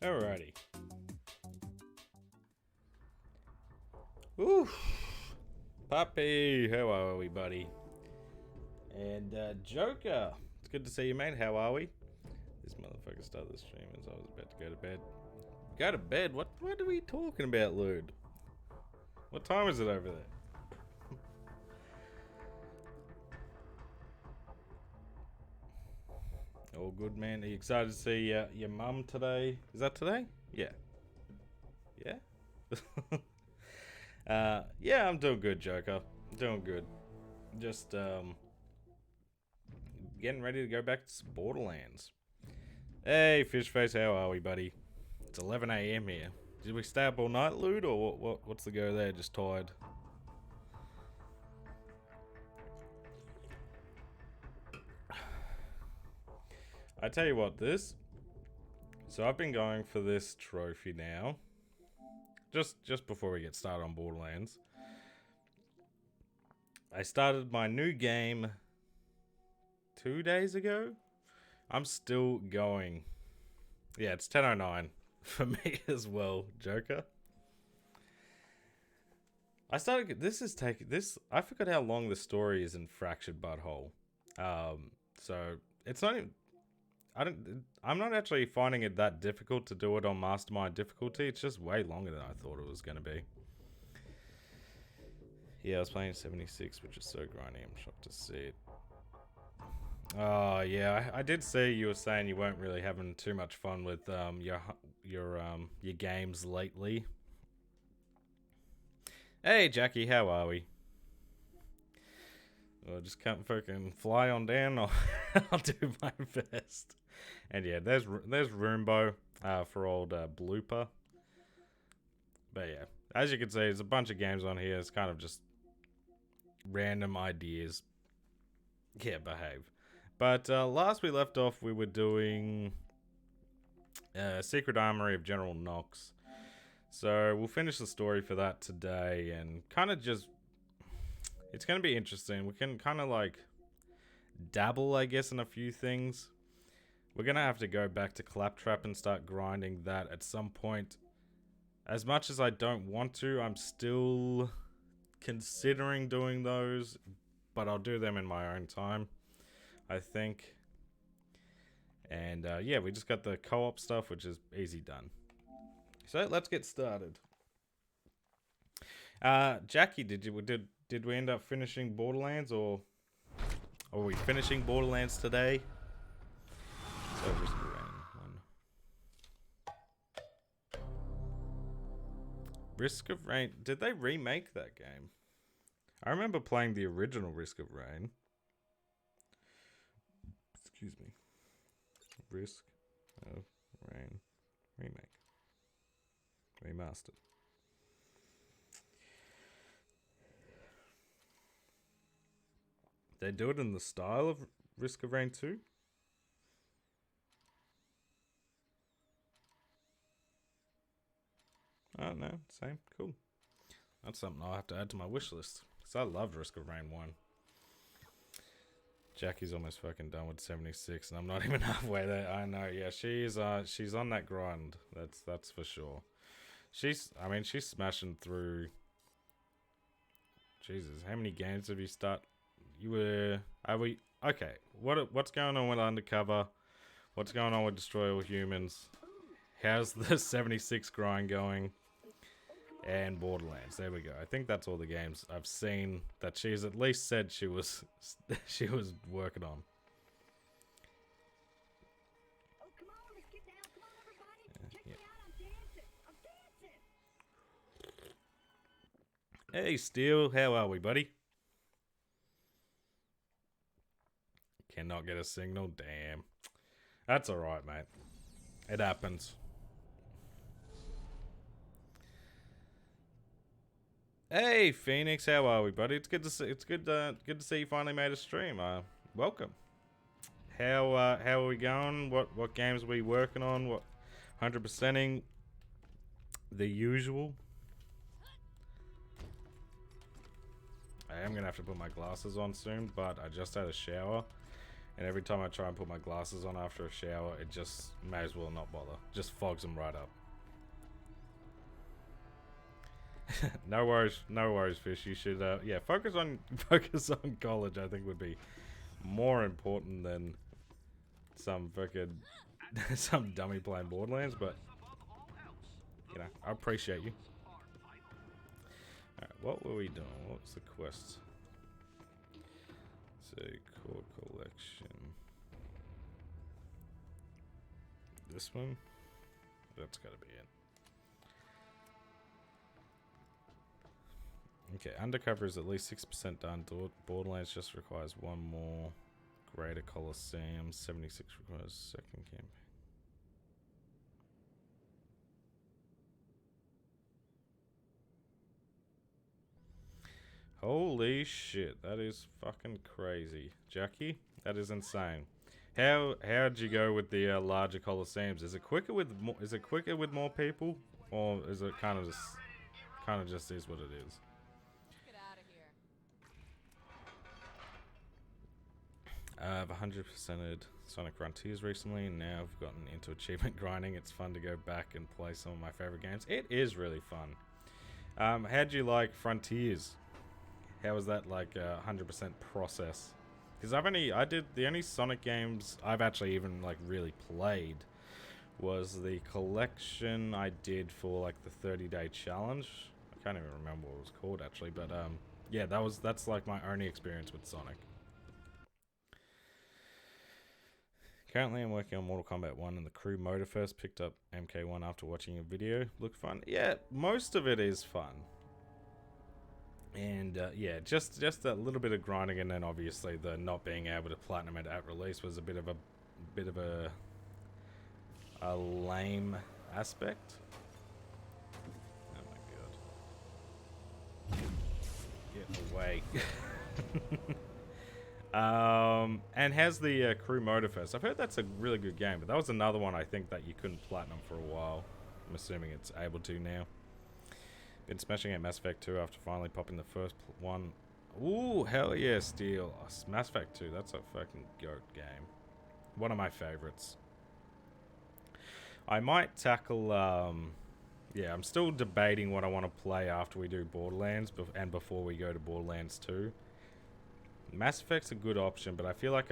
Alrighty. Ooh. Puppy, how are we, buddy? And Joker, it's good to see you, mate. How are we? This motherfucker started the stream as I was about to go to bed. Go to bed? What are we talking about, Lude? What time is it over there? All good, man. Are you excited to see your mum today? Is that today? Yeah. Yeah? Yeah, I'm doing good, Joker. I'm doing good. Just, getting ready to go back to Borderlands. Hey, Fishface, how are we, buddy? It's 11 a.m. here. Did we stay up all night, Lude, or what's the go there? Just tired? I tell you what, so I've been going for this trophy now. Just before we get started on Borderlands. I started my new game 2 days ago. I'm still going. Yeah, it's 10:09 for me as well, Joker. I forgot how long the story is in Fractured Butthole. So it's not even, I'm not actually finding it that difficult to do it on Mastermind difficulty. It's just way longer than I thought it was going to be. Yeah, I was playing 76, which is so grindy. I'm shocked to see it. Oh, yeah, I did see you were saying you weren't really having too much fun with your games lately. Hey, Jackie, how are we? Well, just can't fucking fly on down. I'll do my best. And yeah, there's Roombo for old Blooper. But yeah, as you can see, there's a bunch of games on here. It's kind of just random ideas. Yeah, behave. But last we left off, we were doing Secret Armory of General Knox. So we'll finish the story for that today and kind of just... It's going to be interesting. We can kind of like dabble, I guess, in a few things. We're going to have to go back to Claptrap and start grinding that at some point. As much as I don't want to, I'm still considering doing those, but I'll do them in my own time, I think. And yeah, we just got the co-op stuff, which is easy done. So let's get started. Jackie, did we end up finishing Borderlands, or are we finishing Borderlands today? So Risk of Rain 1. Risk of Rain, did they remake that game? I remember playing the original Risk of Rain. Excuse me. Risk of Rain remake. Remastered. They do it in the style of Risk of Rain 2? Oh, no. Same. Cool. That's something I'll have to add to my wish list. Because I loved Risk of Rain 1. Jackie's almost fucking done with 76, and I'm not even halfway there. I know, yeah. She's on that grind. That's for sure. She's smashing through... Jesus, how many games have you started? Okay, what's going on with Undercover? What's going on with Destroy All Humans? How's the 76 grind going? And Borderlands, there we go. I think that's all the games I've seen that she's at least said she was working on. Oh, come on, let's get down. Come on, everybody. Check me out. I'm dancing. Hey, Steel, how are we, buddy? Cannot get a signal? Damn. That's alright, mate. It happens. Hey, Phoenix, how are we, buddy? It's good to see you finally made a stream. Welcome. How are we going? What games are we working on? What 100%ing the usual? I am gonna have to put my glasses on soon, but I just had a shower And every time I try and put my glasses on after a shower, it just may as well not bother. Just fogs them right up. No worries, Fish. You should, yeah, focus on college. I think would be more important than some fucking some dummy playing Borderlands. But you know, I appreciate you. All right, what were we doing? What's the quest? Say core collection. This one? That's gotta be it. Okay, undercover is at least 6% done. Borderlands just requires one more. Greater Coliseum, 76 requires second campaign. Holy shit, that is fucking crazy. Jackie, that is insane. How'd you go with the larger Coliseums? Is it quicker with more people, or is it kind of just is what it is? I've 100%ed Sonic Frontiers recently, and now I've gotten into achievement grinding. It's fun to go back and play some of my favorite games. It is really fun. How'd you like Frontiers? How was that like 100% process? Because the only Sonic games I've actually even like really played was the collection I did for like the 30-day challenge. I can't even remember what it was called actually, but yeah, that's like my only experience with Sonic. Currently, I'm working on Mortal Kombat 1 and the crew motor first. Picked up MK1 after watching a video. Looked fun. Yeah, most of it is fun. And yeah, just a little bit of grinding, and then obviously the not being able to platinum it at release was a bit of a lame aspect. Oh my god! Get away! And has the crew motor first. I've heard that's a really good game, but that was another one I think that you couldn't platinum for a while. I'm assuming it's able to now. Been smashing at Mass Effect 2 after finally popping the first one. Ooh, hell yeah, Steel. Oh, Mass Effect 2, that's a fucking goat game. One of my favorites. I might tackle, yeah, I'm still debating what I want to play after we do Borderlands and before we go to Borderlands 2. Mass Effect's a good option, but I feel like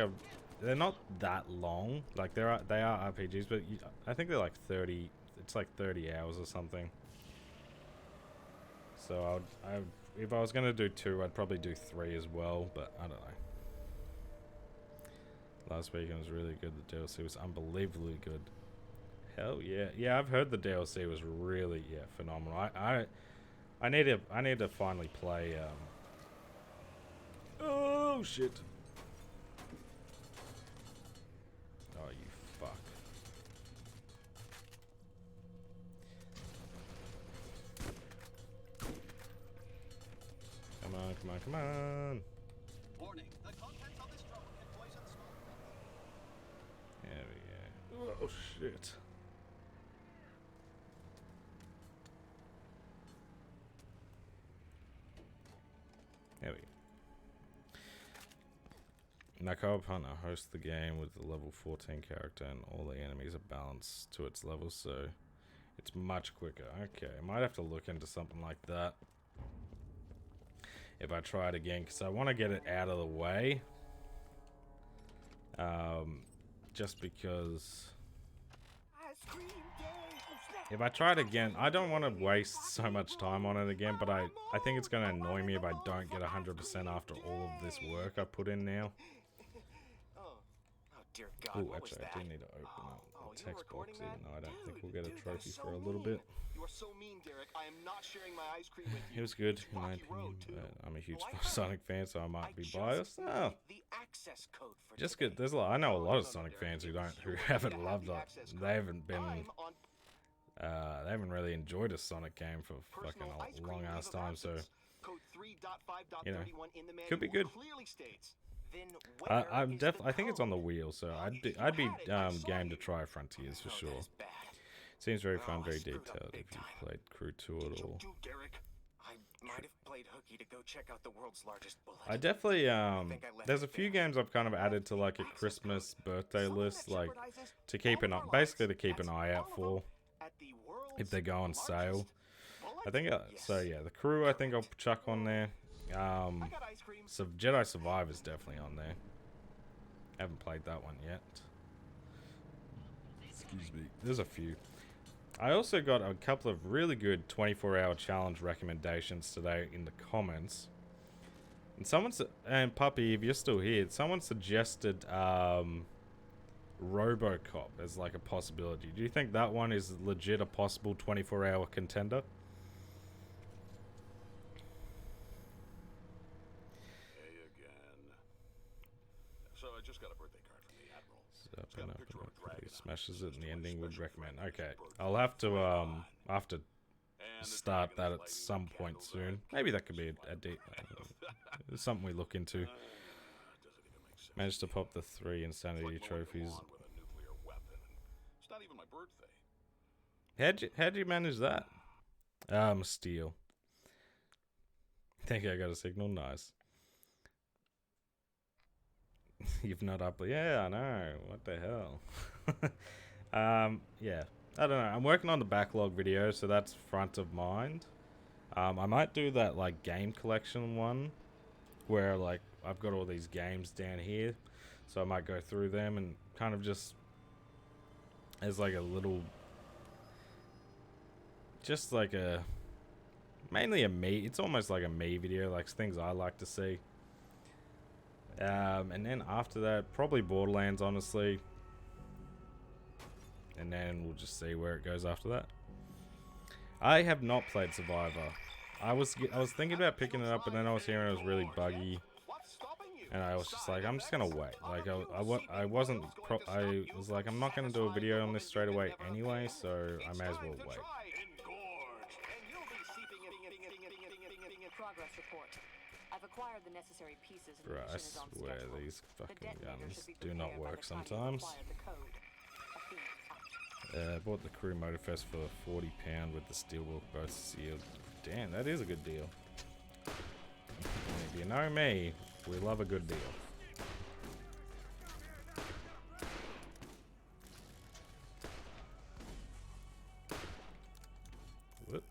they're not that long. Like they are RPGs, but I think they're like 30. It's like 30 hours or something. So if I was gonna do 2, I'd probably do 3 as well. But I don't know. Last weekend was really good. The DLC was unbelievably good. Hell yeah, yeah. I've heard the DLC was really phenomenal. I need to finally play. Oh shit! Oh you fuck! Come on, come on, come on! Warning: the contents of this drone can poison smoke. There we go. Oh shit! There we go. My co-op hunter hosts the game with the level 14 character, and all the enemies are balanced to its level, so it's much quicker. Okay, I might have to look into something like that if I try it again, because I want to get it out of the way. Just because if I try it again, I don't want to waste so much time on it again, but I think it's going to annoy me if I don't get 100% after all of this work I put in now. Dear God, Ooh, actually, I do need to open up the text box, even though I don't think we'll get a trophy for a little bit. You are so mean, Derek. I am not sharing my ice cream with you. It was good, in my opinion. I'm a huge Sonic fan, so I might be biased. Oh, just good. There's a lot. I know a lot of Sonic fans who haven't loved it. They haven't really enjoyed a Sonic game for fucking a long ass time. So, you know, could be good. I think it's on the wheel, so I'd be game to try Frontiers for sure. Seems very fun, very detailed. If you played Crew 2 at all. persuade Hookie to go check out the world's largest bullet. I definitely think I left there's a it few there. games I've kind of added to like a Christmas birthday list, like to keep an basically to keep an eye out for if they go on sale. I think so. Yeah, the Crew I think I'll chuck on there. So Jedi Survivor's definitely on there. Haven't played that one yet. Excuse me. There's a few. I also got a couple of really good 24-hour challenge recommendations today in the comments. And and Puppy, if you're still here, someone suggested RoboCop as like a possibility. Do you think that one is legit a possible 24-hour contender? Hey again. So I just got a birthday card from the Admiral. He smashes it and the ending would recommend. Okay, I'll have to start that at some point soon. Maybe that could be something we look into. Managed to pop the 3 insanity trophies. It's not even my birthday. How'd you manage that? Steel. Think I got a signal? Nice. You've not up. Yeah, I know. What the hell? Yeah. I don't know. I'm working on the backlog video, so that's front of mind. I might do that like game collection one, where like I've got all these games down here, so I might go through them and kind of just as like a little, just like a mainly a me. It's almost like a me video, like things I like to see. And then after that, probably Borderlands, honestly. And then we'll just see where it goes after that. I have not played Survivor. I was thinking about picking it up, but then I was hearing it was really buggy, and I was just like, I'm just gonna wait. Like I was like, I'm not gonna do a video on this straight away anyway, so I may as well wait. Progress report. I've acquired the necessary pieces and Bro, the I mission is on swear schedule. these The fucking detonator guns should be do not prepared by work the time you sometimes. acquire the code. Athena out. Bought the Crew Motorfest for £40 with the steelbook both sealed. Damn, that is a good deal. If you know me, we love a good deal. Whoop.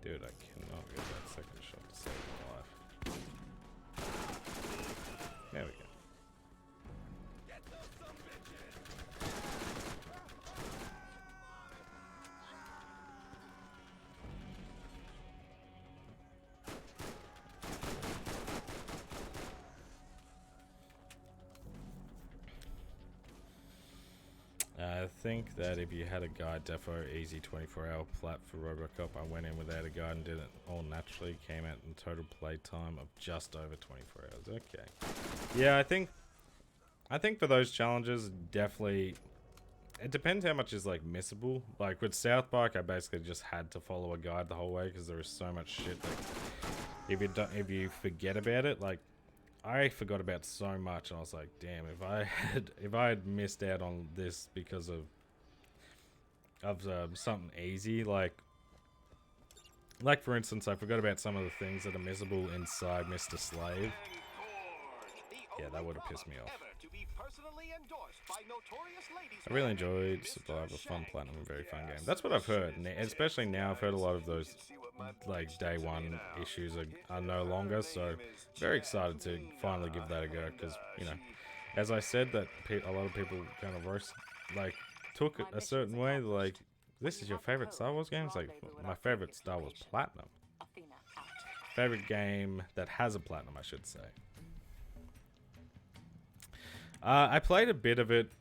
Dude, I cannot get that second shot to save my life. There we go. I think that if you had a guide, defo easy 24-hour plat for Robocop. I went in without a guide and did it all naturally. Came out in total play time of just over 24 hours. Okay. Yeah, I think for those challenges, definitely, it depends how much is like missable. Like with South Park, I basically just had to follow a guide the whole way because there was so much shit that if you forget about it, like I forgot about so much, and I was like, damn, if I had missed out on this because of something easy, like for instance, I forgot about some of the things that are missable inside Mr. Slave. Yeah, that would have pissed me off. I really enjoyed Survivor, fun platinum, very fun game. That's what I've heard, and especially now I've heard a lot of those like day one issues are no longer, so very excited to finally give that a go, because you know, as I said, that a lot of people kind of took it a certain way, like, this is your favorite Star Wars game? It's like, my favorite Star Wars Platinum. Athena out. Favorite game that has a platinum, I should say. I played a bit of it,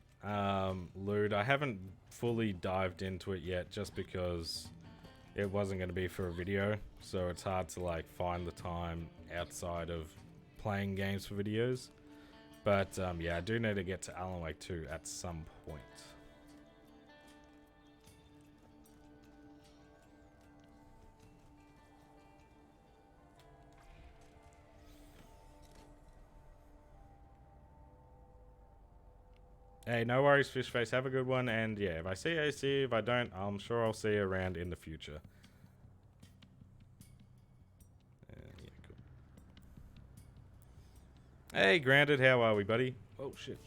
Lude. I haven't fully dived into it yet, just because it wasn't going to be for a video, so it's hard to like find the time outside of playing games for videos. But yeah, I do need to get to Alan Wake 2 at some point. Hey, no worries, Fishface. Have a good one. And yeah, if I see you, I see you. If I don't, I'm sure I'll see you around in the future. Hey, Grounded, how are we, buddy? Oh, shit.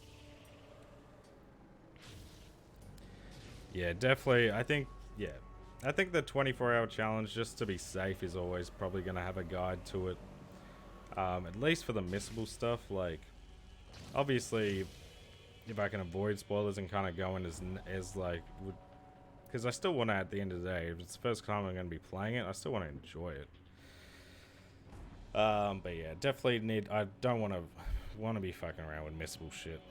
Yeah, definitely. I think the 24-hour challenge, just to be safe, is always probably going to have a guide to it. At least for the missable stuff. Like, obviously, if I can avoid spoilers and kind of go in as like, because I still want to, at the end of the day, if it's the first time I'm going to be playing it, I still want to enjoy it. But yeah, definitely I don't want to be fucking around with missable shit.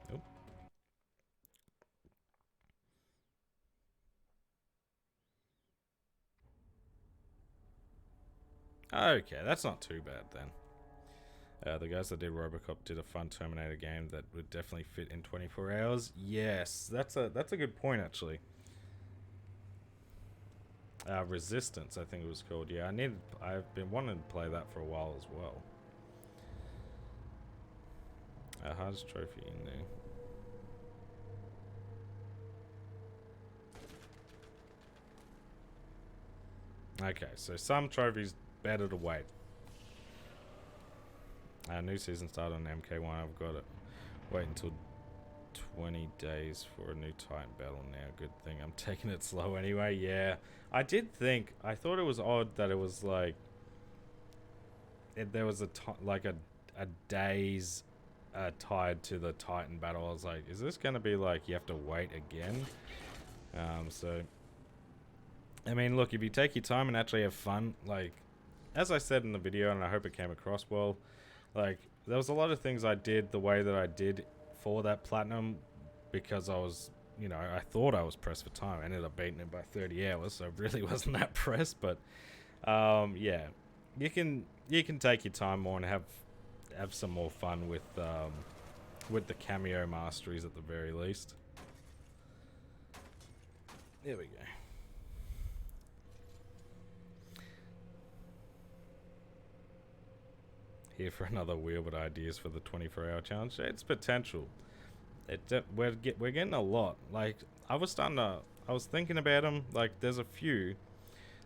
Nope. Okay, that's not too bad then. The guys that did Robocop did a fun Terminator game that would definitely fit in 24 hours. Yes, that's a good point actually. Resistance, I think it was called. Yeah, I've been wanting to play that for a while as well. Hardest trophy in there. Okay, so some trophies better to wait. New season started on MK1. I've got to wait until 20 days for a new Titan battle now. Good thing I'm taking it slow anyway. Yeah, I thought it was odd that it was like there was a days tied to the Titan battle. I was like, is this gonna be like you have to wait again? So I mean, look, if you take your time and actually have fun, like as I said in the video, and I hope it came across well, like there was a lot of things I did the way that I did for that platinum because I was, I thought I was pressed for time. I ended up beating it by 30 hours, so I really wasn't that pressed. But yeah, you can take your time more and have some more fun with the cameo masteries at the very least. There we go. Here for another wheel, but ideas for the 24-hour challenge. It's potential. We're getting a lot. Like I was thinking about them. Like there's a few,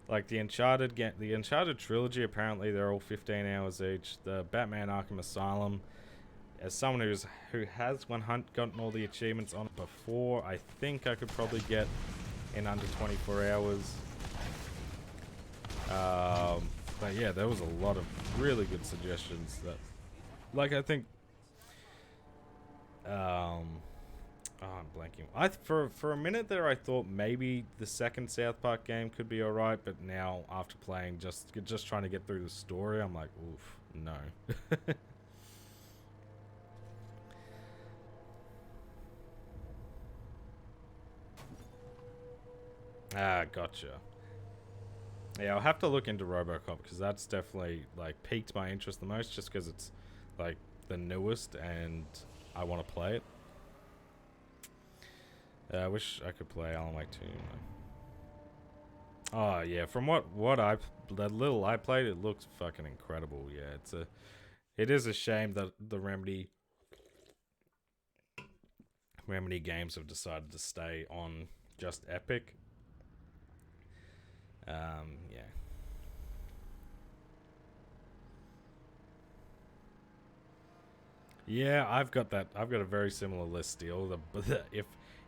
like the Uncharted trilogy. Apparently they're all 15 hours each. The Batman Arkham Asylum. As someone who has gotten all the achievements on it before, I think I could probably get in under 24 hours. But yeah, there was a lot of really good suggestions that, like, I think, I'm blanking. For a minute there, I thought maybe the second South Park game could be alright, but now after playing just trying to get through the story, I'm like, oof, no. Gotcha. Yeah, I'll have to look into RoboCop because that's definitely like piqued my interest the most, just because it's like the newest and I want to play it. I wish I could play Alan Wake 2. Oh yeah, from that little I played, it looks fucking incredible. Yeah, it is a shame that the Remedy games have decided to stay on just Epic. Yeah. Yeah, I've got a very similar list still.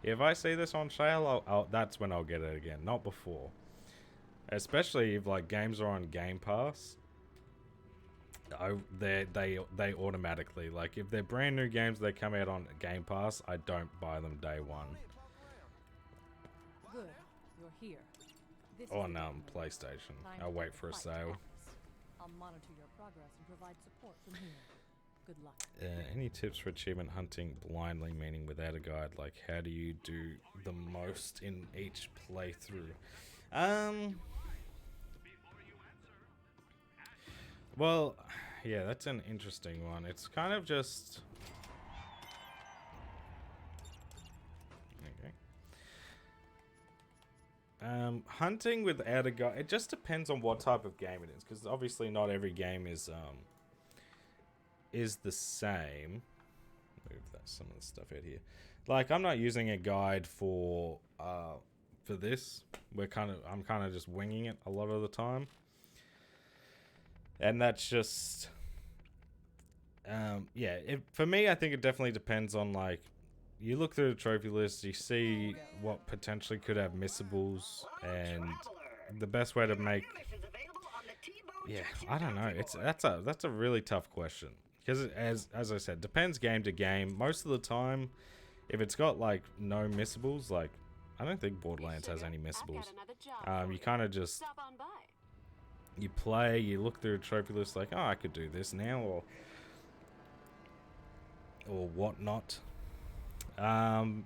If I see this on sale, that's when I'll get it again, not before. Especially if like games are on Game Pass. They automatically, like if they're brand new games, they come out on Game Pass, I don't buy them day one. Good, you're here. On PlayStation. I'll wait for a sale. I'll monitor your progress and provide support from here. Good luck. Any tips for achievement hunting blindly, meaning without a guide? Like, how do you do the most in each playthrough? Well, yeah, that's an interesting one. It's kind of just... hunting without a guide, it just depends on what type of game it is, because obviously not every game is the same. Move some of the stuff out here. Like, I'm not using a guide for this. I'm kind of just winging it a lot of the time. And that's just, yeah. For me, I think it definitely depends on like, you look through the trophy list, you see what potentially could have missables, and the best way to make. Yeah, I don't know. That's a really tough question because as I said, depends game to game. Most of the time, if it's got like no missables, like I don't think Borderlands has any missables. You kind of just you play, you look through a trophy list, like, oh, I could do this now, or whatnot. But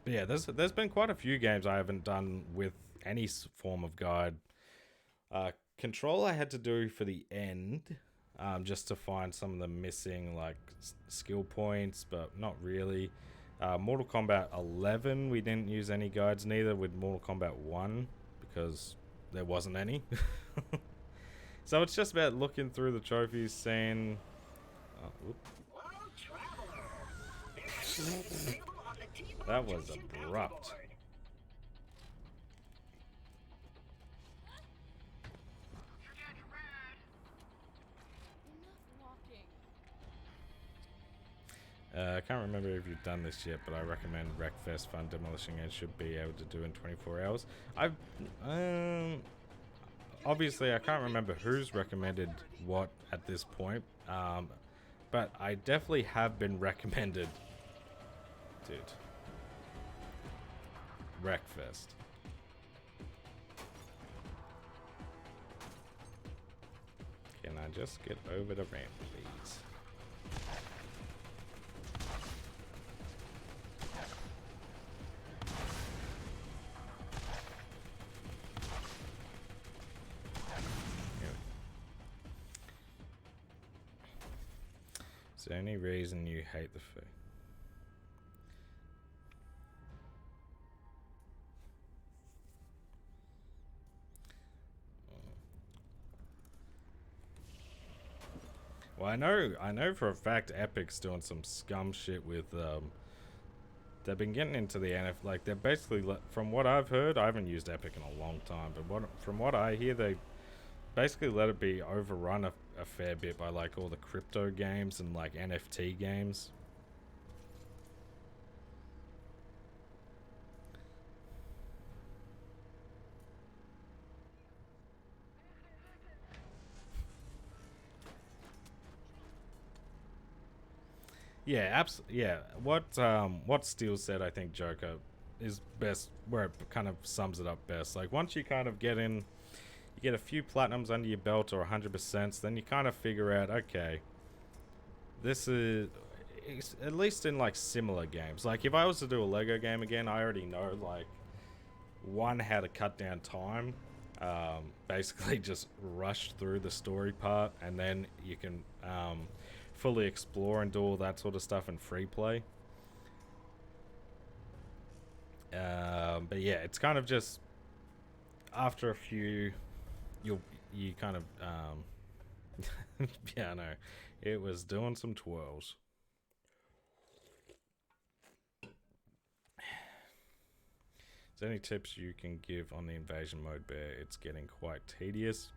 yeah, there's been quite a few games I haven't done with any form of guide. Control I had to do for the end, just to find some of the missing like skill points, but not really. Mortal Kombat 11 we didn't use any guides, neither with Mortal Kombat 1 because there wasn't any. So it's just about looking through the trophies, saying, that was abrupt. I can't remember if you've done this yet, but I recommend Wreckfest Fun Demolishing Edge should be able to do in 24 hours. Obviously I can't remember who's recommended what at this point, but I definitely have been recommended, dude, Wreckfest. Can I just get over the ramp, please? Is there any reason you hate the food? Well, I know for a fact Epic's doing some scum shit with they've been getting into the NF, like they're basically, from what I've heard, I haven't used Epic in a long time, but from what I hear, they basically let it be overrun a fair bit by like all the crypto games and like NFT games. Yeah, yeah. What Steel said, I think Joker is best, where it kind of sums it up best. Like once you kind of get in, you get a few platinums under your belt or 100%, then you kind of figure out, okay, this is, at least in like similar games. Like if I was to do a Lego game again, I already know like one, how to cut down time. Basically just rush through the story part, and then you can fully explore and do all that sort of stuff in free play. But yeah, it's kind of just after a few, you kind of yeah, I know, it was doing some twirls. Is there any tips you can give on the invasion mode, Bear? It's getting quite tedious.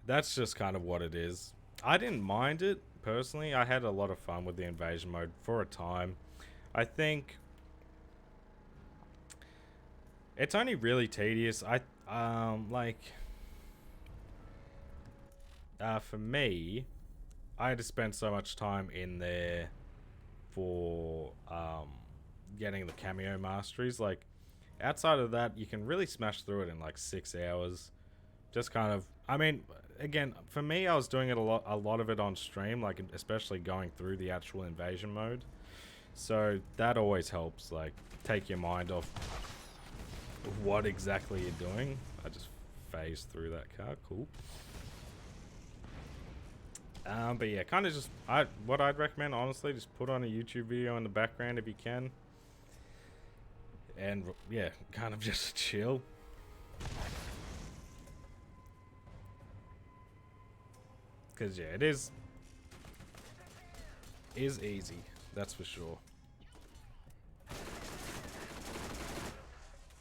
That's just kind of what it is. I didn't mind it personally. I had a lot of fun with the invasion mode for a time. I think it's only really tedious. For me, I had to spend so much time in there for getting the cameo masteries. Like outside of that, you can really smash through it in like 6 hours. Just kind of, I mean, again, for me, I was doing it a lot of it on stream, like especially going through the actual invasion mode. So that always helps, like take your mind off what exactly you're doing. I just phased through that car, cool. But yeah, kind of just, what I'd recommend, honestly, just put on a YouTube video in the background if you can. And yeah, kind of just chill. Because yeah, it is easy, that's for sure.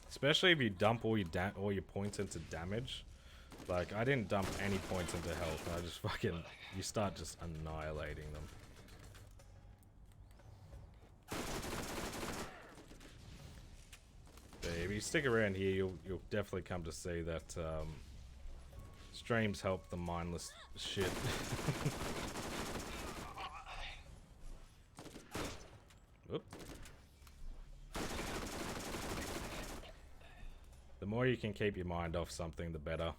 Especially if you dump all your points into damage. Like, I didn't dump any points into health. I just fucking... You start just annihilating them. But if you stick around here, you'll definitely come to see that streams help the mindless shit. Oop. The more you can keep your mind off something, the better.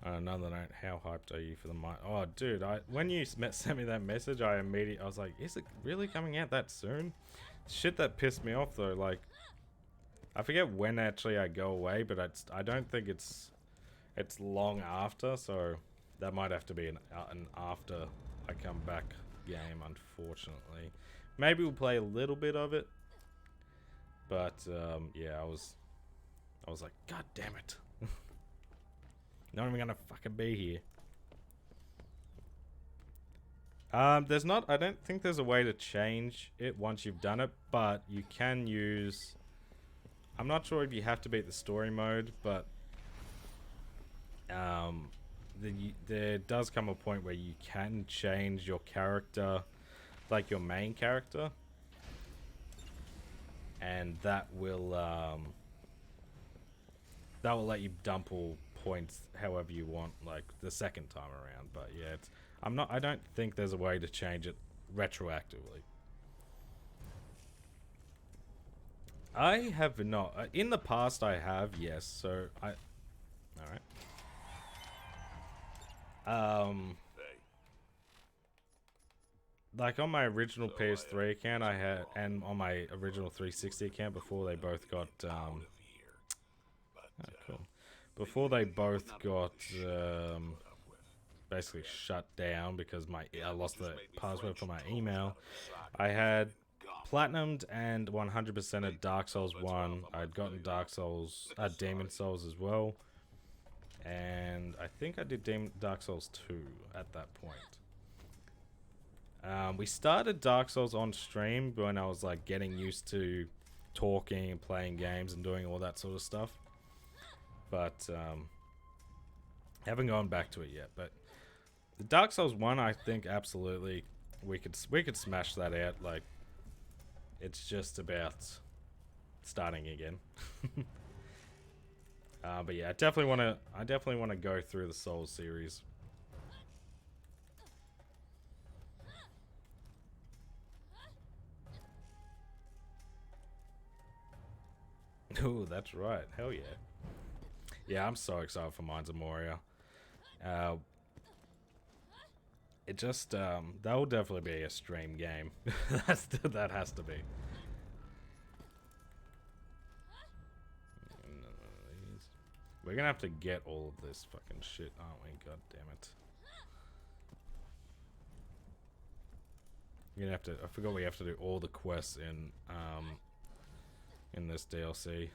Another note, how hyped are you for the mic? Oh, dude, when you sent me that message, I was like, is it really coming out that soon? Shit that pissed me off though, like, I forget when actually I go away, but I don't think it's long after, so that might have to be an after I come back game, unfortunately. Maybe we'll play a little bit of it, but yeah, I was like, god damn it. Not even gonna fucking be here. I don't think there's a way to change it once you've done it, but you can use... I'm not sure if you have to beat the story mode, but there does come a point where you can change your character, like your main character, and that will let you dump all points however you want, like the second time around. But yeah, I don't think there's a way to change it retroactively. I have not. In the past I have, yes, so alright. Like on my original PS3 account I had, and on my original 360 account before they both got cool. Before they both got basically shut down because I lost the password for my email, I had platinumed and 100%ed Dark Souls 1. I'd gotten Demon Souls as well. And I think I did Dark Souls 2 at that point. We started Dark Souls on stream when I was like getting used to talking and playing games and doing all that sort of stuff. But haven't gone back to it yet. But the Dark Souls 1, I think absolutely we could smash that out. Like, it's just about starting again. But yeah, I definitely want to go through the Souls series. Ooh, that's right. Hell yeah. Yeah, I'm so excited for Mines of Moria. It just that will definitely be a stream game. That has to be. We're gonna have to get all of this fucking shit, aren't we? God damn it. You're gonna have to. I forgot we have to do all the quests in this DLC.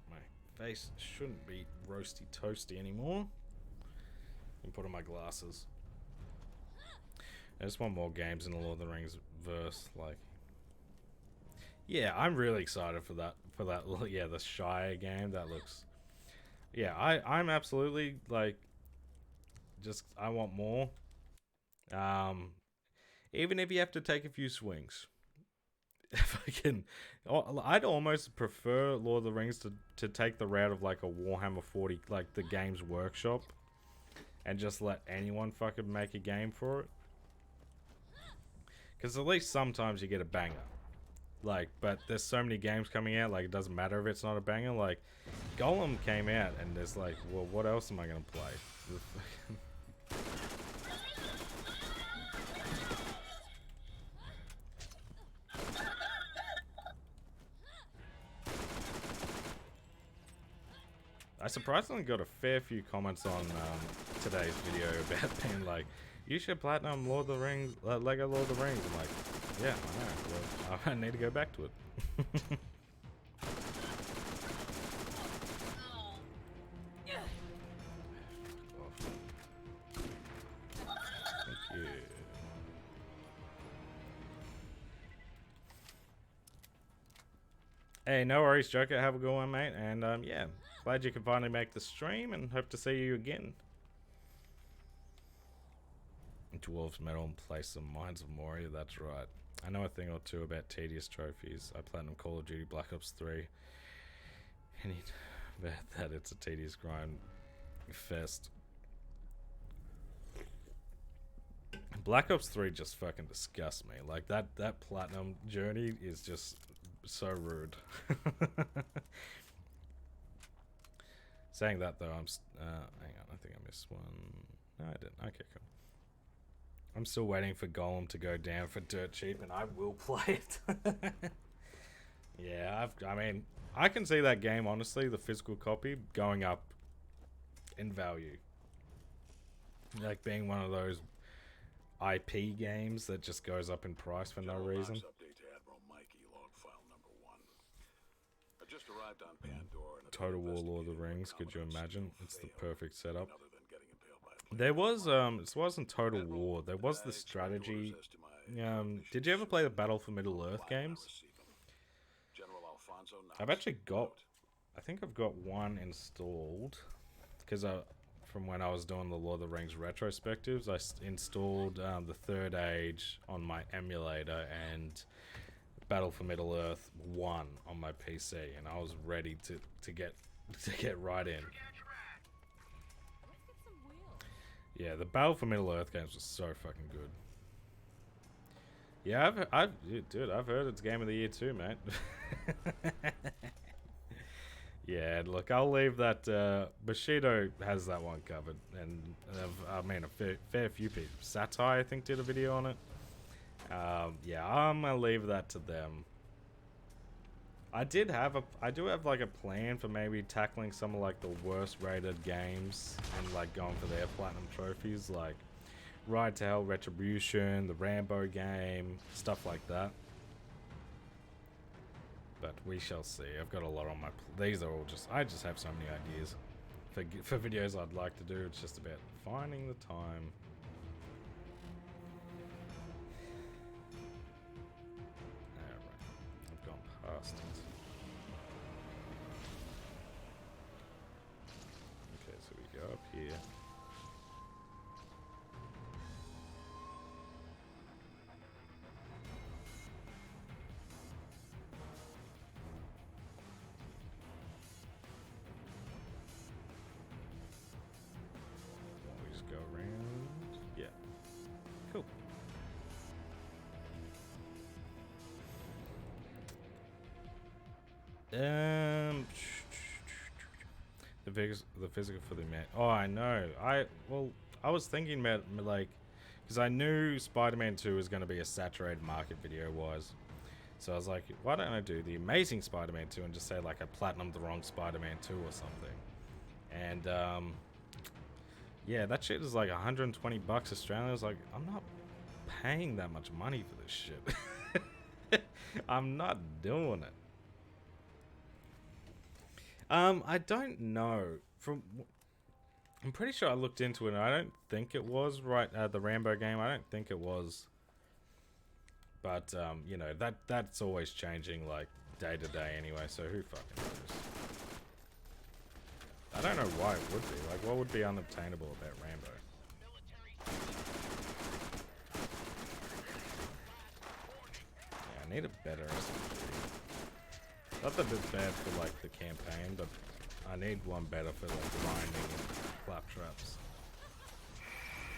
My face shouldn't be roasty toasty anymore. And put on my glasses. I just want more games in the Lord of the Rings verse, like. Yeah, I'm really excited for that. Yeah, the Shire game. That looks. Yeah, I'm absolutely like. Just I want more. Even if you have to take a few swings. If I can, I'd almost prefer Lord of the Rings to take the route of like a Warhammer 40, like the Games Workshop, and just let anyone fucking make a game for it. Because at least sometimes you get a banger. Like, but there's so many games coming out, like it doesn't matter if it's not a banger. Like, Golem came out and there's like, well, what else am I gonna play? I surprisingly got a fair few comments on today's video about being like, you should platinum Lord of the Rings, Lego Lord of the Rings. I'm like, yeah, I know. Well, I need to go back to it. Thank you. Hey, no worries, Joker. Have a good one, mate. And yeah, glad you could finally make the stream, and hope to see you again. Dwarves Medal and play some Mines of Moria. That's right. I know a thing or two about tedious trophies. I platinum Call of Duty Black Ops 3. And bet that it's a tedious grind fest. Black Ops 3 just fucking disgusts me. Like that platinum journey is just so rude. Saying that though, hang on, I think I missed one. No, I didn't. Okay, cool. I'm still waiting for Golem to go down for dirt cheap, and I will play it. Yeah, I mean, I can see that game, honestly, the physical copy, going up in value. Like being one of those IP games that just goes up in price for no reason. Update to Admiral Mikey, log file number 1. I just arrived on Pandora. Total War Lord of the Rings, could you imagine? It's the perfect setup. Other than getting impaled by a There was, it wasn't Total War, there was the strategy. Did you ever play the Battle for Middle Earth games? General Alfonso I've actually got, I think I've got one installed, because from when I was doing the Lord of the Rings retrospectives, I installed the Third Age on my emulator and Battle for Middle Earth 1 on my PC, and I was ready to get right in. Yeah, the Battle for Middle Earth games was so fucking good. Yeah, dude, I've heard it's Game of the Year too, mate. Yeah, look, I'll leave that. Bushido has that one covered, and I mean a fair few people. Satai, I think, did a video on it. Yeah, I'm gonna leave that to them. I do have like a plan for maybe tackling some of like the worst rated games and like going for their platinum trophies, like Ride to Hell Retribution, the Rambo game, stuff like that. But we shall see. I've got a lot on my these are all just I just have so many ideas for videos I'd like to do. It's just about finding the time. Alright, I've gone past it. Okay, so we go up here. We just go around. Yeah. Cool. The physical for the man. Oh, I know. I was thinking about like, because I knew Spider-Man 2 was going to be a saturated market video-wise, so I was like, why don't I do the Amazing Spider-Man 2 and just say like I platinum the wrong Spider-Man 2 or something, and yeah, that shit is like 120 bucks Australian. I was like, I'm not paying that much money for this shit. I'm not doing it. I don't know. I'm pretty sure I looked into it, and I don't think it was right. The Rambo game, I don't think it was. But you know, that's always changing like day to day anyway. So who fucking knows? I don't know why it would be. Like, what would be unobtainable about Rambo? Yeah, I need a better SMG. Not that it's bad for like the campaign, but I need one better for like grinding and claptraps.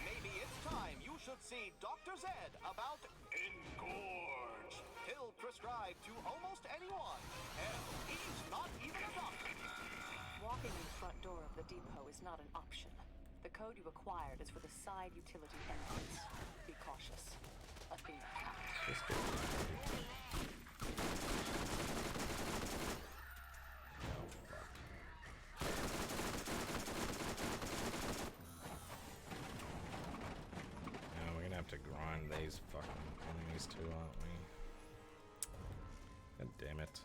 Maybe it's time you should see Dr. Zed about Engorge. He'll prescribe to almost anyone. Hell, he's not even a doctor. Walking in the front door of the depot is not an option. The code you acquired is for the side utility engines. Be cautious. Athena. Let's go. We're gonna have to grind these fucking enemies too, aren't we? God damn it.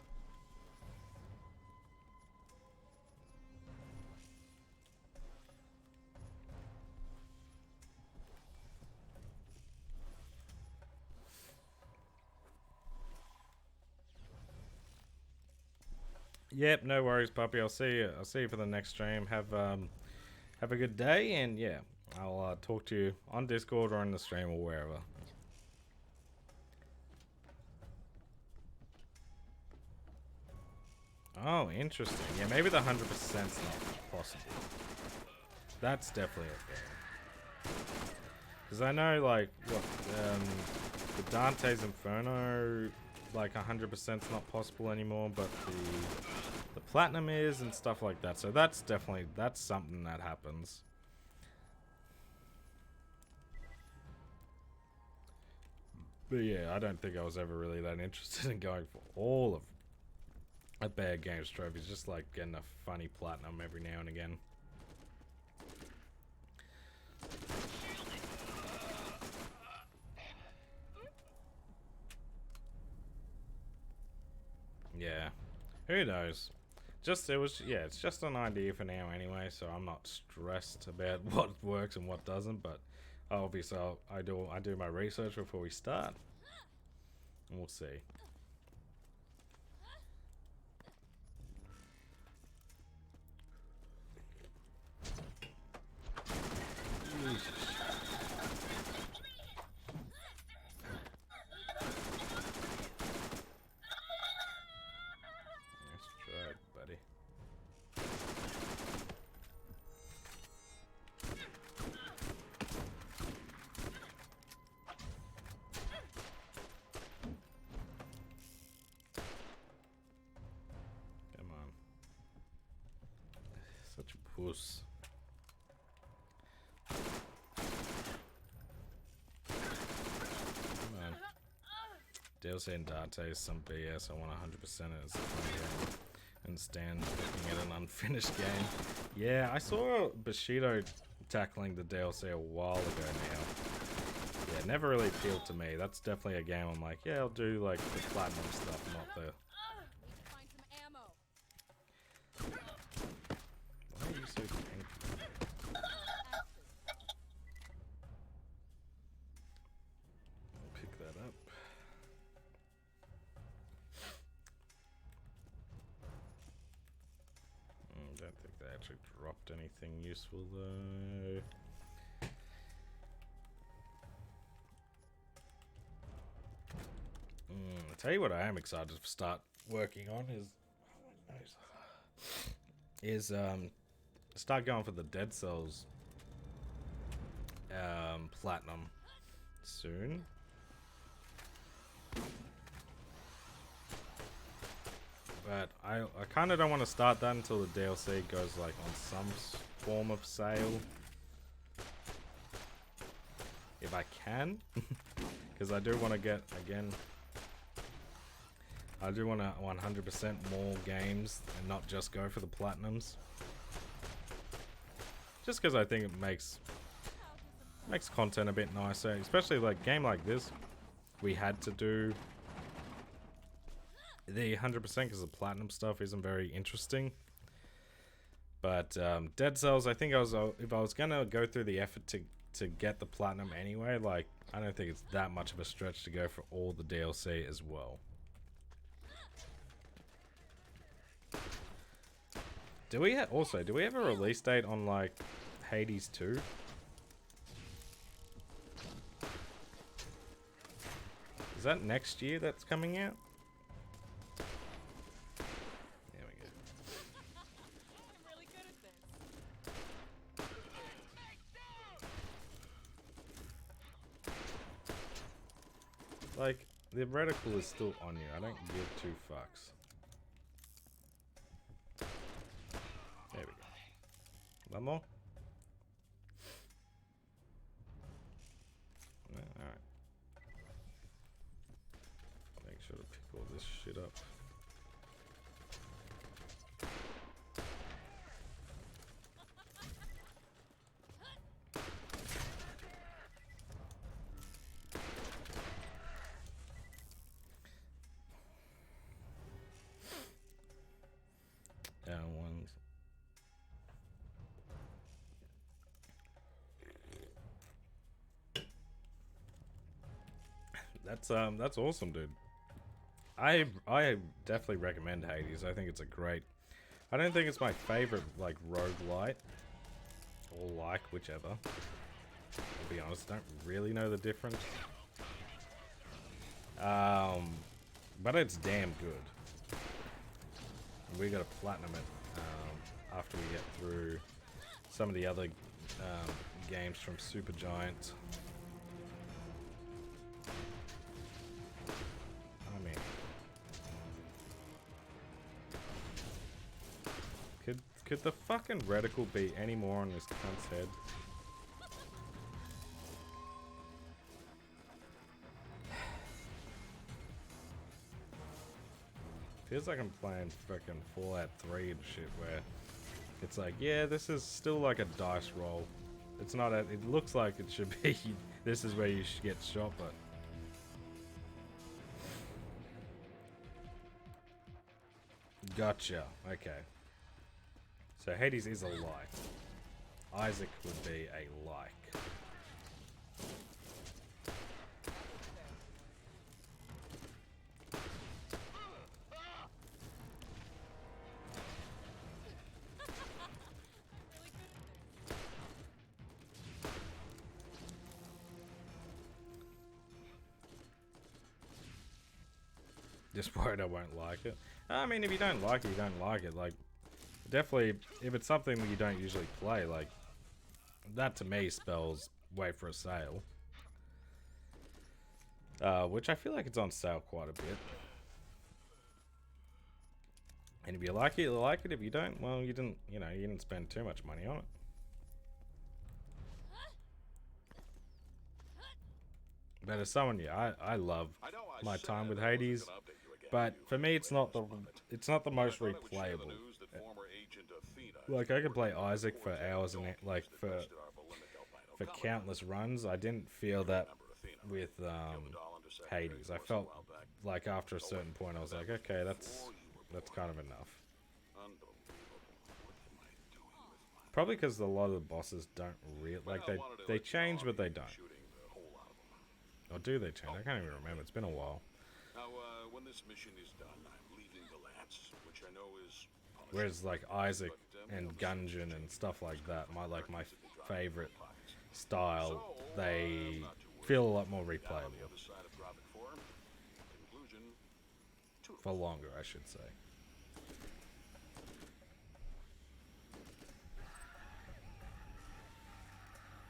Yep, no worries, puppy. I'll see you. I'll see you for the next stream. Have a good day, and yeah, I'll talk to you on Discord or in the stream or wherever. Oh, interesting. Yeah, maybe the 100%'s not possible. That's definitely a thing. Because I know, like, what, the Dante's Inferno, like, 100%'s not possible anymore, but the Platinum is and stuff like that. So that's definitely, that's something that happens. But yeah, I don't think I was ever really that interested in going for all of a Bad Games trophies, just like getting a funny Platinum every now and again. Yeah, who knows? It's just an idea for now anyway, so I'm not stressed about what works and what doesn't, but obviously I do my research before we start, and we'll see. Such a puss. Come on. DLC and Dante is some BS. I want 100% it. It's a fun game. Understand looking at an unfinished game. Yeah, I saw Bushido tackling the DLC a while ago now. Yeah, it never really appealed to me. That's definitely a game I'm like, yeah, I'll do like the Platinum stuff, not the... Why are you so tanky? I'll pick that up. Don't think they actually dropped anything useful though. I'll tell you what I am excited to start working on is start going for the Dead Cells Platinum soon. But I kind of don't want to start that until the DLC goes like on some form of sale. If I can. Because I do want to get, again, I do want to 100% more games and not just go for the Platinums. Just because I think it makes content a bit nicer. Especially like a game like this. We had to do the 100% because the Platinum stuff isn't very interesting. But Dead Cells, I think if I was gonna go through the effort to get the Platinum anyway, like I don't think it's that much of a stretch to go for all the DLC as well. Do we have a release date on like Hades 2? Is that next year that's coming out? Like, the reticle is still on you. I don't give two fucks. There we go. One more? Alright. Make sure to pick all this shit up. Down ones. That's awesome, dude. I definitely recommend Hades. I think it's a great. I don't think it's my favorite like roguelite or like whichever. I'll be honest, I don't really know the difference. But it's damn good. We got to platinum it after we get through some of the other games from Supergiant. I mean, could the fucking reticle be any more on this cunt's head? Feels like I'm playing fucking Fallout 3 and shit, where it's like, yeah, this is still like a dice roll. It's not a, it looks like it should be, this is where you should get shot, but... Gotcha, okay. So Hades is a like. Isaac would be a like. Just worried I won't like it. I mean, if you don't like it, you don't like it. Like, definitely, if it's something that you don't usually play, like, that to me spells wait for a sale. Which I feel like it's on sale quite a bit. And if you like it, you like it. If you don't, well, you didn't, you know, you didn't spend too much money on it. But as someone, yeah, I love my time with Hades. But for me, it's not the most replayable. Like I could play Isaac for hours and like for countless runs. I didn't feel that with Hades. I felt like after a certain point, I was like, okay, that's kind of enough. Probably because a lot of the bosses don't really like they change, but they don't. Or do they change? I can't even remember. It's been a while. Now, when this mission is done, I'm leaving the Lance, which I know is punishing. Whereas like Isaac and Gungeon and stuff like that, my favorite style, they feel a lot more replayable. For longer, I should say.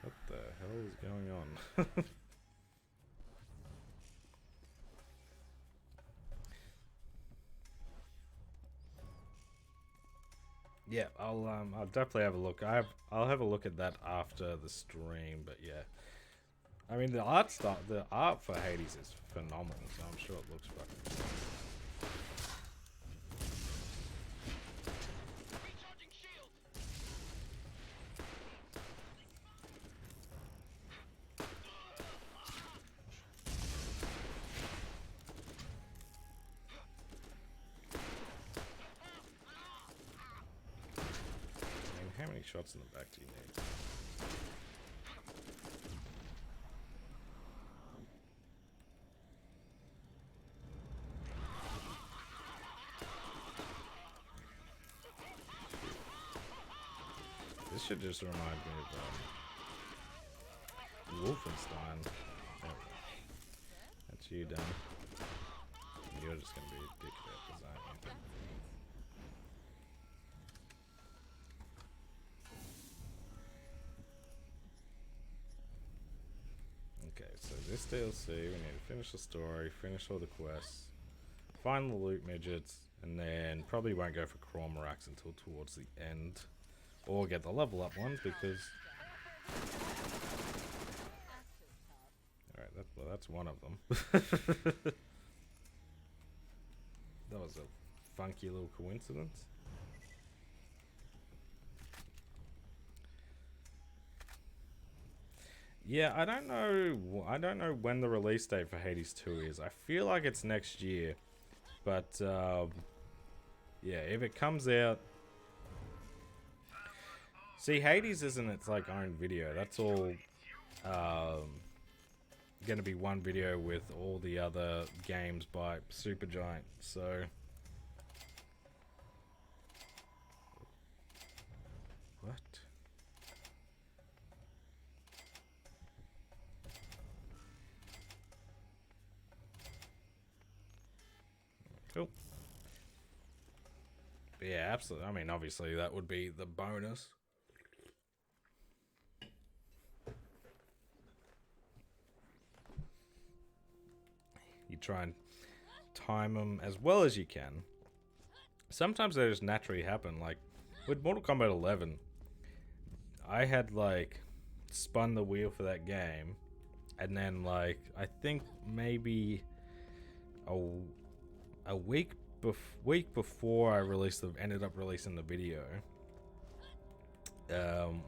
What the hell is going on? Yeah, I'll definitely have a look. I'll have a look at that after the stream, but yeah. I mean, the art for Hades is phenomenal, so I'm sure it looks fucking. How many shots in the back do you need? This should just remind me of Wolfenstein. There we go. That's you done. You're just gonna be a dick about this, aren't you? Okay, so this DLC, we need to finish the story, finish all the quests, find the loot midgets, and then probably won't go for Cormorants until towards the end. Or get the level up ones because... Alright, that's one of them. That was a funky little coincidence. Yeah, I don't know when the release date for Hades 2 is. I feel like it's next year. But yeah, if it comes out. See, Hades isn't its like own video. That's all gonna be one video with all the other games by Supergiant. So what? Cool. But yeah, absolutely. I mean, obviously that would be the bonus. You try and time them as well as you can. Sometimes they just naturally happen. Like with Mortal Kombat 11, I had like spun the wheel for that game, and then like I think maybe a week before I ended up releasing the video,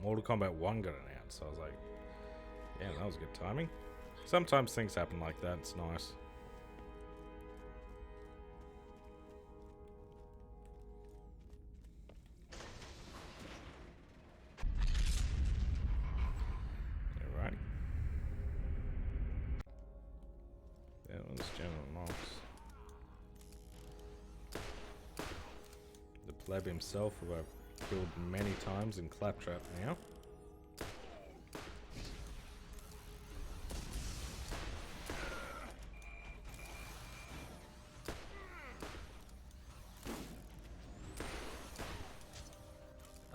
Mortal Kombat 1 got announced. So I was like, yeah, that was good timing. Sometimes things happen like that. It's nice. Alrighty. That was General Knox. The pleb himself, who I've killed many times in Claptrap now.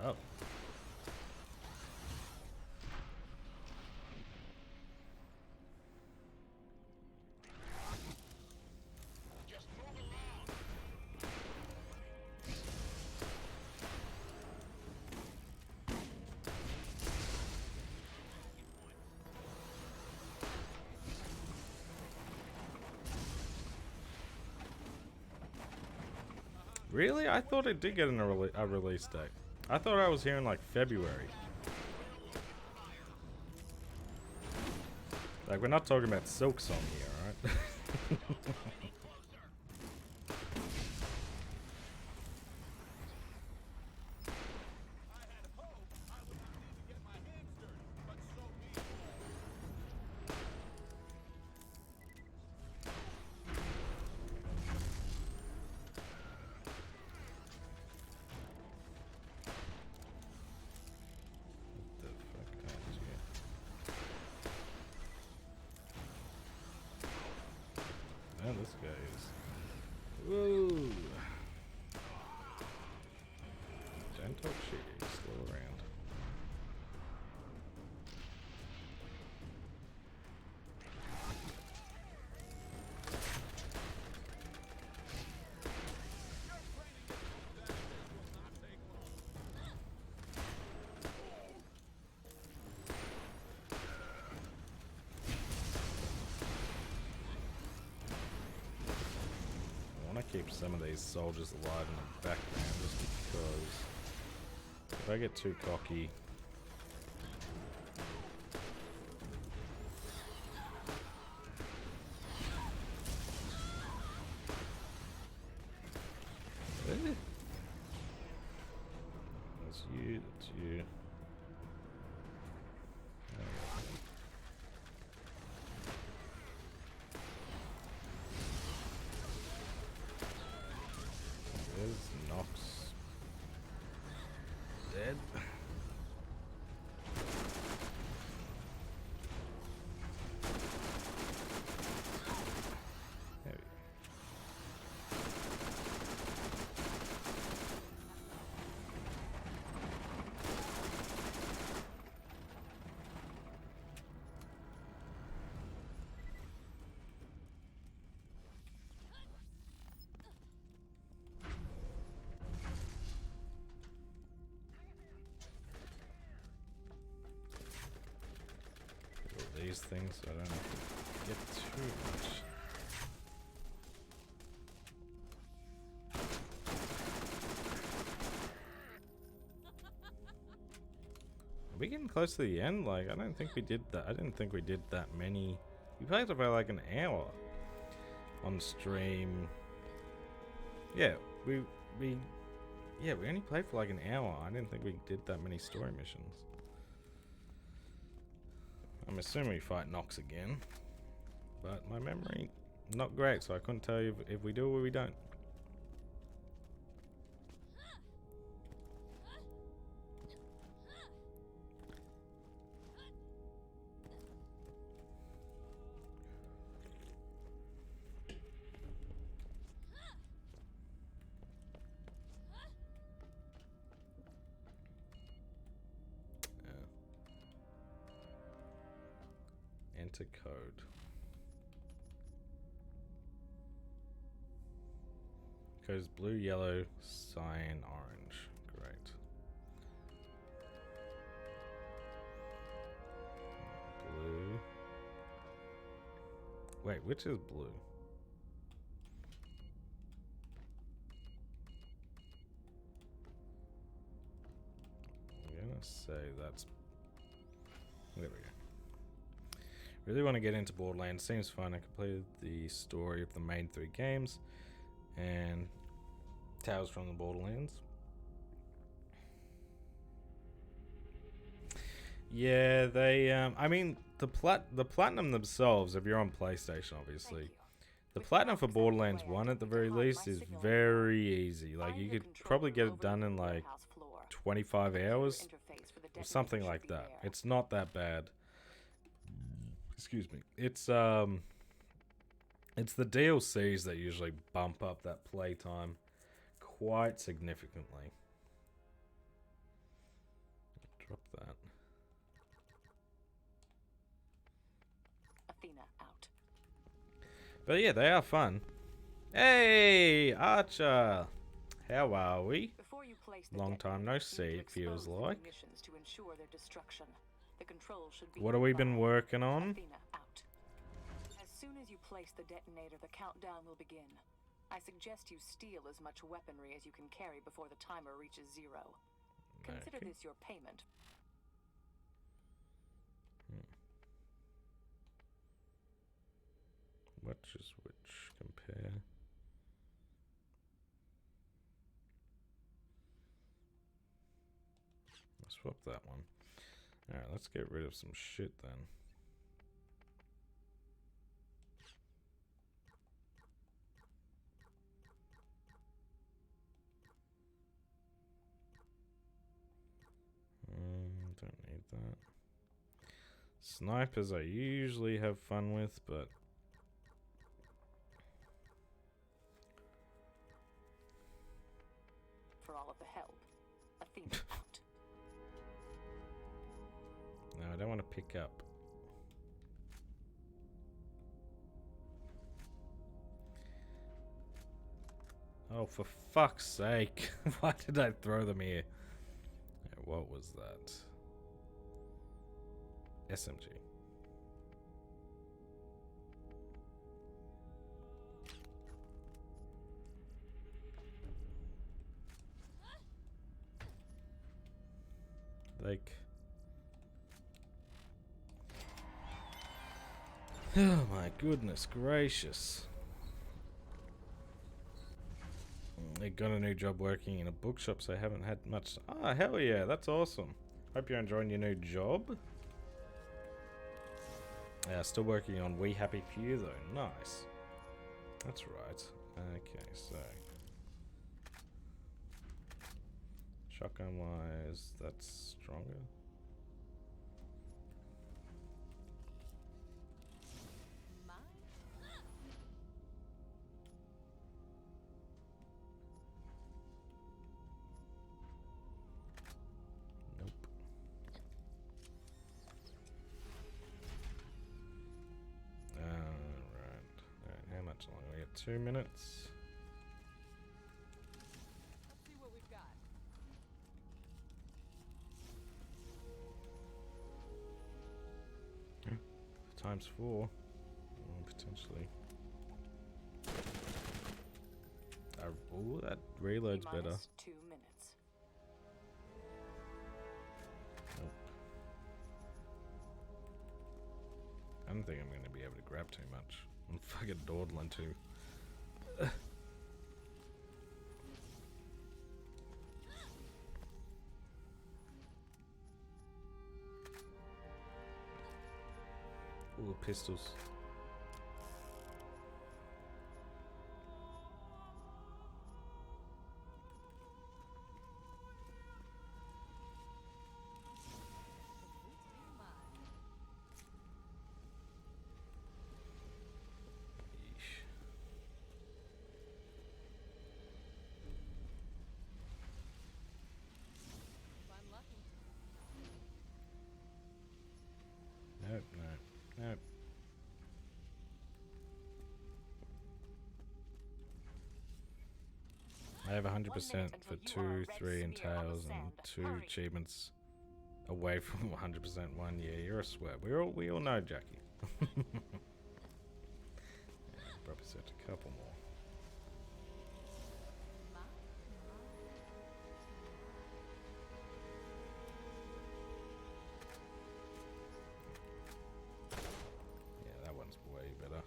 Oh. Really? I thought it did get a release date. I thought I was hearing like February. Like, we're not talking about Silk Song here, alright? Man, this guy is. Woo! Don't talk shit, he's still around. I want to keep some of these soldiers alive in the background just because if I get too cocky. That's you, that's you. There's Nox. Dead. There we go. These things, so I don't have to get too much. Are we getting close to the end? Like, I don't think we did that. I didn't think we did that many. We played about like an hour on stream. Yeah, we only played for like an hour. I didn't think we did that many story missions. I'm assuming we fight Nox again. but my memory not great, so I couldn't tell you if we do or we don't. Enter code. Code's blue, yellow, cyan, orange. Great. Blue. Wait, which is blue? I'm gonna say that's... There we go. Really want to get into Borderlands. Seems fun. I completed the story of the main 3 games and Tales from the Borderlands. Yeah, they. I mean, the Platinum themselves. If you're on PlayStation, obviously, the Platinum for Borderlands 1 at the very least is very easy. Like you could probably get it done in like 25 hours or something like that. It's not that bad. Excuse me. It's the DLCs that usually bump up that playtime quite significantly. Drop that. Athena out. But yeah, they are fun. Hey, Archer. How are we? Before you place the Long time no detonators, you see, need it to feels expose the like. munitions to ensure their destruction. The controls should be What have we been nearby. working on? Athena out. As soon as you place the detonator, the countdown will begin. I suggest you steal as much weaponry as you can carry before the timer reaches 0. Consider Okay. this your payment. Which is which? Compare. I'll swap that one. Alright, let's get rid of some shit then. Don't need that. Snipers I usually have fun with, but For all of the help. Athena out. no, I don't want to pick up. Oh, for fuck's sake. Why did I throw them here? Yeah, what was that? SMG. Like... Oh my goodness gracious. I got a new job working in a bookshop, so I haven't had much... Ah, hell yeah, that's awesome. Hope you're enjoying your new job. Yeah, still working on We Happy Few though. Nice. That's right. Okay, so... Shotgun wise, that's stronger. Nope. Alright, how much longer? We got 2 minutes. Let's see what we've got. Times 4. Potentially. Oh, that reloads better. T-minus 2 minutes. Nope. I don't think I'm going to be able to grab too much. I'm fucking dawdling too. Ooh, pistols. Nope, no, nope. I have 100% for 2, 3 and tails and 2 achievements away from 100% one. Yeah, you're a sweat. We all know, Jackie. Yeah, probably set a couple more. Yeah, that one's way better.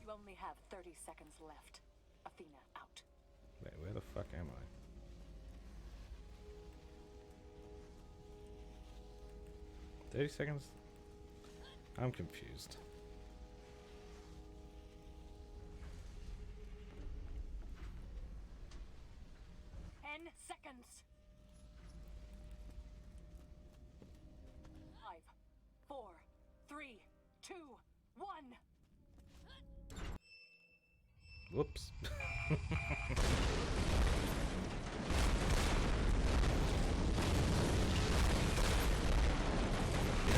You only have 30 seconds left. Athena out. Wait, where the fuck am I? $30 seconds? I'm confused. Seconds. 5, 4, 3, 2, 1. Whoops.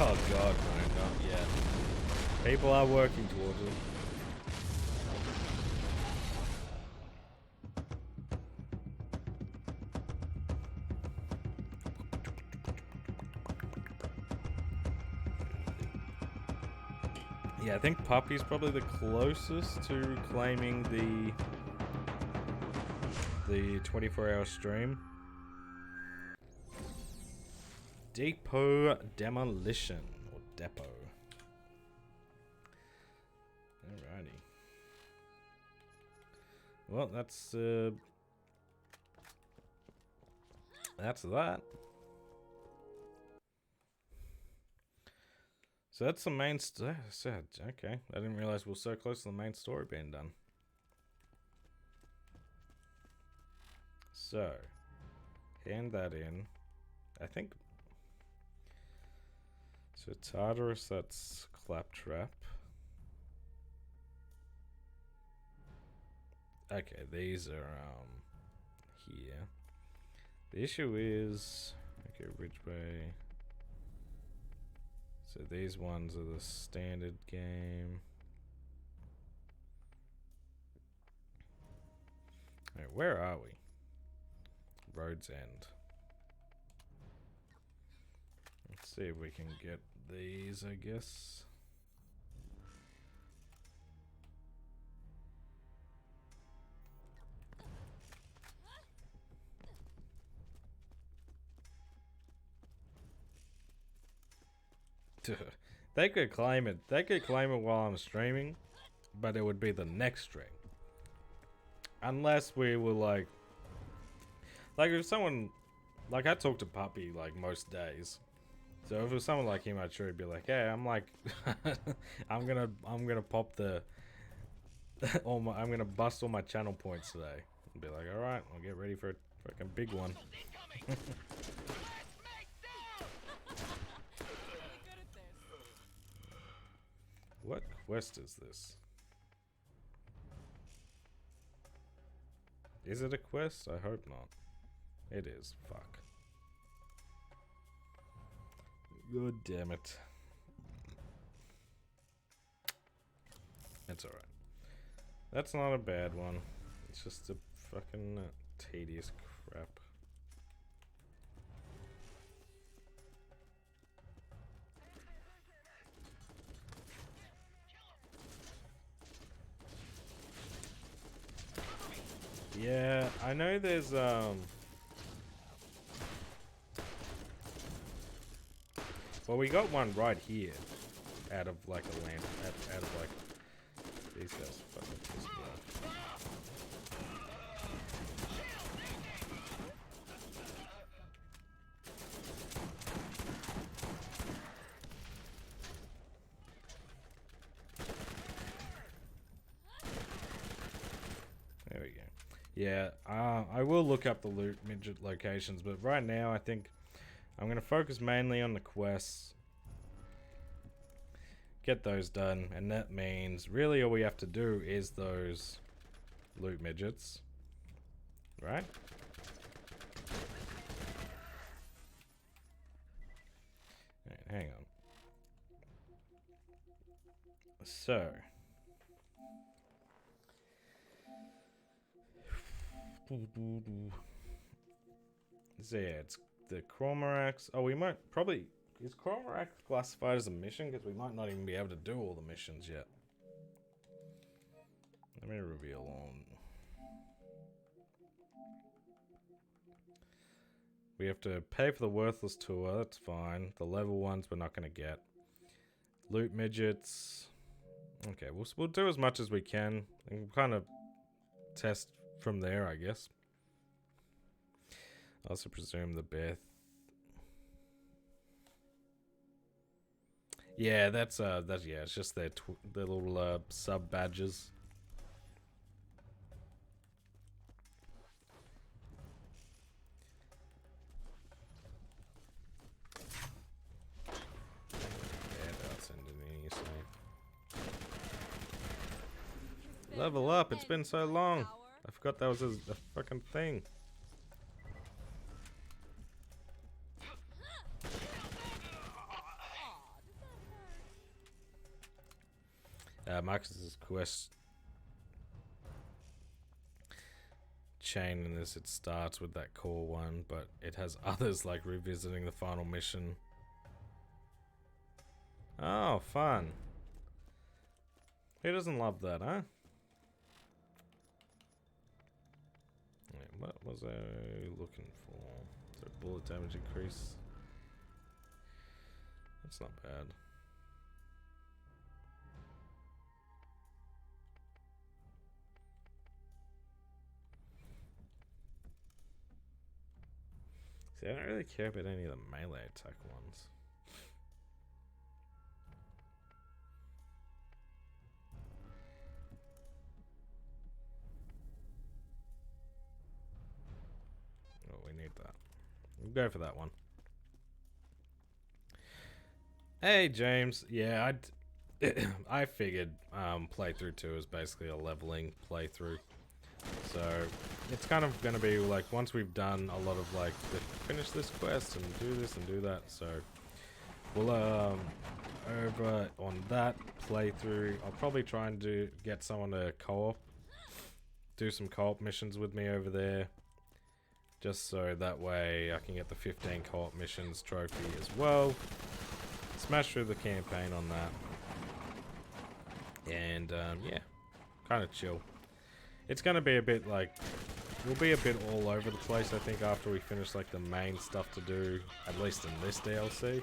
Oh god, no, not yet. People are working towards it. Yeah, I think Puppy's probably the closest to claiming the 24-hour stream. Depot Demolition, or Depot. Alrighty. Well, that's that. So that's the main story. Okay, I didn't realize we were so close to the main story being done. So, hand that in. I think. So Tartarus, that's Claptrap. Okay, these are here. The issue is okay, Ridgeway. So these ones are the standard game. Alright, where are we? Road's End. Let's see if we can get these, I guess. They could claim it. They could claim it while I'm streaming, but it would be the next stream. Unless we were like if someone, like I talk to Puppy like most days. So if it was someone like him, I'd sure be like, hey, I'm like, I'm gonna pop the, I'm gonna bust all my channel points today. And be like, all right, I'll get ready for a fucking big one. What quest is this? Is it a quest? I hope not. It is. Fuck. God damn it. That's alright. That's not a bad one. It's just a fucking tedious crap. Yeah, I know there's well, we got one right here out of like a lamp, out of like these guys fucking piss me off. There we go. Yeah, I will look up the loot midget locations, but right now I think I'm going to focus mainly on the quests. Get those done, and that means really all we have to do is those loot midgets. Right? So. So yeah, it's the Cormorax. Oh, we might probably... Is Cormorax classified as a mission? Because we might not even be able to do all the missions yet. Let me reveal on. We have to pay for the worthless tour. That's fine. The level ones we're not going to get. Loot midgets. Okay, we'll do as much as we can. And we'll kind of test from there, I guess. I also presume the Beth. Yeah, that's yeah, it's just their little sub badges. Yeah, that's ending, you say. Level up, it's been so long. I forgot that was a fucking thing. Marcus's quest chain in this, it starts with that core one, but it has others like revisiting the final mission. Oh, fun. Who doesn't love that, huh? Yeah, what was I looking for? So bullet damage increase. That's not bad. See, I don't really care about any of the melee attack ones. Oh, we need that. We'll go for that one. Hey, James. Yeah, I figured playthrough 2 is basically a leveling playthrough. So it's kind of going to be like once we've done a lot of like finish this quest and do this and do that. So we'll over on that playthrough, I'll probably try and get someone to do some co-op missions with me over there, just so that way I can get the 15 co-op missions trophy as well. Smash through the campaign on that, and yeah, kind of chill. It's gonna be a bit like, we'll be a bit all over the place, I think, after we finish like the main stuff to do, at least in this DLC.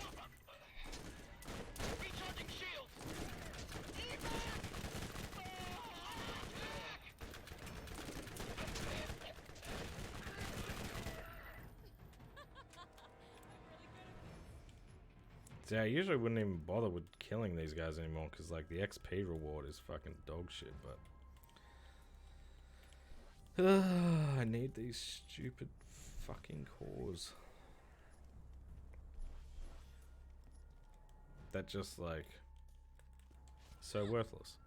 Yeah, I usually wouldn't even bother with killing these guys anymore, because like the XP reward is fucking dog shit, but I need these stupid fucking cores. That just like so worthless.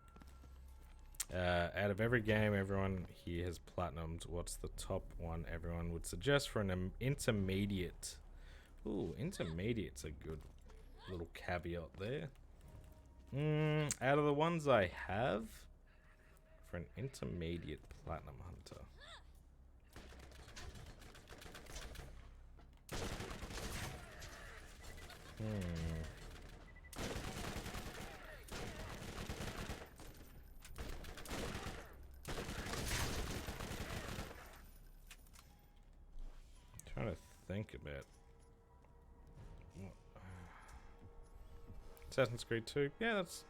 Out of every game everyone here has platinumed, what's the top one everyone would suggest for an intermediate? Ooh, intermediate's a good little caveat there. Out of the ones I have, for an intermediate platinum hunter. Trying to think about what. Assassin's Creed 2, yeah, that's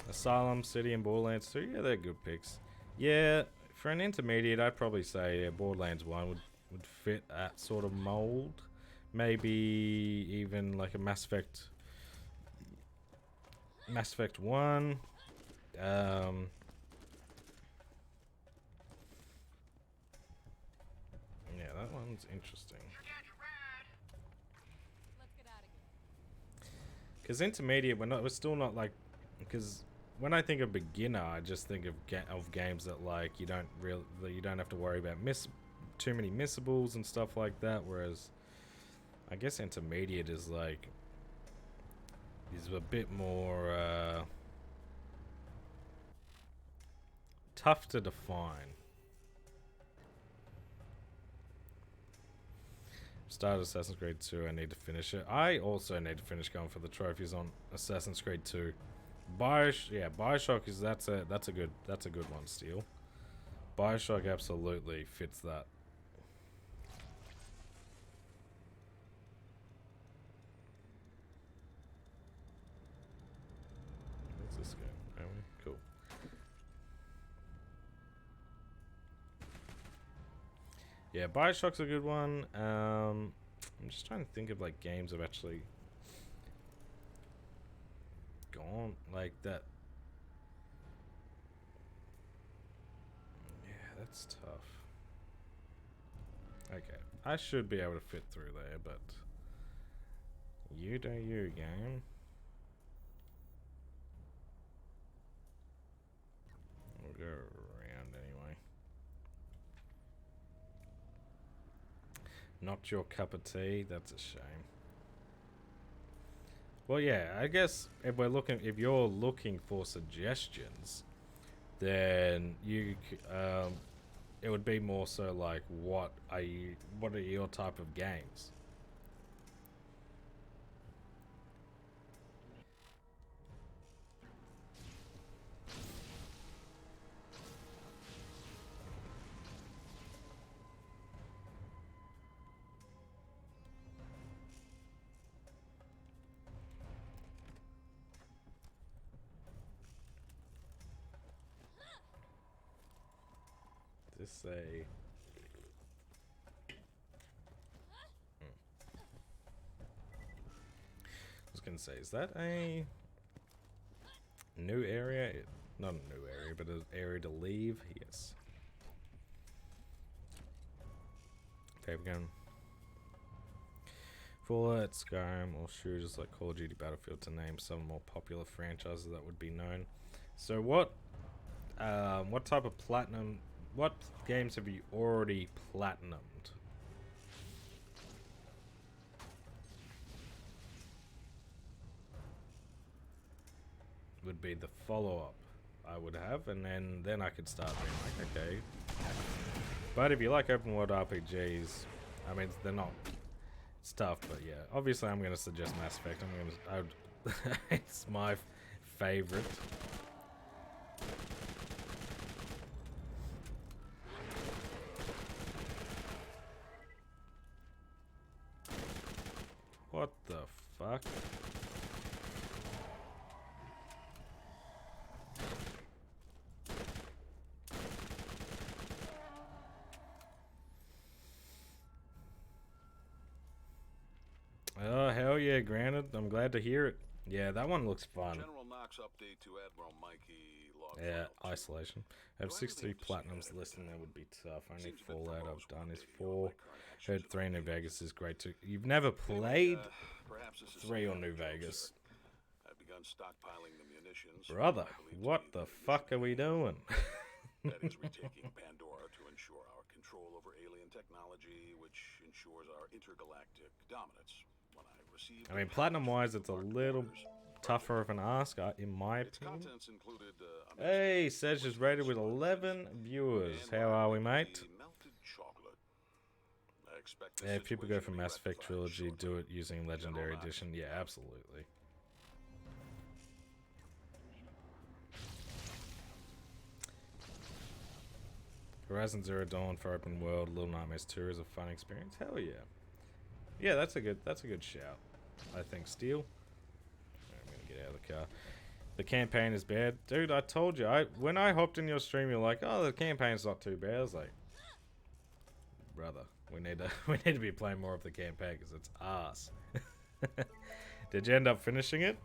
Asylum, City, and Borderlands 2. Yeah, they're good picks. Yeah, for an intermediate, I'd probably say Borderlands 1 would fit that sort of mold. Maybe even like a Mass Effect 1. Yeah, that one's interesting. Because intermediate, we're still not like, because when I think of beginner, I just think of games that like you don't have to worry about too many missables and stuff like that. Whereas, I guess intermediate is a bit more tough to define. Started Assassin's Creed 2. I need to finish it. I also need to finish going for the trophies on Assassin's Creed 2. Bioshock is that's a good one. Steel. Bioshock absolutely fits that. What's this game? Cool. Yeah, Bioshock's a good one. I'm just trying to think of like games I've actually gone like that. Yeah, that's tough. Okay, I should be able to fit through there, but you do you, game. We'll go around anyway. Not your cup of tea. That's a shame. Well, yeah, I guess if you're looking for suggestions, then it would be more so like, what are your type of games? Just say. I was gonna say, is that a new area? Not a new area, but an area to leave. Yes. Paper gun. Fallout, Skyrim, or shooters like Call of Duty, Battlefield, to name some more popular franchises that would be known. So what type of platinum? What games have you already platinumed? Would be the follow-up I would have, and then I could start being like, okay. But if you like open world RPGs, I mean, they're not. It's tough, but yeah. Obviously, I'm gonna suggest Mass Effect. It's my favorite. What the fuck? Oh, hell yeah, granted. I'm glad to hear it. Yeah, that one looks fun. General Knox update to Admiral Mikey log Yeah, file 2. isolation. I have 63 platinums listed, that would be tough. Only Fallout I've done is 4. Heard 3 in New Vegas is great too. You've never played Perhaps this is 3 some on New kind of joke, Vegas. sir. I've begun stockpiling the munitions. Brother, I believe to what be the very fuck are we doing? That is retaking Pandora to ensure our control over alien technology, which ensures our intergalactic dominance. When I received I mean, platinum-wise, it's a little tougher of an ask, in my its opinion. contents included Hey, Sedge is rated with 11 viewers. How are we, mate? melted chocolate. I expect Yeah, if people go for situation to be Mass Effect rectified Trilogy, shortly. do it using Legendary Knox. Edition. Yeah, absolutely. Horizon Zero Dawn for open world, Little Nightmares 2 is a fun experience. Hell yeah. Yeah, that's a good shout. I think Steel. I'm gonna get out of the car. The campaign is bad. Dude, I told you, when I hopped in your stream, you're like, oh, the campaign's not too bad. I was like, brother, we need to be playing more of the campaign because it's ass. Did you end up finishing it?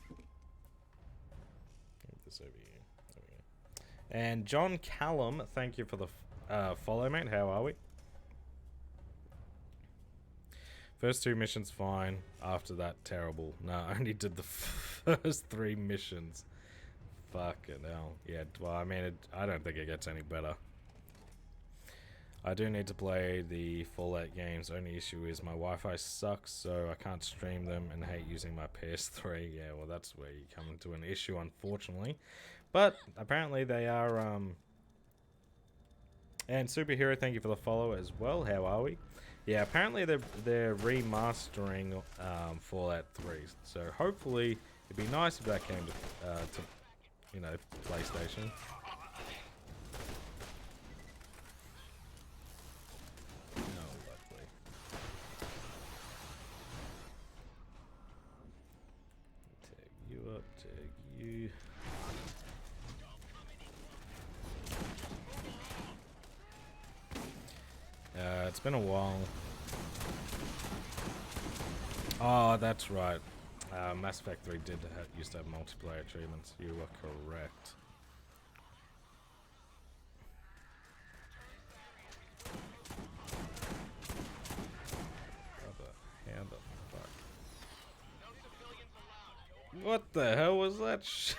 Get this over here. There we go. And John Callum, thank you for the follow, mate. How are we? First 2 missions fine. After that, terrible. No, I only did the first 3 missions. Fucking hell. Yeah, well, I mean, I don't think it gets any better. I do need to play the Fallout games. Only issue is my Wi-Fi sucks, so I can't stream them and hate using my PS3. Yeah, well, that's where you come into an issue, unfortunately. But apparently they are. And superhero, thank you for the follow as well. How are we? Yeah, apparently they're remastering Fallout 3. So hopefully it'd be nice if that came to you know, PlayStation. Oh, lovely. Tag you up, tag you. It's been a while. Oh, that's right. Mass Effect 3 used to have multiplayer achievements. You are correct. How the fuck? What the hell was that shit?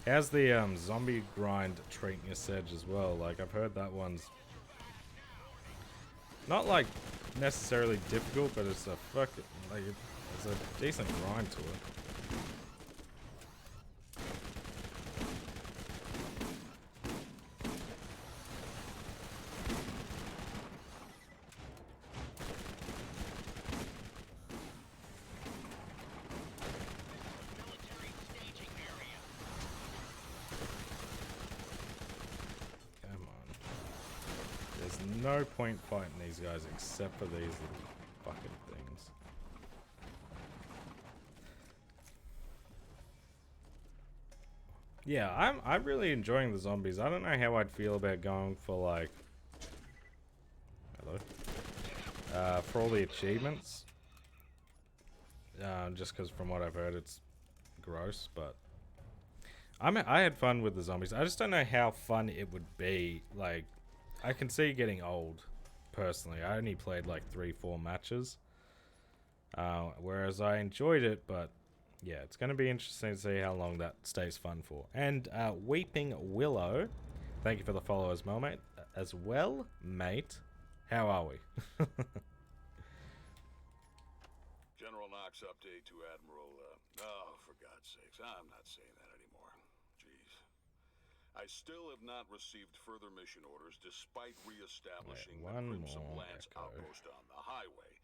How's the zombie grind treating your Sedge as well? Like, I've heard that one's not like necessarily difficult, but it's a fucking like it's a decent grind to it. No point fighting these guys except for these little fucking things. Yeah, I'm really enjoying the zombies. I don't know how I'd feel about going for like for all the achievements. Just because from what I've heard it's gross, but I had fun with the zombies. I just don't know how fun it would be. Like, I can see getting old, personally. I only played like 3-4 matches, whereas I enjoyed it, but yeah, it's going to be interesting to see how long that stays fun for. And Weeping Willow, thank you for the follow as well, mate. How are we? General Knox update to Admiral, oh, for God's sakes, I'm not saying that anymore. Jeez. I still have not received further mission orders despite reestablishing the Crimson Lance outpost on the highway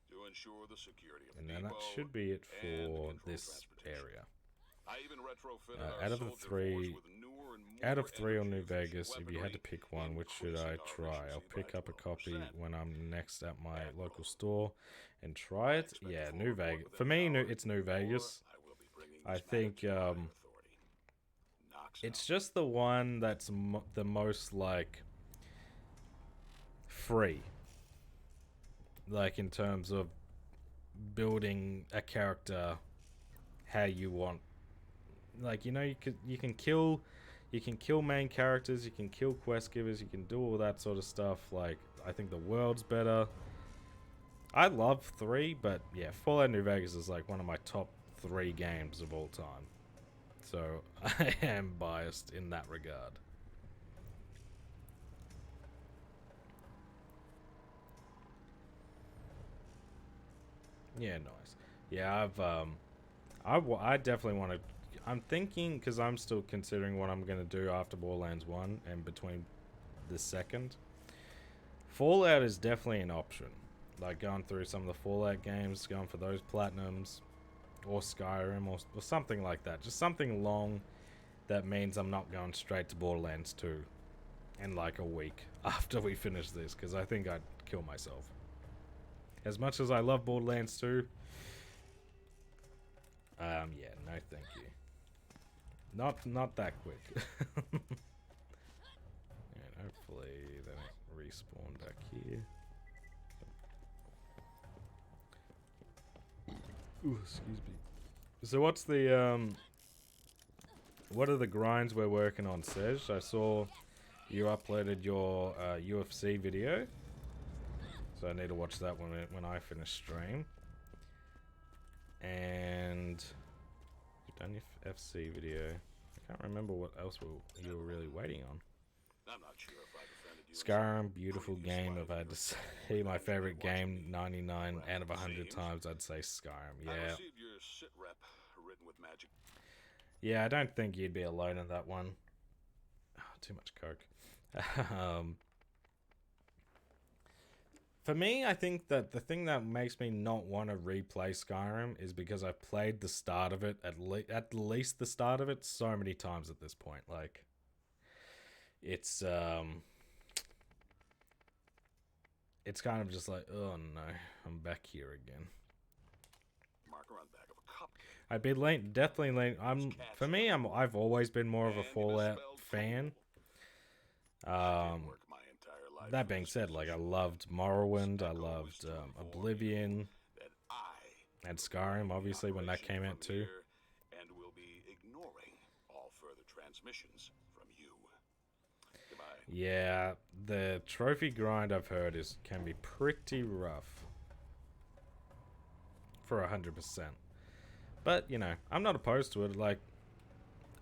to ensure the security of the depot. And that should be it for this area. I even retrofitted Out of the three, out of three on New Vegas, if you had to pick one, which should I try? I'll pick up a copy when I'm next at my local store and try it. Yeah, New Vegas. For me, it's New Vegas. I think it's just the one that's the most like free, like in terms of building a character how you want. Like, you know, you can kill main characters, you can kill quest givers, you can do all that sort of stuff. Like, I think the world's better. I love 3, but yeah, Fallout New Vegas is like one of my top 3 games of all time. So I am biased in that regard. Yeah, nice. Yeah, I definitely want to. I'm thinking, because I'm still considering what I'm going to do after Borderlands 1 and between the second. Fallout is definitely an option. Like going through some of the Fallout games, going for those Platinums, or Skyrim, or something like that. Just something long that means I'm not going straight to Borderlands 2 in like a week after we finish this, because I think I'd kill myself. As much as I love Borderlands 2, yeah, no thank you. Not that quick. And hopefully they don't respawn back here. Ooh, excuse me. So what's the what are the grinds we're working on, Sej? I saw you uploaded your UFC video, so I need to watch that when I finish stream. And you've done your FC video. I can't remember what else you were really waiting on. I'm not sure if I've offended you. in Skyrim, some beautiful previous game. life If I had or to say something. my favorite Watching game, me. 99 Well, out of it 100 seems times, I'd say Skyrim. I Yeah. received your sit rep written with magic. Yeah, I don't think you'd be alone in that one. Oh, too much coke. For me, I think that the thing that makes me not want to replay Skyrim is because I've played the start of it, at least the start of it, so many times at this point. Like, it's kind of just like, oh no, I'm back here again. Marker on back of a cup. I'd be definitely late. I've always been more of a Fallout fan. I did work my entire life That for being this said, like, I position. loved Morrowind, I Echo is loved to inform Oblivion, that I and Skyrim, obviously, when that came out too. and will be ignoring all further transmissions from you. Goodbye. Yeah, the trophy grind I've heard can be pretty rough for 100%. But, you know, I'm not opposed to it. Like,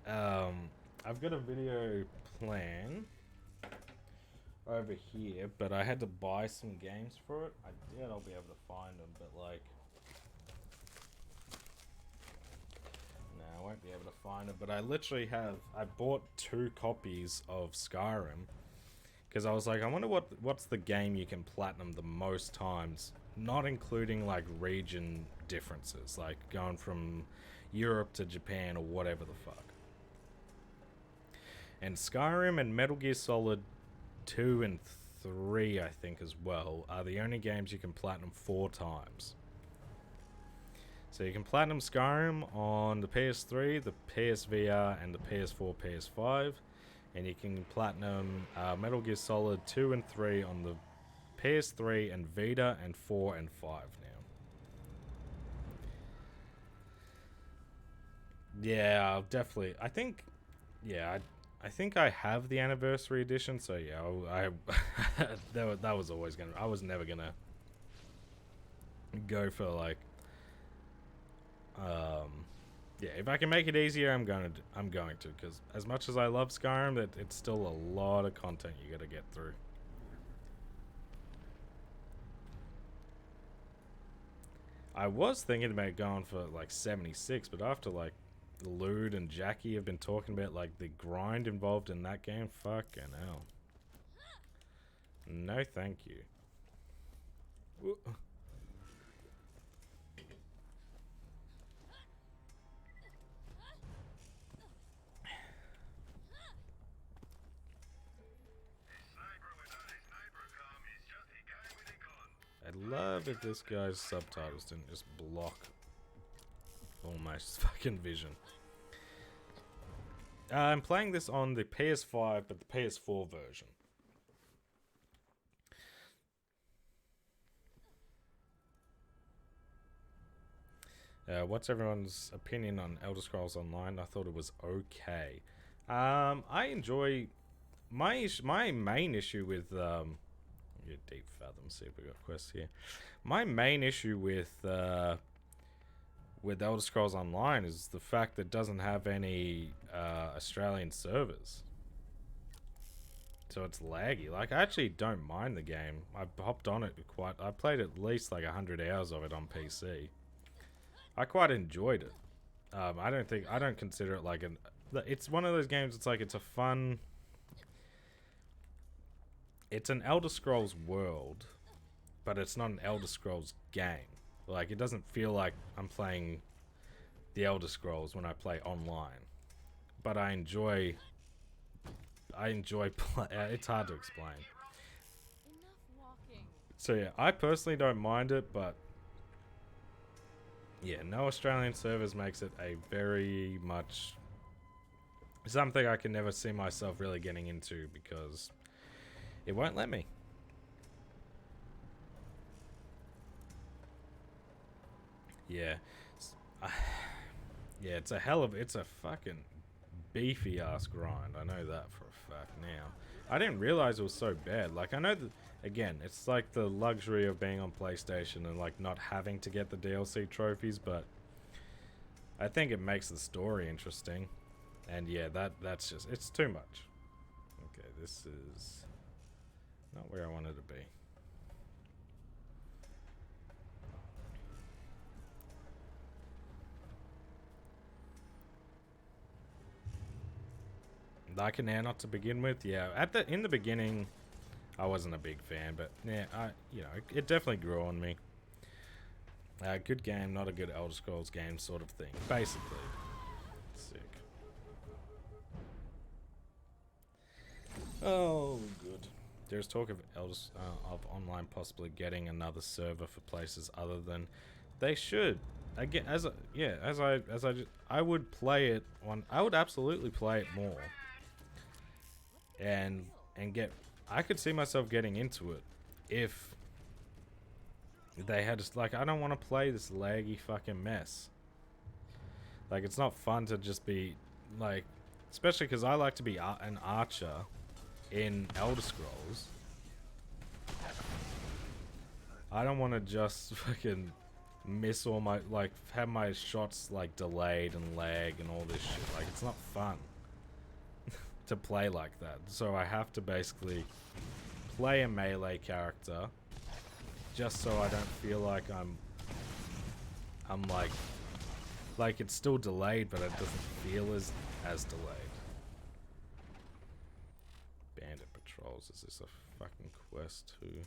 I've got a video plan over here, but I had to buy some games for it. I doubt I'll be able to find them, but like, no, I won't be able to find it. But I literally I bought 2 copies of Skyrim because I was like, I wonder what's the game you can platinum the most times, not including like region differences, like going from Europe to Japan or whatever the fuck. And Skyrim and Metal Gear Solid 2 and 3, I think, as well, are the only games you can platinum 4 times. So you can platinum Skyrim on the PS3, the PSVR, and the PS4, PS5. And you can platinum Metal Gear Solid 2 and 3 on the PS3 and Vita, and 4 and 5 now. Yeah, I'll definitely. I think I have the anniversary edition, so yeah, that was always gonna. I was never gonna go for like, yeah. If I can make it easier, I'm going to, because as much as I love Skyrim, it's still a lot of content you gotta get through. I was thinking about going for like 76, but after like Lude and Jackie have been talking about like the grind involved in that game, fucking hell. No thank you. Woo. I'd love if this guy's subtitles didn't just block all my fucking vision. I'm playing this on the PS5, but the PS4 version. What's everyone's opinion on Elder Scrolls Online? I thought it was okay. I enjoy my main issue with get Deep Fathom. See if we got quests here. My main issue with Elder Scrolls Online is the fact that it doesn't have any Australian servers. So it's laggy. Like, I actually don't mind the game. I hopped on it I played at least like 100 hours of it on PC. I quite enjoyed it. I don't consider it like it's one of those games, it's like it's an Elder Scrolls world, but it's not an Elder Scrolls game. Like, it doesn't feel like I'm playing the Elder Scrolls when I play online. But I enjoy it's hard to explain. So yeah, I personally don't mind it, but yeah, no Australian servers makes it a very much something I can never see myself really getting into, because it won't let me. Yeah. Yeah, it's a fucking beefy ass grind. I know that for a fact now. I didn't realize it was so bad. Like, I know that, again, it's like the luxury of being on PlayStation and like not having to get the DLC trophies, but I think it makes the story interesting. And yeah, that's just, it's too much. Okay, this is not where I wanted to be. Like an air not to begin with, yeah. In the beginning, I wasn't a big fan, but yeah, it definitely grew on me. Good game, not a good Elder Scrolls game, sort of thing, basically. Sick. Oh, good. There's talk of of online possibly getting another server for places other than they should. Again, I would play it on. I would absolutely play it more. And get. I could see myself getting into it if they had just like I don't want to play this laggy fucking mess. Like it's not fun to just be like, especially because I like to be an archer in Elder Scrolls. I don't want to just fucking miss all my like have my shots like delayed and lag and all this shit. Like it's not fun to play like that. So I have to basically play a melee character just so I don't feel like I'm like it's still delayed, but it doesn't feel as delayed. Bandit patrols. Is this a fucking quest too?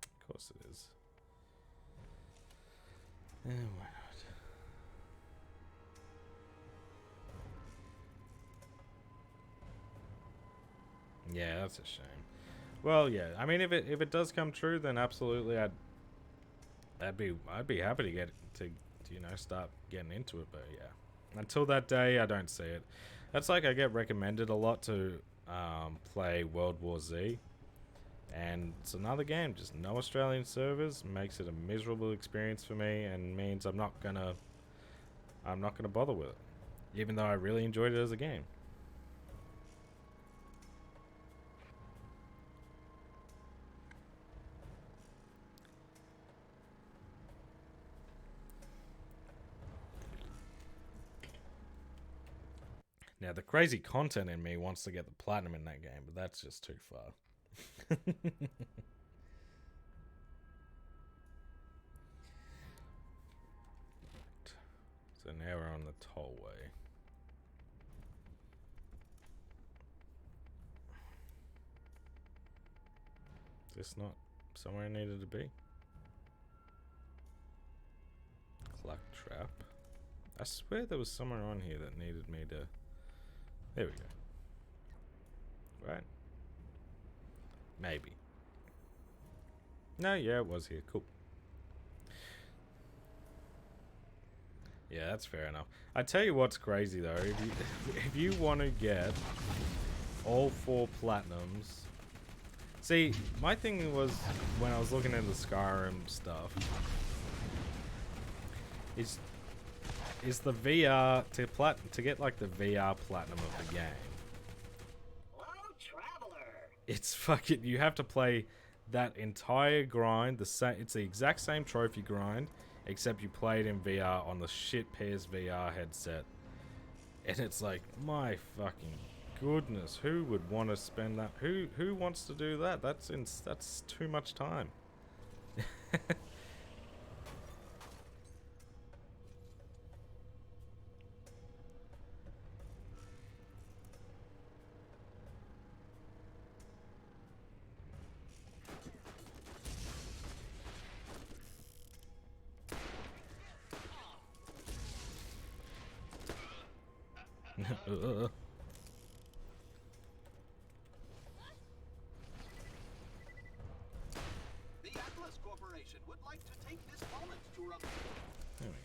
Of course it is. Why not? Yeah, that's a shame. Well, yeah. I mean, if it does come true, then absolutely, I'd be happy to get to start getting into it. But yeah, until that day, I don't see it. That's like I get recommended a lot to play World War Z, and it's another game. Just no Australian servers makes it a miserable experience for me, and means I'm not gonna bother with it, even though I really enjoyed it as a game. Now, the crazy content in me wants to get the platinum in that game, but that's just too far. So now we're on the tollway. Is this not somewhere I needed to be? Cluck trap. I swear there was somewhere on here that needed me to... There we go. Right? Maybe. No, yeah, it was here. Cool. Yeah, that's fair enough. I tell you what's crazy though. If you want to get all 4 platinums... See, my thing was when I was looking at the Skyrim stuff is the VR to get like the VR platinum of the game. Hello, traveler. It's fucking, you have to play that entire grind it's the exact same trophy grind except you play it in VR on the shit PSVR headset. And it's like, my fucking goodness, who would want to spend that? Who wants to do that? That's too much time. The Atlas Corporation would like to take this moment to There we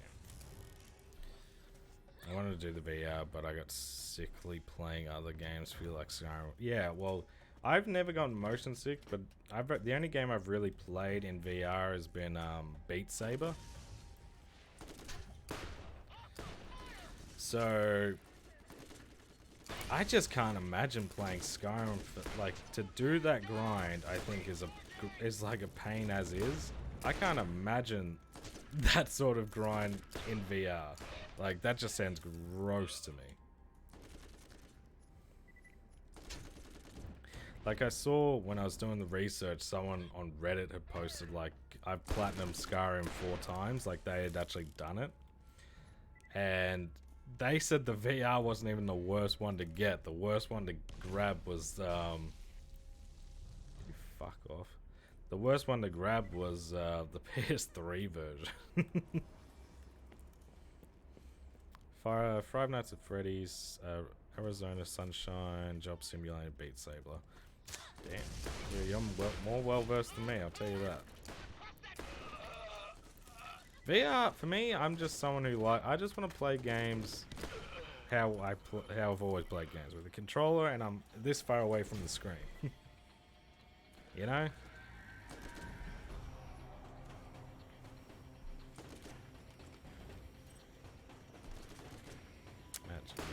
go. I wanted to do the VR, but I got sickly playing other games. Feel like Skyrim. Yeah, well, I've never gotten motion sick, but the only game I've really played in VR has been Beat Saber. So I just can't imagine playing Skyrim. Like, to do that grind, I think is like a pain as is. I can't imagine that sort of grind in VR. Like, that just sounds gross to me. Like, I saw when I was doing the research, someone on Reddit had posted, like, I've platinumed Skyrim 4 times. Like, they had actually done it. And they said the VR wasn't even the worst one to get. The worst one to grab was, you fuck off. The worst one to grab was, the PS3 version. Five Nights at Freddy's, Arizona Sunshine, Job Simulator, Beat Saber. Damn, you're more well versed than me, I'll tell you that. VR, for me, I'm just someone who I just want to play games how I've always played games, with a controller and I'm this far away from the screen. You know? Actually, guys.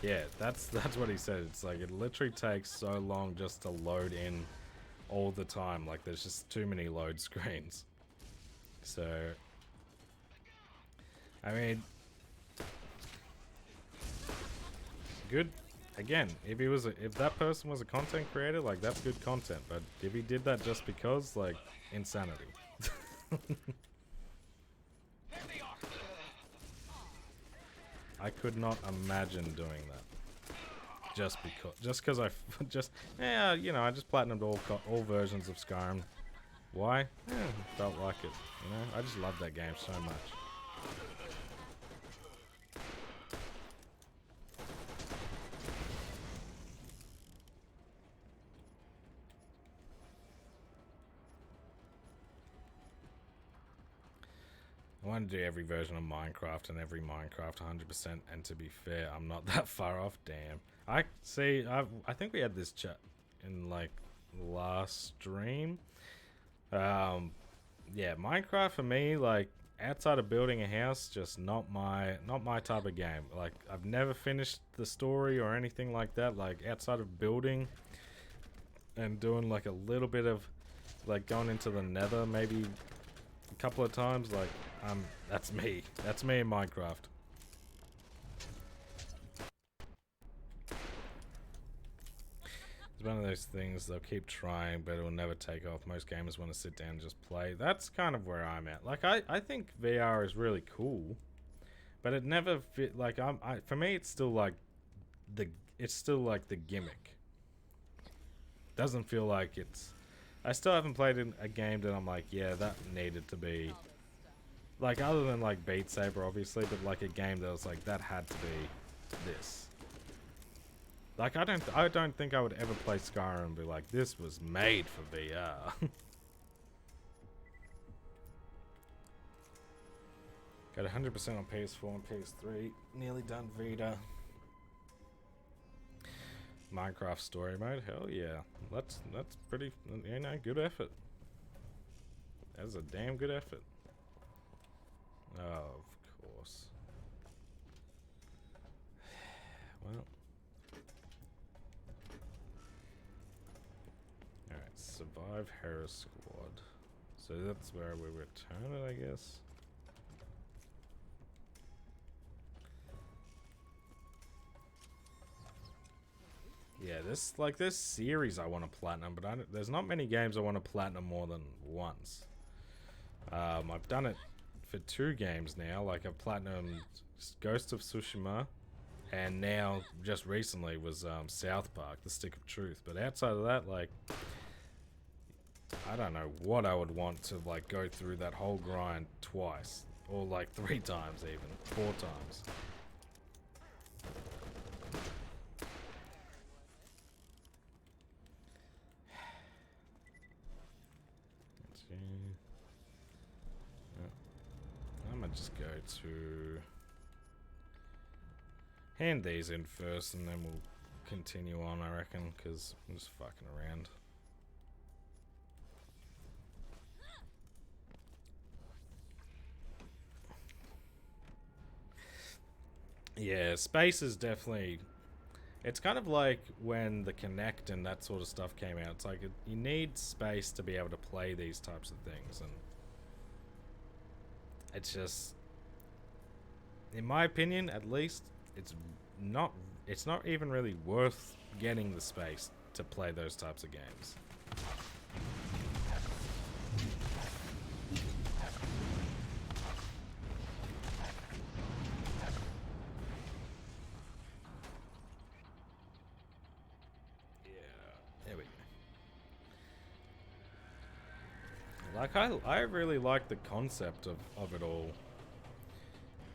Yeah, that's what he said. It's like it literally takes so long just to load in all the time. Like there's just too many load screens. So I mean, good. Again, if that person was a content creator, like that's good content. But if he did that just because, like, insanity. I could not imagine doing that. Just because I you know, I just platinumed all versions of Skyrim. Why? Felt like it. You know, I just love that game so much. I want to do every version of Minecraft and every Minecraft 100%, and to be fair, I'm not that far off. Damn. I think we had this chat in like last stream. Yeah, Minecraft for me, like outside of building a house, just not my type of game. Like I've never finished the story or anything like that. Like outside of building and doing like a little bit of like going into the Nether maybe a couple of times, like that's me in Minecraft. It's one of those things they'll keep trying but it'll never take off. Most gamers want to sit down and just play. That's kind of where I'm at. Like I think VR is really cool, but it never fit. Like for me it's still like the gimmick. Doesn't feel like it's. I still haven't played a game that I'm like, yeah, that needed to be. Like, other than, like, Beat Saber, obviously, but, like, a game that was, like, that had to be this. Like, I don't think I would ever play Skyrim and be like, this was made for VR. Got 100% on PS4 and PS3. Nearly done Vita. Minecraft story mode? Hell yeah. That's pretty, you know, good effort. That's a damn good effort. Oh, of course. Well. Alright, survive Harris Squad. So that's where we return it, I guess. Yeah, this series I want to platinum, but there's not many games I want to platinum more than once. I've done it for 2 games now. Like I've platinumed Ghost of Tsushima, and now just recently was South Park: The Stick of Truth. But outside of that, like I don't know what I would want to like go through that whole grind twice, or like 3 times, even 4 times. I'm gonna just go to hand these in first and then we'll continue on, I reckon, because I'm just fucking around. Yeah, space is definitely. It's kind of like when the Kinect and that sort of stuff came out. It's like you need space to be able to play these types of things, and it's just, in my opinion, at least, it's not. It's not even really worth getting the space to play those types of games. There we go. Like, I really like the concept of it all.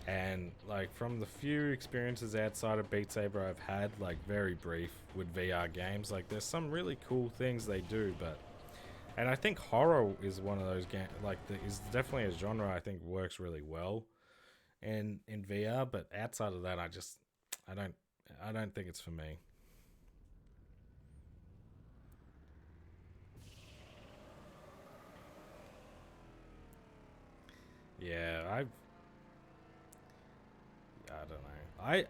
And, like, from the few experiences outside of Beat Saber I've had, like, very brief with VR games, like, there's some really cool things they do, but... And I think horror is one of those games, like, is definitely a genre I think works really well in VR, but outside of that, I don't think it's for me. Yeah, I don't know.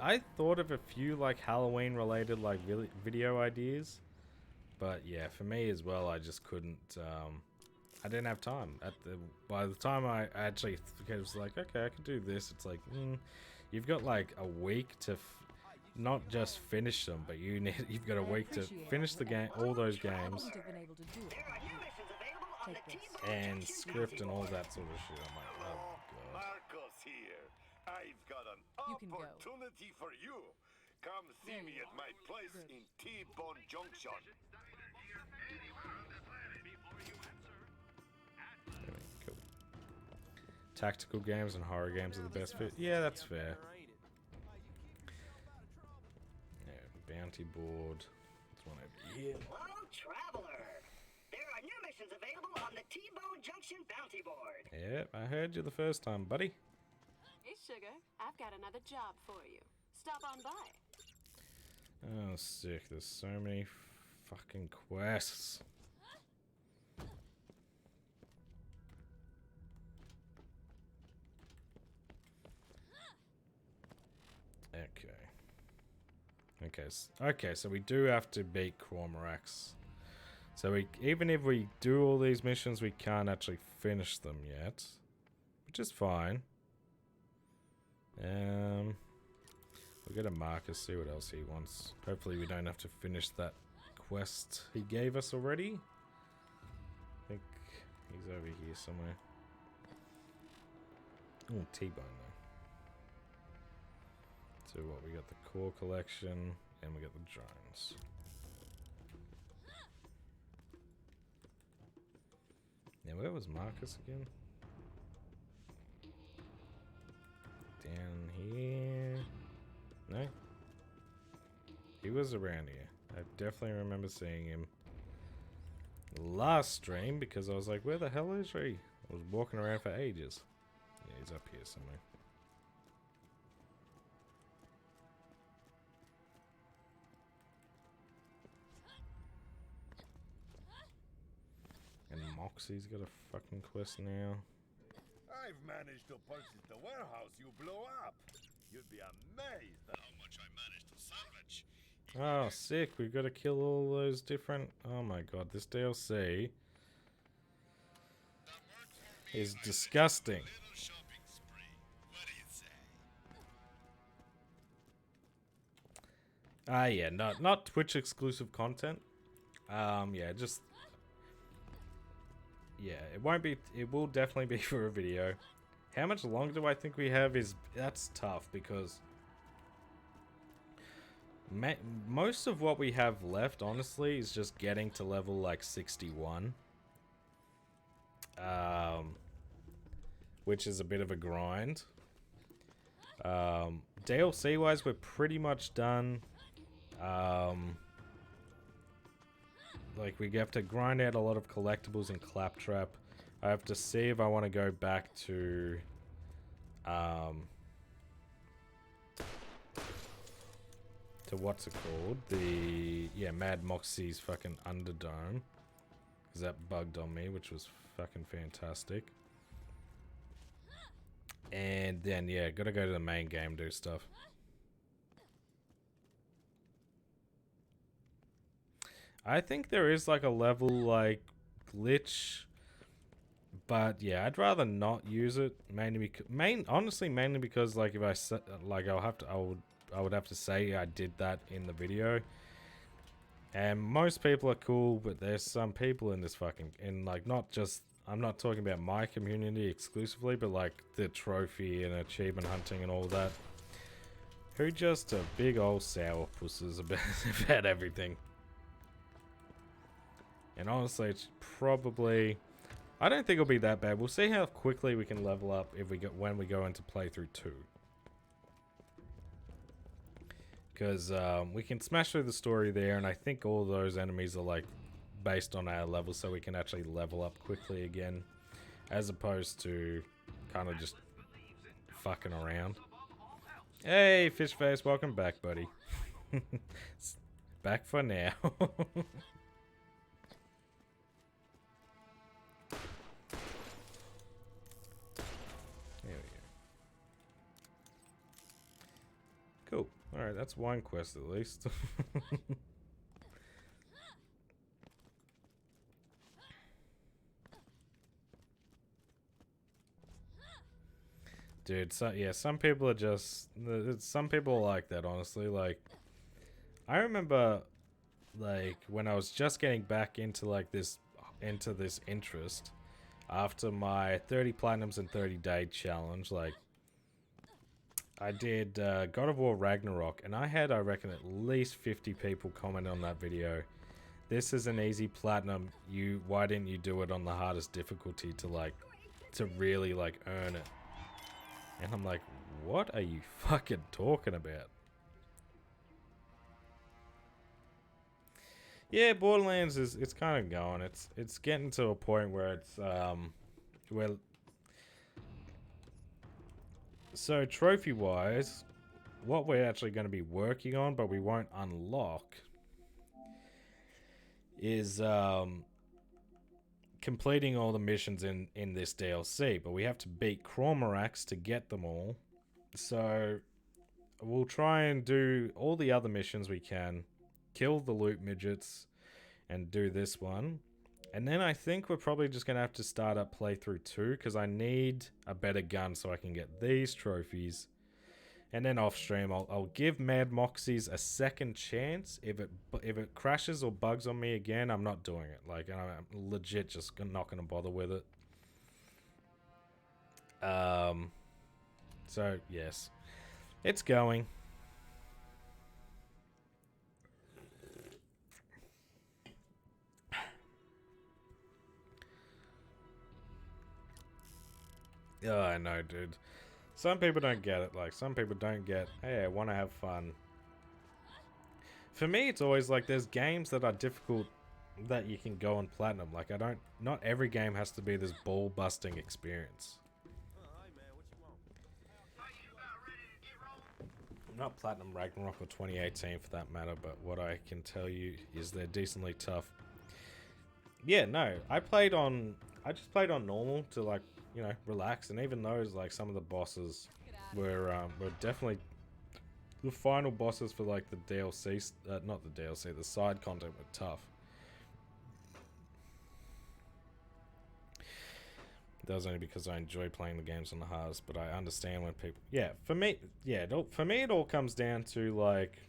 I thought of a few like Halloween related like video ideas, but yeah, for me as well, I just couldn't. I didn't have time. By the time I actually was like, okay, I could do this. It's like, you've got like a week to not just finish them, but you've got a week to finish the game, all those games, and script and all that sort of shit. I'm like, oh my god. Marcos here. I've got an opportunity for you. Come see me at my place in T-Bone Junction. Cool. Tactical games and horror games are the best fit. Yeah, that's fair. Yeah, bounty board. There's one over here. Hello, traveler. There are new missions available on the T-Bone Junction bounty board. Yep, I heard you the first time, buddy. Hey, sugar. I've got another job for you. Stop on by. Oh, sick. There's so many fucking quests. Okay, so we do have to beat Cormorax. So even if we do all these missions, we can't actually finish them yet, which is fine. We'll get a Marcus, see what else he wants. Hopefully we don't have to finish that quest he gave us already. I think he's over here somewhere. Oh, T-Bone though. So what, we got the core collection and we got the drones. Now where was Marcus again? Down here. No? He was around here. I definitely remember seeing him last stream because I was like, where the hell is he? I was walking around for ages. Yeah, he's up here somewhere. And Moxie's got a fucking quest now. I've managed to purchase the warehouse you blew up. You'd be amazed at how much I managed to salvage. Oh, sick. We've got to kill all those different... Oh my god, this DLC is disgusting. Ah, yeah, not Twitch exclusive content. Yeah, just... Yeah, it will definitely be for a video. How much longer do I think we have that's tough because most of what we have left, honestly, is just getting to level like 61. Which is a bit of a grind. DLC wise, we're pretty much done. Like, we have to grind out a lot of collectibles and Claptrap. I have to see if I want to go back to... to what's it called? Yeah, Mad Moxie's fucking Underdome. Because that bugged on me, which was fucking fantastic. And then, yeah, gotta go to the main game, do stuff. I think there is like a level like glitch, but yeah, I'd rather not use it mainly because mainly because like if like I would have to say I did that in the video. And most people are cool, but there's some people in this like not just, I'm not talking about my community exclusively, but like the trophy and achievement hunting and all that, who just are big old sourpusses about everything. And honestly, it's probably, I don't think it'll be that bad. We'll see how quickly we can level up when we go into playthrough 2. Because we can smash through the story there, and I think all those enemies are like based on our level, so we can actually level up quickly again, as opposed to kind of just fucking around. Hey, Fishface, welcome back, buddy. Back for now. There we go. Cool. Alright, that's one quest at least. Dude, some people are just, some people are like that, honestly. Like, I remember, like, when I was just getting back into, like, this interest, after my 30 Platinums and 30 Day challenge, like, I did God of War Ragnarok, and I had, I reckon, at least 50 people comment on that video. This is an easy Platinum, why didn't you do it on the hardest difficulty to really, like, earn it? And I'm like, what are you fucking talking about? Yeah, Borderlands it's kind of going. It's getting to a point where it's well, so trophy wise, what we're actually going to be working on, but we won't unlock, is completing all the missions in this DLC, but we have to beat Cormorax to get them all. So we'll try and do all the other missions we can, kill the loot midgets, and do this one. And then I think we're probably just going to have to start up playthrough 2, because I need a better gun so I can get these trophies. And then off stream, I'll give Mad Moxies a second chance. If it crashes or bugs on me again, I'm not doing it. Like, I'm legit just not going to bother with it. So yes, it's going. Oh, I know, dude. Some people don't get it. Like, some people don't get, hey, I want to have fun. For me, it's always like there's games that are difficult that you can go on Platinum. Like, not every game has to be this ball-busting experience. Not Platinum, Ragnarok, or 2018 for that matter, but what I can tell you is they're decently tough. Yeah, no, I just played on normal to, like, you know, relax, and even those, like, some of the bosses were definitely the final bosses for, like, the DLC, not the DLC, the side content were tough. That was only because I enjoy playing the games on the hardest, but I understand when people, yeah, for me, it all comes down to, like,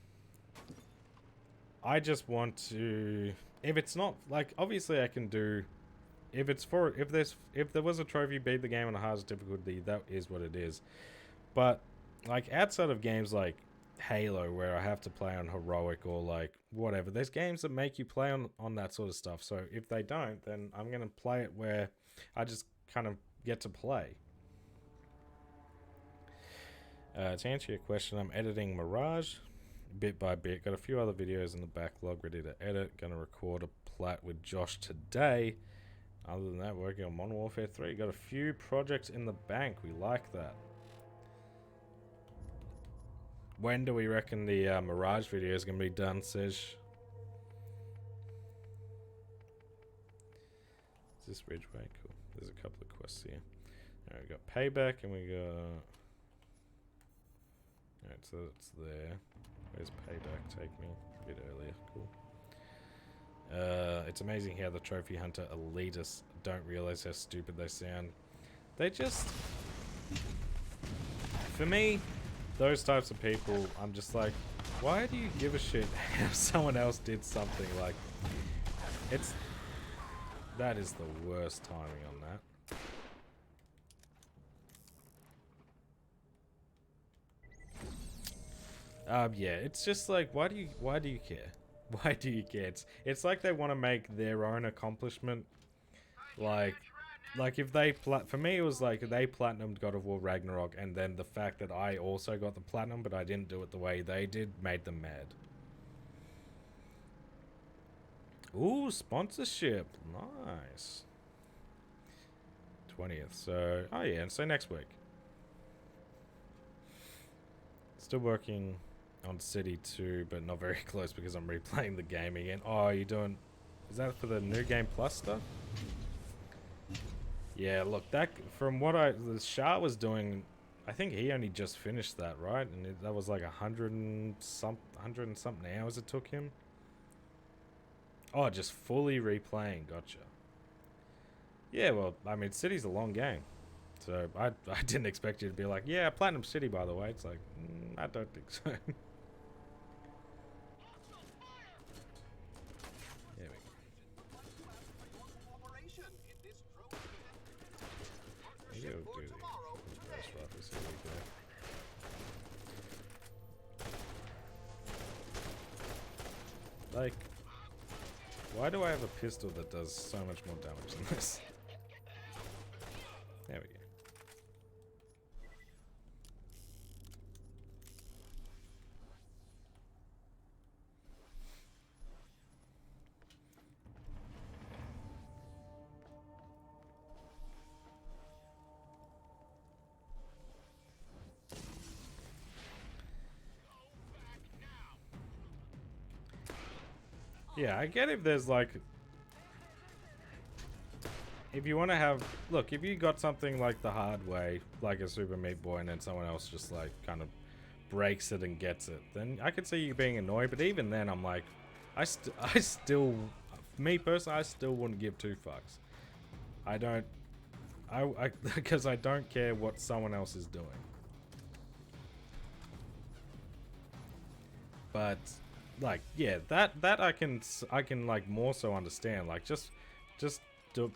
I just want to, if it's not, like, obviously I can do, if there was a trophy, beat the game on the hardest difficulty, that is what it is. But, like, outside of games like Halo, where I have to play on heroic or, like, whatever, there's games that make you play on that sort of stuff. So if they don't, then I'm going to play it where I just kind of get to play. To answer your question, I'm editing Mirage bit by bit. Got a few other videos in the backlog ready to edit. Going to record a plat with Josh today. Other than that, working on Modern Warfare 3. Got a few projects in the bank. We like that. When do we reckon the Mirage video is going to be done, Sej? Is this Ridgeway? Cool. There's a couple of quests here. Alright, we got Payback and we got... Alright, so it's there. Where's Payback? Take me. A bit earlier. Cool. It's amazing how the trophy hunter elitists don't realize how stupid they sound. They just... For me, those types of people, I'm just like, why do you give a shit if someone else did something? Like, that is the worst timing on that. Yeah, it's just like, why do you care? Why do you care? It's like they want to make their own accomplishment. Like if they for me it was like they platinumed God of War Ragnarok, and then the fact that I also got the platinum but I didn't do it the way they did made them mad. Ooh, sponsorship. Nice. 20th. So, oh yeah, and so next week. Still working on City 2, but not very close because I'm replaying the game again. Oh, you doing... Is that for the New Game Plus stuff? Yeah, look, that... From what the Shah was doing, I think he only just finished that, right? And that was like 100 and something hours it took him. Oh, just fully replaying. Gotcha. Yeah, well, I mean, City's a long game. So, I didn't expect you to be like, yeah, Platinum City, by the way. It's like, I don't think so. There we go. You'll do the rest rifles. Here we go. Like, why do I have a pistol that does so much more damage than this? There we go. Yeah, I get if there's like... If you want to have... Look, if you got something like the hard way, like a Super Meat Boy, and then someone else just like kind of breaks it and gets it, then I could see you being annoyed, but even then I'm like... I still... Me personally, I still wouldn't give two fucks. I don't... because I don't care what someone else is doing. But... Like, yeah, that I can like more so understand. Like, just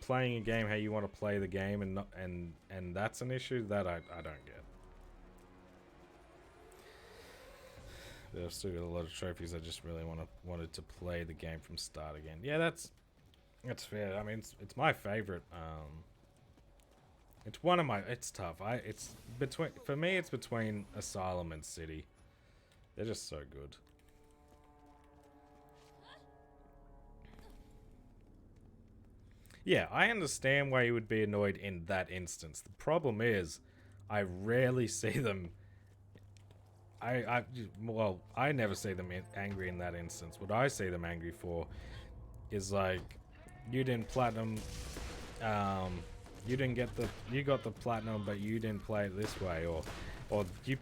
playing a game how you want to play the game, and not, and that's an issue that I don't get. There's still got a lot of trophies. I just really wanted to play the game from start again. Yeah, that's fair. I mean, it's my favorite. It's one of my. It's tough. For me, it's between Asylum and City. They're just so good. Yeah, I understand why you would be annoyed in that instance. The problem is, I rarely see them... Well, I never see them angry in that instance. What I see them angry for is like, you didn't platinum... you didn't get the... You got the platinum, but you didn't play it this way. Or you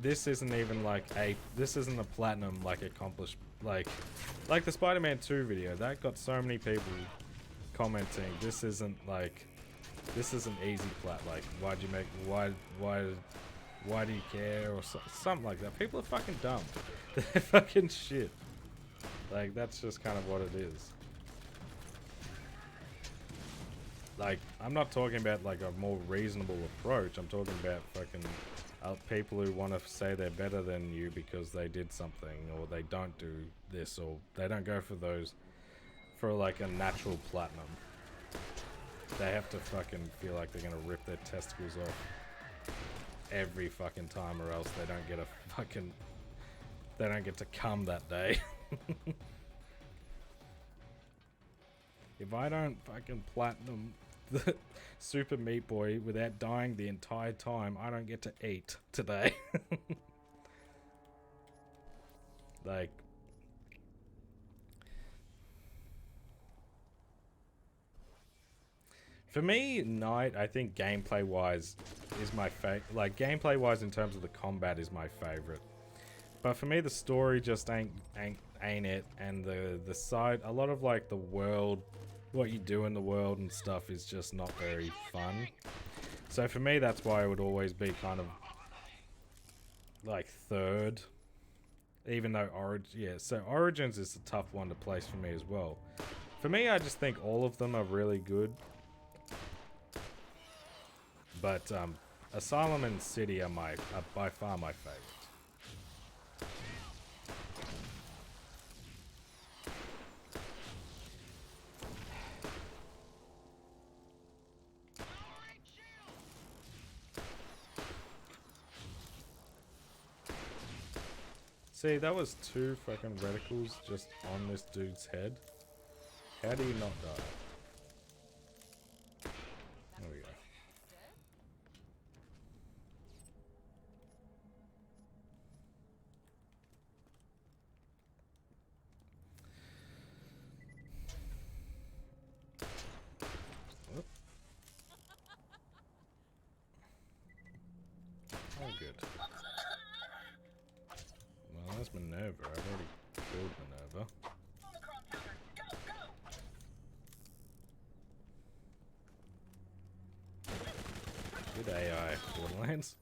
this isn't even like a... This isn't a platinum, like, accomplished... Like the Spider-Man 2 video. That got so many people... commenting, this isn't easy plat, like, why'd you make, why do you care, or something like that. People are fucking dumb. They're fucking shit. Like, that's just kind of what it is. Like, I'm not talking about like a more reasonable approach. I'm talking about fucking people who want to say they're better than you because they did something, or they don't do this, or they don't go for those for like a natural platinum. They have to fucking feel like they're gonna rip their testicles off every fucking time, or else they don't get they don't get to come that day. If I don't fucking platinum the Super Meat Boy without dying the entire time, I don't get to eat today. Like, for me, Knight, I think gameplay-wise is my favorite. Like, gameplay-wise in terms of the combat is my favorite. But for me, the story just ain't ain't it, and the side, a lot of like the world, what you do in the world and stuff is just not very fun. So for me, that's why it would always be kind of like third, even though Origins is a tough one to place for me as well. For me, I just think all of them are really good, but Asylum and City are by far my favorite. See, that was 2 fucking reticles just on this dude's head. How do you not die? There we go. Whoop. Oh, good. Well, that's Minerva. I've already killed Minerva. Good AI, Borderlands.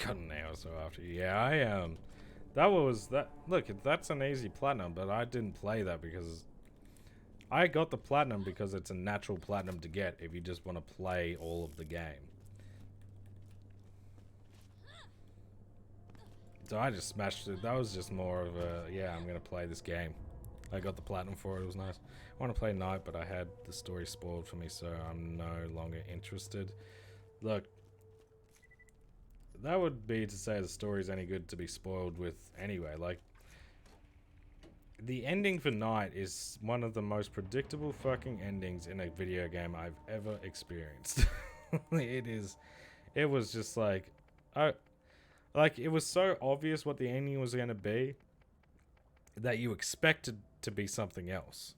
Got an hour or so after. Yeah, look, that's an easy platinum, but I didn't play that because I got the platinum because it's a natural platinum to get if you just want to play all of the game. So I just smashed it. That was just more of a, yeah, I'm gonna play this game. I got the platinum for it. It was nice. I want to play Night, but I had the story spoiled for me, so I'm no longer interested. Look, that would be to say the story's any good to be spoiled with anyway. Like, the ending for Night is one of the most predictable fucking endings in a video game I've ever experienced. It was just like, it was so obvious what the ending was going to be that you expected to be something else.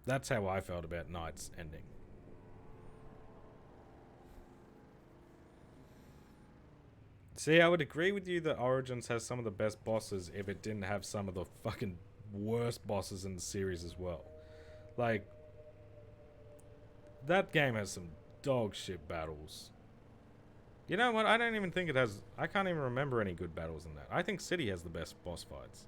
That's how I felt about Night's ending. See, I would agree with you that Origins has some of the best bosses if it didn't have some of the fucking worst bosses in the series as well. Like, that game has some dog shit battles. You know what? I don't even think it has... I can't even remember any good battles in that. I think City has the best boss fights.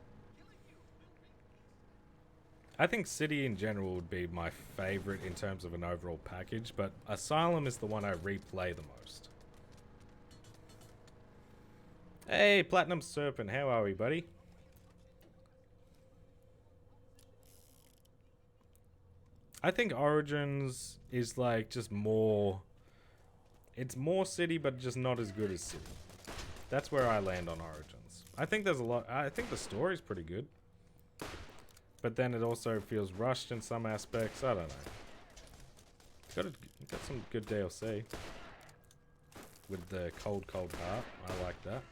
I think City in general would be my favorite in terms of an overall package, but Asylum is the one I replay the most. Hey, Platinum Serpent, how are we, buddy? I think Origins is like just more... It's more City, but just not as good as City. That's where I land on Origins. I think there's a lot... I think the story's pretty good. But then it also feels rushed in some aspects. I don't know. Got some good DLC. With the Cold Heart. I like that.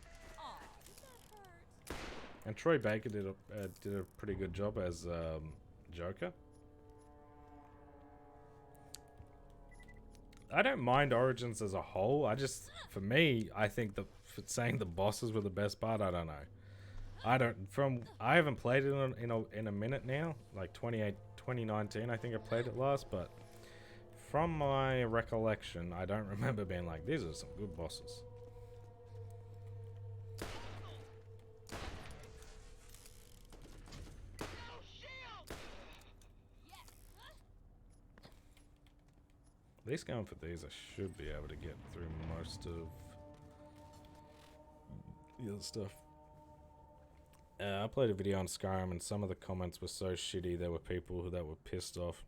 And Troy Baker did a pretty good job as Joker. I don't mind Origins as a whole. For me, I think saying the bosses were the best part. I don't know. I haven't played it in a minute now, like 2019. I think I played it last, but from my recollection, I don't remember being like, these are some good bosses. At least going for these, I should be able to get through most of the other stuff. I played a video on Skyrim and some of the comments were so shitty. There were people that were pissed off.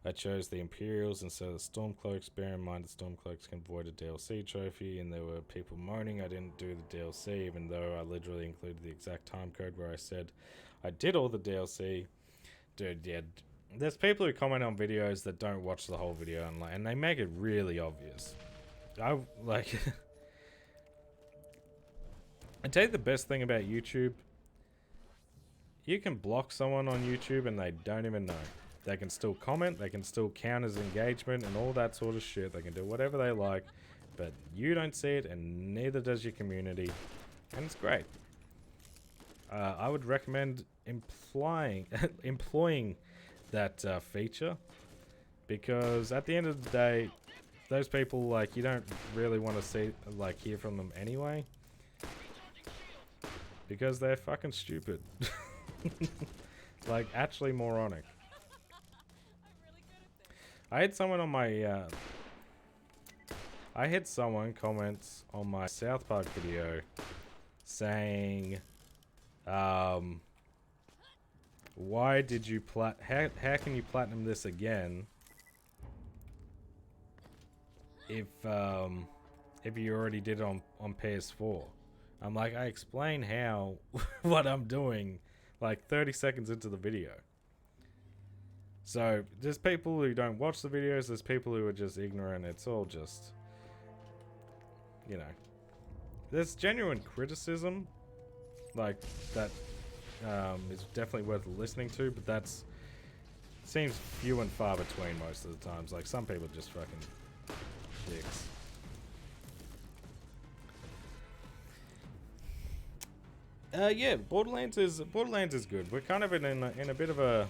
I chose the Imperials instead of the Stormcloaks. Bear in mind the Stormcloaks can void a DLC trophy, and there were people moaning I didn't do the DLC, even though I literally included the exact time code where I said I did all the DLC. Dude, yeah. There's people who comment on videos that don't watch the whole video and they make it really obvious. I tell you the best thing about YouTube. You can block someone on YouTube and they don't even know. They can still comment, they can still count as engagement and all that sort of shit. They can do whatever they like, but you don't see it and neither does your community. And it's great. I would recommend employing that feature, because at the end of the day, those people, like, you don't really want to hear from them anyway, because they're fucking stupid. Like, actually moronic. I had someone on my I had someone comment on my South Park video saying, why did you how can you platinum this again if you already did it on PS4? I'm like, I explain how what I'm doing like 30 seconds into the video. So there's people who don't watch the videos, there's people who are just ignorant. It's all just, you know, there's genuine criticism like that is definitely worth listening to, but that's seems few and far between most of the times. Like, some people are just fucking dicks. Yeah, Borderlands is good. We're kind of in a bit of a,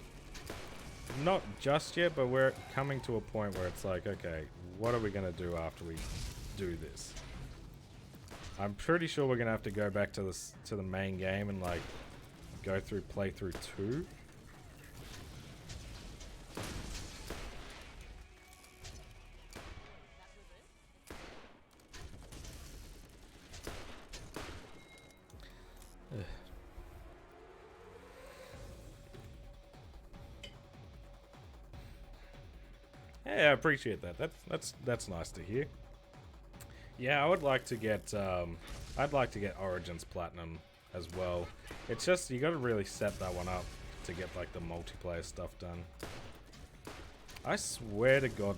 not just yet, but we're coming to a point where it's like, okay, what are we gonna do after we do this? I'm pretty sure we're gonna have to go back to the main game and like go through playthrough 2. Yeah, I appreciate that. That's nice to hear. Yeah, I would like to get I'd like to get Origins Platinum as well. It's just, you got to really set that one up to get like the multiplayer stuff done. I swear to God,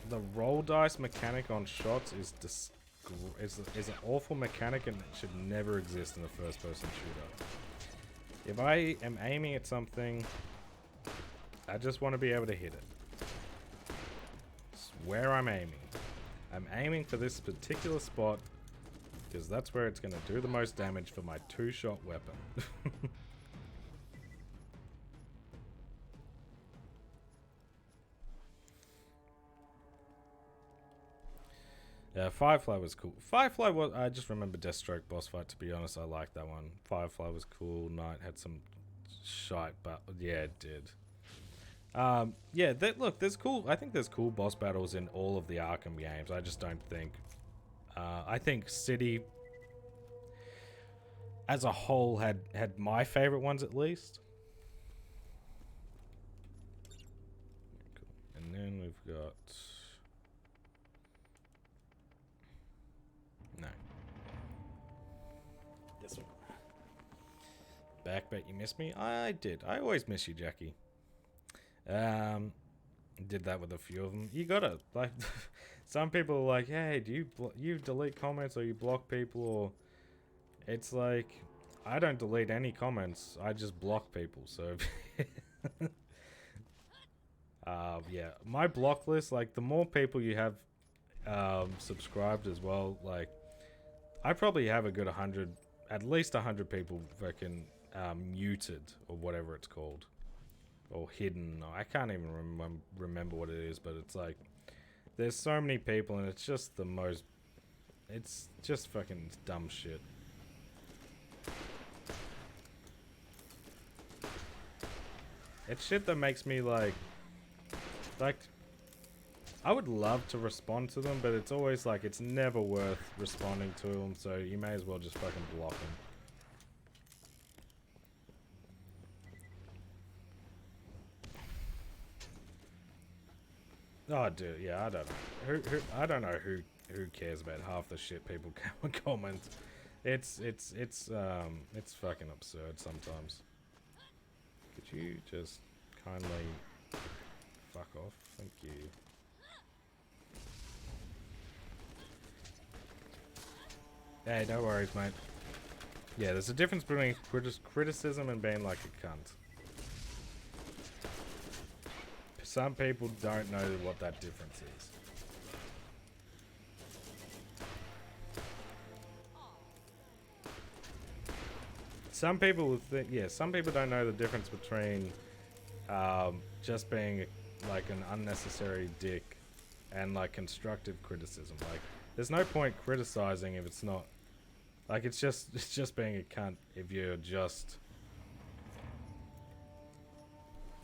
the roll dice mechanic on shots is an awful mechanic and it should never exist in a first-person shooter. If I am aiming at something, I just want to be able to hit it. It's where I'm aiming. I'm aiming for this particular spot because that's where it's going to do the most damage for my 2-shot weapon. Yeah, Firefly was cool. Firefly was, I just remember Deathstroke boss fight, to be honest. I liked that one. Firefly was cool. Knight had some shite, but yeah, it did. Yeah, look, there's cool, I think there's cool boss battles in all of the Arkham games. I just don't think, I think City as a whole had my favorite ones at least. Cool. And then we've got, no, this one. Back, bet you missed me? I did. I always miss you, Jackie. Did that with a few of them. You gotta, like, some people are like, hey, do you delete comments or you block people, or it's like, I don't delete any comments, I just block people. So yeah, my block list, like, the more people you have subscribed as well, like, I probably have a good 100, at least 100 people fucking muted, or whatever it's called. Or hidden, I can't even remember what it is, but it's like, there's so many people and it's just the most, it's just fucking dumb shit. It's shit that makes me like, I would love to respond to them, but it's always like, it's never worth responding to them, so you may as well just fucking block them. Oh, dude, yeah, I don't know. I don't know who cares about half the shit people comment. It's fucking absurd sometimes. Could you just kindly fuck off? Thank you. Hey, no worries, mate. Yeah, there's a difference between criticism and being like a cunt. Some people don't know what that difference is. Some people will think, yeah, some people don't know the difference between just being like an unnecessary dick and like constructive criticism. Like, there's no point criticizing if it's not, like, it's just being a cunt if you're just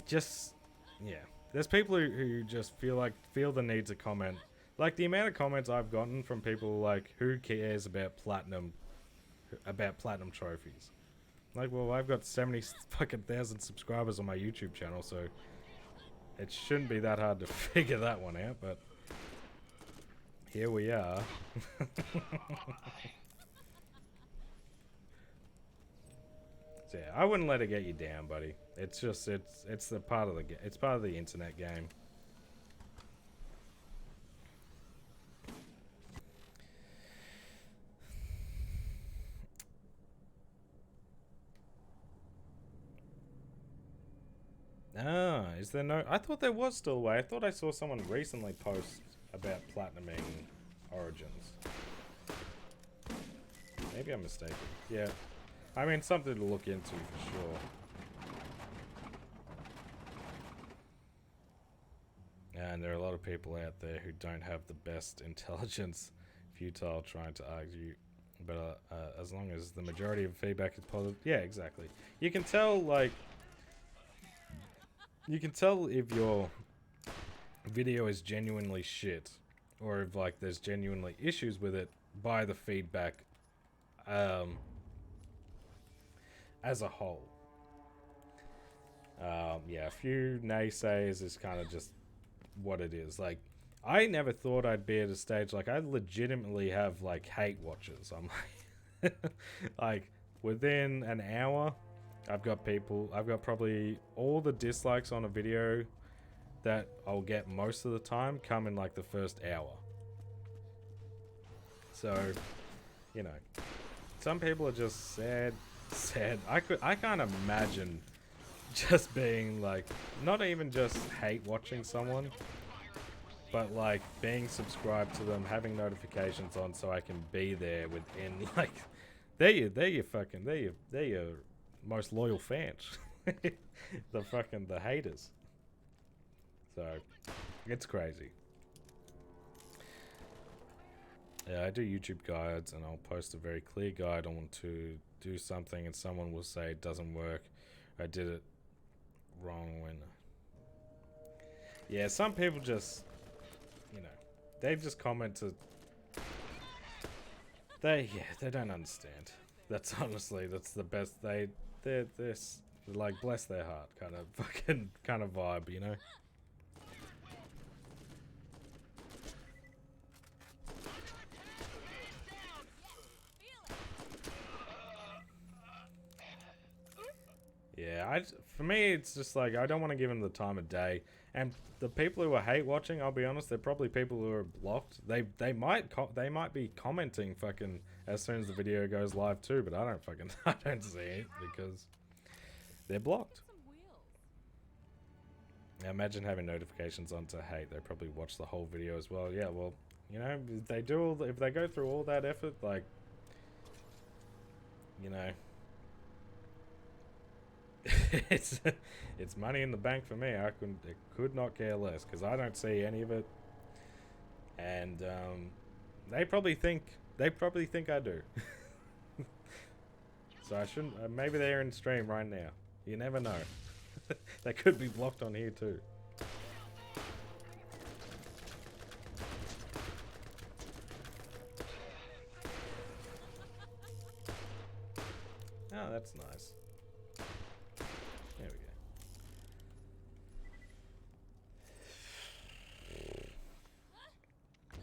yeah. There's people who just feel the need to comment. Like, the amount of comments I've gotten from people like, who cares about platinum trophies? Like, well, I've got 70 fucking thousand subscribers on my YouTube channel, so it shouldn't be that hard to figure that one out, but here we are. So yeah, I wouldn't let it get you down, buddy. It's just it's the part of the internet game. Ah, is there no? I thought there was still a way. I thought I saw someone recently post about platinuming Origins. Maybe I'm mistaken. Yeah. I mean, something to look into for sure. And there are a lot of people out there who don't have the best intelligence, futile trying to argue. But as long as the majority of feedback is positive, yeah, exactly. You can tell, like, you can tell if your video is genuinely shit, or if like there's genuinely issues with it by the feedback, as a whole. Yeah, a few naysayers is kind of just what it is. Like, I never thought I'd be at a stage, like, I legitimately have, like, hate watchers. I'm like, like, within an hour, I've got probably all the dislikes on a video that I'll get most of the time come in, like, the first hour. So, you know, some people are just sad. I can't imagine just being like, not even just hate watching someone, but like being subscribed to them, having notifications on so I can be there within, like, they're your most loyal fans. the haters. So it's crazy. Yeah, I do YouTube guides, and I'll post a very clear guide on to do something, and someone will say it doesn't work. I did it wrong when... Yeah, some people just, you know, they just comment to... They don't understand. That's honestly, that's the best. They're like, bless their heart kind of vibe, you know? Yeah, for me, it's just like, I don't want to give them the time of day. And the people who are hate watching, I'll be honest, they're probably people who are blocked. They might be commenting fucking as soon as the video goes live too, but I don't see it because they're blocked. Now imagine having notifications on to hate. They probably watch the whole video as well. Yeah, well, you know, if they go through all that effort, like, you know, it's money in the bank for me. I could not care less because I don't see any of it, and they probably think I do. So I shouldn't. Maybe they're in stream right now. You never know. They could be blocked on here too. Oh, that's nice. There we go.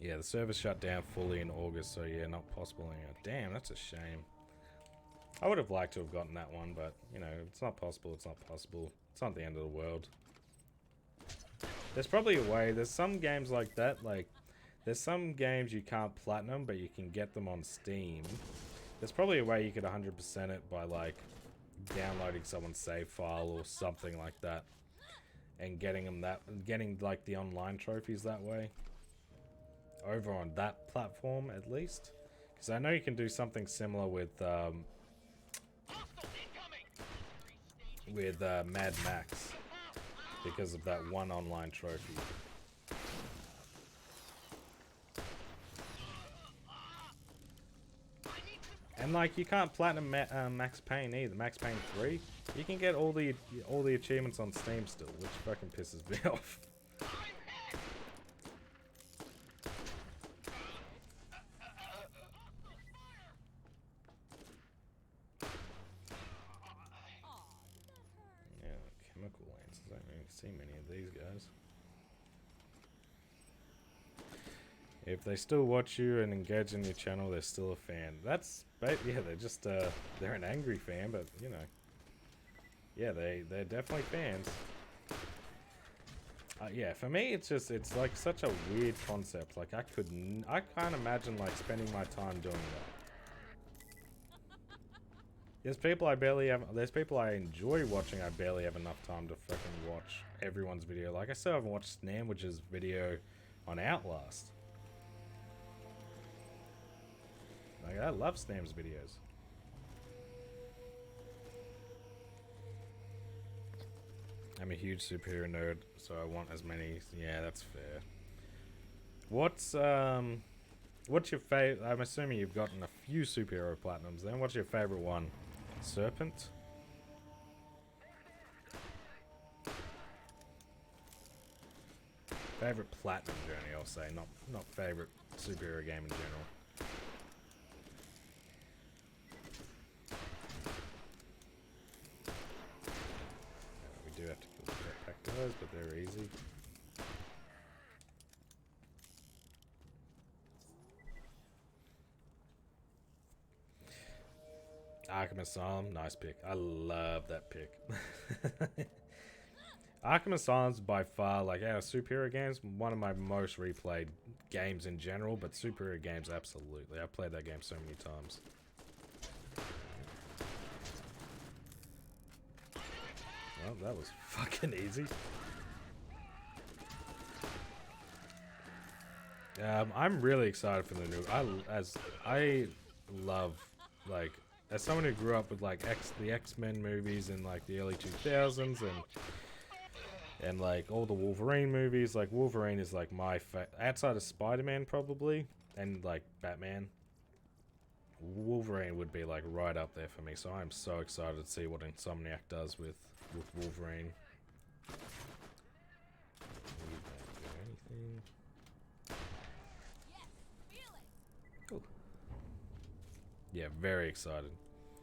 Yeah, the server shut down fully in August, so yeah, not possible anymore. Damn, that's a shame. I would have liked to have gotten that one, but, you know, it's not possible, it's not possible. It's not the end of the world. There's probably a way. There's some games like that, like, There's some games you can't platinum, but you can get them on Steam. There's probably a way you could 100% it by like downloading someone's save file or something like that, and getting like the online trophies that way. Over on that platform, at least, because I know you can do something similar with Mad Max because of that one online trophy. And like you can't platinum Max Payne either. Max Payne 3, you can get all the achievements on Steam still, which fucking pisses me off. Yeah, chemical lances. I don't really see many of these guys. If they still watch you and engage in your channel, they're still a fan. That's, yeah, they're just, they're an angry fan, but, you know. Yeah, they're definitely fans. Yeah, for me, it's like such a weird concept. Like, I can't imagine, like, spending my time doing that. There's people I enjoy watching, I barely have enough time to fucking watch everyone's video. Like, I still haven't watched Snamwitch's video on Outlast. Like, I love Snam's videos. I'm a huge superhero nerd, so I want as many. Yeah, that's fair. What's your favorite? I'm assuming you've gotten a few superhero platinums. Then, what's your favorite one? Serpent. Favorite platinum journey, I'll say. Not favorite superhero game in general. We do have to kill the jetpack guys, but they're easy. Arkham Asylum, nice pick. I love that pick. Arkham Asylum's by far, like, out of superhero games, one of my most replayed games in general, but superhero games, absolutely. I've played that game so many times. Well, that was fucking easy. I'm really excited for the new. I love, like, as someone who grew up with like the X-Men movies in like the early 2000s and like all the Wolverine movies. Like Wolverine is like my outside of Spider-Man probably, and like Batman. Wolverine would be like right up there for me. So I'm so excited to see what Insomniac does with Wolverine. Anything? Cool. Yeah, very excited.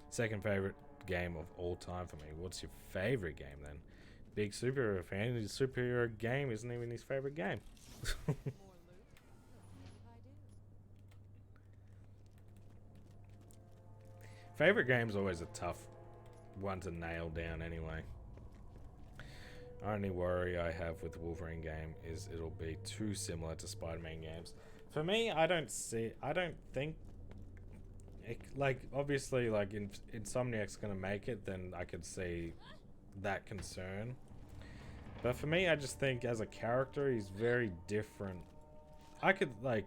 Second favorite game of all time for me. What's your favorite game then? Big superhero fan. His superhero game isn't even his favorite game. Favorite game's always a tough one to nail down anyway. Only worry I have with the Wolverine game is it'll be too similar to Spider-Man games. For me, I don't think like, obviously, like, Insomniac's gonna make it, then I could see that concern. But for me, I just think as a character, he's very different. I could, like,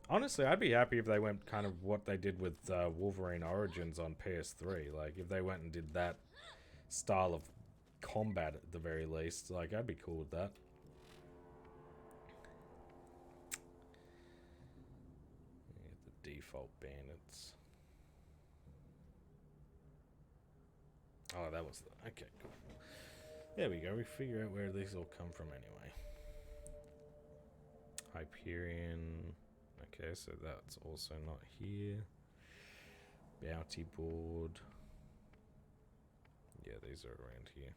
honestly, I'd be happy if they went kind of what they did with Wolverine Origins on PS3. Like, if they went and did that style of combat at the very least, like, I'd be cool with that. The default bandits. Oh, that was the... Okay, cool. There we go. We figure out where these all come from anyway. Hyperion. Okay, so that's also not here. Bounty board. Yeah, these are around here.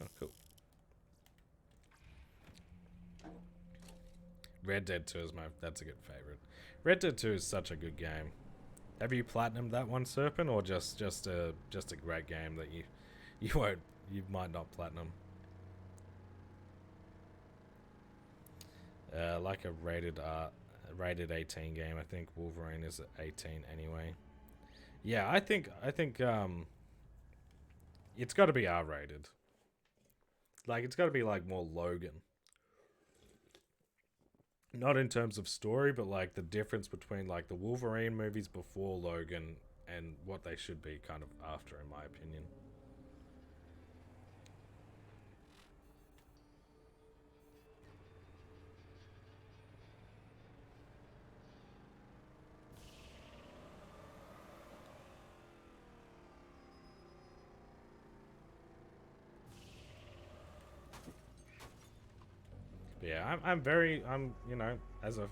Oh, cool. Red Dead 2 is that's a good favorite. Red Dead 2 is such a good game. Have you platinumed that one, Serpent, or just a great game that you you might not platinum. Like a rated 18 game. I think Wolverine is 18 anyway. Yeah, I think it's got to be R-rated. Like, it's got to be like more Logan. Not in terms of story, but like the difference between like the Wolverine movies before Logan and what they should be kind of after, in my opinion. Yeah, I'm you know, as a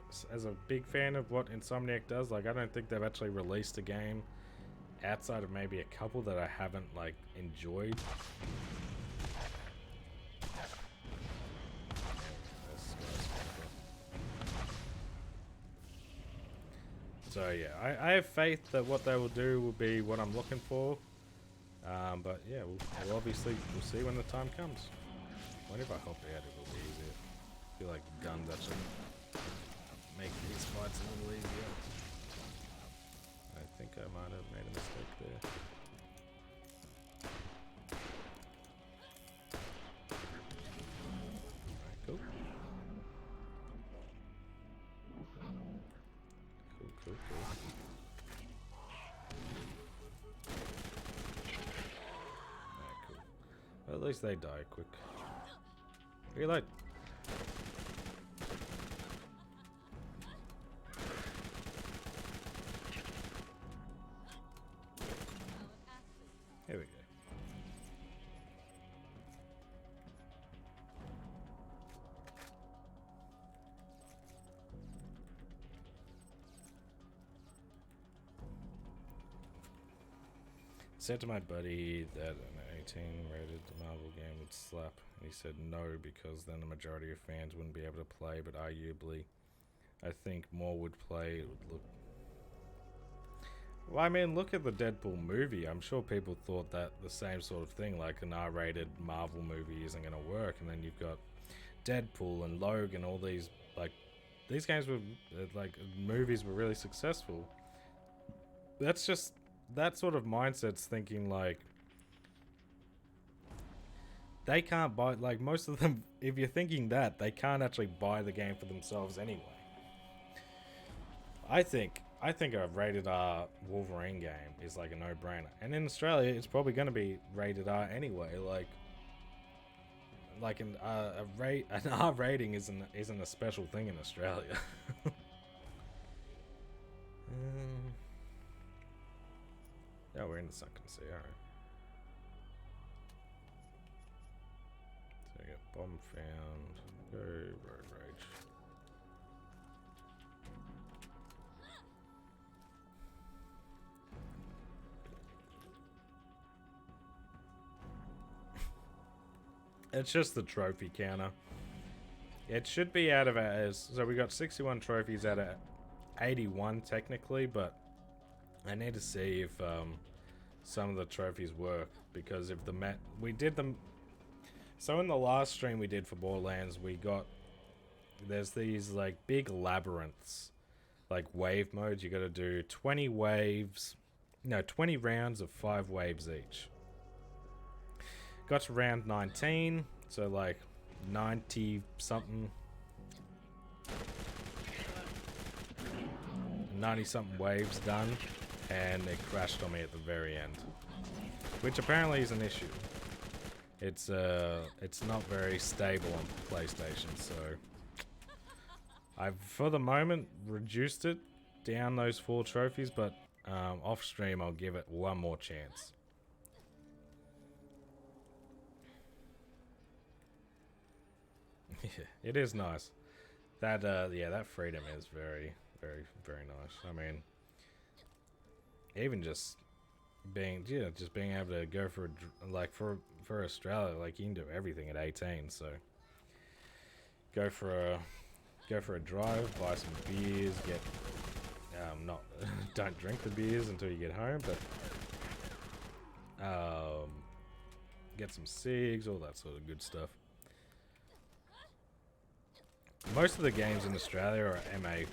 big fan of what Insomniac does. Like, I don't think they've actually released a game outside of maybe a couple that I haven't like enjoyed. So yeah, I have faith that what they will do will be what I'm looking for. But yeah, we'll obviously we'll see when the time comes. I wonder if I help out, it will be easier. I feel like guns actually make these fights a little easier. I think I might have made a mistake there. Alright, cool. Cool. Alright, cool. Well, at least they die quick. Reload. Here we go. Said to my buddy that an 18 rated Marvel game would slap. He said no, because then the majority of fans wouldn't be able to play, but arguably I think more would play. It would look... Well, I mean, look at the Deadpool movie. I'm sure people thought that the same sort of thing, like an R-rated Marvel movie isn't going to work, and then you've got Deadpool and Logan, all these, like, these games were, like, movies were really successful. That's just, that sort of mindset's thinking, like, they can't buy, like, most of them, if you're thinking that, they can't actually buy the game for themselves anyway. I think a rated R Wolverine game is like a no-brainer, and in Australia it's probably going to be rated R anyway. Like an R rating isn't a special thing in Australia. Yeah, we're in the Sunken Sea. All right. So we got bomb found. Go road rage. It's just the trophy counter. It should be out of as so we got 61 trophies out of 81 technically, but I need to see if some of the trophies work, because if we did them. So in the last stream we did for Borderlands, there's these like big labyrinths, like wave modes. You got to do 20 rounds of 5 waves each. Got to round 19, so like 90 something, 90 something waves done, and it crashed on me at the very end, which apparently is an issue. It's not very stable on PlayStation, so I've for the moment reduced it down those 4 trophies, but off stream I'll give it one more chance. Yeah, it is nice. That that freedom is very, very, very nice. I mean, even just being able to go for for Australia, like you can do everything at 18. So go for a drive, buy some beers, get don't drink the beers until you get home, but get some SIGs, all that sort of good stuff. Most of the games in Australia are MA.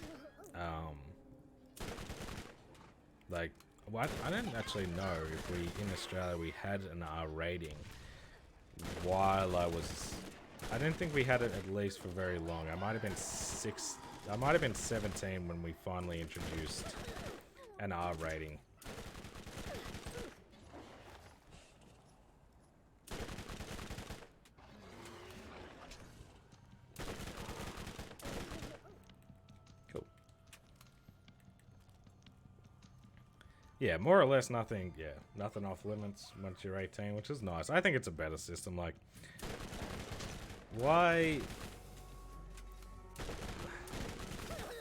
Like, well, I don't actually know if we, in Australia, we had an R rating while I was... I don't think we had it at least for very long. I might have been 17 when we finally introduced an R rating. Yeah, more or less nothing. Yeah, nothing off limits once you're 18, which is nice. I think it's a better system. Like, why?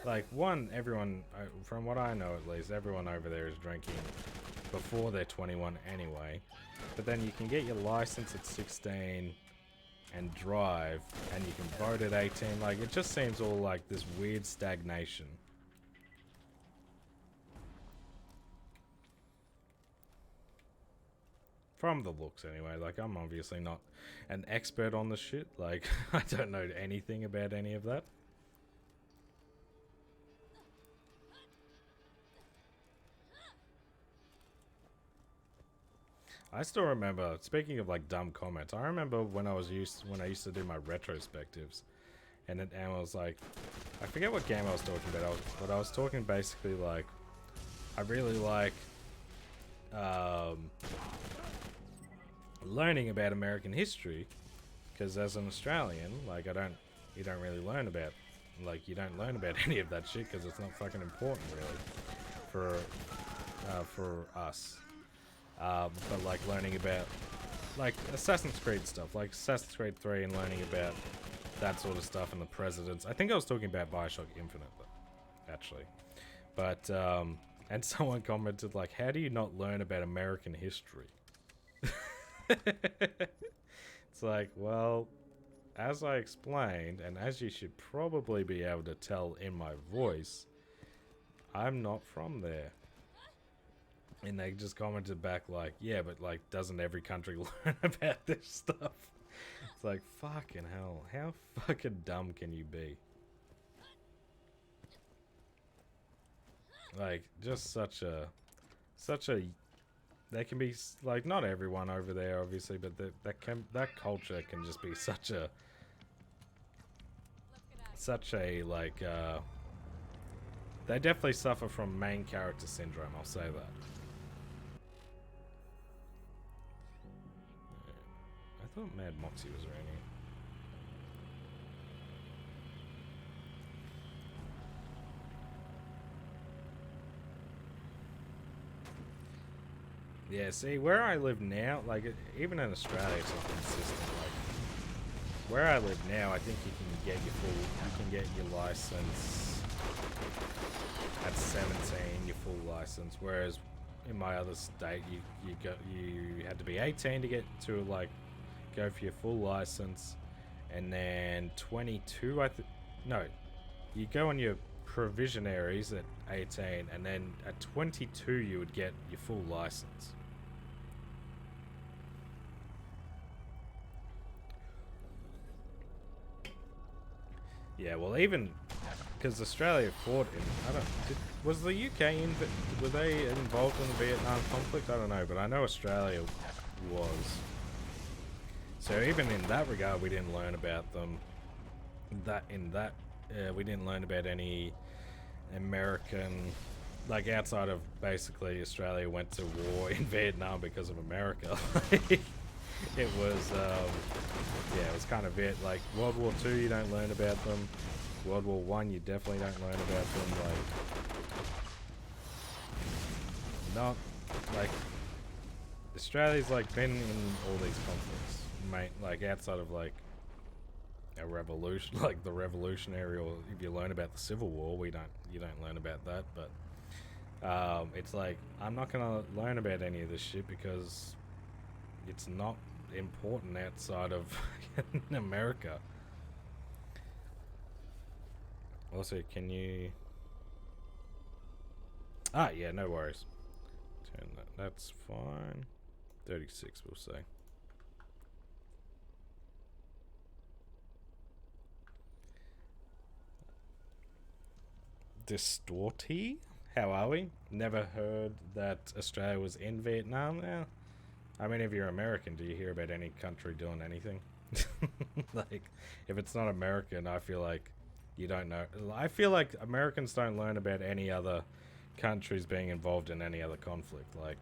Like, one, everyone, from what I know at least, everyone over there is drinking before they're 21 anyway. But then you can get your license at 16 and drive, and you can vote at 18. Like, it just seems all like this weird stagnation. From the looks, anyway. Like, I'm obviously not an expert on the shit. Like, I don't know anything about any of that. I still remember, speaking of like dumb comments, I remember when I used to do my retrospectives, and I was like, I forget what game I was talking about, but I was talking basically like, I really like learning about American history, because as an Australian, like, you don't really learn about, like, you don't learn about any of that shit because it's not fucking important really for us. But like learning about like Assassin's Creed stuff, like Assassin's Creed 3, and learning about that sort of stuff and the presidents. I think I was talking about Bioshock Infinite, actually. But and someone commented like, "How do you not learn about American history?" It's like, well, as I explained, and as you should probably be able to tell in my voice, I'm not from there. And they just commented back like, yeah, but like, doesn't every country learn about this stuff? It's like, fucking hell, how fucking dumb can you be? Like, just such a, they can be like, not everyone over there obviously, but that culture can just be such a like, they definitely suffer from main character syndrome, I'll say that. I thought Mad Moxie was around here. Yeah, see, where I live now, like, even in Australia, it's not consistent. Like, where I live now, I think you can get your license at 17, your full license. Whereas in my other state, you had to be 18 to get to like go for your full license, and then 22. You go on your provisionaries at 18, and then at 22 you would get your full license. Yeah, well, even because Australia fought in, was the UK were they involved in the Vietnam conflict? I don't know, but I know Australia was. So even in that regard, we didn't learn about them. We didn't learn about any American, like, outside of basically Australia went to war in Vietnam because of America. It was, yeah, it was kind of it. Like, World War II, you don't learn about them. World War I, you definitely don't learn about them. Like, not, like, Australia's, like, been in all these conflicts, mate, like, outside of, like, a revolution, like the Revolutionary, or if you learn about the Civil War, you don't learn about that, but, it's like, I'm not gonna learn about any of this shit because it's not important outside of America. Also, can you... Ah, yeah, no worries. Turn that. That's fine. 36, we'll say. Distorty? How are we? Never heard that Australia was in Vietnam. Yeah. I mean, if you're American, do you hear about any country doing anything? Like, if it's not American, I feel like you don't know. I feel like Americans don't learn about any other countries being involved in any other conflict. Like,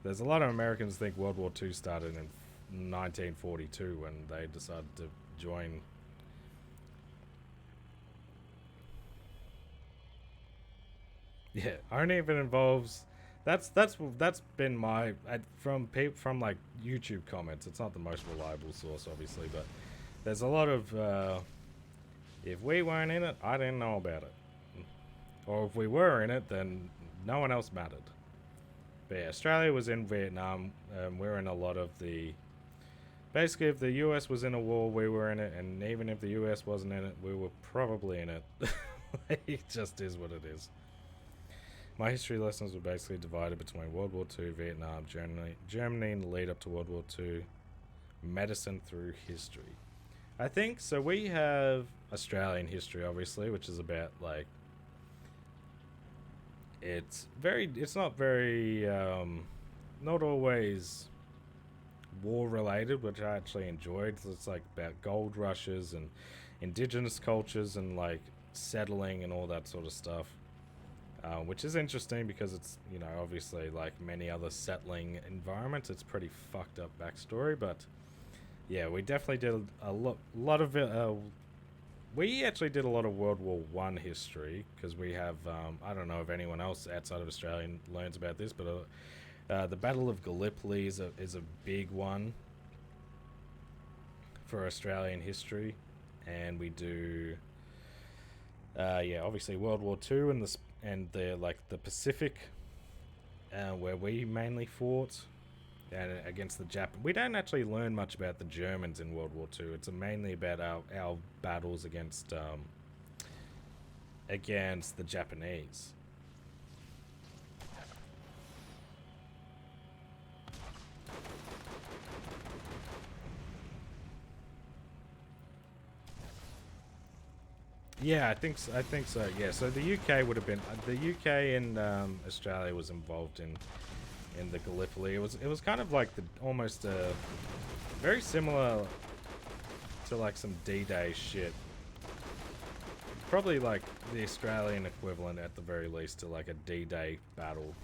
there's a lot of Americans think World War II started in 1942 when they decided to join. Yeah, only if it involves. That's been my from like YouTube comments. It's not the most reliable source, obviously, but there's a lot of if we weren't in it, I didn't know about it, or if we were in it, then no one else mattered. But yeah, Australia was in Vietnam. We're in a lot of the. Basically, if the US was in a war, we were in it, and even if the US wasn't in it, we were probably in it. It just is what it is. My history lessons were basically divided between World War II, Vietnam, Germany in the lead up to World War II, medicine through history. I think, so we have Australian history, obviously, which is about, like, it's not very, not always war related, which I actually enjoyed. So it's like about gold rushes and indigenous cultures and like settling and all that sort of stuff. Which is interesting because it's, you know, obviously like many other settling environments, it's pretty fucked up backstory. But yeah, we definitely did a lot of it. We actually did a lot of World War One history because we have, I don't know if anyone else outside of Australia learns about this, but the Battle of Gallipoli is a big one for Australian history, and we do, yeah, obviously World War Two and the like the Pacific, where we mainly fought, and against the Jap. We don't actually learn much about the Germans in World War Two. It's mainly about our battles against the Japanese. Yeah, I think so. Yeah, so the UK would have been the UK and Australia was involved in the Gallipoli. It was kind of like almost very similar to like some D-Day shit. Probably like the Australian equivalent at the very least to like a D-Day battle.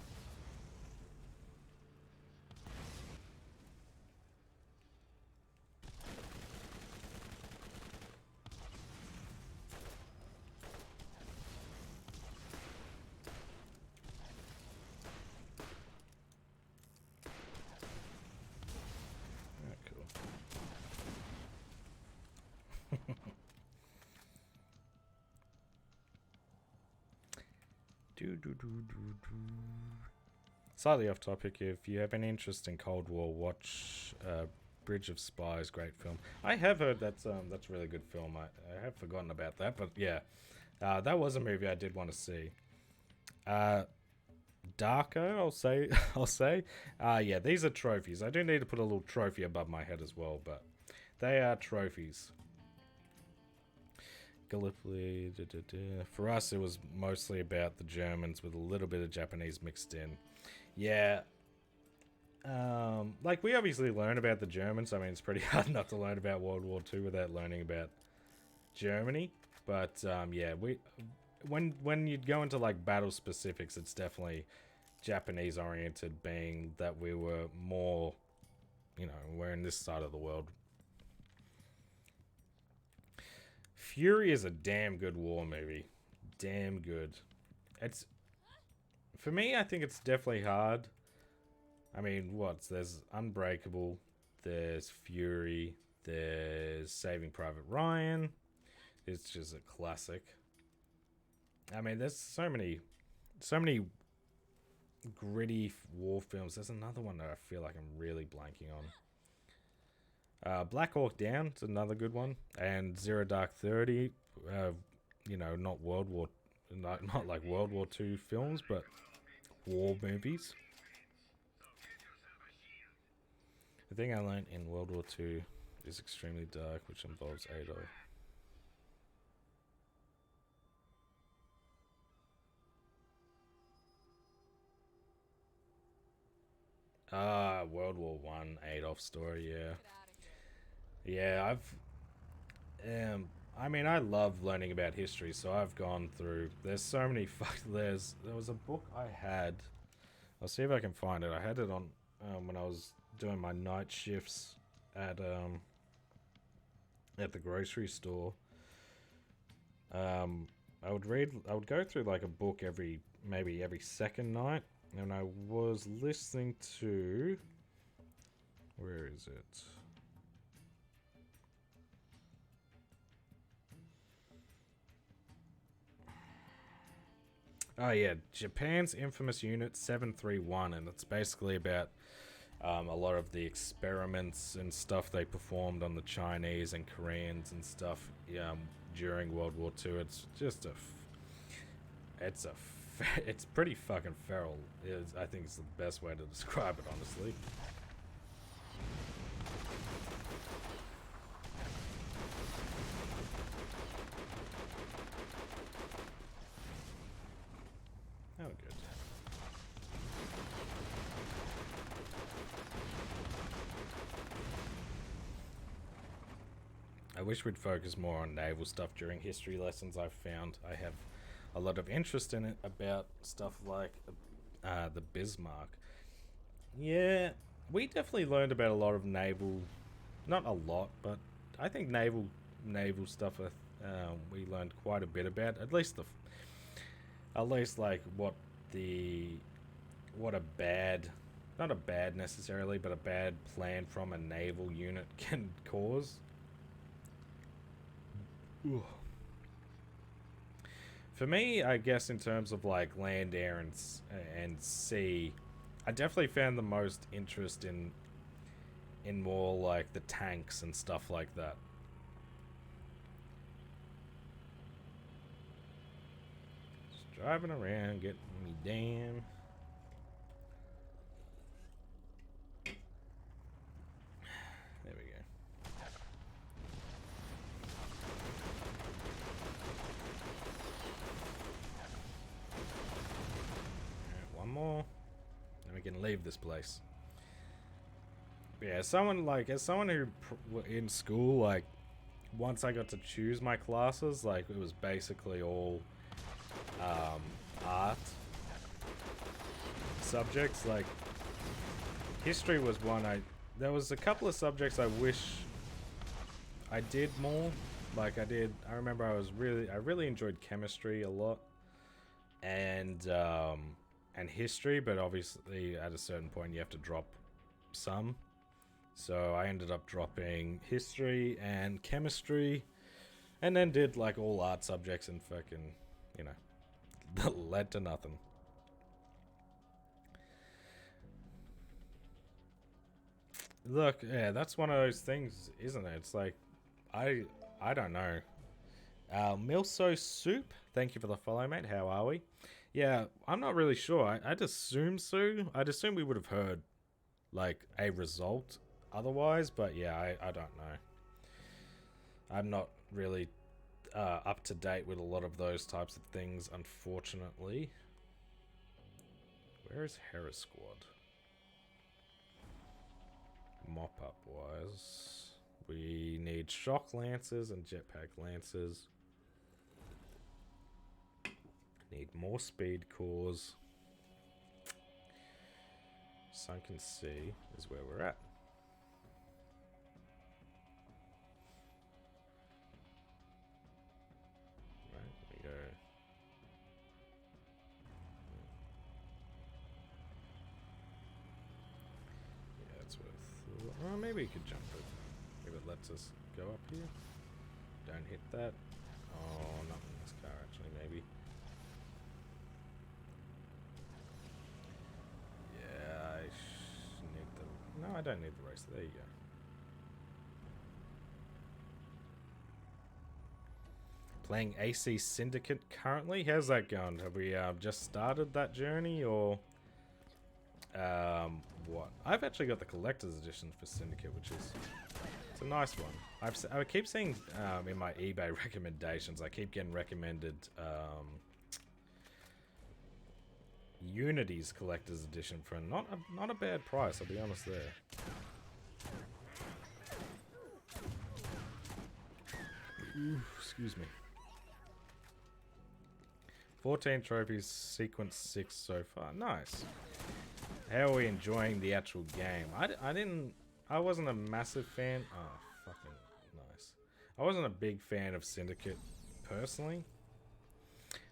Slightly off topic, if you have any interest in Cold War, watch Bridge of Spies, great film. I have heard that's a really good film. I have forgotten about that, but yeah, that was a movie I did want to see. Darker, I'll say. Yeah, these are trophies. I do need to put a little trophy above my head as well, but they are trophies. Gallipoli, for us it was mostly about the Germans with a little bit of Japanese mixed in. Yeah, like we obviously learn about the Germans. I mean, it's pretty hard not to learn about World War II without learning about Germany. But yeah, when you go into like battle specifics, it's definitely Japanese oriented, being that we were more, you know, we're in this side of the world. Fury is a damn good war movie. Damn good. It's, for me, I think it's definitely hard. I mean, there's Unbreakable, there's Fury, there's Saving Private Ryan. It's just a classic. I mean, there's so many gritty war films. There's another one that I feel like I'm really blanking on. Black Hawk Down is another good one, and Zero Dark 30. You know, not like World War II films, but war movies. The thing I learned in World War II is extremely dark, which involves Adolf. World War One Adolf story. Yeah, yeah. I mean, I love learning about history, so I've gone through. There's so many. There was a book I had. I'll see if I can find it. I had it on when I was doing my night shifts at the grocery store. I would go through like a book maybe every second night, and I was listening to, where is it? Oh yeah, Japan's infamous Unit 731, and it's basically about a lot of the experiments and stuff they performed on the Chinese and Koreans and stuff during World War II. It's just it's pretty fucking feral. I think it's the best way to describe it, honestly. Oh, good. I wish we'd focus more on naval stuff during history lessons. I've found I have a lot of interest in it about stuff like the Bismarck. Yeah, we definitely learned about a lot of naval, not a lot, but I think naval stuff. We learned quite a bit about at least like what a bad, not a bad necessarily, but a bad plan from a naval unit can cause. Ooh. For me, I guess in terms of like land, air, and sea, I definitely found the most interest in more like the tanks and stuff like that. Just driving around, getting me damn. There we go. Alright, one more. Then we can leave this place. Yeah, as someone who in school, like, once I got to choose my classes, like, it was basically all art subjects. Like, history was one. There was a couple of subjects I wish I did more. Like, I remember I really enjoyed chemistry a lot, and history, but obviously at a certain point you have to drop some. So I ended up dropping history and chemistry, and then did like all art subjects and fucking, led to nothing. Look, yeah, that's one of those things, isn't it? It's like, I don't know. Milso Soup, thank you for the follow, mate. How are we? Yeah, I'm not really sure. I'd assume so. I'd assume we would have heard like a result otherwise, but yeah, I don't know. I'm not really up to date with a lot of those types of things, unfortunately. Where is Hera Squad? Mop up wise, we need shock lancers and jetpack lancers. Need more speed cores. Sunken Sea is where we're at. Right, we go. Yeah, it's worth. Oh, maybe we could jump it. If it lets us go up here. Don't hit that. Oh, not in this car, actually, maybe. No, I don't need the racer. There you go. Playing AC Syndicate currently. How's that going? Have we just started that journey, or what? I've actually got the collector's edition for Syndicate, which is it's a nice one. I keep seeing in my eBay recommendations. I keep getting recommended Unity's collector's edition for not a bad price, I'll be honest there. Ooh, excuse me. 14 trophies, sequence 6 so far. Nice. How are we enjoying the actual game? I wasn't a massive fan. Oh, fucking nice. I wasn't a big fan of Syndicate personally.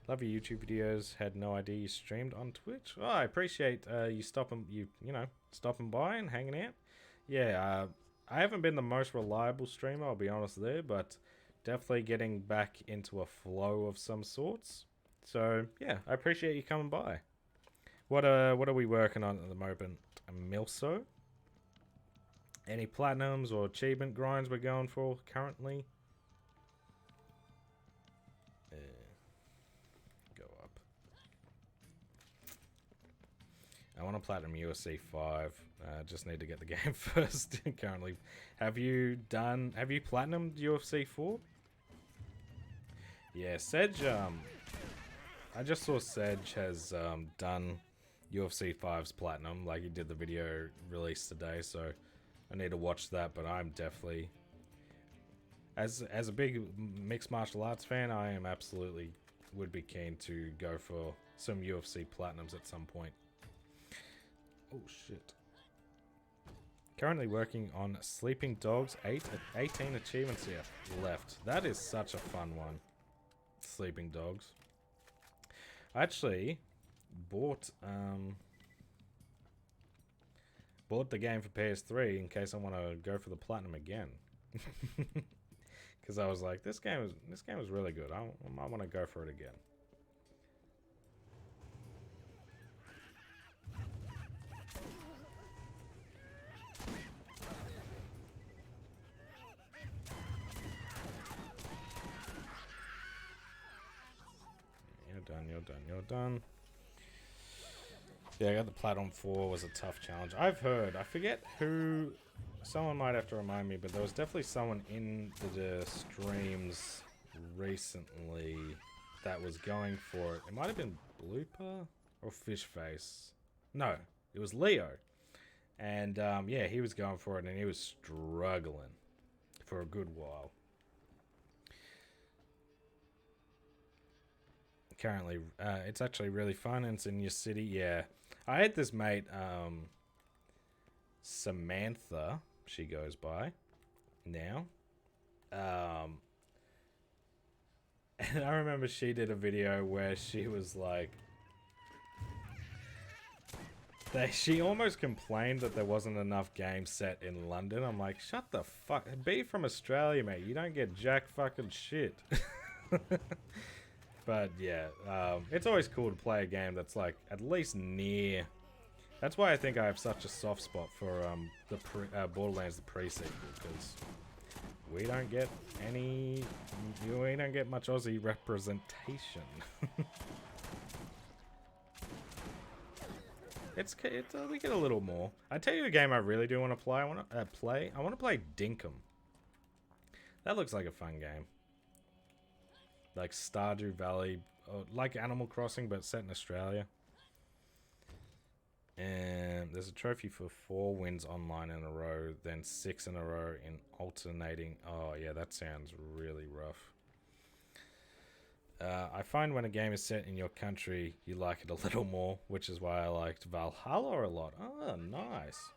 Love your YouTube videos. Had no idea you streamed on Twitch. Oh, I appreciate you stopping by and hanging out. Yeah, I haven't been the most reliable streamer, I'll be honest there, but definitely getting back into a flow of some sorts. So yeah, I appreciate you coming by. What are we working on at the moment, Milso? Any platinums or achievement grinds we're going for currently? Go up. I want to platinum UFC 5. Just need to get the game first. Currently, have you platinumed UFC 4? Yeah, Sedge. I just saw Sedge has done UFC 5's platinum. Like, he did the video release today, so I need to watch that. But I'm definitely, as a big mixed martial arts fan, I am absolutely would be keen to go for some UFC platinums at some point. Oh shit. Currently working on Sleeping Dogs. 18 achievements left. That is such a fun one. Sleeping Dogs. I actually bought the game for PS3 in case I want to go for the platinum again. Because I was like, this game was really good. I might want to go for it again. You're done. Yeah, I got the Platinum 4 was a tough challenge. I've heard, I forget who, someone might have to remind me, but there was definitely someone in the streams recently that was going for it. It might have been Blooper or Fishface. No, it was Leo. And yeah, he was going for it and he was struggling for a good while. Currently, it's actually really fun and it's in your city. Yeah, I had this mate, Samantha, she goes by now, and I remember she did a video where she was like, she almost complained that there wasn't enough games set in London. I'm like, shut the fuck, be from Australia, mate, you don't get jack fucking shit. But yeah, it's always cool to play a game that's like at least near. That's why I think I have such a soft spot for Borderlands the pre-sequel, because we don't get much Aussie representation. We get a little more. I tell you a game I really do want to play. I want to play Dinkum. That looks like a fun game. Like Stardew Valley, like Animal Crossing, but set in Australia. And there's a trophy for 4 wins online in a row, then 6 in a row in alternating. Oh yeah, that sounds really rough. I find when a game is set in your country, you like it a little more, which is why I liked Valhalla a lot. Oh, nice.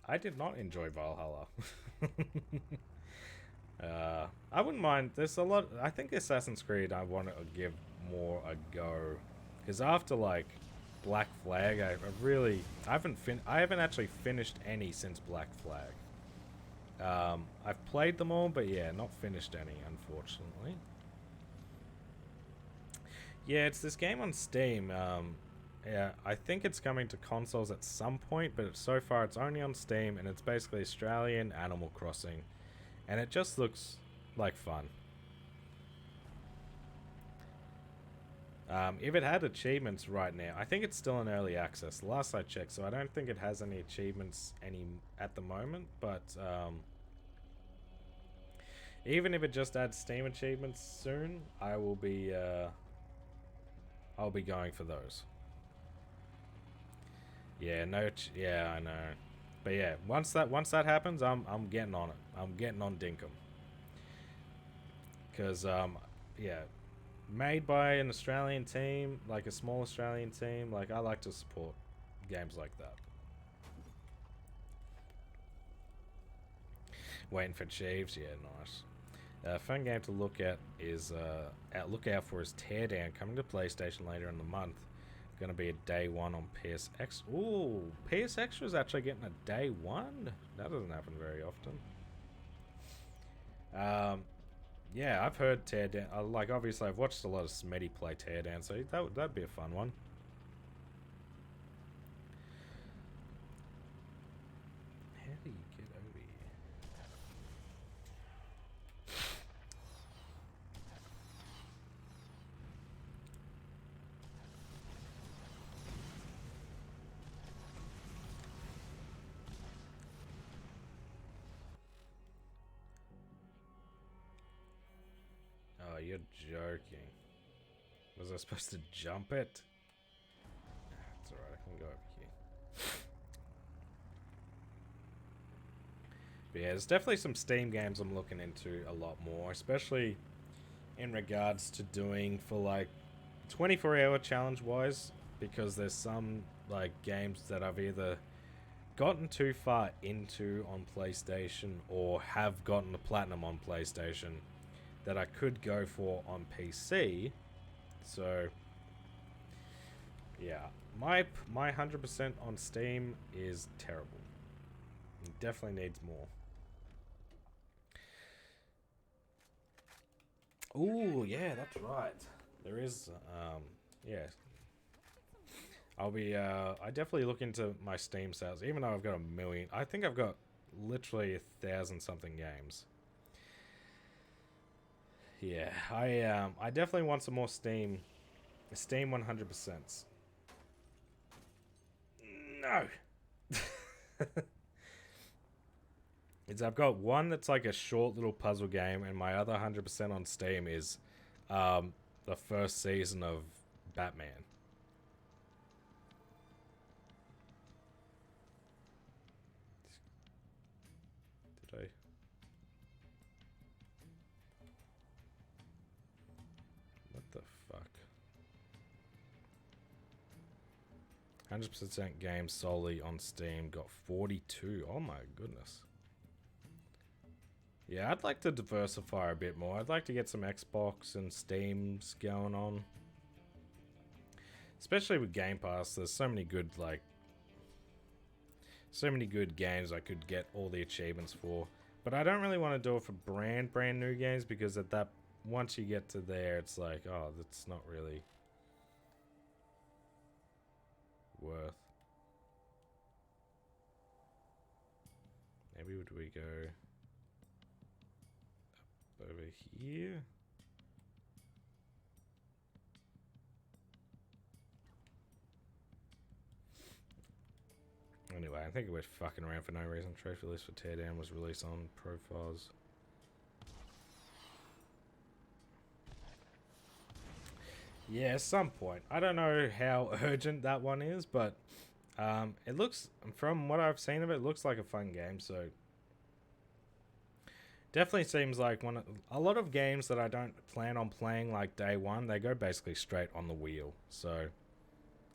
I did not enjoy Valhalla. I wouldn't mind. There's a lot. I think Assassin's Creed I want to give more a go, because after like Black Flag, I haven't actually finished any since Black Flag. I've played them all, but yeah, not finished any, unfortunately. Yeah, it's this game on Steam. Yeah, I think it's coming to consoles at some point, but so far it's only on Steam, and it's basically Australian Animal Crossing. And it just looks like fun. If it had achievements right now, I think it's still in early access. Last I checked, so I don't think it has any achievements at the moment. But even if it just adds Steam achievements soon, I will be I'll be going for those. Yeah, no, yeah, I know. But yeah, once that happens, I'm getting on it. I'm getting on Dinkum. Cause yeah, made by an Australian team, like a small Australian team, like I like to support games like that. Waiting for Chiefs, yeah, nice. Fun game to look at is look out for is Teardown, coming to PlayStation later in the month. Gonna be a day one on PSX. Ooh, PSX was actually getting a day one. That doesn't happen very often. Yeah, I've heard Teardown. Like, obviously, I've watched a lot of Smitty play Teardown, so that'd be a fun one. How do you get over here? Oh, you're joking. Was I supposed to jump it? It's alright, I can go over here. But yeah, there's definitely some Steam games I'm looking into a lot more, especially in regards to doing for like 24-hour challenge wise, because there's some like games that I've either gotten too far into on PlayStation or have gotten the Platinum on PlayStation that I could go for on PC. So yeah, my 100% on Steam is terrible. It definitely needs more. Ooh, yeah, that's right. There is, yeah. I'll be, I definitely look into my Steam sales, even though I've got a million. I think I've got literally 1,000 something games. Yeah, I definitely want some more Steam 100%. No! I've got one that's like a short little puzzle game, and my other 100% on Steam is the first season of Batman. Did I? What the fuck? 100% games solely on Steam got 42. Oh my goodness. Yeah, I'd like to diversify a bit more. I'd like to get some Xbox and Steams going on. Especially with Game Pass, there's so many good, like... so many good games I could get all the achievements for. But I don't really want to do it for brand new games, because at that... once you get to there, it's like, oh, that's not really... worth. Maybe would we go... over here? Anyway, I think we're fucking around for no reason. Trophy list for Teardown was released on Profiles. Yeah, at some point. I don't know how urgent that one is, but it looks, from what I've seen of it, looks like a fun game, so... definitely seems like a lot of games that I don't plan on playing like day one, they go basically straight on the wheel. So,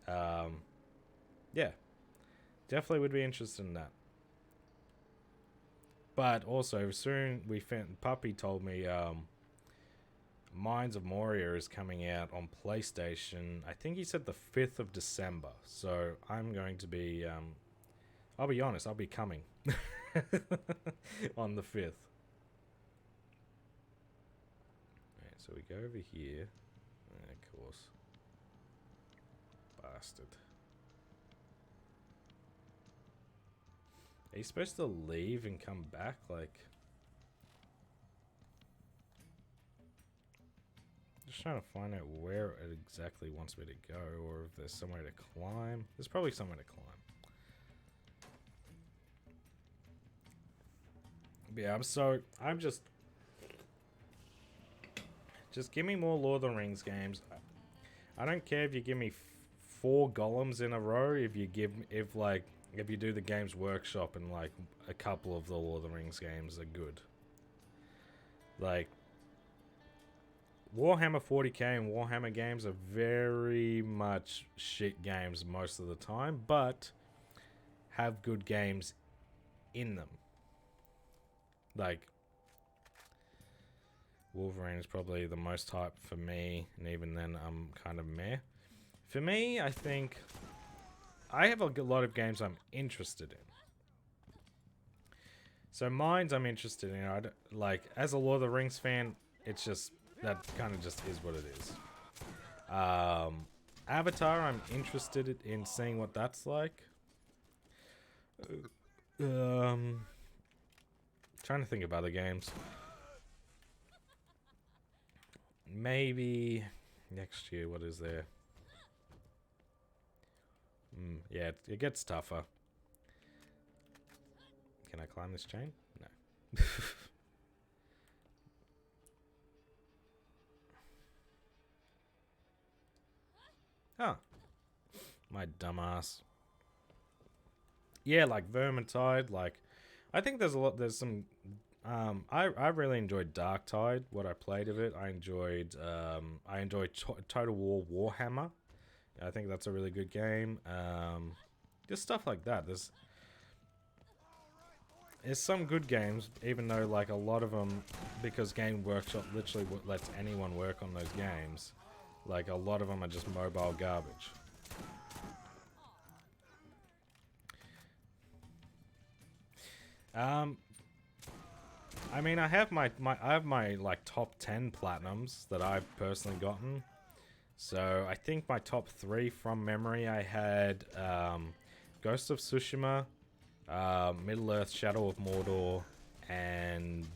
yeah, definitely would be interested in that. But also, soon Puppy told me Mines of Moria is coming out on PlayStation. I think he said the 5th of December. So I'm going to be, I'll be honest, I'll be coming on the 5th. So we go over here. Of course. Bastard. Are you supposed to leave and come back? Like... just trying to find out where it exactly wants me to go, or if there's somewhere to climb. There's probably somewhere to climb. But yeah, I'm just give me more Lord of the Rings games. I don't care if you give me 4 golems in a row. If you do the Games Workshop and like a couple of the Lord of the Rings games are good. Like Warhammer 40k and Warhammer games are very much shit games most of the time, but have good games in them. Like Wolverine is probably the most hype for me, and even then I'm kind of meh. For me, I think I have a lot of games I'm interested in. So Mines I'm interested in. Like, as a Lord of the Rings fan, it's just, that kind of just is what it is. Avatar, I'm interested in seeing what that's like. Trying to think of other games. Maybe next year, what is there? Yeah, it gets tougher. Can I climb this chain? No. Oh. My dumbass. Yeah, like Vermintide, like I think there's some I really enjoyed Darktide, what I played of it. I enjoyed Total War Warhammer. I think that's a really good game. Just stuff like that. There's some good games, even though like a lot of them, because Game Workshop literally lets anyone work on those games. Like a lot of them are just mobile garbage. I mean, I have my like top 10 platinums that I've personally gotten. So I think my top 3 from memory, I had Ghost of Tsushima, Middle-earth: Shadow of Mordor, and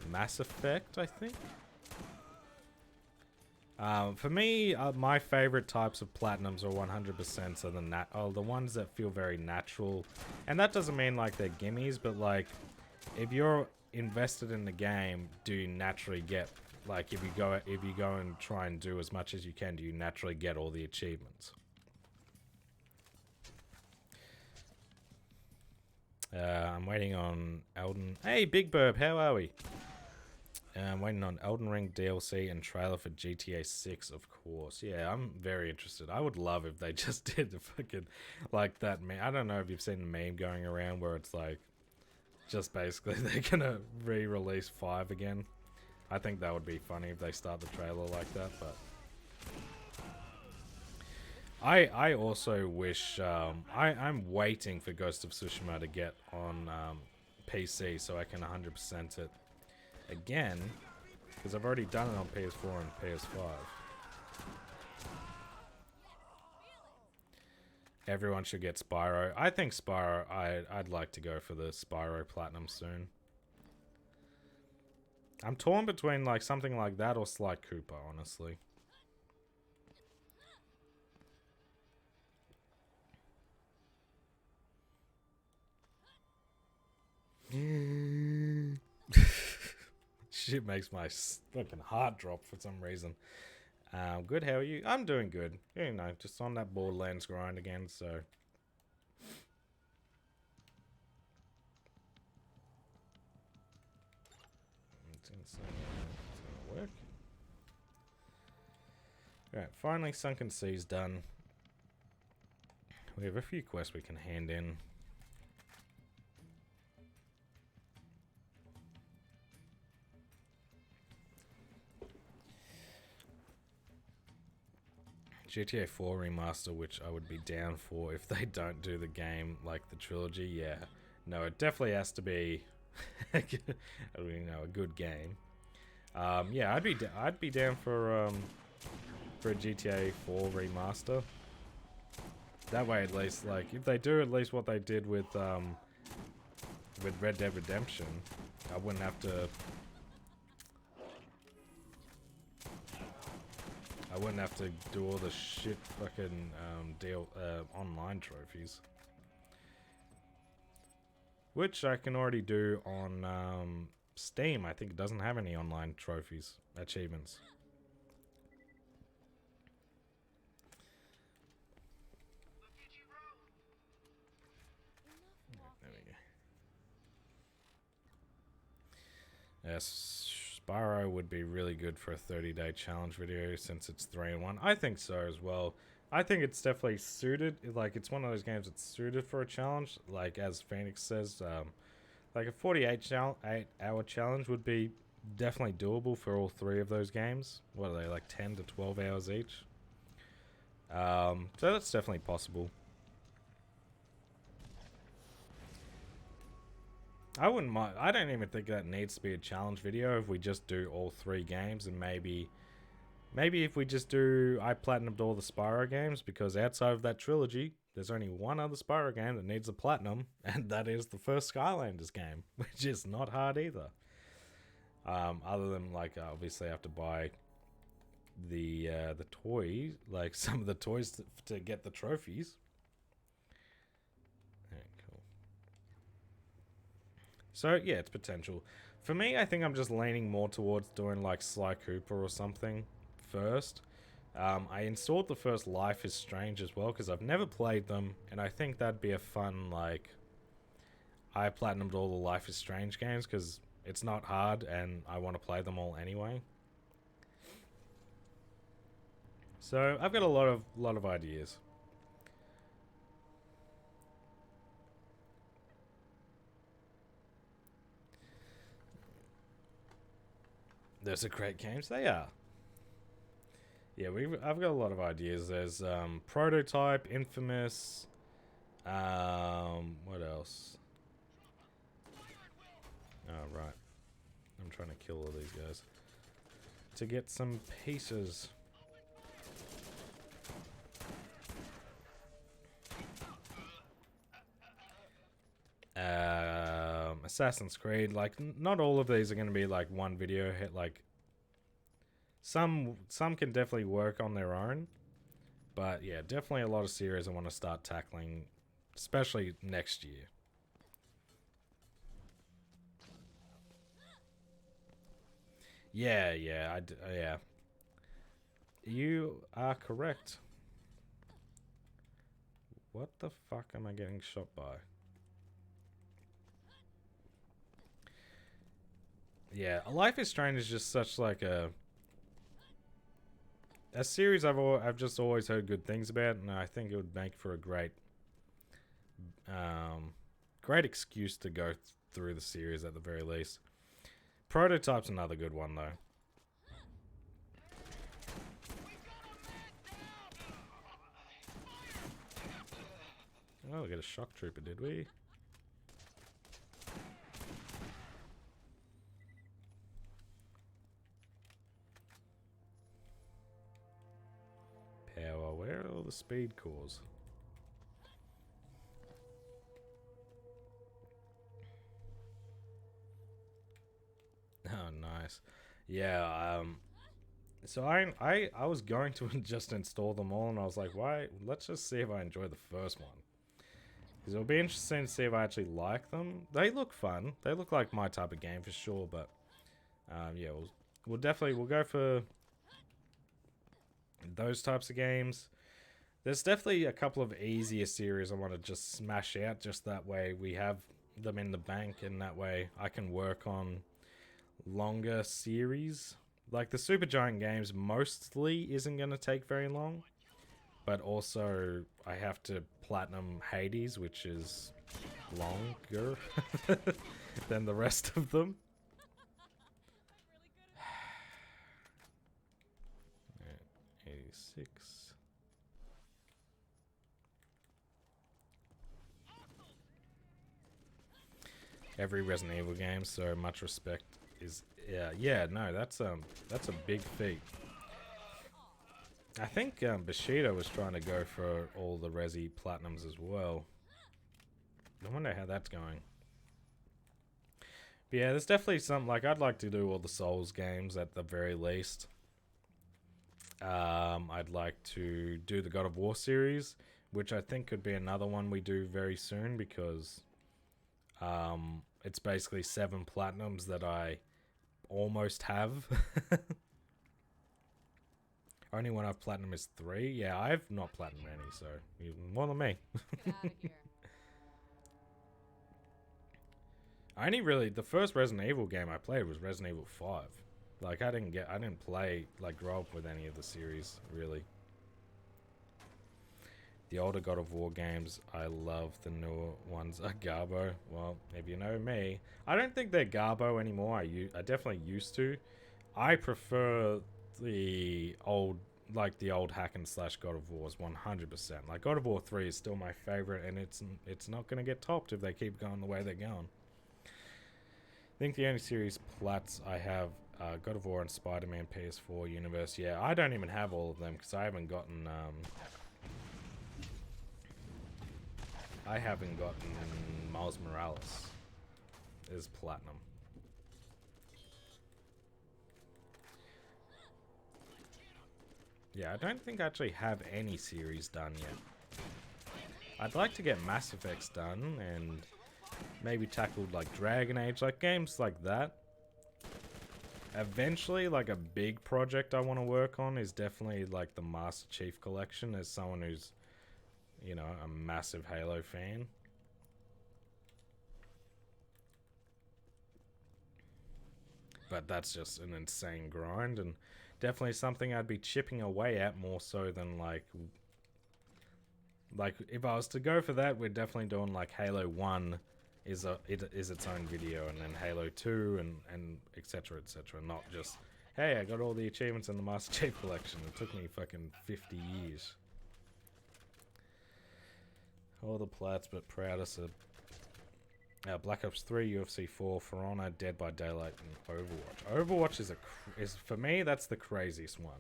Mass Effect, I think. For me, my favorite types of platinums are 100% are the ones that feel very natural, and that doesn't mean like they're gimmies, but like if you're invested in the game, do you naturally get, like if you go and try and do as much as you can, do you naturally get all the achievements? I'm waiting on Elden. Hey, Big Burb, how are we? I'm waiting on Elden Ring DLC and trailer for GTA 6, of course. Yeah, I'm very interested. I would love if they just did the fucking, like that meme. I don't know if you've seen the meme going around where it's like, just basically they're gonna re-release 5 again. I think that would be funny if they start the trailer like that, but... I also wish, I'm waiting for Ghost of Tsushima to get on PC so I can 100% it again, because I've already done it on PS4 and PS5. Everyone should get Spyro. I think Spyro, I'd like to go for the Spyro Platinum soon. I'm torn between like something like that or Sly Cooper, honestly. Shit makes my fucking heart drop for some reason. Good, how are you? I'm doing good. You know, just on that Borderlands grind again, so... It's gonna work. Alright, finally Sunken Sea's done. We have a few quests we can hand in. GTA 4 remaster, which I would be down for if they don't do the game like the trilogy. Yeah, no, it definitely has to be, a good game. Yeah, I'd be down for a GTA 4 remaster. That way, at least, like if they do at least what they did with Red Dead Redemption, I wouldn't have to. I wouldn't have to do all the shit fucking online trophies. Which I can already do on Steam, I think it doesn't have any online trophies, achievements. There we go. Yes, Spyro would be really good for a 30-day challenge video since it's 3-in-1. I think so as well. I think it's definitely suited. Like, it's one of those games that's suited for a challenge. Like, as Phoenix says, like a 48-hour challenge would be definitely doable for all 3 of those games. What are they, like 10 to 12 hours each? So that's definitely possible. I wouldn't mind. I don't even think that needs to be a challenge video if we just do all 3 games, and maybe if we just do I platinumed all the Spyro games, because outside of that trilogy, there's only one other Spyro game that needs a platinum, and that is the first Skylanders game, which is not hard either. Other than, like, obviously I have to buy the toys, like some of the toys to get the trophies. Cool. So yeah, it's potential. For me, I think I'm just leaning more towards doing like Sly Cooper or something first. I installed the first Life is Strange as well because I've never played them, and I think that'd be a fun, like, I platinumed all the Life is Strange games because it's not hard and I want to play them all anyway. So I've got a lot of ideas. Those are great games. They are. Yeah, I've got a lot of ideas. There's Prototype, Infamous. What else? Oh, right. I'm trying to kill all these guys to get some pieces. Assassin's Creed. Like, not all of these are going to be like one video hit. Like, some can definitely work on their own, but yeah, definitely a lot of series I want to start tackling, especially next year. Yeah, yeah. You are correct. What the fuck am I getting shot by? Yeah, Life is Strange is just such like a series I've just always heard good things about, and I think it would make for a great excuse to go through the series at the very least. Prototype's another good one though. Oh, we got a shock trooper, did we? Power, where are all the speed cores? Oh, nice. Yeah, so I was going to just install them all, and I was like, why? Let's just see if I enjoy the first one. Because it'll be interesting to see if I actually like them. They look fun. They look like my type of game for sure, but yeah, we'll go for those types of games. There's definitely a couple of easier series I want to just smash out, just that way we have them in the bank, and that way I can work on longer series. Like the Supergiant games mostly isn't going to take very long, but also I have to platinum Hades, which is longer than the rest of them. 86. Every Resident Evil game, so much respect is no, that's a big feat. I think Bushido was trying to go for all the Resi Platinums as well. I wonder how that's going. But yeah, there's definitely some, like, I'd like to do all the Souls games at the very least. I'd like to do the God of War series, which I think could be another one we do very soon, because It's basically 7 platinums that I almost have. Only one I've platinum is 3. Yeah, I've not platinum any, so even more than me. Get out of here. I only really, the first Resident Evil game I played was Resident Evil 5. Like, I didn't play, like, grow up with any of the series, really. The older God of War games, I love. The newer ones are Garbo. Well, if you know me, I don't think they're Garbo anymore. I definitely used to. I prefer the old, like the old hack and slash God of Wars 100%. Like, God of War 3 is still my favorite, and it's not going to get topped if they keep going the way they're going. I think the only series plats I have, God of War and Spider-Man PS4 universe. Yeah, I don't even have all of them because I haven't gotten Miles Morales is platinum. Yeah, I don't think I actually have any series done yet. I'd like to get Mass Effects done and maybe tackled like Dragon Age, like games like that. Eventually, like a big project I want to work on is definitely like the Master Chief Collection, as someone who's, you know, a massive Halo fan. But that's just an insane grind, and definitely something I'd be chipping away at more so than like if I was to go for that, we're definitely doing like Halo 1 is its own video, and then Halo 2 and etc, not just, hey, I got all the achievements in the Master Chief Collection. It took me fucking 50 years. All the plats, but proudest of Black Ops 3, UFC 4, For Honor, Dead by Daylight, and Overwatch. Overwatch is for me, that's the craziest one.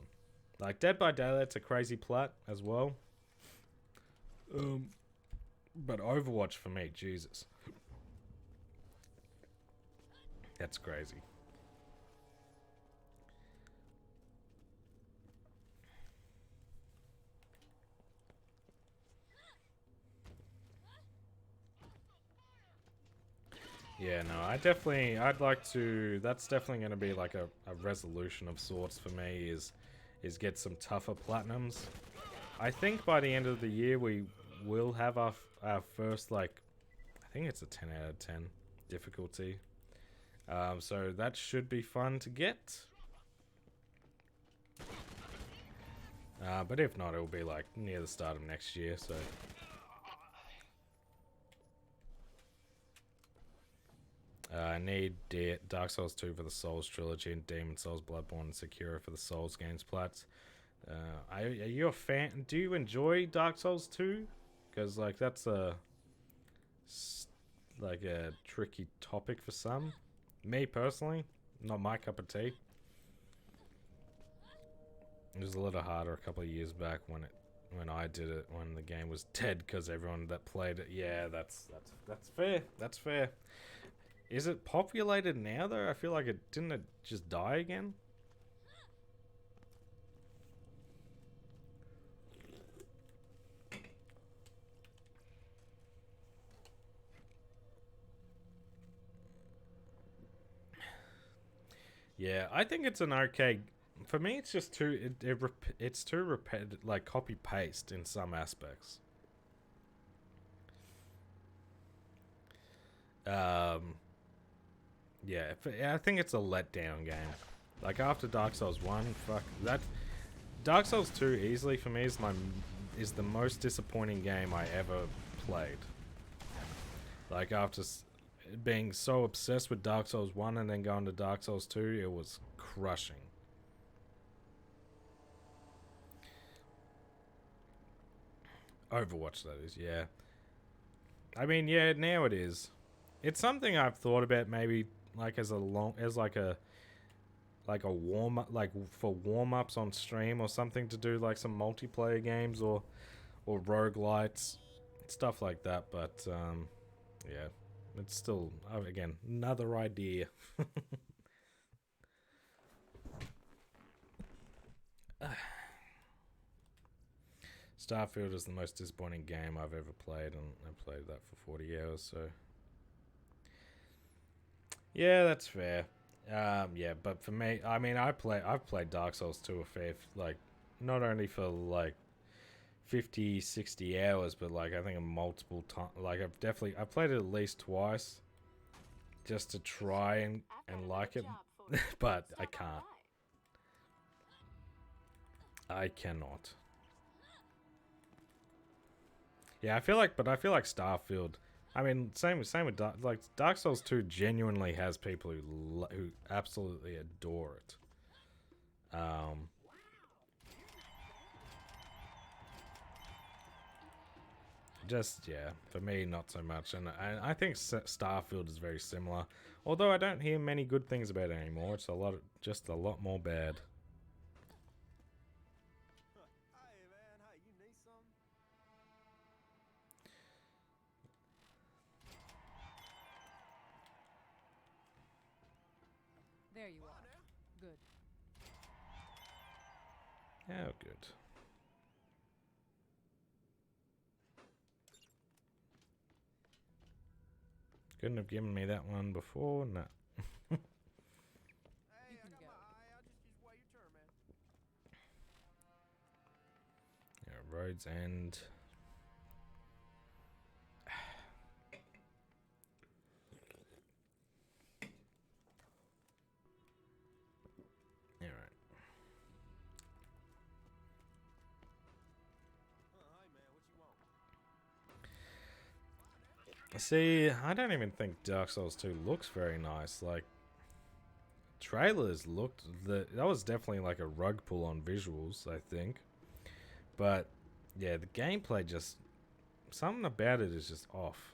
Like, Dead by Daylight's a crazy plat as well. But Overwatch for me, Jesus. That's crazy. Yeah, no, I'd like to, that's definitely going to be like a resolution of sorts for me, is get some tougher platinums. I think by the end of the year we will have our first, like, I think it's a 10 out of 10 difficulty. So that should be fun to get. But if not, it'll be like near the start of next year, so. I need Dark Souls 2 for the Souls trilogy, and Demon Souls, Bloodborne, and Sekiro for the Souls games plats. Are you a fan? Do you enjoy Dark Souls 2? Because like that's a tricky topic for some. Me personally, not my cup of tea. It was a little harder a couple of years back when I did it, when the game was dead because everyone that played it. Yeah, that's fair. That's fair. Is it populated now though? I feel like it just die again? Yeah, I think it's an okay. For me, it's just it's too repetitive, like copy paste in some aspects. Yeah, I think it's a letdown game. Like after Dark Souls 1, fuck that. Dark Souls 2 easily for me is the most disappointing game I ever played. Like after being so obsessed with Dark Souls 1 and then going to Dark Souls 2, it was crushing. Overwatch, that is, yeah. I mean, yeah, now it is. It's something I've thought about maybe like as a warm up, like for warm ups on stream or something, to do like some multiplayer games or roguelites, stuff like that. But yeah, it's still again another idea. Starfield is the most disappointing game I've ever played, and I played that for 40 hours, so Yeah, that's fair. Yeah, but for me, I mean, I've played Dark Souls 2 a fair, like, not only for like 50, 60 hours, but like I think multiple times. Like I've played it at least twice, just to try and like it, but I can't. I cannot. Yeah, I feel like Starfield. I mean, same with Dark Souls 2 genuinely has people who absolutely adore it. Just yeah, for me not so much, and I think Starfield is very similar. Although I don't hear many good things about it anymore. It's just a lot more bad. Hey man, hey, you need something? There you are. Good. Oh, good. Couldn't have given me that one before. No. Hey, I got my eye. I'll just wait your turn, man. Yeah, Roads End. All right. Hey man, what you want? See, I don't even think Dark Souls 2 looks very nice. Like, trailers looked that was definitely like a rug pull on visuals, I think. But yeah, the gameplay just something about it is just off.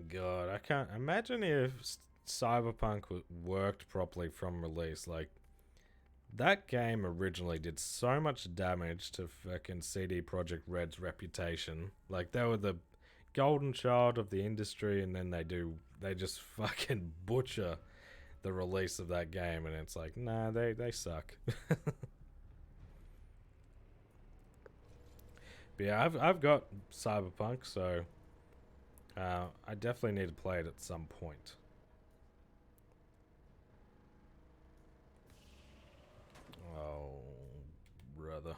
God, I can't imagine if Cyberpunk worked properly from release. Like, that game originally did so much damage to fucking CD Projekt Red's reputation. Like, they were the golden child of the industry, and then they just fucking butcher the release of that game, and it's like, nah, they suck. But yeah, I've got Cyberpunk, so I definitely need to play it at some point. Oh, brother.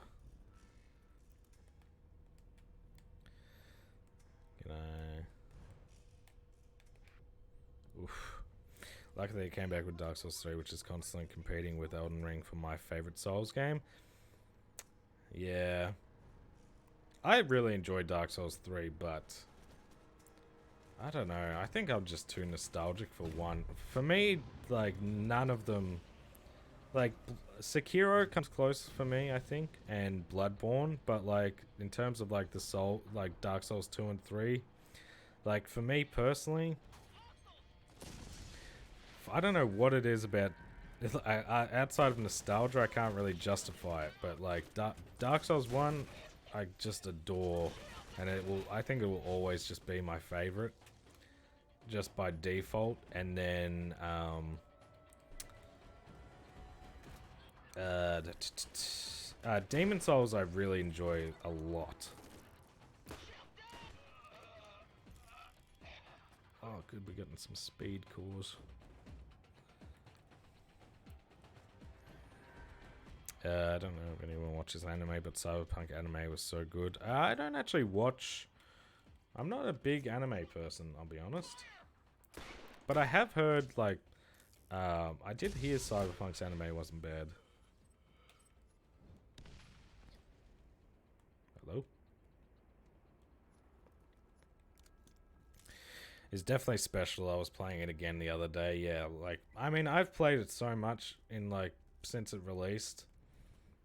Can I? Oof. Luckily, they came back with Dark Souls 3, which is constantly competing with Elden Ring for my favorite Souls game. Yeah. I really enjoyed Dark Souls 3, but I don't know. I think I'm just too nostalgic for one. For me, like, none of them... Like, Sekiro comes close for me, I think, and Bloodborne, but, like, in terms of, like, Dark Souls 2 and 3, like, for me personally, I don't know what it is about... outside of nostalgia, I can't really justify it, but, like, Dark Souls 1, I just adore, and I think it will always just be my favorite, just by default, and then, Demon Souls I really enjoy a lot. Oh, good, we're getting some speed cores. I don't know if anyone watches anime, but Cyberpunk anime was so good. I don't actually watch... I'm not a big anime person, I'll be honest. But I have heard, like... I did hear Cyberpunk's anime wasn't bad. Hello? It's definitely special. I was playing it again the other day. Yeah, like, I mean, I've played it so much in, like, since it released.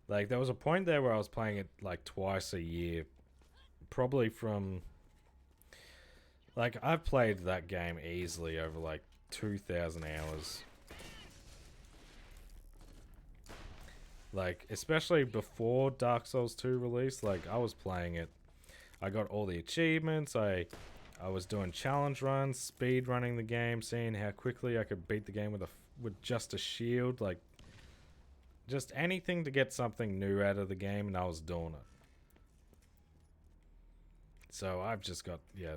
Like, there was a point there where I was playing it, like, twice a year. Probably from... Like, I've played that game easily over, like, 2,000 hours. Like, especially before Dark Souls 2 released, like, I was playing it. I got all the achievements, I I was doing challenge runs, speed running the game, seeing how quickly I could beat the game with just a shield, like just anything to get something new out of the game, and I was doing it. So I've just got, yeah,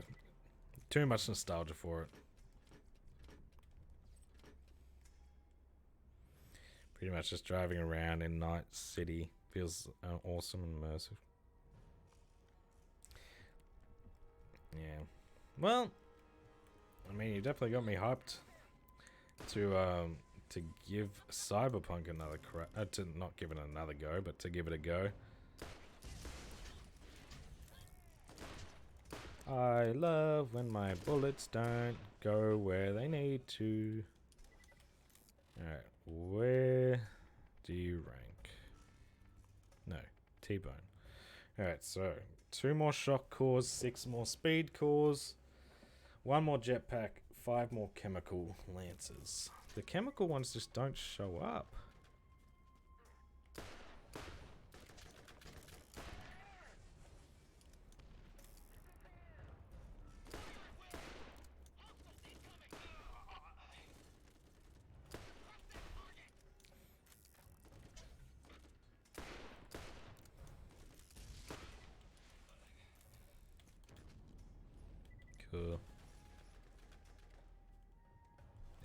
too much nostalgia for it. Pretty much just driving around in Night City feels awesome and immersive. Yeah. Well, I mean, you definitely got me hyped to give Cyberpunk another to not give it another go, but to give it a go. I love when my bullets don't go where they need to. Alright, where do you rank? No, T-Bone. Alright, so 2 more shock cores, 6 more speed cores, 1 more jetpack, 5 more chemical lancers. The chemical ones just don't show up. Cool.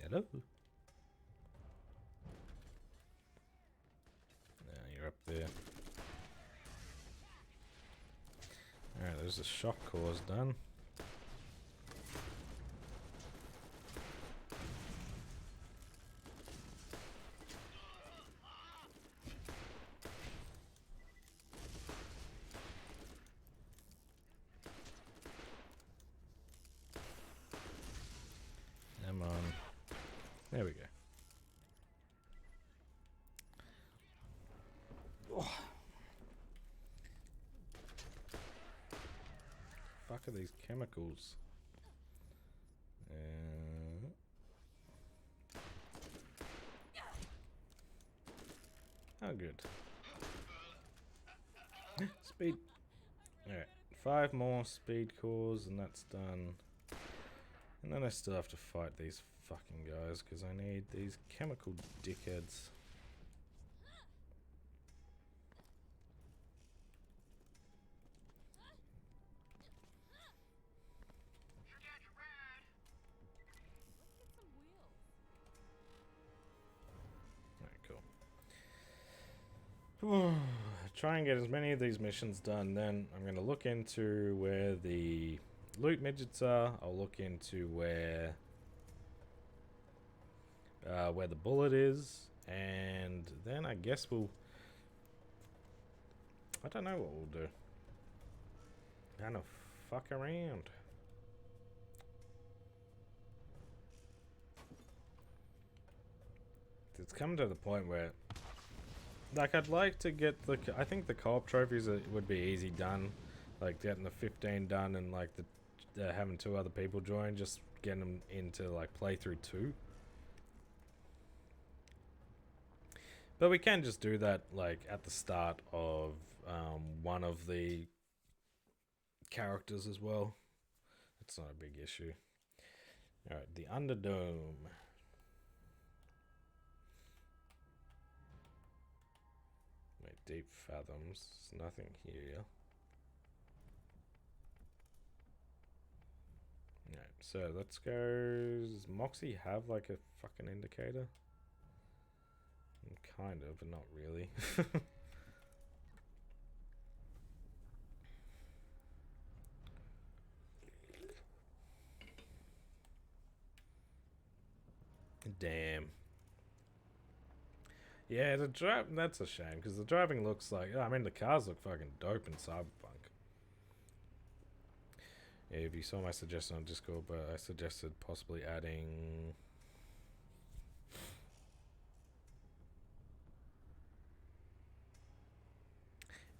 Hello? You're up there. Alright, there's the shock cores done. Come on. There we go. Oh. Fuck are these chemicals? Oh, good. Speed. Alright, 5 more speed cores, and that's done. And then I still have to fight these fucking guys, because I need these chemical dickheads. Cool. Try and get as many of these missions done, then I'm going to look into where the loot midgets are. I'll look into where the bullet is, and then I guess I don't know what we'll do. Kind of fuck around. It's come to the point where, like, I'd like to get I think the co-op trophies would be easy done, like getting the 15 done and like having 2 other people join, just getting them into like playthrough 2. But we can just do that like at the start of one of the characters as well. It's not a big issue. Alright, the Underdome. Wait, Deep Fathoms. There's nothing here. Alright, so let's go. Does Moxie have like a fucking indicator? Kind of, but not really. Damn. Yeah, the drive. That's a shame because the driving looks like. I mean, the cars look fucking dope in Cyberpunk. Yeah, if you saw my suggestion on Discord, but I suggested possibly adding.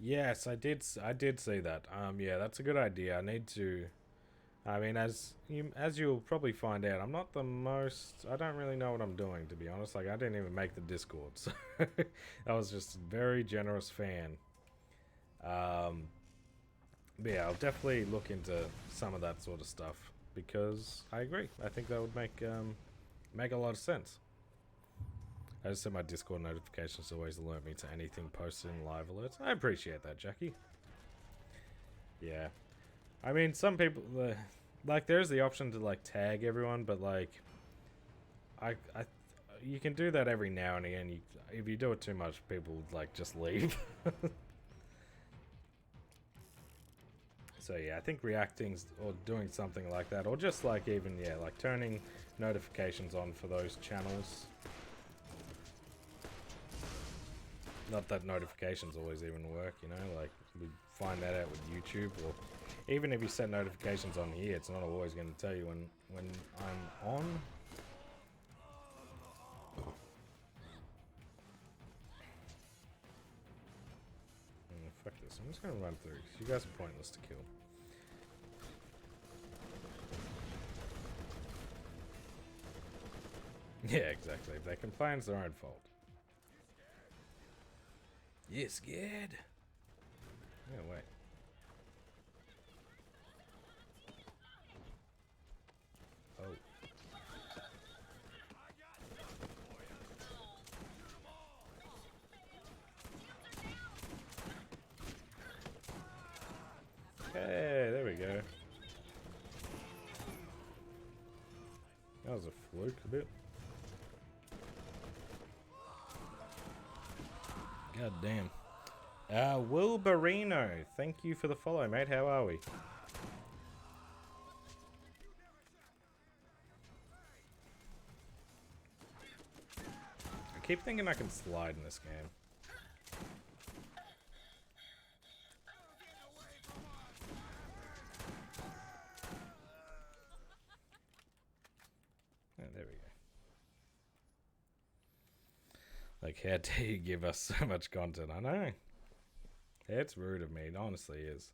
Yes, I did see that. Yeah, that's a good idea. I need to. I mean, as you'll probably find out, I'm not the most. I don't really know what I'm doing, to be honest. Like, I didn't even make the Discord, so I was just a very generous fan. But yeah, I'll definitely look into some of that sort of stuff. because I agree. I think that would make a lot of sense. I just said my Discord notifications always alert me to anything posted in live alerts. I appreciate that, Jackie. Yeah. I mean, some people, like, there's the option to, like, tag everyone, but, like, you can do that every now and again. If you do it too much, people, like, just leave. So, yeah, I think reacting or doing something like that, or just, like, even, yeah, like, turning notifications on for those channels. Not that notifications always even work, you know, like, we find that out with YouTube, or even if you set notifications on here, it's not always going to tell you when I'm on. Fuck this, I'm just going to run through, because you guys are pointless to kill. Yeah, exactly. If they complain, it's their own fault. You scared? Yeah, wait. Oh. Hey, there we go. That was a fluke a bit. God damn. Wilburino, thank you for the follow, mate. How are we? I keep thinking I can slide in this game. Oh, there we go. Like, how dare you give us so much content? I know. It's rude of me. It honestly is.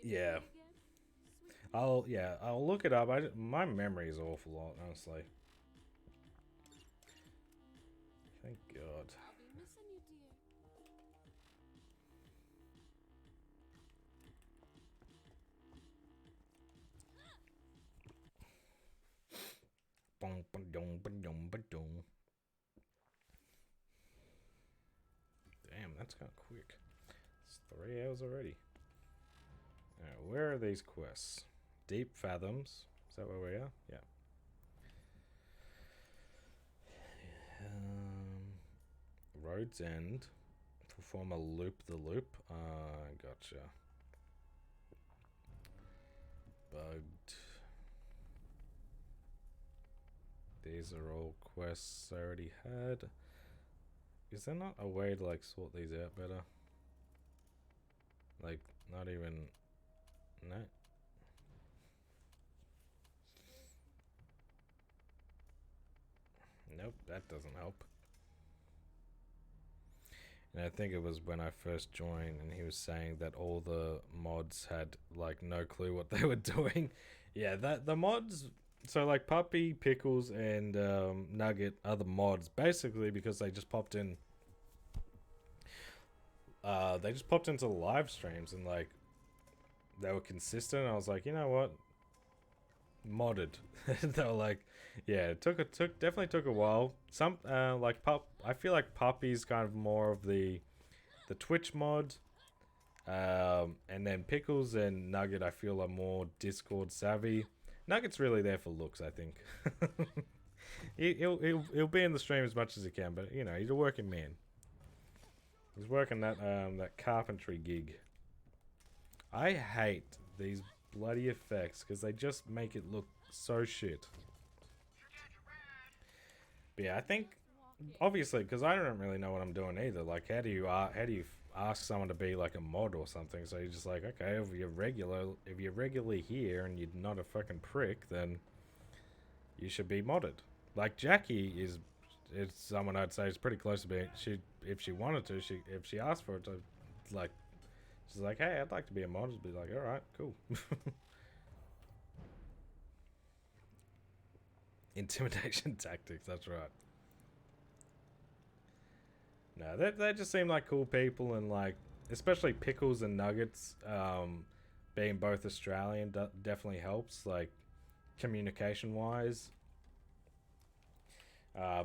Yeah. I'll look it up. My memory is awful, honestly. Thank God. Damn, that's kind of quick. It's 3 hours already. Alright, where are these quests? Deep Fathoms. Is that where we are? Yeah. Road's End. Perform a loop-the-loop. Gotcha. Bugged. These are all quests I already had. Is there not a way to, like, sort these out better? Like, not even... No. Nope, that doesn't help. And I think it was when I first joined and he was saying that all the mods had, like, no clue what they were doing. Yeah, the mods... So, like, Puppy, Pickles, and Nugget are the mods, basically because they just popped in... they just popped into the live streams and, like, they were consistent. I was like, you know what? Modded. They were like, yeah, it definitely took a while. Some, like, I feel like Puppy's kind of more of the Twitch mod. And then Pickles and Nugget, I feel, are more Discord savvy. Nugget's really there for looks, I think. He'll be in the stream as much as he can, but, you know, he's a working man. He's working that carpentry gig. I hate these bloody effects because they just make it look so shit. But yeah, I think obviously because I don't really know what I'm doing either. Like, how do you ask someone to be like a mod or something? So you're just like, okay, if you're regularly here and you're not a fucking prick, then you should be modded. Like Jackie is someone I'd say is pretty close to being. If she wanted to, if she asked for it, to, like, she's like, hey, I'd like to be a mod. I'd be like, all right, cool. Intimidation tactics. That's right. No, they just seem like cool people, and like especially Pickles and Nuggets, being both Australian definitely helps, like communication wise.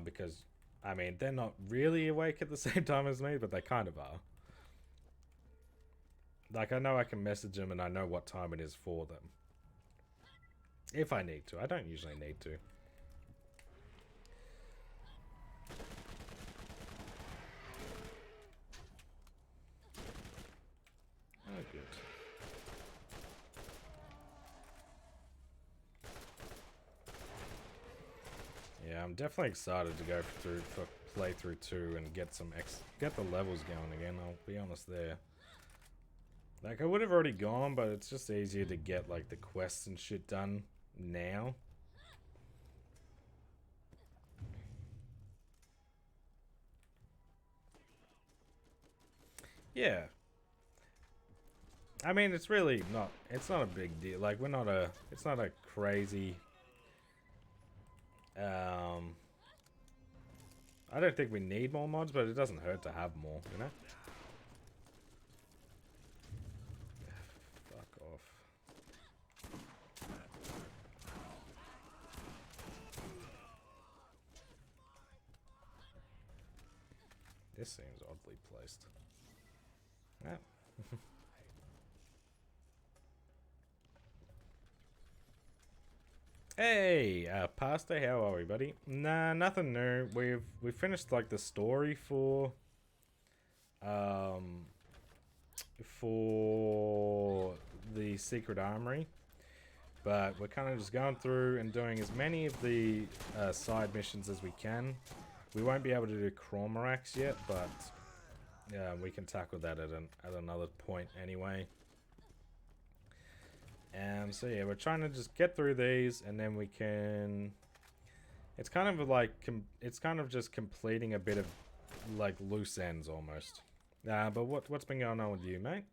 Because I mean, they're not really awake at the same time as me, but they kind of are. Like, I know I can message them and I know what time it is for them. If I need to. I don't usually need to. Oh, good. Yeah, I'm definitely excited to go through for playthrough 2 and get the levels going again. I'll be honest there. Like, I would have already gone, but it's just easier to get like the quests and shit done now. Yeah. I mean, it's really not, it's not a big deal. Like, it's not a crazy, I don't think we need more mods, but it doesn't hurt to have more, you know? Fuck off. This seems oddly placed. Yeah. Hey, Pastor, how are we, buddy? Nah, nothing new. We've finished like the story for the Secret Armory, but we're kind of just going through and doing as many of the side missions as we can. We won't be able to do Cormorax yet, but yeah, we can tackle that at another point anyway. So yeah, we're trying to just get through these, and then we can. It's kind of like it's kind of just completing a bit of like loose ends almost. But what's been going on with you, mate?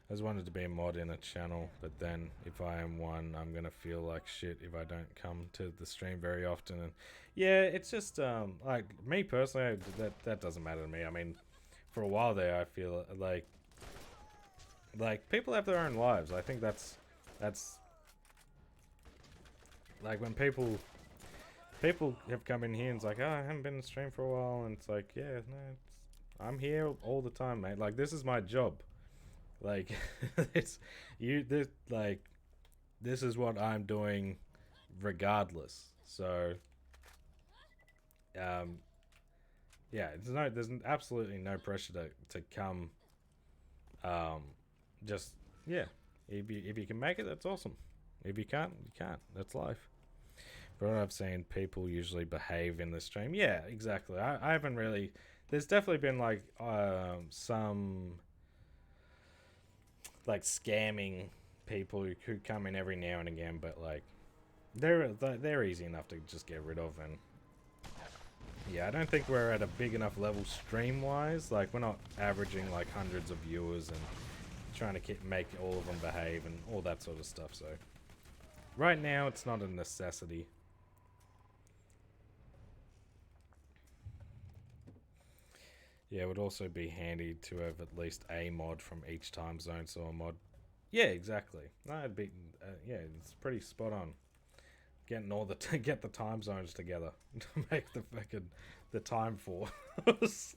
I just wanted to be a mod in a channel, but then if I am one, I'm gonna feel like shit if I don't come to the stream very often. And yeah, it's just like me personally, that doesn't matter to me. I mean, for a while there, I feel like people have their own lives. I think that's like when people have come in here and it's like, oh, I haven't been in stream for a while, and it's like, yeah, no, I'm here all the time, mate. Like, this is my job. Like, this is what I'm doing regardless. So yeah, there's absolutely no pressure to come. Just yeah, if you can make it, that's awesome. If you can't, you can't. That's life. But what I've seen, people usually behave in the stream. Yeah, exactly. I haven't really. There's definitely been like some like scamming people who come in every now and again, but like they're easy enough to just get rid of. And yeah, I don't think we're at a big enough level stream wise. Like, we're not averaging like hundreds of viewers and trying to make all of them behave and all that sort of stuff. So right now it's not a necessity. Yeah, it would also be handy to have at least a mod from each time zone. So a mod, yeah, exactly. No, it'd be yeah, it's pretty spot on. Getting all get the time zones together to make the time force.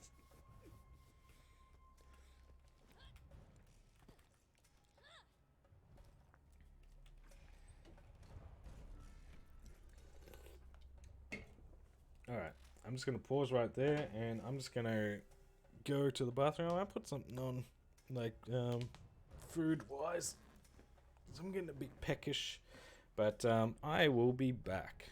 Alright, I'm just going to pause right there, and I'm just going to go to the bathroom. I put something on, like, food-wise. So I'm getting a bit peckish, but I will be back.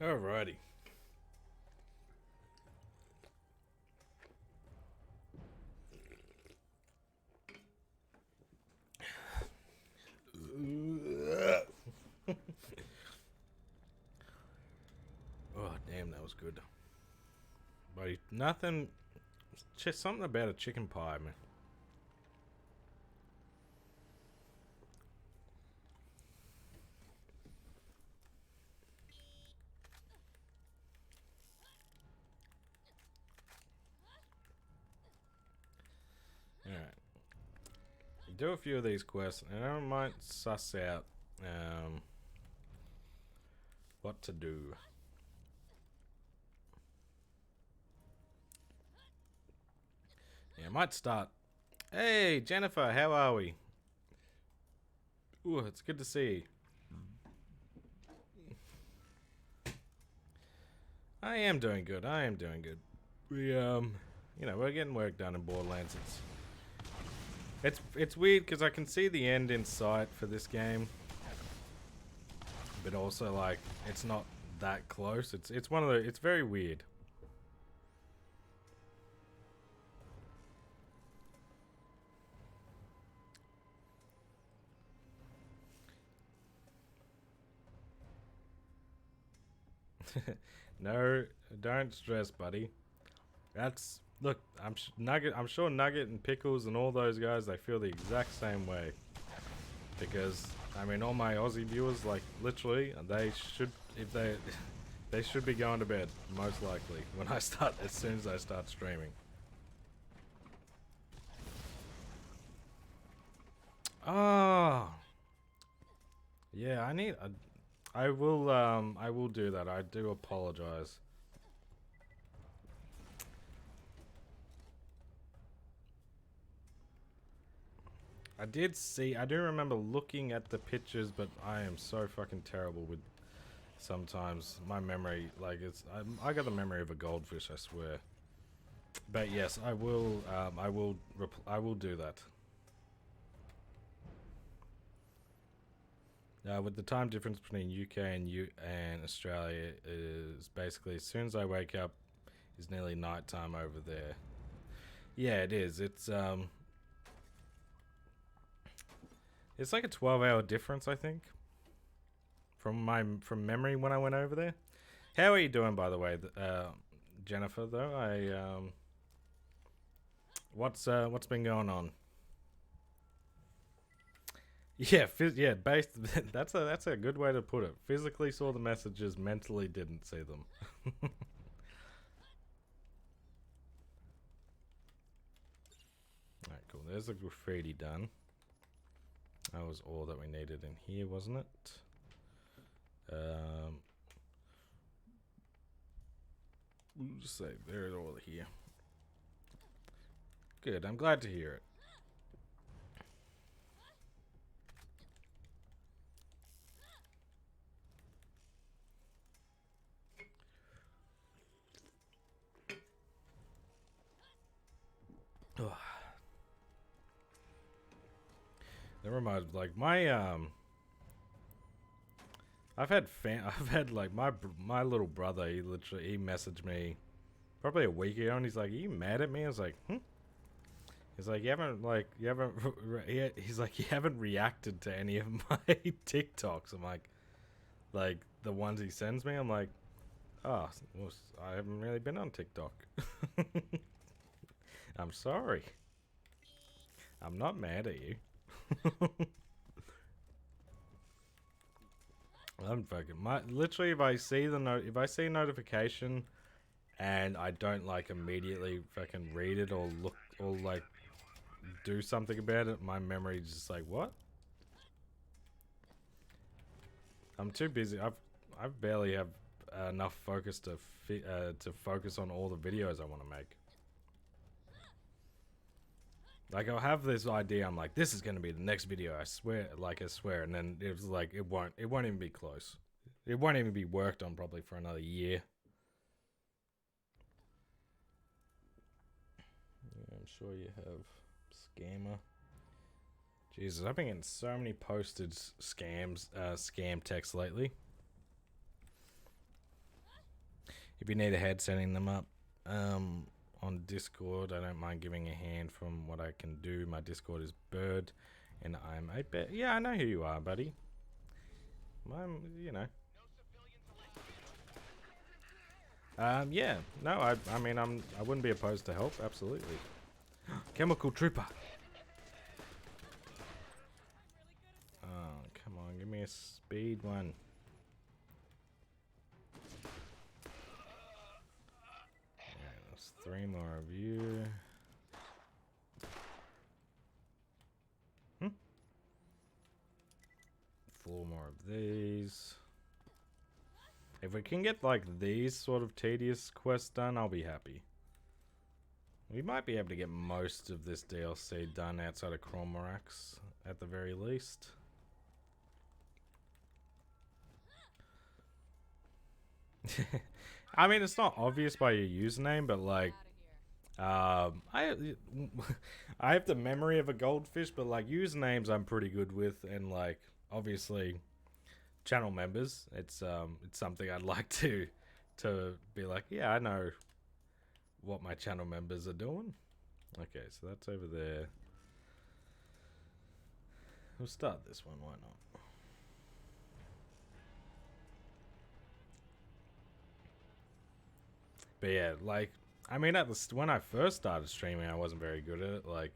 Alrighty. Oh, damn, that was good. Buddy, nothing. Just something about a chicken pie, man. Alright. Do a few of these quests, and I might suss out what to do. Yeah, I might start. Hey, Jennifer, how are we? Ooh, it's good to see you. I am doing good. I am doing good. We you know, we're getting work done in Borderlands. It's weird because I can see the end in sight for this game, but also like it's not that close. It's one of the. It's very weird. No, don't stress, buddy. That's look. Nugget. I'm sure Nugget and Pickles and all those guys. They feel the exact same way. Because I mean, all my Aussie viewers, like literally, they should if they should be going to bed most likely when I start as soon as I start streaming. Oh, yeah. I will do that. I do apologize. I do remember looking at the pictures, but I am so fucking terrible with sometimes my memory. Like I got the memory of a goldfish, I swear. But yes, I will do that. With the time difference between UK and Australia is basically as soon as I wake up is nearly nighttime over there. Yeah, it is. It's like a 12-hour difference, I think. From memory when I went over there. How are you doing, by the way, Jennifer? Though what's been going on? Yeah, based. That's a good way to put it. Physically saw the messages, mentally didn't see them. Alright, cool. There's the graffiti done. That was all that we needed in here, wasn't it? We'll just say they're all here. Good. I'm glad to hear it. That reminds, like my I've had like my little brother. He messaged me probably a week ago, and he's like, "Are you mad at me?" I was like, "Hmm." He's like, he's like, "You haven't reacted to any of my TikToks." I'm like the ones he sends me. I'm like, "Oh, well, I haven't really been on TikTok." I'm sorry. I'm not mad at you. I'm fucking literally if I see a notification and I don't like immediately fucking read it or look or like do something about it, my memory's just like, what? I'm too busy. I barely have enough focus to focus on all the videos I want to make. Like, I'll have this idea, I'm like, this is going to be the next video, I swear, and then it was like, it won't even be close. It won't even be worked on probably for another year. Yeah, I'm sure you have scammer. Jesus, I've been getting so many posted scam texts lately. If you need a head, setting them up on Discord. I don't mind giving a hand from what I can do. My Discord is Bird, and I'm a bet. Yeah, I know who you are, buddy. I'm, you know. Yeah. No, I mean, I wouldn't be opposed to help. Absolutely. Chemical Trooper. Oh, come on, give me a speed one. Alright, there's 3 more of you. 4 more of these. If we can get like these sort of tedious quests done, I'll be happy. We might be able to get most of this DLC done outside of Cromorax at the very least. I mean, it's not obvious by your username, but like, I have the memory of a goldfish, but like usernames I'm pretty good with, and like obviously channel members, it's something I'd like to be like, yeah, I know what my channel members are doing. Okay, so that's over there. We'll start this one, why not? But yeah, like, I mean, when I first started streaming, I wasn't very good at it. Like,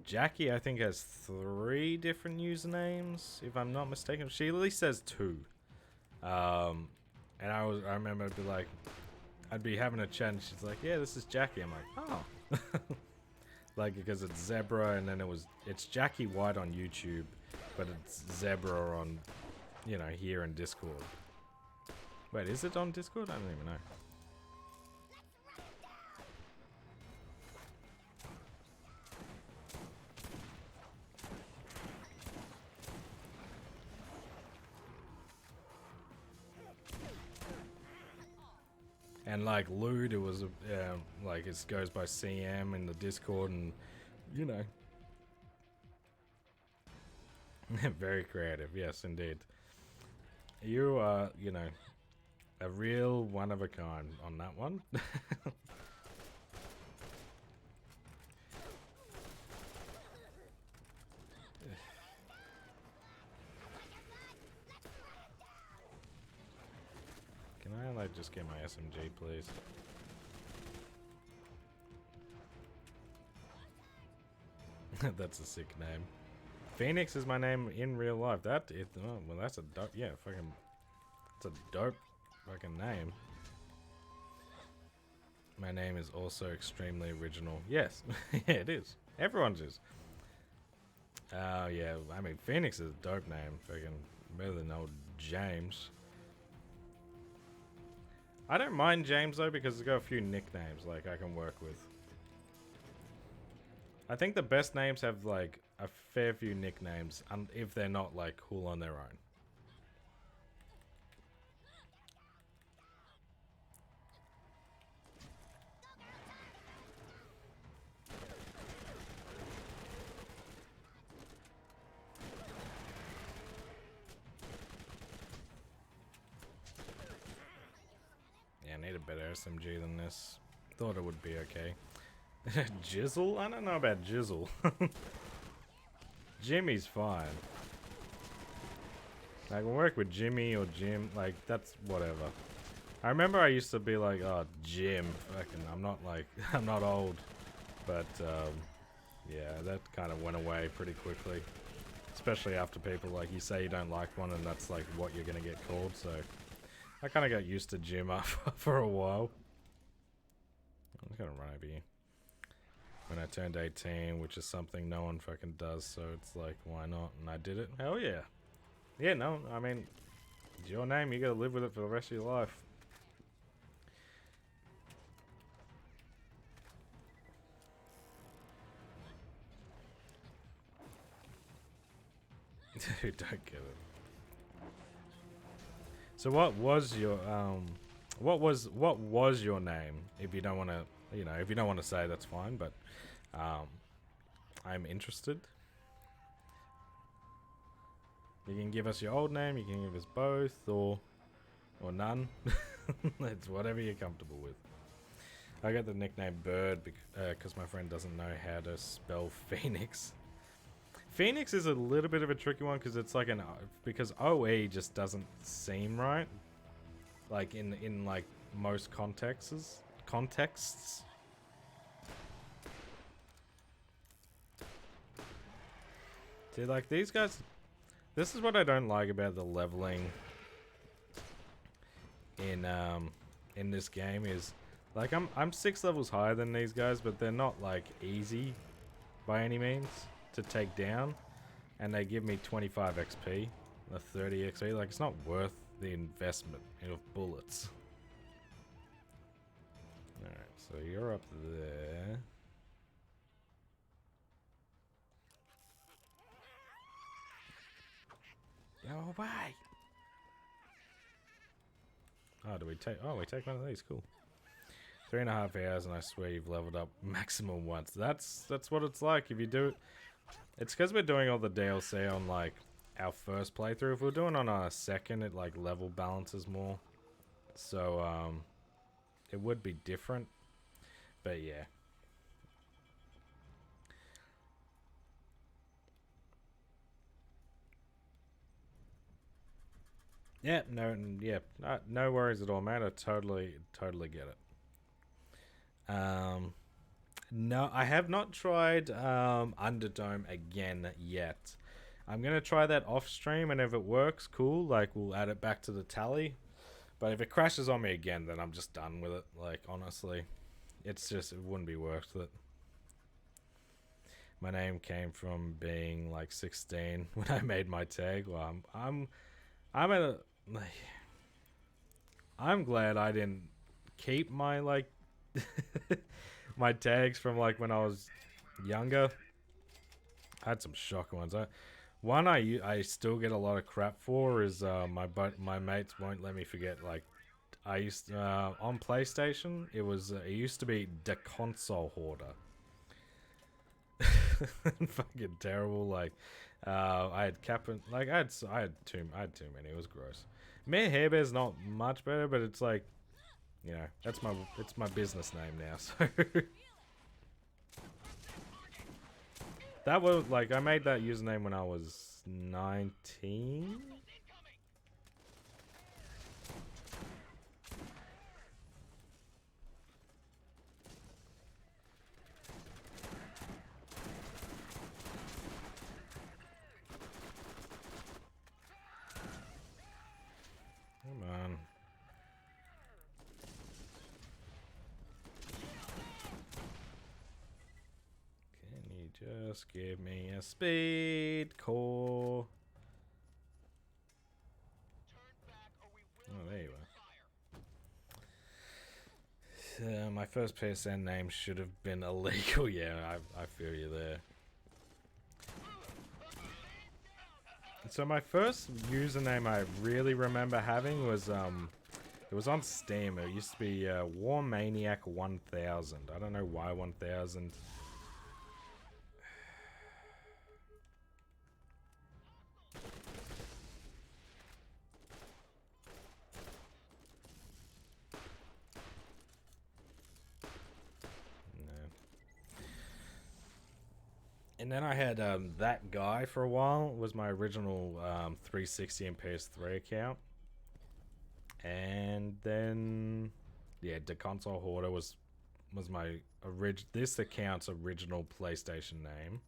Jackie, I think, has 3 different usernames, if I'm not mistaken. She at least says 2. And I remember I'd be having a chat, and she's like, "Yeah, this is Jackie." I'm like, "Oh," like, because it's Zebra, and then it's Jackie White on YouTube, but it's Zebra on, you know, here in Discord. Wait, is it on Discord? I don't even know. And like Lude, it was like it goes by CM in the Discord, and you know, very creative. Yes, indeed. You are, you know, a real one of a kind on that one. Can I like just get my SMG, please? That's a sick name. Phoenix is my name in real life. Oh, well, that's a dope. Yeah, fucking. It's a dope fucking name. My name is also extremely original. Yes, yeah, it is. Everyone's is. Oh yeah, I mean Phoenix is a dope name. Fucking better than old James. I don't mind James though, because it's got a few nicknames like I can work with. I think the best names have like a fair few nicknames, if they're not like cool on their own. Yeah, I need a better SMG than this. Thought it would be okay. Jizzle? I don't know about Jizzle. Jimmy's fine. I can work with Jimmy or Jim, like, that's whatever. I remember I used to be like, oh, Jim, fucking, I'm not like, I'm not old. But, yeah, that kind of went away pretty quickly. Especially after people, like, you say you don't like one and that's, like, what you're gonna get called, so. I kind of got used to Jim for a while. I'm just gonna run over you. When I turned 18, which is something no one fucking does, so it's like, why not? And I did it. Hell yeah. Yeah, no, I mean, it's your name, you gotta live with it for the rest of your life. Dude, don't get it. So what was your what was your name? If you don't want to, you know, if you don't want to say, that's fine. But I'm interested. You can give us your old name. You can give us both, or none. It's whatever you're comfortable with. I got the nickname Bird because my friend doesn't know how to spell Phoenix. Phoenix is a little bit of a tricky one because it's like because OE just doesn't seem right. Like in like most contexts. See, like these guys, this is what I don't like about the leveling in this game is like I'm 6 levels higher than these guys, but they're not like easy by any means to take down, and they give me 25 XP, or 30 XP. Like it's not worth the investment of bullets. All right, so you're up there. Go away. Oh, do we take? Oh, we take one of these. Cool. 3.5 hours, and I swear you've leveled up maximum once. That's what it's like if you do it. It's because we're doing all the DLC on like our first playthrough. If we're doing on our second, it like level balances more. So it would be different. But yeah. Yeah, no worries at all, man. I totally get it. No, I have not tried Underdome again yet. I'm gonna try that off stream, and if it works, cool. Like we'll add it back to the tally. But if it crashes on me again, then I'm just done with it. Like honestly, it wouldn't be worth it. My name came from being like 16 when I made my tag. Well, I'm glad I didn't keep my like my tags from like when I was younger. I had some shocking ones. One I still get a lot of crap for is my mates won't let me forget. Like I used on PlayStation, it used to be the console hoarder. Fucking terrible. Like I had like I had too many. It was gross. Mayor Hairbear's not much better, but it's like, you know, it's my business name now. So that was like I made that username when I was 19. Come on. Can you just give me a speed core? Oh, there you are. My first PSN name should have been illegal. Yeah, I feel you there. So my first username I really remember having was it was on Steam. It used to be War Maniac 1000. I don't know why 1000. And then I had that guy for a while. Was my original 360 and PS3 account. And then, yeah, the console hoarder was my this account's original PlayStation name.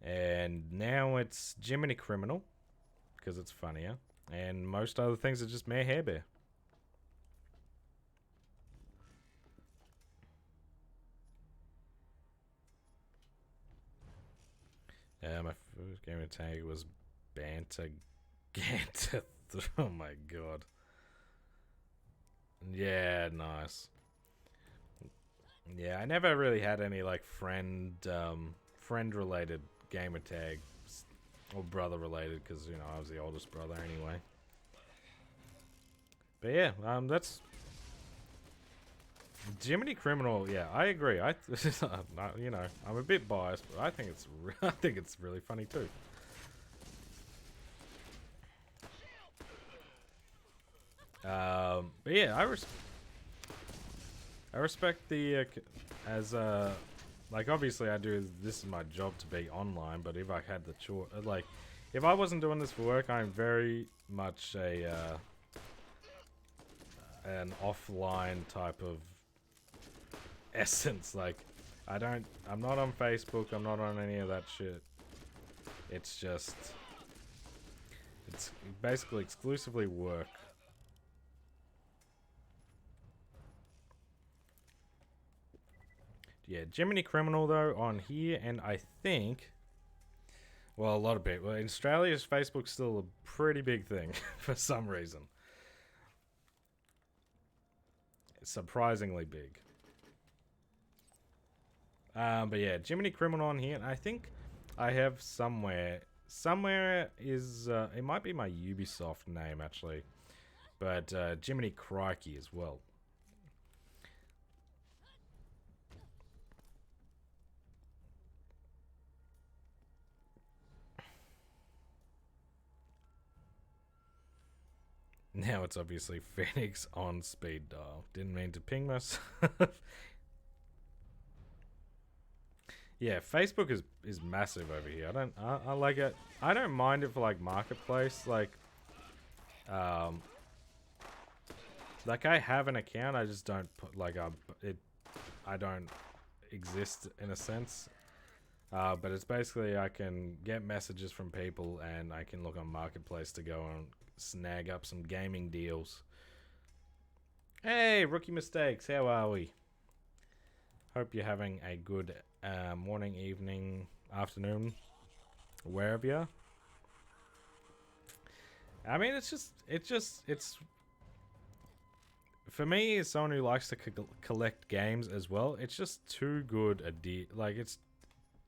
And now it's Jiminy Criminal because it's funnier. And most other things are just Mayor Hairbear. My first game of tag was Banter Ganta. Oh my god. Yeah, nice. Yeah, I never really had any like friend related gamer tags or brother related because you know I was the oldest brother anyway. But yeah, that's Jiminy Criminal. Yeah, I agree. You know, I'm a bit biased, but I think it's really funny too. But yeah, I respect the like obviously I do this is my job to be online, but if I had the choice, like if I wasn't doing this for work, I'm very much an offline type of essence. Like I'm not on Facebook, I'm not on any of that shit. It's basically exclusively work. Yeah, Jiminy Criminal though on here, and I think, well, a lot of people in Australia's Facebook's still a pretty big thing for some reason. It's surprisingly big. But yeah, Jiminy Criminal on here, and I think I have somewhere is it might be my Ubisoft name actually, but Jiminy Crikey as well. Now it's obviously Phoenix on speed dial. Didn't mean to ping myself. Yeah, Facebook is massive over here. I like it. I don't mind it for like marketplace. Like I have an account. I just don't put like I don't exist in a sense. But it's basically I can get messages from people and I can look on marketplace to go and snag up some gaming deals. Hey, Rookie Mistakes, how are we? Hope you're having a good morning, evening, afternoon, wherever you are. I mean, it's for me as someone who likes to collect games as well. It's just too good a deal. Like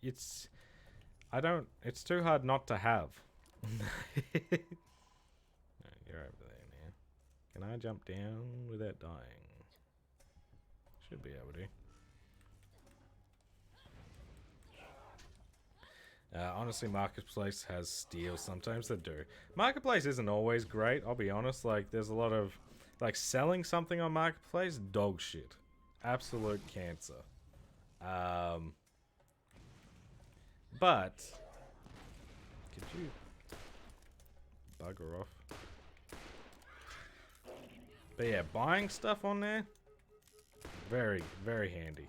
it's too hard not to have. You're over there now. Can I jump down without dying? Should be able to. Honestly, Marketplace has steals. Sometimes they do. Marketplace isn't always great, I'll be honest. Like, there's a lot of... Like, selling something on Marketplace, dog shit. Absolute cancer. But... Could you... bugger off? But yeah, buying stuff on there... Very, very handy.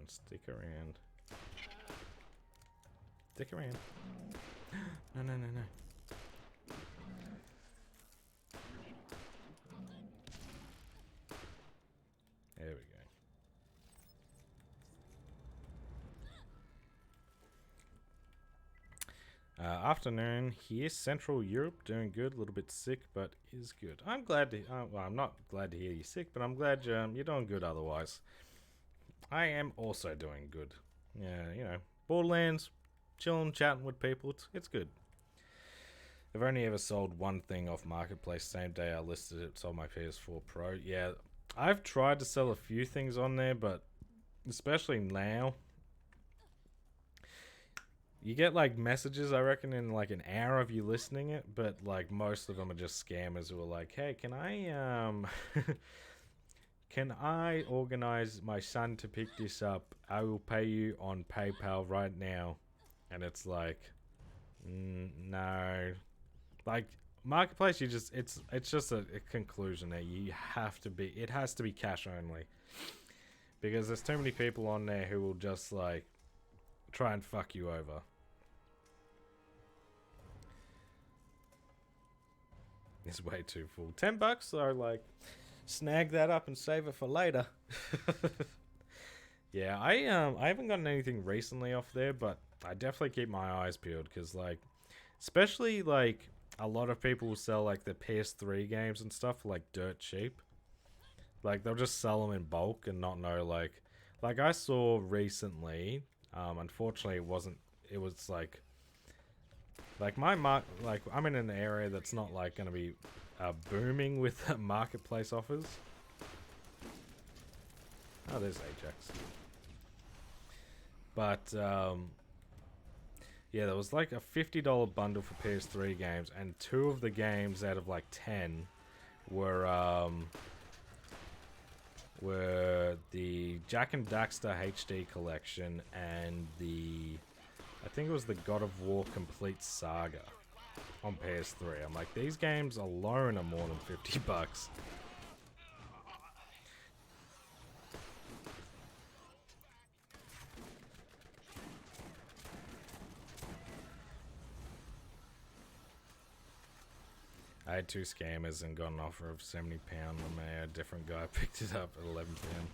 Stick around. Stick around. No, no, no, no. There we go. Afternoon here, Central Europe, doing good. A little bit sick, but is good. I'm glad to. Well, I'm not glad to hear you're sick, but I'm glad you're doing good otherwise. I am also doing good. Yeah, you know, Borderlands, chilling, chatting with people. It's good. I've only ever sold one thing off Marketplace. Same day I listed it, sold my PS4 Pro. Yeah, I've tried to sell a few things on there, but especially now, you get like messages, I reckon, in like an hour of you listening it, but like most of them are just scammers who are like, hey, can I can I organize my son to pick this up? I will pay you on PayPal right now. And it's like, no. Like, Marketplace, it's just a conclusion there. It has to be cash only. Because there's too many people on there who will just, like, try and fuck you over. It's way too full. $10 though, like... Snag that up and save it for later. Yeah, I haven't gotten anything recently off there, but I definitely keep my eyes peeled because, like, especially like a lot of people will sell like the PS3 games and stuff for, like, dirt cheap. Like they'll just sell them in bulk and not know like I saw recently. Unfortunately, it was like I'm in an area that's not like going to be booming with marketplace offers. Oh, there's Ajax. But Yeah, there was like a $50 bundle for PS3 games, and 2 of the games out of like 10 were the Jack and Daxter HD collection and I think it was the God of War Complete Saga on PS3. I'm like, these games alone are more than $50. I had 2 scammers and got an offer of £70 from a different guy. Picked it up at 11 p.m.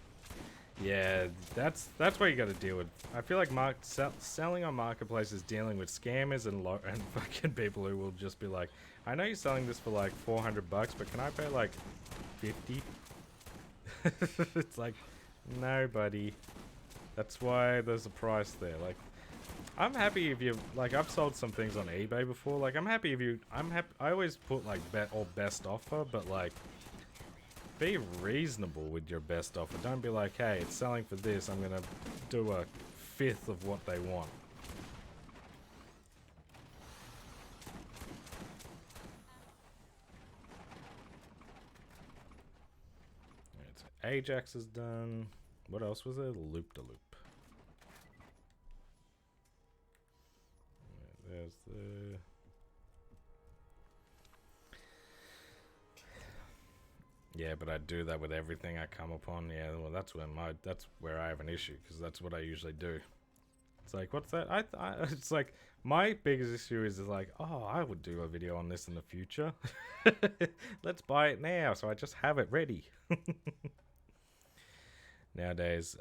Yeah, that's what you got to deal with. I feel like selling on marketplace is dealing with scammers and fucking people who will just be like, I know you're selling this for like $400, but can I pay like 50? It's like, no, buddy. That's why there's a price there. Like, I'm happy if you like. I've sold some things on eBay before. Like, I'm happy if you. I always put like best offer, but like, be reasonable with your best offer. Don't be like, hey, it's selling for this. I'm gonna do a fifth of what they want. Alright, so Ajax is done. What else was there? Loop de loop. There's the... Yeah, but I do that with everything I come upon. Yeah, well, that's where I have an issue, because that's what I usually do. It's like, what's that? It's like, my biggest issue is like, oh, I would do a video on this in the future. Let's buy it now, so I just have it ready. Nowadays,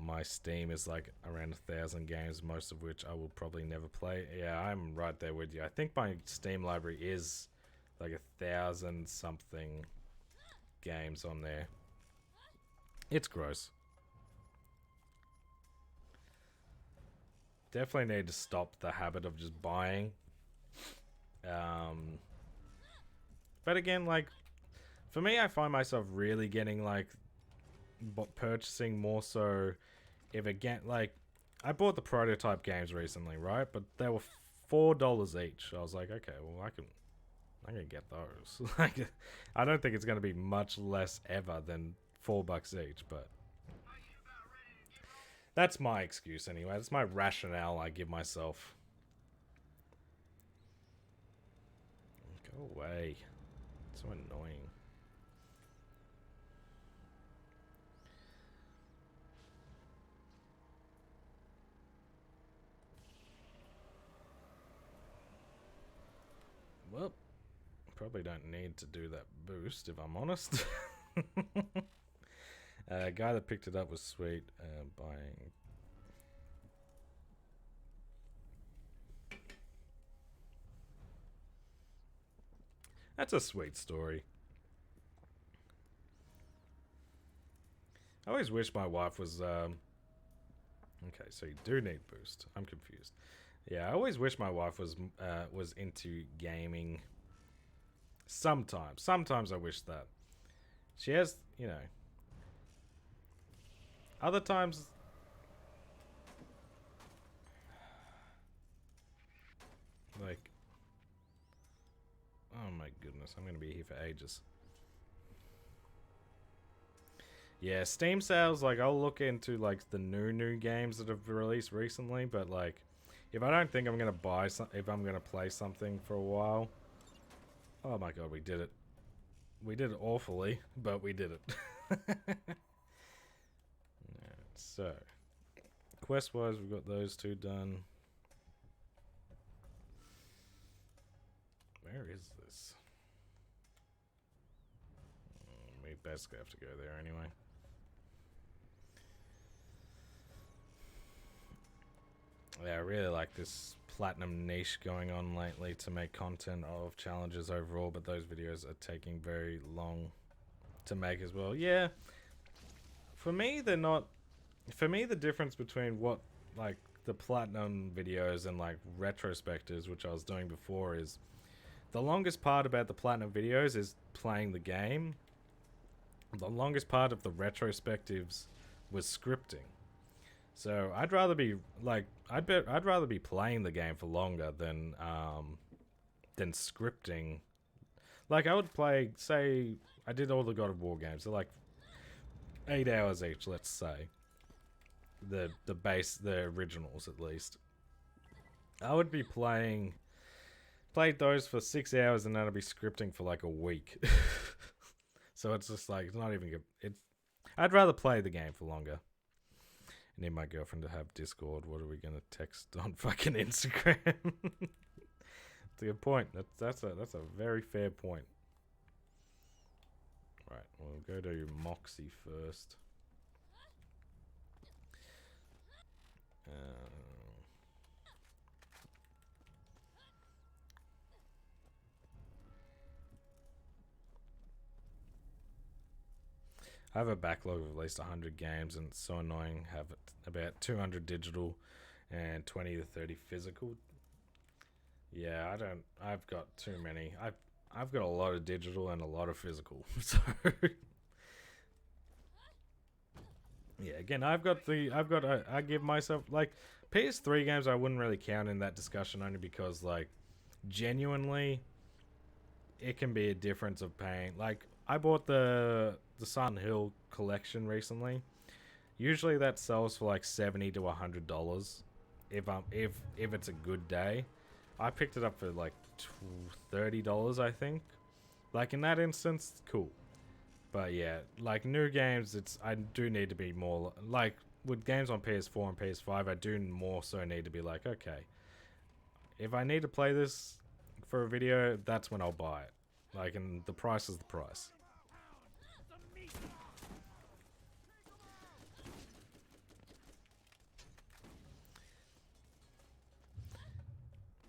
my Steam is like around 1,000 games, most of which I will probably never play. Yeah, I'm right there with you. I think my Steam library is like 1,000 something games on there. It's gross. Definitely need to stop the habit of just buying. But again, like, for me, I find myself really getting like purchasing more so if again, like, I bought the prototype games recently, right? But they were $4 each. I was like, okay, well, I'm gonna get those. Like, I don't think it's gonna be much less ever than $4 each, but that's my excuse anyway. That's my rationale I give myself. Go away. It's so annoying. Well, probably don't need to do that boost, if I'm honest. Guy that picked it up was sweet. Buying. That's a sweet story. I always wish my wife was... Okay, so you do need boost. I'm confused. Yeah, I always wish my wife was into gaming. Sometimes I wish that. She has, you know. Other times... Like... Oh my goodness, I'm going to be here for ages. Yeah, Steam sales, like, I'll look into, like, the new games that have released recently, but, like, if I don't think I'm going to buy if I'm going to play something for a while... Oh my god, we did it. We did it awfully, but we did it. So, quest-wise, we've got those 2 done. Where is this? We basically have to go there anyway. Yeah, I really like this platinum niche going on lately to make content of challenges overall, but those videos are taking very long to make as well. Yeah, for me, they're not... For me, the difference between what, like, the platinum videos and, like, retrospectives, which I was doing before, is the longest part about the platinum videos is playing the game. The longest part of the retrospectives was scripting. So I'd rather be like I'd rather be playing the game for longer than scripting. Like I would play, say I did all the God of War games. They're like 8 hours each, let's say. The originals at least. I would be played those for 6 hours and then I'd be scripting for like a week. So it's just like, it's not even good. I'd rather play the game for longer. I need my girlfriend to have Discord. What are we gonna text on fucking Instagram? That's a good point. That's a very fair point. Right, we'll go to Moxie first. I have a backlog of at least 100 games, and it's so annoying. Have about 200 digital and 20 to 30 physical. Yeah, I've got too many. I've got a lot of digital and a lot of physical. So yeah, again, I give myself like PS3 games. I wouldn't really count in that discussion only because like genuinely, it can be a difference of paying. Like I bought the Silent Hill collection recently. Usually that sells for like $70 to $100 if it's a good day. I picked it up for like $30, I think. Like in that instance, cool. But yeah, like new games, I do need to be more like with games on PS4 and PS5. I do more so need to be like, okay, if I need to play this for a video, that's when I'll buy it. Like, and the price is the price.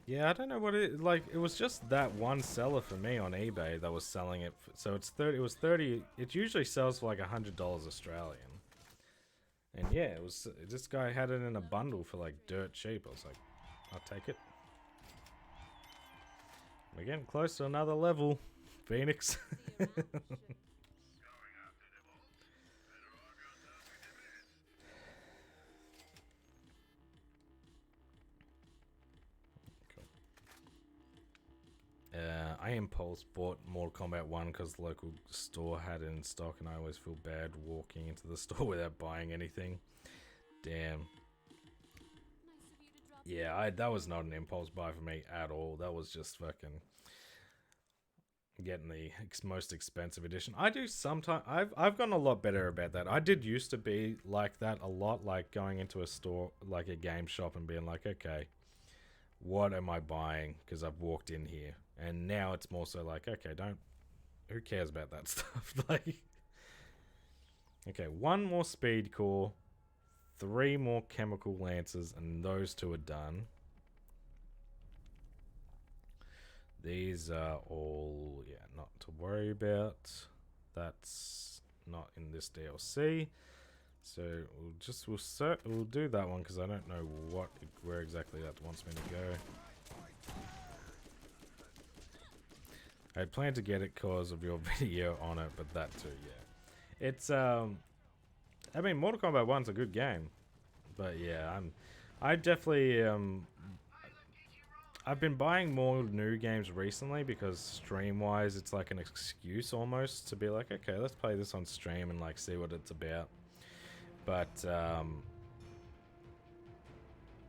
Yeah, I don't know what it like. It was just that one seller for me on eBay that was selling it. So it's 30. It was 30. It usually sells for like $100 Australian. And yeah, it was. This guy had it in a bundle for like dirt cheap. I was like, I'll take it. We're getting close to another level, Phoenix. I impulse bought Mortal Kombat 1 because the local store had it in stock, and I always feel bad walking into the store without buying anything. Damn. Yeah, that was not an impulse buy for me at all. That was just fucking getting the most expensive edition. I do sometimes. I've gotten a lot better about that. I did used to be like that a lot, like going into a store, like a game shop, and being like, okay, what am I buying? Because I've walked in here. And now it's more so like, okay, who cares about that stuff? Like, okay, 1 more speed core, 3 more chemical lances, and those 2 are done. These are all, yeah, not to worry about. That's not in this DLC. So we'll do that one because I don't know where exactly that wants me to go. I plan to get it because of your video on it, but that too, yeah. It's I mean, Mortal Kombat 1's a good game, but yeah, I definitely I've been buying more new games recently because stream-wise, it's like an excuse almost to be like, okay, let's play this on stream and like see what it's about. But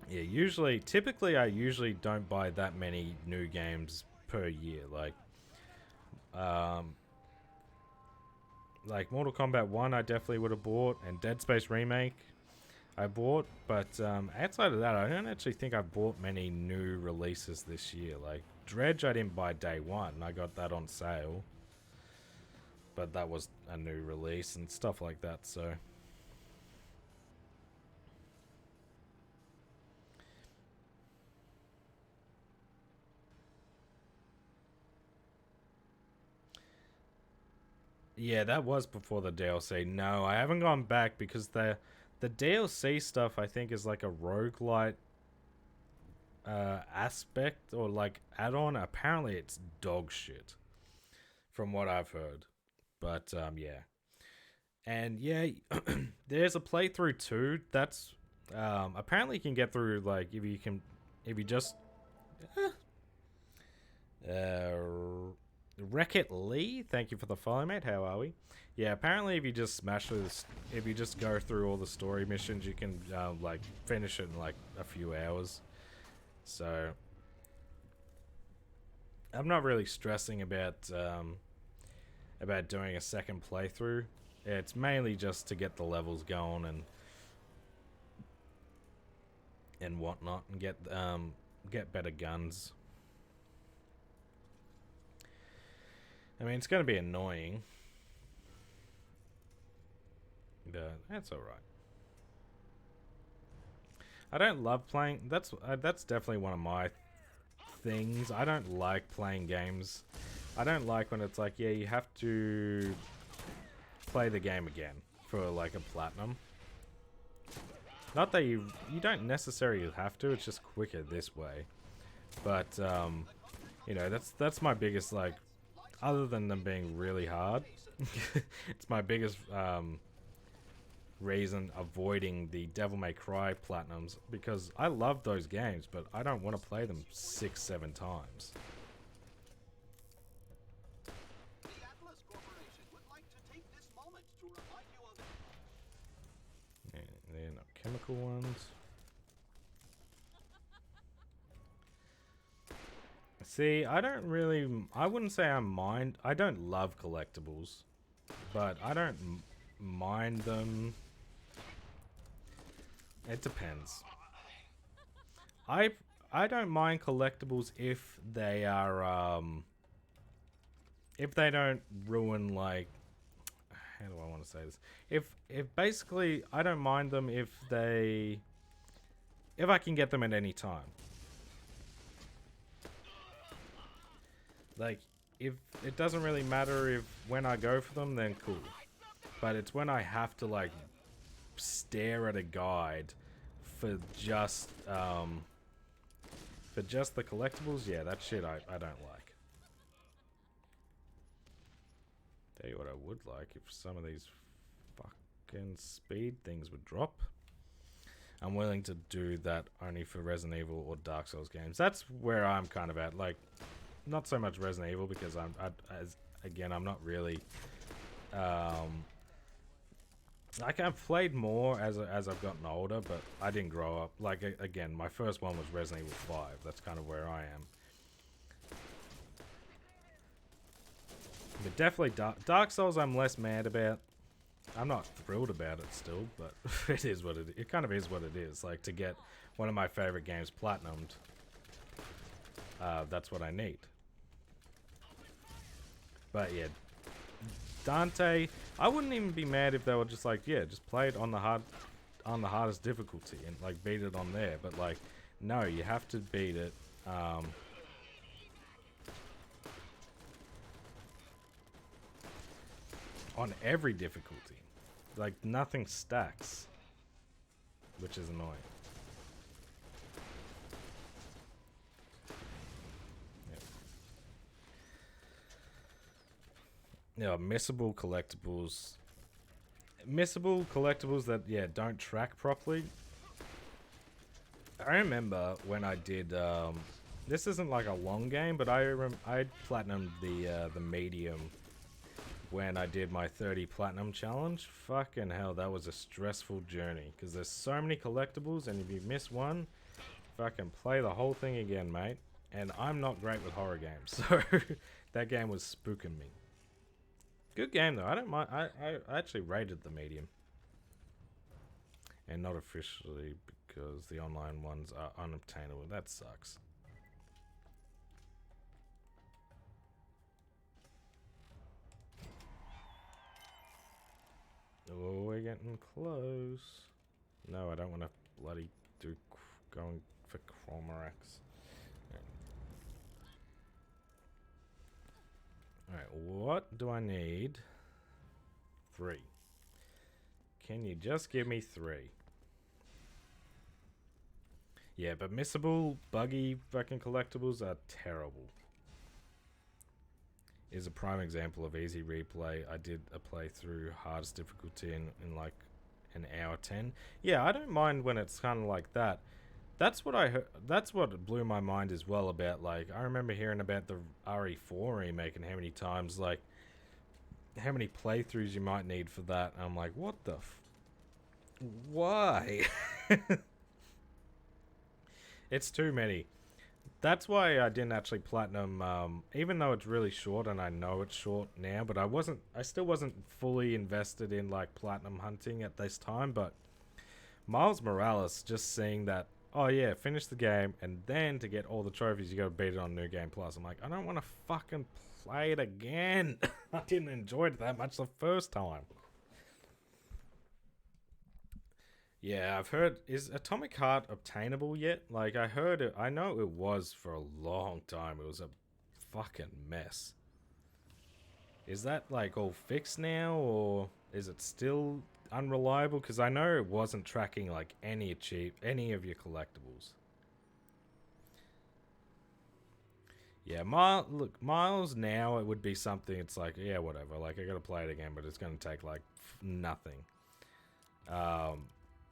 yeah, typically I usually don't buy that many new games per year. Like Mortal Kombat 1 I definitely would have bought, and Dead Space Remake I bought, but outside of that I don't actually think I've bought many new releases this year. Like Dredge I didn't buy day one, I got that on sale, but that was a new release and stuff like that, so yeah, that was before the DLC. No, I haven't gone back because the DLC stuff I think is like a roguelite aspect or like add-on. Apparently it's dog shit from what I've heard. But yeah. And yeah, there's a playthrough too. That's Apparently you can get through, like, if you just Wreck-It Lee, thank you for the follow, mate. How are we? Yeah, apparently if you just smash this, if you just go through all the story missions, you can like finish it in like a few hours. So I'm not really stressing about doing a second playthrough. It's mainly just to get the levels going and whatnot, and get better guns. I mean, it's going to be annoying, but that's all right. I don't love playing. That's definitely one of my things. I don't like playing games. I don't like when it's like, yeah, you have to play the game again for like a platinum. Not that you don't necessarily have to. It's just quicker this way. But you know, that's my biggest, like, other than them being really hard, it's my biggest reason avoiding the Devil May Cry Platinums, because I love those games, but I don't want to play them 6-7 times. The Atlas Corporation would like to take this moment to remind you of They're not chemical ones. See, I wouldn't say I don't love collectibles, but I don't mind them. It depends. I don't mind collectibles if they are, if they don't ruin, like, how do I want to say this? If basically, I don't mind them if I can get them at any time. Like, if it doesn't really matter if when I go for them, then cool. But it's when I have to, like, stare at a guide for just the collectibles, yeah, that shit I don't like. Tell you what I would like, if some of these fucking speed things would drop. I'm willing to do that only for Resident Evil or Dark Souls games. That's where I'm kind of at. Like, not so much Resident Evil, because I'm not really like, I've played more as I've gotten older, but I didn't grow up. Like, again, my first one was Resident Evil 5. That's kind of where I am. But definitely Dark Souls I'm less mad about. I'm not thrilled about it still, but it is what it kind of is what it is. Like, to get one of my favorite games platinumed, that's what I need. But yeah, Dante, I wouldn't even be mad if they were just like, yeah, just play it on the hardest difficulty and like beat it on there. But like, no, you have to beat it on every difficulty. Like, nothing stacks, which is annoying. Yeah, missable collectibles that, yeah, don't track properly. I remember when I did this isn't like a long game, but I platinumed the medium when I did my 30 platinum challenge. Fucking hell, that was a stressful journey, because there's so many collectibles, and if you miss one, fucking play the whole thing again, mate. And I'm not great with horror games, so that game was spooking me. Good game though. I don't mind. I actually rated the medium, and not officially, because the online ones are unobtainable. That sucks. Oh, we're getting close. No, I don't want to bloody do going for Chromarex. Alright, what do I need? 3. Can you just give me 3? Yeah, but missable, buggy fucking collectibles are terrible. Is a prime example of easy replay. I did a playthrough hardest difficulty in like an hour 10. Yeah, I don't mind when it's kind of like that. That's what I heard. That's what blew my mind as well about, like, I remember hearing about the RE4 remake and how many times, like, how many playthroughs you might need for that. And I'm like, what the why? It's too many. That's why I didn't actually platinum, even though it's really short, and I know it's short now, but I still wasn't fully invested in, like, platinum hunting at this time. But Miles Morales, just seeing that, oh yeah, finish the game, and then to get all the trophies, you gotta beat it on New Game Plus. I'm like, I don't want to fucking play it again. I didn't enjoy it that much the first time. Yeah, I've heard, is Atomic Heart obtainable yet? Like, I heard it, I know it was for a long time. It was a fucking mess. Is that, like, all fixed now, or is it still unreliable? Because I know it wasn't tracking, like, any of your collectibles. Yeah, look, Miles now, it would be something, it's like, yeah, whatever, like, I gotta play it again, but it's gonna take, like, nothing.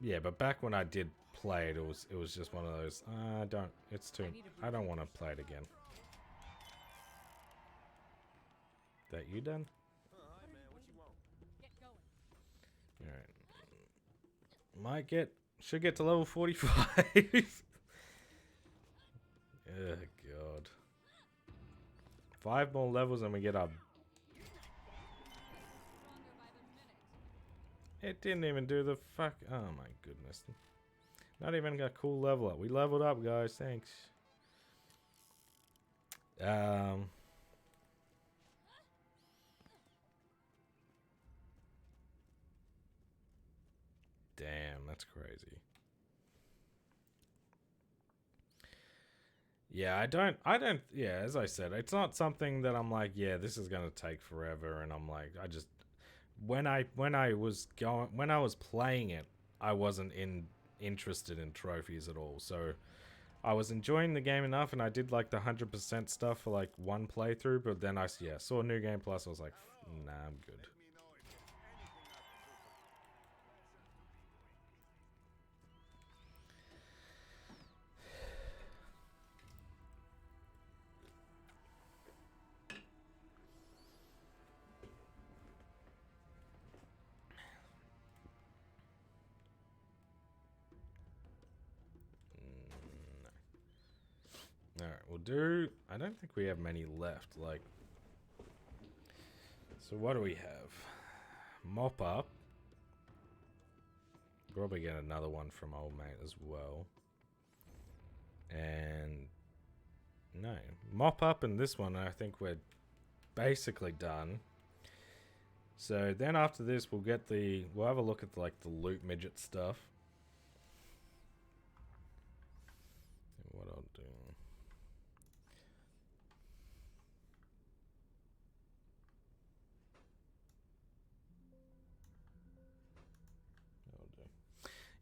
Yeah, but back when I did play it, it was just one of those, I don't want to play it again. That you done? Hi, man. What you want? Alright. Should get to level 45. Oh, God. 5 more levels and we get our... It didn't even do the fuck... Oh, my goodness. Not even got a cool level up. We leveled up, guys. Thanks. Damn, that's crazy. Yeah, yeah, as I said, it's not something that I'm like, yeah, this is going to take forever, and I'm like, when I was playing it, I wasn't interested in trophies at all. So I was enjoying the game enough, and I did like the 100% stuff for like one playthrough, but then I saw New Game Plus, I was like, nah, I'm good. Alright, we'll do... I don't think we have many left, like... So what do we have? Mop Up. Probably get another one from Old Mate as well. And... No. Mop Up and this one, I think we're basically done. So then after this, we'll have a look at, like, the loot midget stuff. And what I'll do...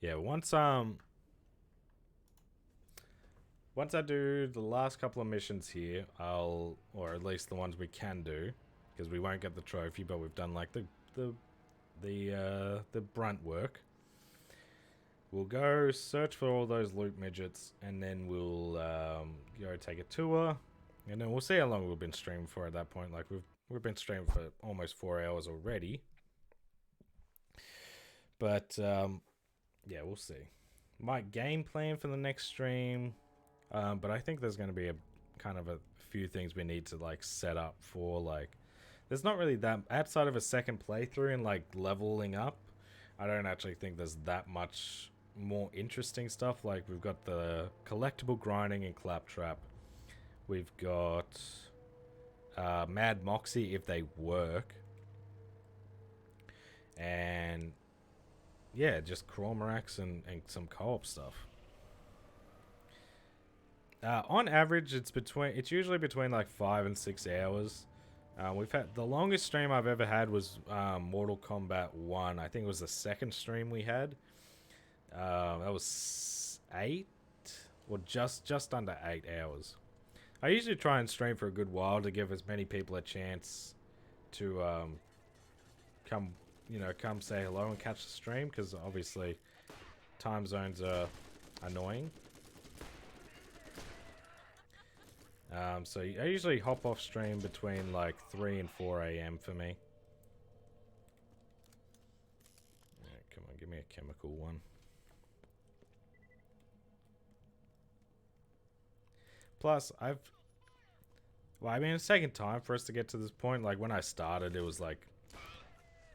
Yeah, once I do the last couple of missions here, or at least the ones we can do, because we won't get the trophy, but we've done like the brunt work. We'll go search for all those loot midgets, and then we'll go take a tour, and then we'll see how long we've been streaming for at that point. Like we've been streaming for almost 4 hours already, but yeah, we'll see. My game plan for the next stream, but I think there's going to be a few things we need to like set up for. Like, there's not really that outside of a second playthrough and like leveling up. I don't actually think there's that much more interesting stuff. Like, we've got the collectible grinding and Claptrap. We've got Mad Moxie if they work, and yeah, just Cormorants and some co-op stuff. On average, it's usually between like 5 and 6 hours. We've had the longest stream I've ever had was Mortal Kombat 1. I think it was the second stream we had. That was 8 or just under 8 hours. I usually try and stream for a good while to give as many people a chance to come you know, come say hello and catch the stream, because obviously time zones are annoying. So I usually hop off stream between like 3 and 4 a.m. for me. Yeah, come on, give me a chemical one. Plus, well, I mean, it's taken time for us to get to this point. Like, when I started, it was like,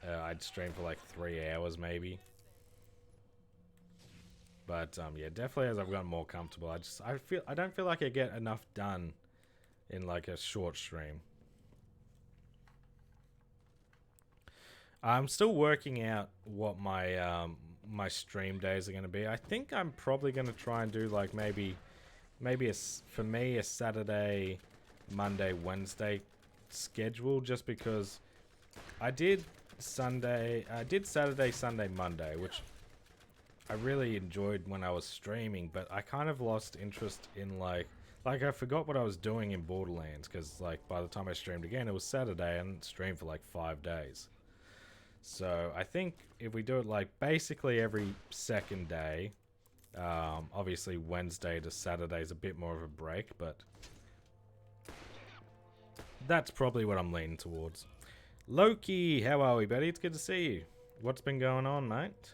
I'd stream for like 3 hours maybe. But, yeah, definitely as I've gotten more comfortable, I don't feel like I get enough done in like a short stream. I'm still working out what my, my stream days are going to be. I think I'm probably going to try and do like maybe for me a Saturday, Monday, Wednesday schedule, just because I did Saturday, Sunday, Monday, which I really enjoyed when I was streaming, but I kind of lost interest in like I forgot what I was doing in Borderlands, because like by the time I streamed again, it was Saturday and streamed for like 5 days. So I think if we do it like basically every second day, obviously Wednesday to Saturday is a bit more of a break, but that's probably what I'm leaning towards. Loki, how are we, buddy? It's good to see you. What's been going on, mate?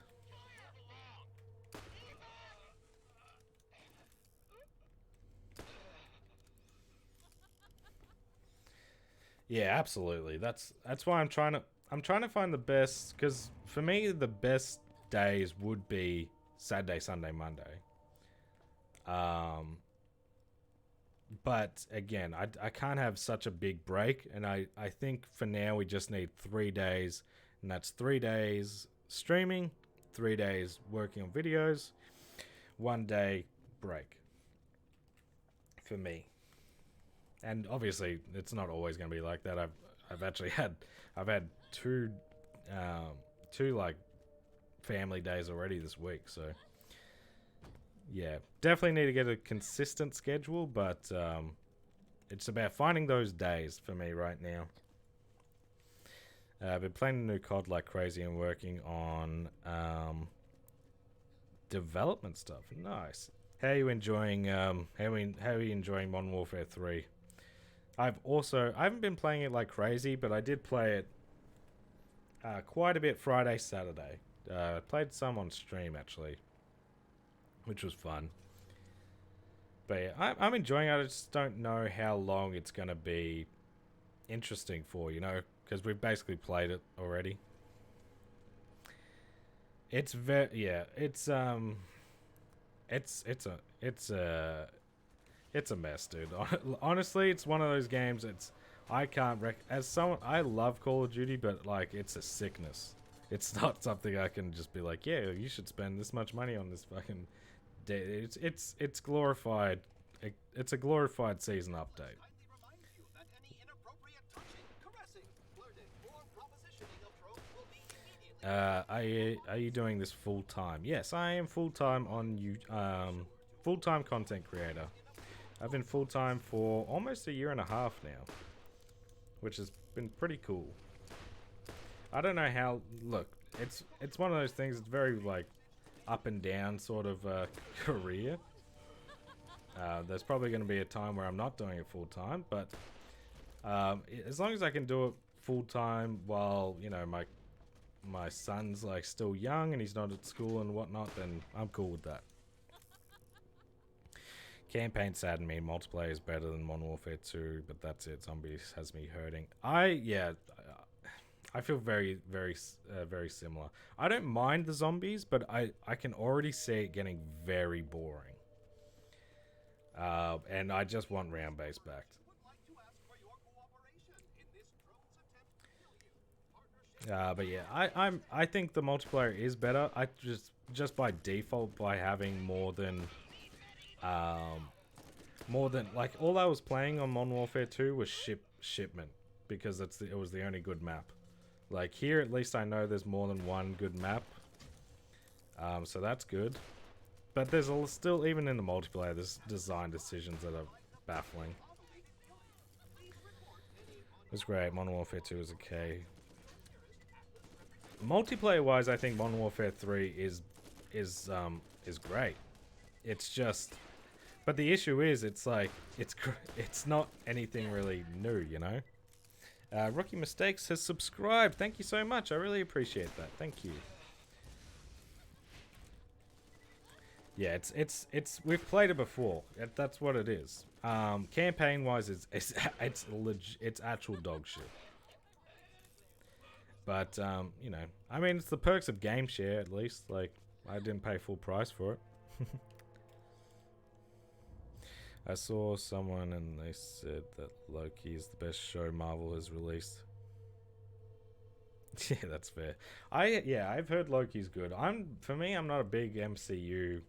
Yeah, absolutely. That's why I'm trying to find the best, because for me the best days would be Saturday, Sunday, Monday. But again, I can't have such a big break, and I think for now we just need 3 days, and that's 3 days streaming, 3 days working on videos, 1 day break for me. And obviously it's not always going to be like that. I've actually had two like family days already this week, so yeah, definitely need to get a consistent schedule, but it's about finding those days for me right now. I've been playing the new COD like crazy and working on development stuff. Nice. How are you enjoying how are you enjoying Modern Warfare 3? I haven't been playing it like crazy, but I did play it quite a bit Friday, Saturday. Played some on stream actually, which was fun. But yeah, I'm enjoying it. I just don't know how long it's going to be interesting for, you know, because we've basically played it already. It's it's a mess, dude. Honestly, it's one of those games. As someone, I love Call of Duty, but like it's a sickness. It's not something I can just be like, yeah, you should spend this much money on this fucking day. It's glorified. It's a glorified season update. Are you doing this full time? Yes, I am full time on full time content creator. I've been full time for almost a year and a half now, which has been pretty cool. I don't know how. Look, it's one of those things. It's very like up and down sort of career. There's probably going to be a time where I'm not doing it full time, but as long as I can do it full time while, you know, my son's like still young and he's not at school and whatnot, then I'm cool with that. Campaign saddened me. Multiplayer is better than Modern Warfare 2, but that's it. Zombies has me hurting. I feel very, very, very similar. I don't mind the zombies, but I can already see it getting very boring. And I just want round-based back. But yeah, I think the multiplayer is better. I just by default, by having more than like all I was playing on Modern Warfare 2 was Shipment, because it was the only good map. Like here, at least I know there's more than one good map. So that's good. But there's still, even in the multiplayer, there's design decisions that are baffling. It's great. Modern Warfare 2 is okay. multiplayer wise, I think Modern Warfare 3 is great. It's just, but the issue is, it's like it's not anything really new, you know. Rookie Mistakes has subscribed. Thank you so much. I really appreciate that. Thank you. Yeah, it's we've played it before. That's what it is. Campaign wise, it's actual dog shit. But you know, I mean, it's the perks of game share at least. Like, I didn't pay full price for it. I saw someone and they said that Loki is the best show Marvel has released. Yeah, that's fair. I've heard Loki's good. For me, I'm not a big MCU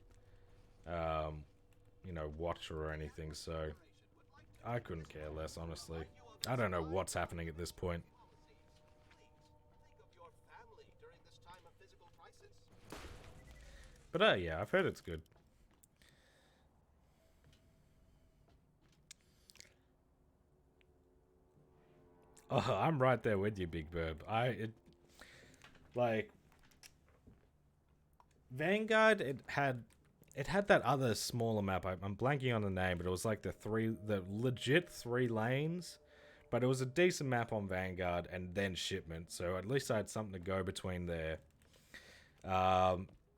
you know, watcher or anything, so I couldn't care less, honestly. I don't know what's happening at this point. But yeah, I've heard it's good. Oh, I'm right there with you, Big Bird. Like Vanguard, it had that other smaller map. I'm blanking on the name, but it was like the legit 3 lanes. But it was a decent map on Vanguard and then Shipment, so at least I had something to go between there.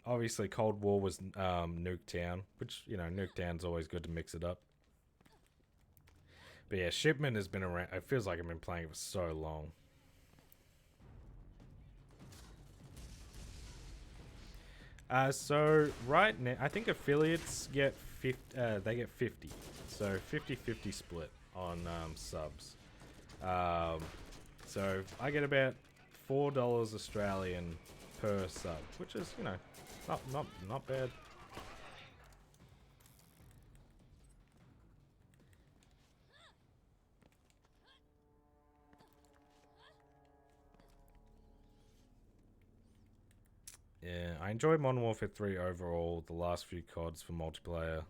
Obviously Cold War was Nuketown, which, you know, Nuketown's always good to mix it up. But yeah, Shipment has been around. It feels like I've been playing it for so long. So right now, I think affiliates get 50. They get 50. So 50-50 split on subs. So I get about $4 Australian per sub, which is, you know, not bad. Yeah, I enjoyed Modern Warfare 3 overall. The last few CODs for multiplayer.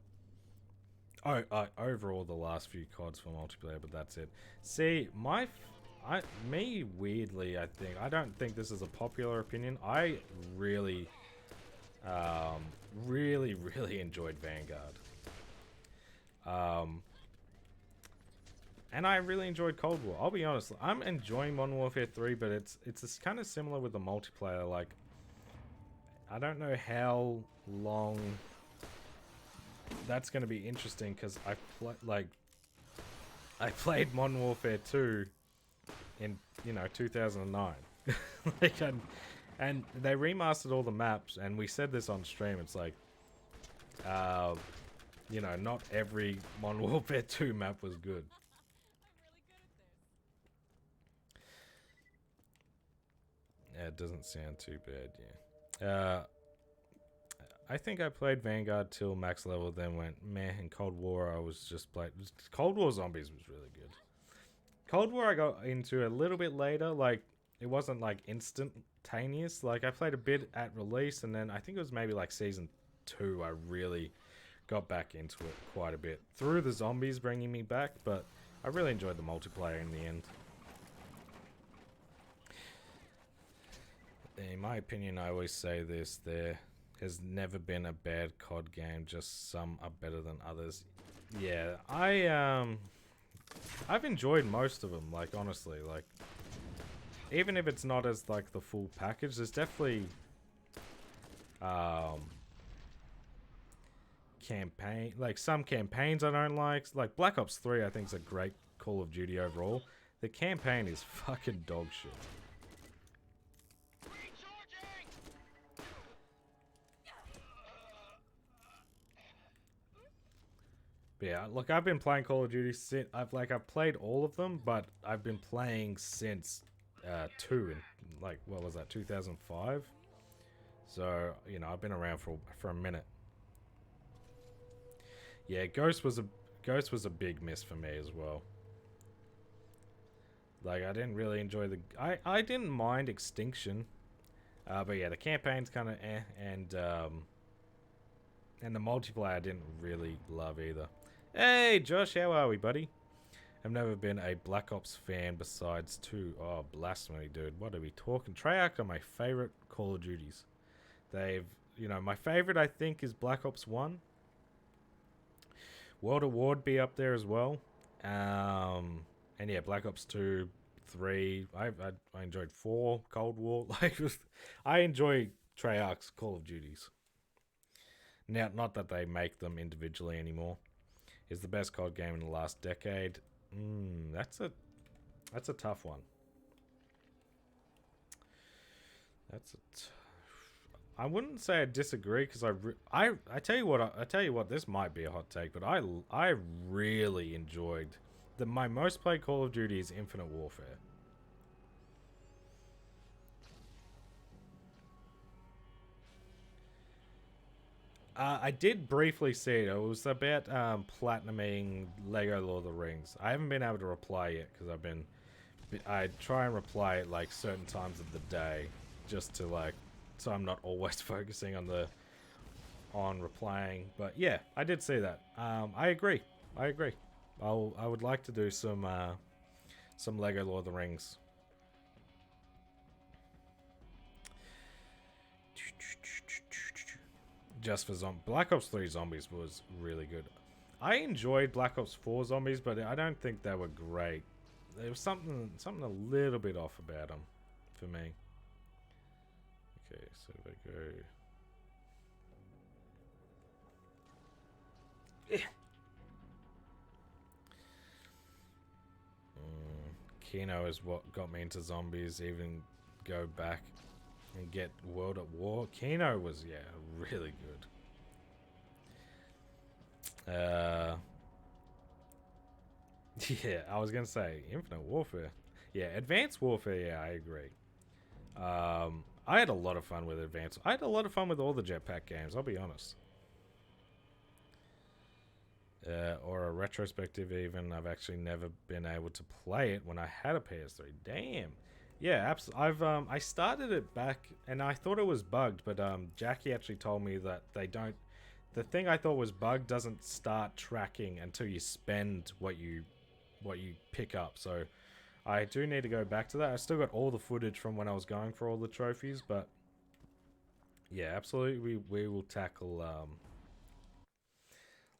Overall the last few CODs for multiplayer, but that's it. See, weirdly, I don't think this is a popular opinion. I really, really enjoyed Vanguard. And I really enjoyed Cold War. I'll be honest, I'm enjoying Modern Warfare 3, but it's kind of similar with the multiplayer. Like, I don't know how long that's going to be interesting, because I played Modern Warfare 2 in, you know, 2009. Like, and they remastered all the maps, and we said this on stream. It's like, you know, not every Modern Warfare 2 map was good. Yeah, it doesn't sound too bad, yeah. I think I played Vanguard till max level, then went meh, and Cold War I was just playing. Cold War Zombies was really good. Cold War I got into a little bit later, like, it wasn't like instantaneous. Like, I played a bit at release, and then I think it was maybe like Season 2 I really got back into it quite a bit. Through the zombies bringing me back, but I really enjoyed the multiplayer in the end. In my opinion, I always say this, there has never been a bad COD game, just some are better than others. Yeah, I've enjoyed most of them, like, honestly, like, even if it's not as, like, the full package, there's definitely, some campaigns I don't like Black Ops 3 I think is a great Call of Duty overall. The campaign is fucking dog shit. Yeah, look, I've been playing Call of Duty since I've played all of them, but I've been playing since 2 in, like, what was that, 2005? So, you know, I've been around for a minute. Yeah, Ghost was a big miss for me as well. Like, I didn't really enjoy I didn't mind Extinction, but yeah, the campaign's kind of and the multiplayer I didn't really love either. Hey, Josh, how are we, buddy? I've never been a Black Ops fan besides 2. Oh, blasphemy, dude. What are we talking? Treyarch are my favorite Call of Duties. They've, you know, my favorite I think is Black Ops 1. World at War would be up there as well. And yeah, Black Ops 2, 3. I enjoyed 4, Cold War. Like, I enjoy Treyarch's Call of Duties. Now, not that they make them individually anymore. Is the best COD game in the last decade? That's a tough one. I wouldn't say I disagree because I tell you what, this might be a hot take, but I really enjoyed my most played Call of Duty is Infinite Warfare. I did briefly see it. It was about platinuming Lego Lord of the Rings. I haven't been able to reply yet because I try and reply at like certain times of the day, just to like, so I'm not always focusing on replying. But yeah, I did see that. I agree. I would like to do some Lego Lord of the Rings. Just for Black Ops 3 Zombies was really good. I enjoyed Black Ops 4 Zombies, but I don't think they were great. There was something a little bit off about them for me. Okay, so if I go... Kino is what got me into zombies. Even go back and get World at War. Kino was, yeah, really good. Yeah, I was gonna say Infinite Warfare. Yeah, Advanced Warfare. Yeah, I agree. I had a lot of fun with Advanced. I had a lot of fun with all the jetpack games. I'll be honest. Or a retrospective. Even I've actually never been able to play it when I had a PS3. Damn. Yeah, absolutely. I started it back and I thought it was bugged, but Jackie actually told me that they don't. The thing I thought was bugged doesn't start tracking until you spend what you pick up. So I do need to go back to that. I still got all the footage from when I was going for all the trophies, but yeah, absolutely, we will tackle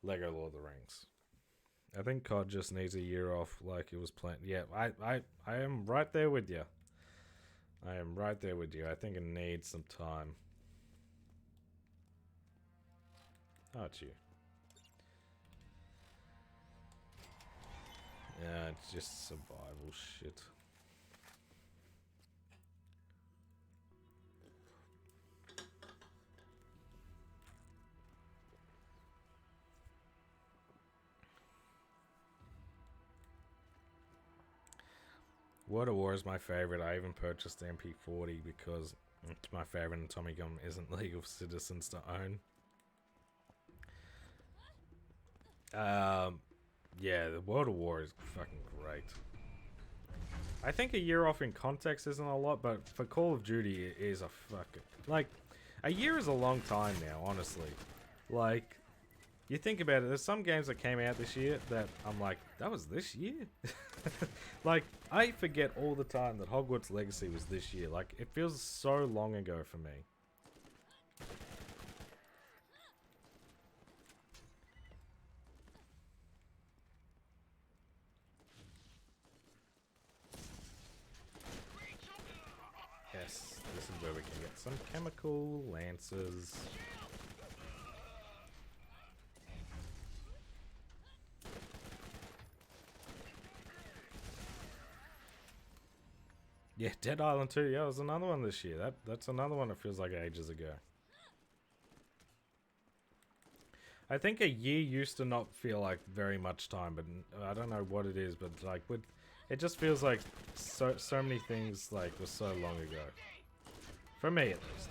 Lego Lord of the Rings. I think COD just needs a year off, like it was planned. Yeah, I am right there with you. I am right there with you. I think it needs some time. Oh, it's you. Yeah, it's just survival shit. World of War is my favorite. I even purchased the MP40 because it's my favorite and Tommy Gun isn't legal for citizens to own. Yeah, the World of War is fucking great. I think a year off in context isn't a lot, but for Call of Duty it is a fucking... Like, a year is a long time now, honestly. Like, you think about it, there's some games that came out this year that I'm like, that was this year? Like, I forget all the time that Hogwarts Legacy was this year. Like, it feels so long ago for me. Yes, this is where we can get some chemical lances. Yeah, Dead Island 2, yeah, it was another one this year. That's another one that feels like ages ago. I think a year used to not feel like very much time, but I don't know what it is, but like it just feels like so many things like were so long ago. For me at least.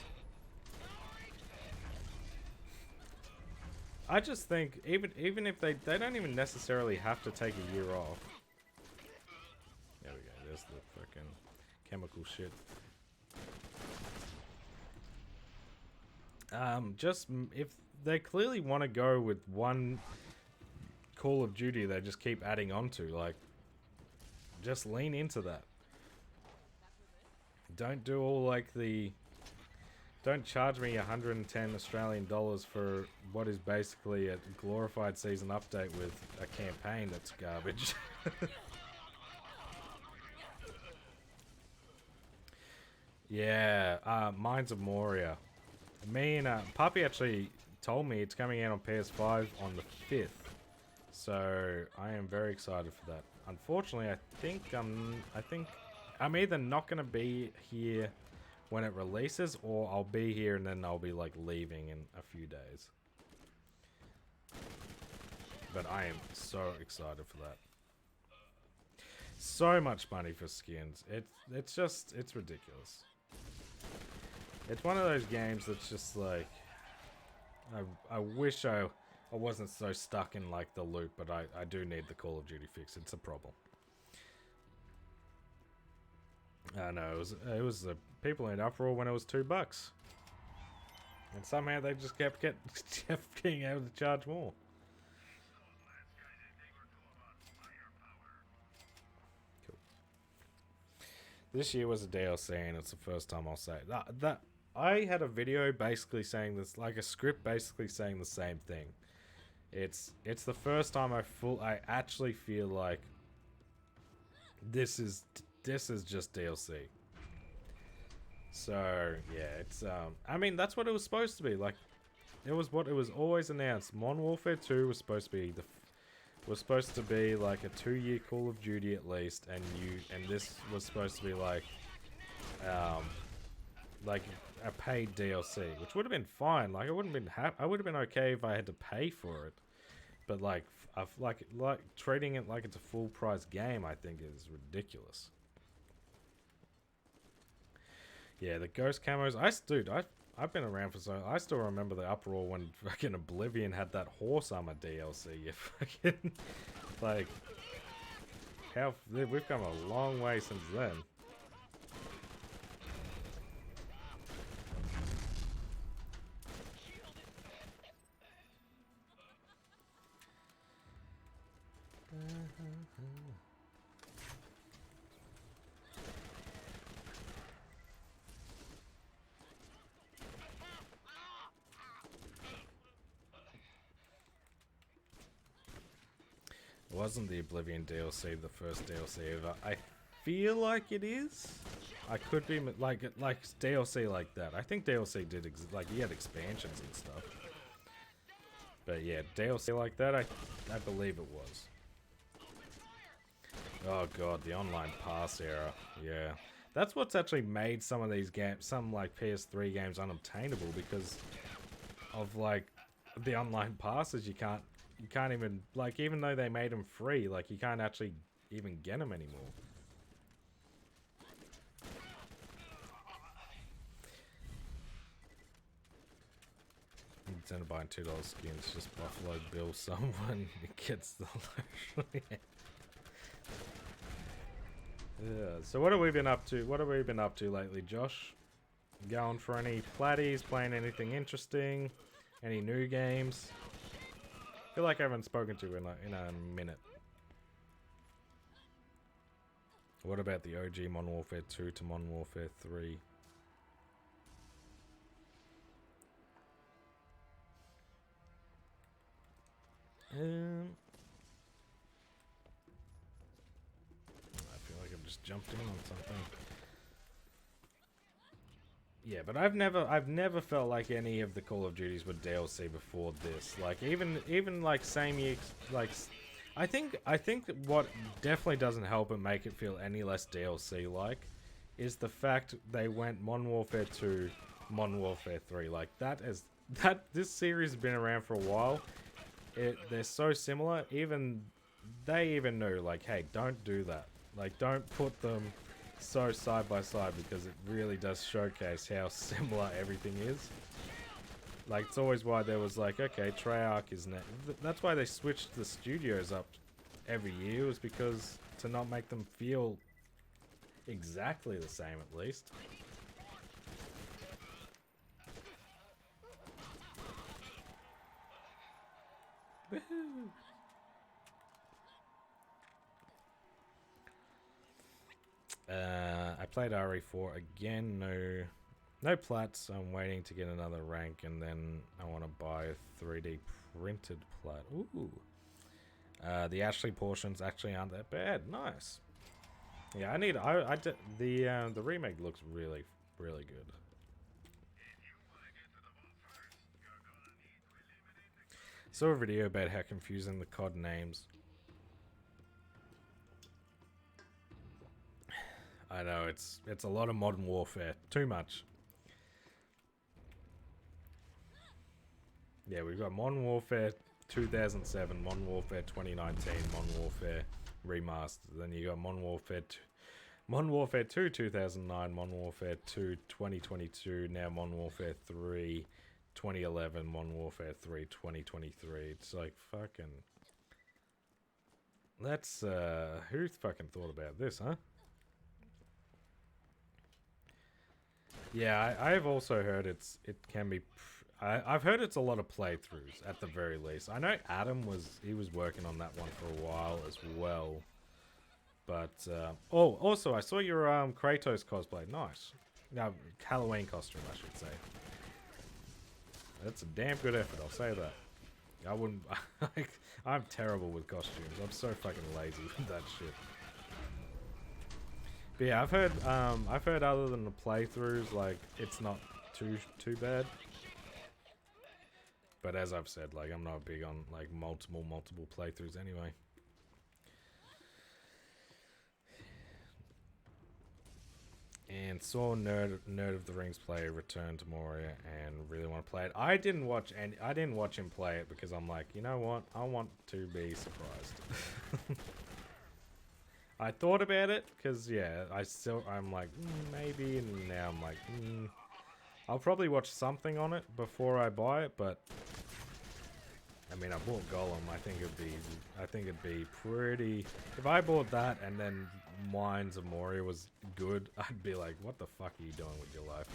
I just think even if they don't even necessarily have to take a year off. There we go, there's the fucking chemical shit. Just if they clearly want to go with one Call of Duty, they just keep adding on to. Like, Just lean into that. Don't do all like the... Don't charge me 110 Australian dollars for what is basically a glorified season update with a campaign that's garbage. Yeah, Mines of Moria. Me and Puppy actually told me it's coming out on PS5 on the 5th. So I am very excited for that. Unfortunately, I think I'm either not going to be here when it releases, or I'll be here and then I'll be like leaving in a few days. But I am so excited for that. So much money for skins. It's ridiculous. It's one of those games that's just like, I wish I wasn't so stuck in like the loop, but I do need the Call of Duty fix. It's a problem. I know it was the people in uproar when it was $2, and somehow they just kept getting able to charge more. Cool. This year was a DLC, and it's the first time I'll say that I had a video basically saying this, like a script basically saying the same thing. It's the first time I actually feel like this is just DLC. So yeah, it's I mean, that's what it was supposed to be. Like, it was what it was always announced. Modern Warfare 2 was supposed to be like a 2-year Call of Duty at least, and this was supposed to be like a paid DLC, which would have been fine. Like, I would have been okay if I had to pay for it. But like treating it like it's a full price game, I think is ridiculous. Yeah, the ghost camos. I've been around for so. I still remember the uproar when fucking Oblivion had that horse armor DLC. You fucking like we've come a long way since then. It wasn't the Oblivion DLC the first DLC ever. I feel like it is. I could be like DLC like that. I think DLC did like he had expansions and stuff. But yeah, DLC like that, I believe it was. Oh god, the online pass era. Yeah. That's what's actually made some of these games, some like PS3 games, unobtainable, because of like the online passes. You can't even, like, even though they made them free, like, you can't actually even get them anymore. Instead of buying $2 skins, just Buffalo Bill someone gets the luxury. Yeah, so what have we been up to? What have we been up to lately, Josh? Going for any platties, playing anything interesting? Any new games? I feel like I haven't spoken to in a minute. What about the OG Modern Warfare 2 to Modern Warfare 3? I feel like I've just jumped in on something. Yeah, but I've never felt like any of the Call of Duties were DLC before this. Like even like same year, like I think what definitely doesn't help and make it feel any less DLC like is the fact they went Modern Warfare 2, Modern Warfare 3. Like this series has been around for a while. They're so similar. They even knew, like, hey, don't do that. Like, don't put them so side by side, because it really does showcase how similar everything is. Like, it's always why there was like, okay, Treyarch is next. That's why they switched the studios up every year, was because to not make them feel exactly the same, at least. Woohoo! I played RE4 again. No plats. I'm waiting to get another rank, and then I want to buy a 3D printed plat. Ooh. The Ashley portions actually aren't that bad. Nice. Yeah, the remake looks really, really good. Saw a video about how confusing the COD names. I know, it's a lot of Modern Warfare. Too much. Yeah, we've got Modern Warfare 2007, Modern Warfare 2019, Modern Warfare Remastered. Then you got Modern Warfare 2 2009, Modern Warfare 2 2022, now Modern Warfare 3 2011, Modern Warfare 3 2023. It's like fucking... That's, who fucking thought about this, huh? Yeah, I've also heard it can be... I've heard it's a lot of playthroughs, at the very least. I know Adam was working on that one for a while as well. But, oh, also, I saw your, Kratos cosplay. Nice. No, Halloween costume, I should say. That's a damn good effort, I'll say that. I wouldn't... I'm terrible with costumes. I'm so fucking lazy with that shit. But yeah, I've heard other than the playthroughs, like, it's not too bad. But as I've said, like, I'm not big on, like, multiple playthroughs anyway. And saw Nerd of the Rings play Return to Moria and really want to play it. I didn't watch him play it because I'm like, you know what? I want to be surprised. I thought about it because yeah, I'm like maybe, and now I'm like I'll probably watch something on it before I buy it, but I mean I bought Gollum. I think it'd be pretty. If I bought that and then Mines of Moria was good, I'd be like, what the fuck are you doing with your life?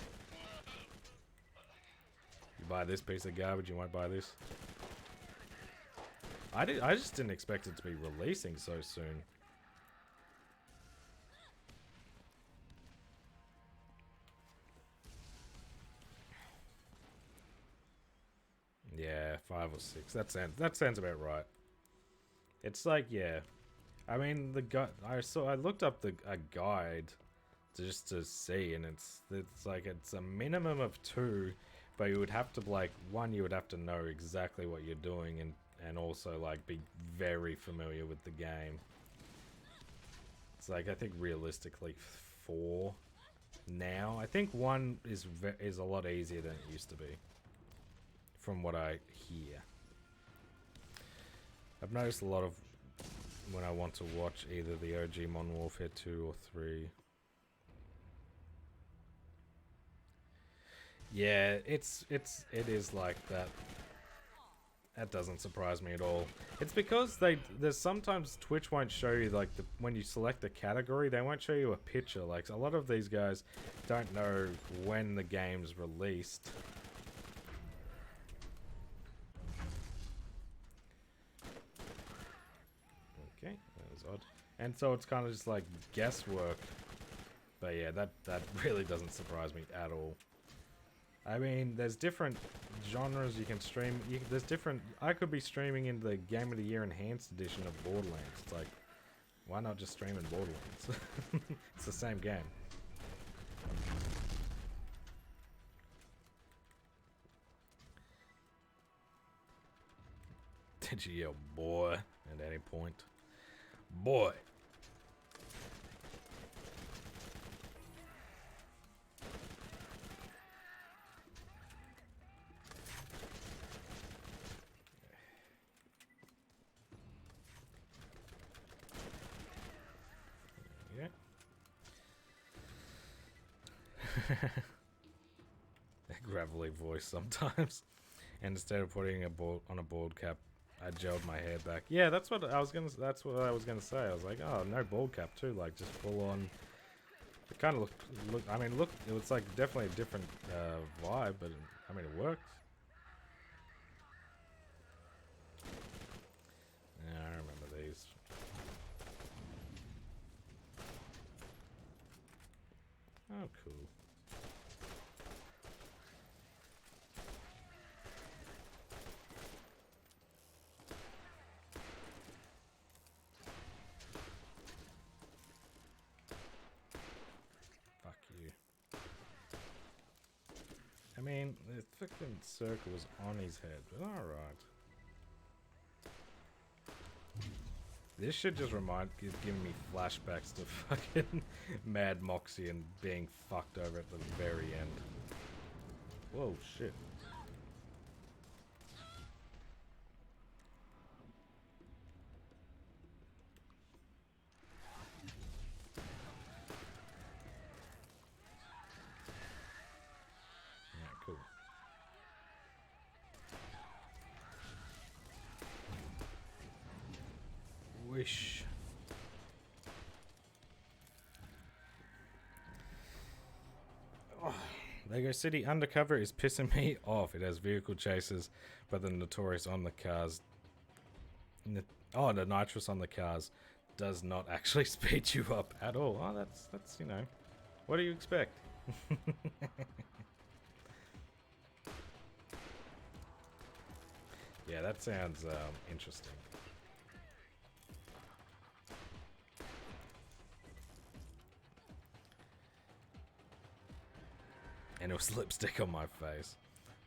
You buy this piece of garbage, you won't buy this. I just didn't expect it to be releasing so soon. Yeah, 5 or 6. That sounds about right. It's like, yeah. I mean, I looked up a guide just to see, and it's like it's a minimum of 2, but you would have to you would have to know exactly what you're doing, and also like be very familiar with the game. It's like I think realistically 4 now. I think 1 is a lot easier than it used to be, from what I hear. I've noticed a lot of when I want to watch either the OG Modern Warfare 2 or 3. Yeah, it is like that. That doesn't surprise me at all. It's because there's sometimes Twitch won't show you like when you select a category, they won't show you a picture. Like a lot of these guys don't know when the game's released. Okay, that was odd. And so it's kind of just like guesswork. But yeah, that really doesn't surprise me at all. I mean, there's different genres you can stream. I could be streaming in the Game of the Year Enhanced Edition of Borderlands. It's like, why not just stream in Borderlands? It's the same game. Did you yell boy at any point? Boy. Yeah. A gravelly voice sometimes. And instead of putting on a bald cap, I gelled my hair back. Yeah, that's what I was gonna say. I was like, oh, no bald cap too, like just full on. It kind of looked. I mean, it was like definitely a different vibe, but I mean, it worked. Yeah, I remember these. Oh, cool. Fuck you. I mean, the fucking circle was on his head, but alright. This should just giving me flashbacks to fucking Mad Moxie and being fucked over at the very end. Whoa, shit. Yeah, cool. Wish. Oh, Lego City Undercover is pissing me off. It has vehicle chases, but the notorious on the cars. The nitrous on the cars does not actually speed you up at all. Oh, that's you know, what do you expect? Yeah, that sounds interesting. And it was lipstick on my face.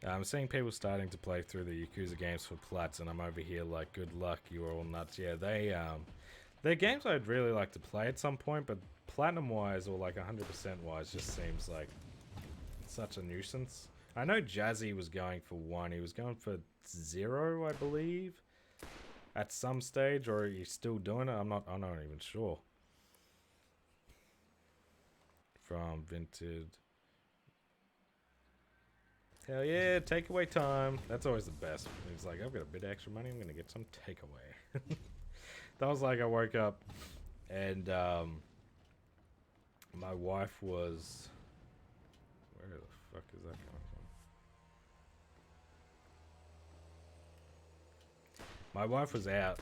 I'm seeing people starting to play through the Yakuza games for plats, and I'm over here like, good luck, you are all nuts. Yeah, they're games I'd really like to play at some point, but platinum-wise or like 100% wise just seems like such a nuisance. I know Jazzy was going for 1. He was going for 0, I believe, at some stage, or he's still doing it. I'm not even sure. From Vinted. Hell yeah, takeaway time. That's always the best. It's like, I've got a bit of extra money, I'm gonna get some takeaway. That was like, I woke up and my wife was... Where the fuck is that coming from? My wife was out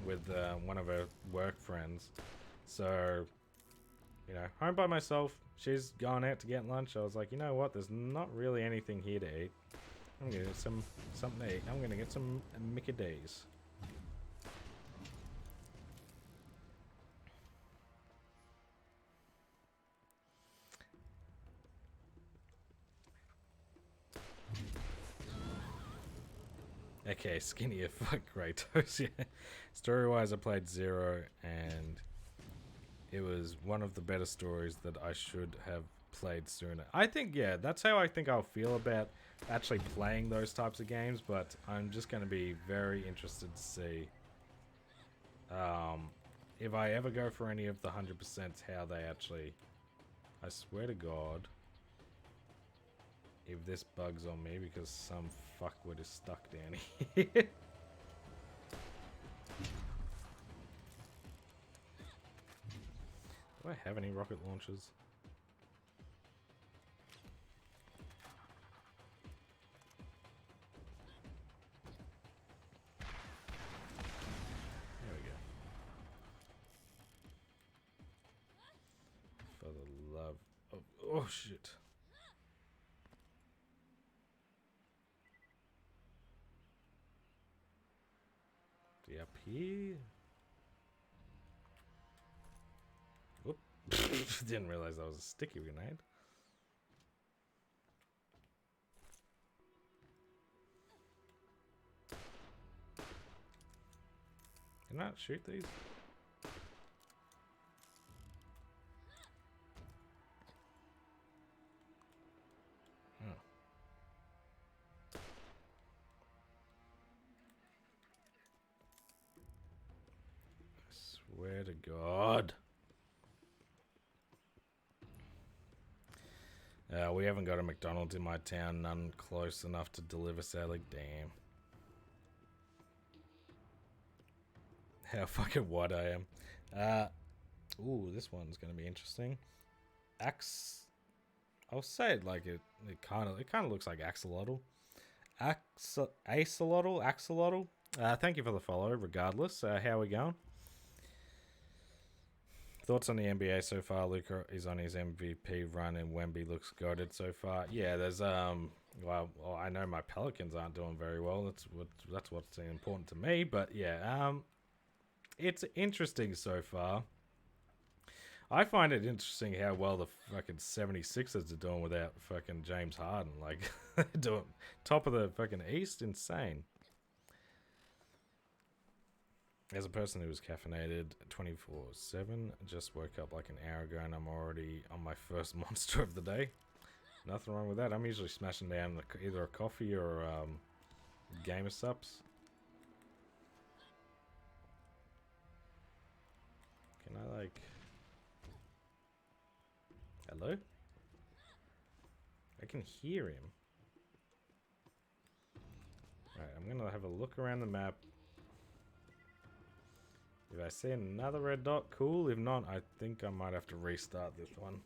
with one of her work friends. So, you know, home by myself. She's gone out to get lunch. I was like, you know what? There's not really anything here to eat. I'm gonna get something to eat. I'm gonna get some Mickey D's. Okay, skinnier fuck Kratos, yeah. Story-wise, I played 0, and it was one of the better stories that I should have played sooner. I think, yeah, that's how I think I'll feel about actually playing those types of games, but I'm just going to be very interested to see if I ever go for any of the 100%, how they actually... I swear to God, if this bugs on me because some fuckwit is stuck down here. Do I have any rocket launchers? There we go. For the love of... Oh, shit. The up here? Whoop. Didn't realize that was a sticky grenade. Can I not shoot these? Oh. I swear to God. We haven't got a McDonald's in my town, none close enough to deliver, sadly. Damn. How fucking what I am. Ooh, this one's gonna be interesting. I'll say it like it kind of looks like axolotl. Axolotl. Thank you for the follow, regardless. How are we going? Thoughts on the NBA so far? Luka is on his MVP run, and Wemby looks goated so far. Yeah, there's well, I know my Pelicans aren't doing very well. That's what's important to me. But yeah, it's interesting so far. I find it interesting how well the fucking 76ers are doing without fucking James Harden. Like, they're doing top of the fucking East, insane. As a person who was caffeinated 24/7, just woke up like an hour ago and I'm already on my first monster of the day. Nothing wrong with that. I'm usually smashing down either a coffee or game of sups. Can I like... Hello? I can hear him. Alright, I'm gonna have a look around the map. If I see another red dot, cool. If not, I think I might have to restart this one.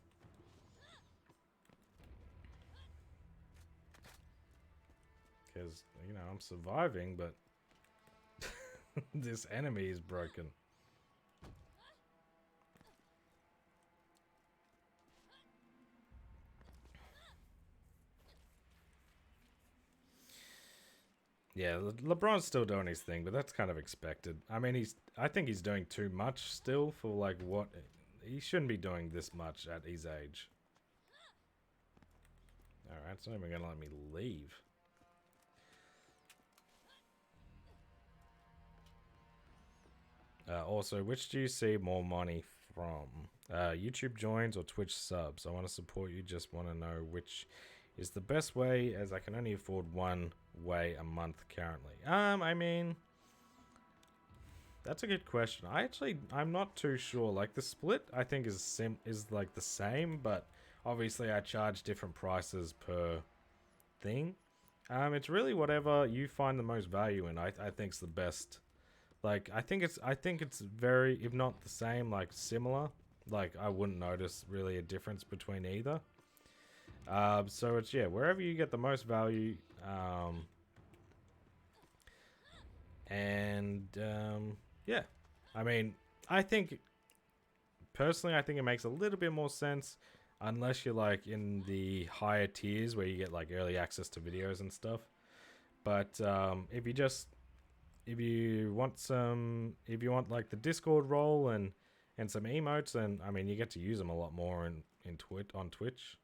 Because, you know, I'm surviving, but this enemy is broken. Yeah, LeBron's still doing his thing, but that's kind of expected. I mean, I think he's doing too much still for like what he shouldn't be doing this much at his age. All right, it's not even gonna let me leave. Also, which do you see more money from? YouTube joins or Twitch subs? I want to support you. Just want to know which is the best way, as I can only afford one way a month currently. I mean, that's a good question. I'm not too sure. Like the split, I think is like the same, but obviously I charge different prices per thing. It's really whatever you find the most value in. I think's the best. Like I think it's very, if not the same, like similar. Like I wouldn't notice really a difference between either. So it's, yeah, wherever you get the most value. Yeah, I mean, personally, I think it makes a little bit more sense unless you're like in the higher tiers where you get like early access to videos and stuff. But if you want like the Discord role and some emotes, and I mean, you get to use them a lot more on Twitch.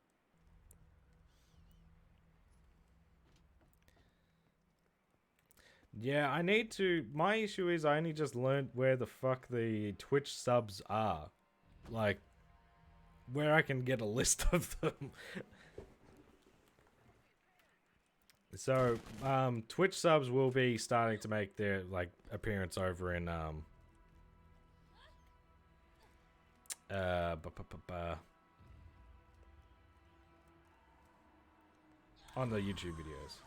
Yeah, I need to. My issue is I only just learned where the fuck the Twitch subs are. Like, where I can get a list of them. So, Twitch subs will be starting to make their, like, appearance over in, on the YouTube videos.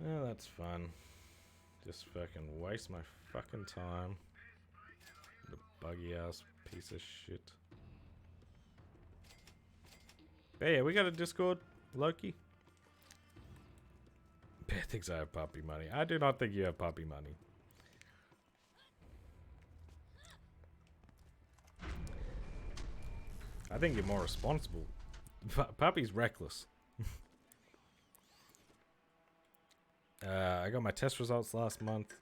Oh, that's fun. Just fucking waste my fucking time. The buggy ass piece of shit. But yeah, we got a Discord, Loki. Bear thinks I have puppy money. I do not think you have puppy money. I think you're more responsible. Puppy's reckless. I got my test results last month,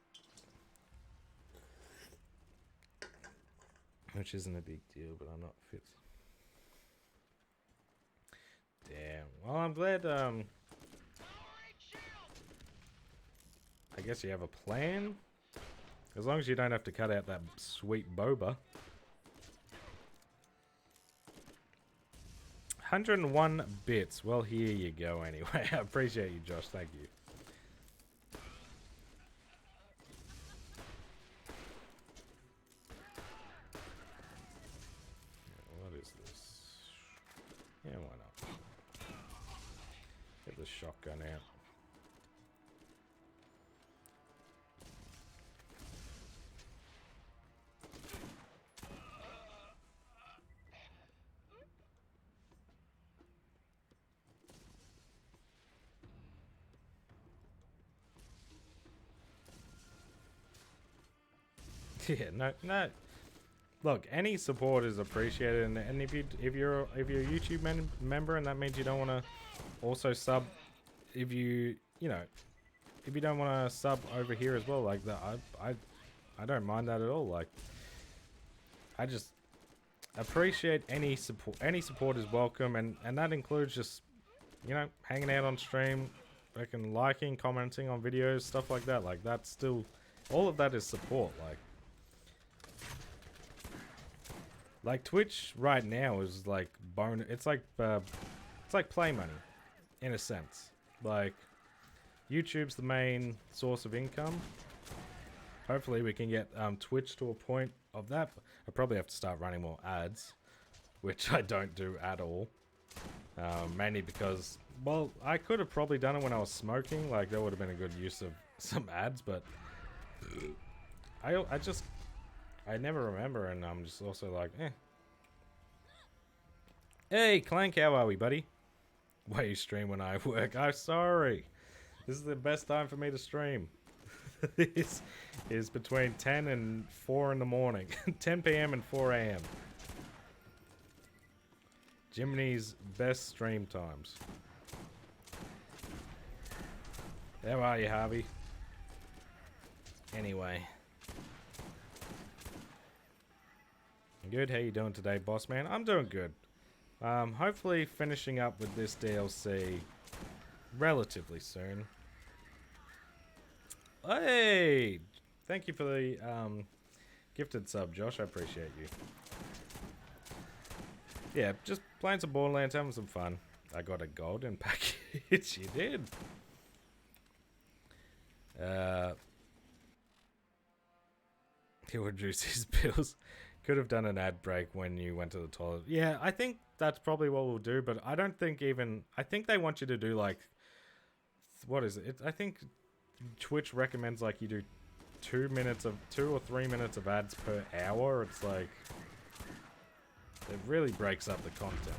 which isn't a big deal, but I'm not fit. Damn. Well, I'm glad, I guess you have a plan. As long as you don't have to cut out that sweet boba. 101 bits. Well, here you go anyway. I appreciate you, Josh. Thank you. Yeah, why not? Get the shotgun out. Yeah, no. Look, any support is appreciated, and if you're a YouTube member, and that means you don't want to also sub, if you don't want to sub over here as well, like that, I don't mind that at all. Like, I just appreciate any support. Any support is welcome, and that includes just hanging out on stream, freaking liking, commenting on videos, stuff like that. Like, that's still, all of that is support. Like Twitch right now is like it's like play money, in a sense. Like, YouTube's the main source of income. Hopefully we can get Twitch to a point of that. I probably have to start running more ads, which I don't do at all. Mainly because, well, I could have probably done it when I was smoking. Like, that would have been a good use of some ads, but I never remember, and I'm just also like, eh. Hey, Clank, how are we, buddy? Why you stream when I work? I'm sorry. This is the best time for me to stream. This is between 10 and 4 in the morning. 10 p.m. and 4 a.m. Jiminy's best stream times. How are you, Harvey? Anyway. Good, how you doing today, boss man? I'm doing good. Hopefully finishing up with this DLC relatively soon. Hey! Thank you for the gifted sub, Josh. I appreciate you. Yeah, just playing some Borderlands, having some fun. I got a golden package. You did. He would reduce his bills. Could have done an ad break when you went to the toilet. Yeah, I think that's probably what we'll do, but I don't think even... I think they want you to do, like... What is it? I think Twitch recommends, like, you do 2 or 3 minutes of ads per hour. It's like... It really breaks up the content.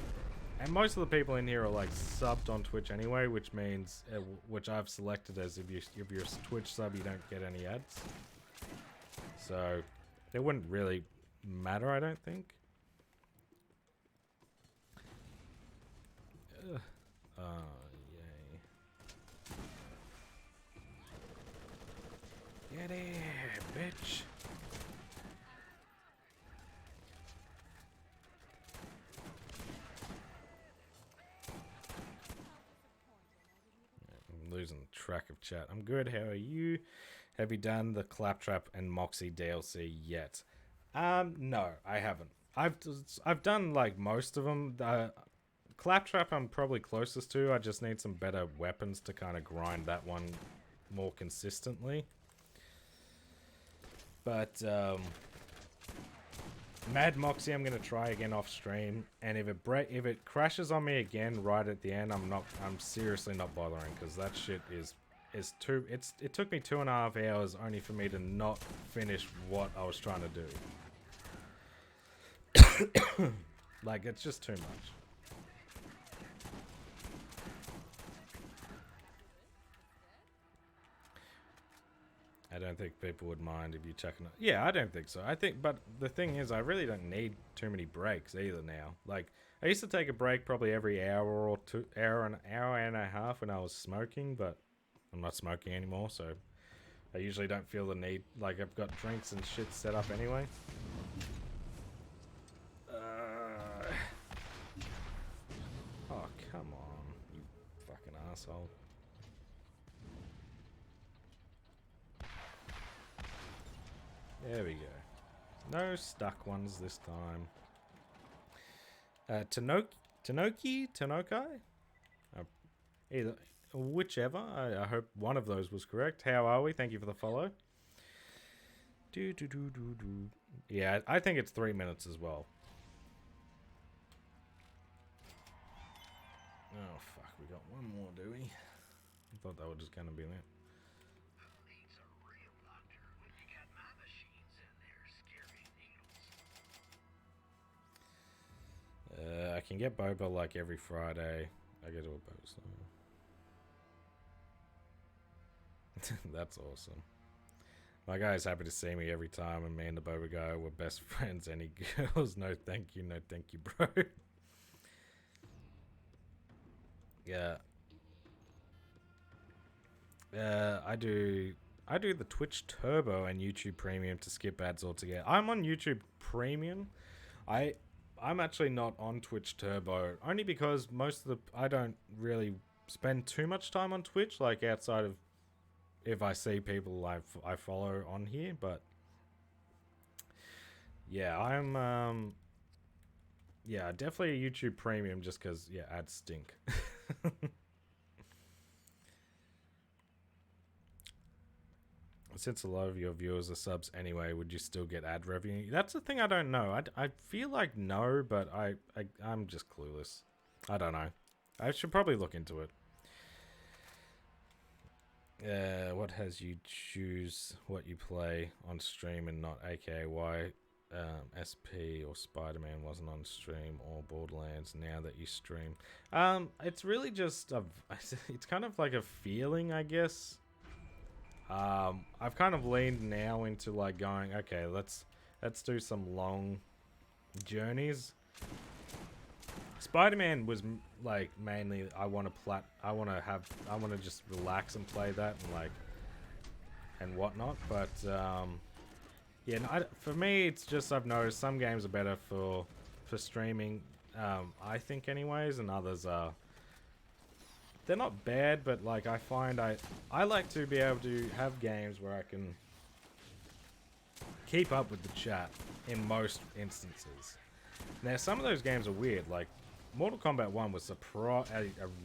And most of the people in here are, like, subbed on Twitch anyway, which means... which I've selected as if you're a Twitch sub, you don't get any ads. So, it wouldn't really... matter, I don't think. Yay. Get here, bitch. I'm losing track of chat. I'm good, how are you? Have you done the Claptrap and Moxie DLC yet? No, I haven't. I've done, like, most of them. Claptrap I'm probably closest to. I just need some better weapons to kind of grind that one more consistently. But, Mad Moxie I'm gonna try again off stream, and if it crashes on me again right at the end, I'm seriously not bothering, because that shit is too... It took me 2.5 hours only for me to not finish what I was trying to do. Like, it's just too much. I don't think people would mind if you check it. Yeah, I don't think so. But the thing is, I really don't need too many breaks either now. Like, I used to take a break probably every hour or two, an hour and a half when I was smoking, but I'm not smoking anymore, so I usually don't feel the need. Like, I've got drinks and shit set up anyway. Oh, come on, you fucking asshole. There we go. No stuck ones this time. Tanokai? Either, whichever. I hope one of those was correct. How are we? Thank you for the follow. Yeah, I think it's 3 minutes as well. Oh, fuck. We got one more, do we? I thought that was just going to be it. I can get boba like every Friday. I get all boba. So. That's awesome. My guy's happy to see me every time, and me and the Boba guy were best friends. Any girls? No thank you, bro. Yeah. I do the Twitch Turbo and YouTube Premium to skip ads altogether. I'm on YouTube Premium. I'm actually not on Twitch Turbo, only because I don't really spend too much time on Twitch, like outside of if I see people I follow on here, but yeah, I'm yeah, definitely a YouTube Premium just because, yeah, ads stink. Since a lot of your viewers are subs anyway, would you still get ad revenue? That's the thing I don't know. I feel like no, but I'm just clueless. I don't know. I should probably look into it. What has you choose what you play on stream and not, aka why SP or Spider-Man wasn't on stream or Borderlands now that you stream? It's really just it's kind of like a feeling, I guess. I've kind of leaned now into like going, okay, let's do some long journeys. Spider-Man was like mainly I want to just relax and play that and whatnot. But yeah, no, for me it's just I've noticed some games are better for streaming. I think anyways, and others are. They're not bad, but like I find I like to be able to have games where I can keep up with the chat in most instances. Now some of those games are weird, like Mortal Kombat 1 was a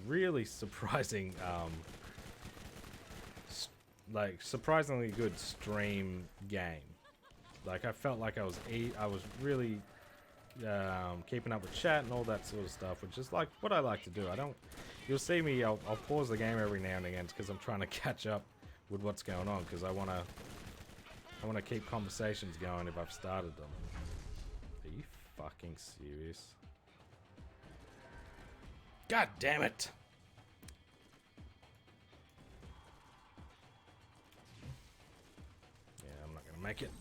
really surprising, like surprisingly good stream game. Like I felt like I was really keeping up with chat and all that sort of stuff, which is like what I like to do. You'll see me, I'll pause the game every now and again because I'm trying to catch up with what's going on, because I want to keep conversations going if I've started them. Are you fucking serious? God damn it! Yeah, I'm not gonna make it.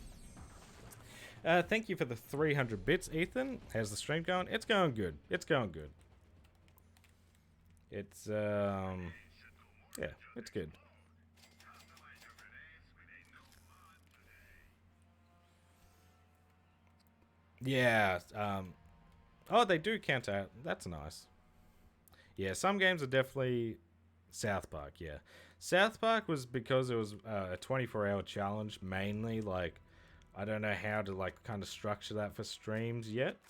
Thank you for the 300 bits, Ethan. How's the stream going? It's going good. It's going good. It's yeah, it's good. Yeah, oh, they do count out. That's nice. Yeah, some games are definitely South Park, yeah. South Park was because it was a 24-hour challenge mainly. Like, I don't know how to like kind of structure that for streams yet.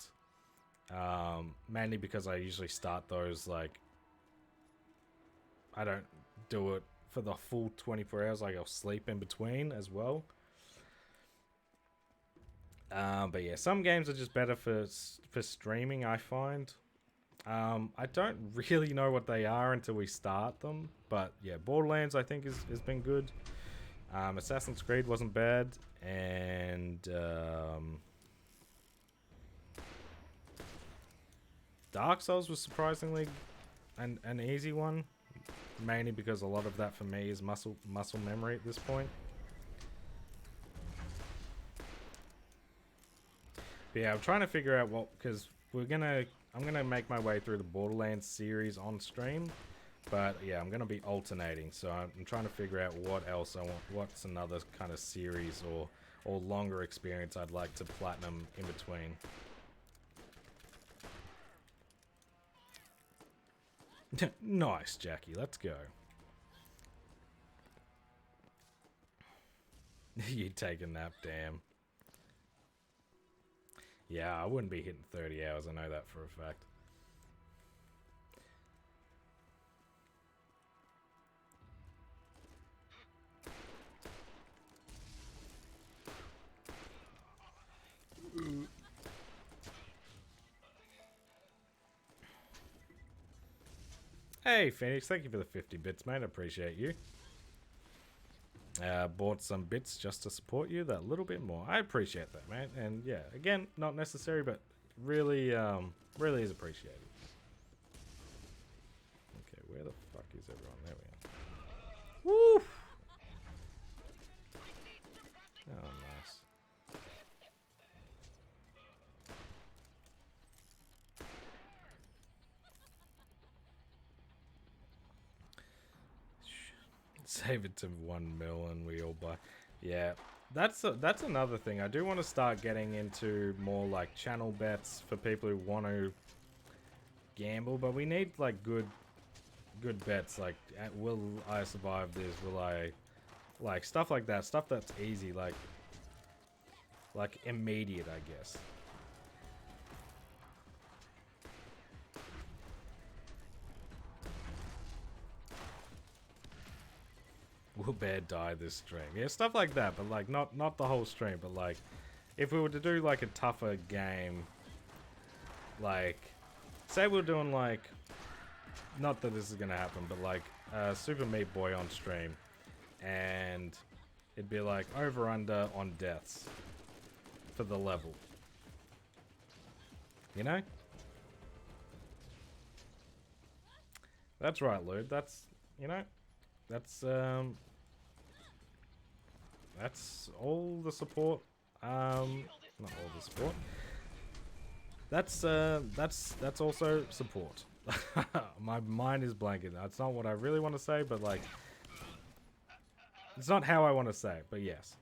Mainly because I usually start those like, I don't do it for the full 24 hours. Like I'll sleep in between as well. But yeah, some games are just better for streaming, I find. I don't really know what they are until we start them. But yeah, Borderlands I think has been good. Assassin's Creed wasn't bad. And Dark Souls was surprisingly an easy one. Mainly because a lot of that for me is muscle memory at this point. But yeah, I'm trying to figure out because I'm gonna make my way through the Borderlands series on stream, but yeah, I'm gonna be alternating. So I'm trying to figure out what else I want. What's another kind of series or longer experience I'd like to platinum in between. Nice, Jackie. Let's go. You take a nap, damn. Yeah, I wouldn't be hitting 30 hours. I know that for a fact. Hey, Phoenix, thank you for the 50 bits, mate. I appreciate you. Bought some bits just to support you that little bit more. I appreciate that, mate. And yeah, again, not necessary, but really, really is appreciated. Okay, where the fuck is everyone? There we are. Woo! save it to 1 mil and we all buy. Yeah, that's another thing. I do want to start getting into more like channel bets for people who want to gamble, but we need like good bets. Like, will I survive this? Will I, like, stuff like that? Stuff that's easy, like immediate, I guess. Will Bear die this stream? Yeah, stuff like that, but like not the whole stream, but like if we were to do like a tougher game, like say we're doing like, not that this is gonna happen, but like Super Meat Boy on stream, and it'd be like over under on deaths for the level, you know? That's right, Lude. That's, you know, that's all the support. Not all the support. That's also support. My mind is blanking. That's not what I really want to say, but like, it's not how I want to say it, but yes.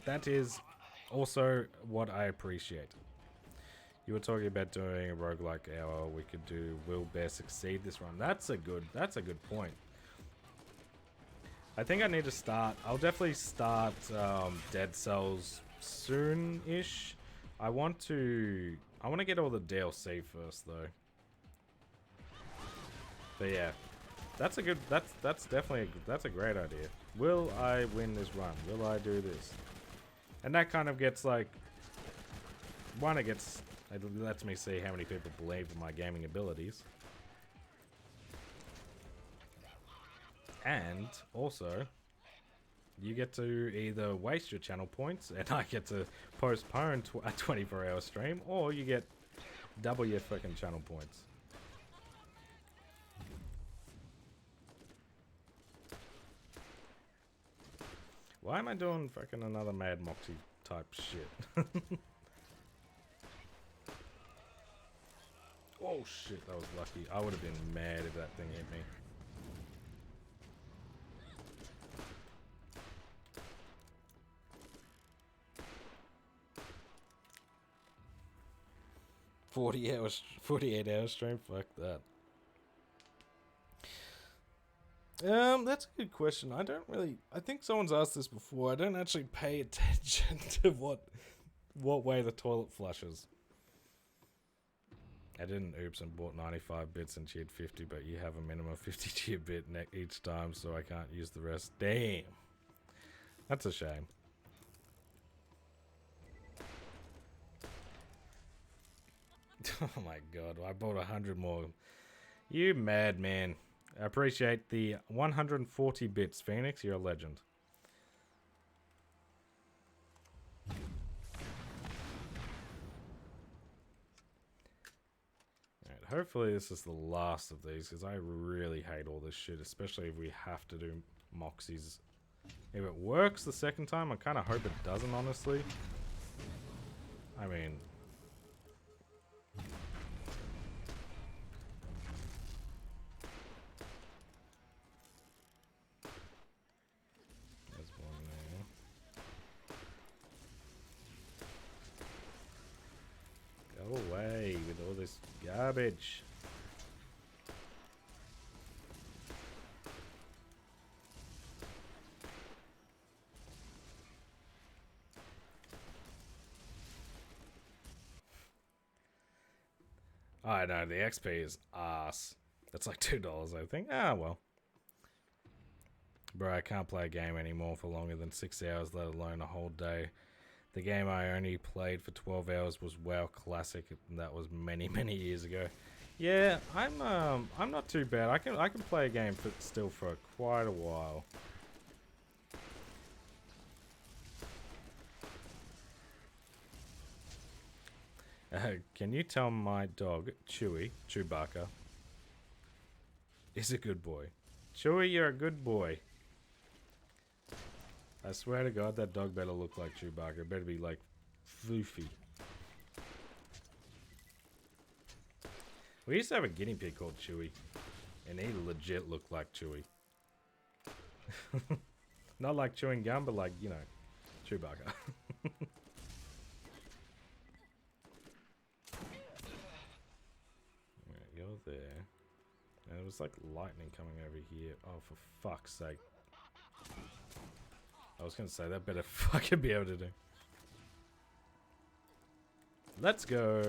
That is also what I appreciate. You were talking about doing a roguelike hour. We could do Will Bear succeed this run. That's a good point. I think I need to start. I'll definitely start Dead Cells soon-ish. I want to get all the DLC first though. But yeah, that's a great idea. Will I win this run? Will I do this? And that kind of gets like, one, it lets me see how many people believe in my gaming abilities. And also, you get to either waste your channel points and I get to postpone a 24-hour stream, or you get double your fucking channel points. Why am I doing fucking another Mad Moxie type shit? Oh shit, that was lucky. I would have been mad if that thing hit me. $48 stream? Fuck that. That's a good question. I think someone's asked this before. I don't actually pay attention to what way the toilet flushes. I didn't oops and bought 95 bits and cheered 50, but you have a minimum of 50 cheer bit each time, so I can't use the rest. Damn. That's a shame. Oh my god, I bought 100 more. You madman. I appreciate the 140 bits, Phoenix. You're a legend. Alright, hopefully this is the last of these, because I really hate all this shit, especially if we have to do Moxies. If it works the second time, I kind of hope it doesn't, honestly. I mean... Go away with all this garbage. I know, the XP is ass. That's like $2, I think. Ah, well. Bro, I can't play a game anymore for longer than 6 hours, let alone a whole day. The game I only played for 12 hours was WoW Classic, and that was many, many years ago. Yeah, I'm not too bad. I can play a game still for quite a while. Can you tell my dog, Chewbacca, is a good boy? Chewie, you're a good boy. I swear to God, that dog better look like Chewbacca. It better be like floofy. We used to have a guinea pig called Chewie, and he legit looked like Chewie. Not like chewing gum, but like, you know, Chewbacca. Right, you're there. And it was like lightning coming over here. Oh, for fuck's sake. I was gonna say, that better fucking be able to do. Let's go.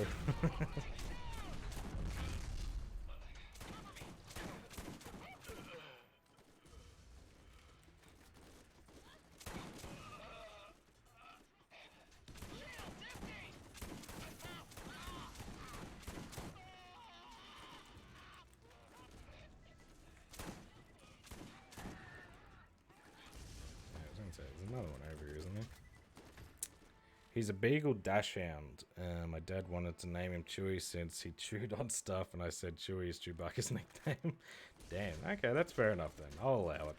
There's another one over here, isn't there? He's a beagle dashhound. My dad wanted to name him Chewy since he chewed on stuff, and I said Chewy is Chewbacca's nickname. Damn, okay, that's fair enough then. I'll allow it.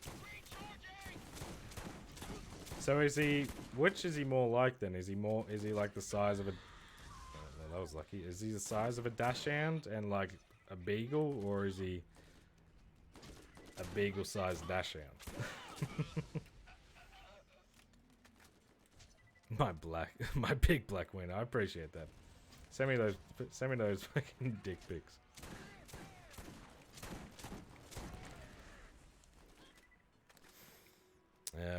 So is he, which is he more like then? Is he like the size of a, oh, that was lucky. Is he the size of a dachshund and like a beagle, or is he a beagle-sized dachshund? My big black winner. I appreciate that. Send me those fucking dick pics.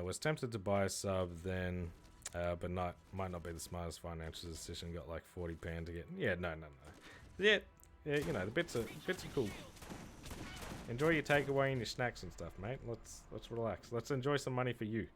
Was tempted to buy a sub then, but might not be the smartest financial decision. Got like 40 pound to get. Yeah, no. Yeah, you know the bits are cool. Enjoy your takeaway and your snacks and stuff, mate. Let's relax. Let's enjoy some money for you.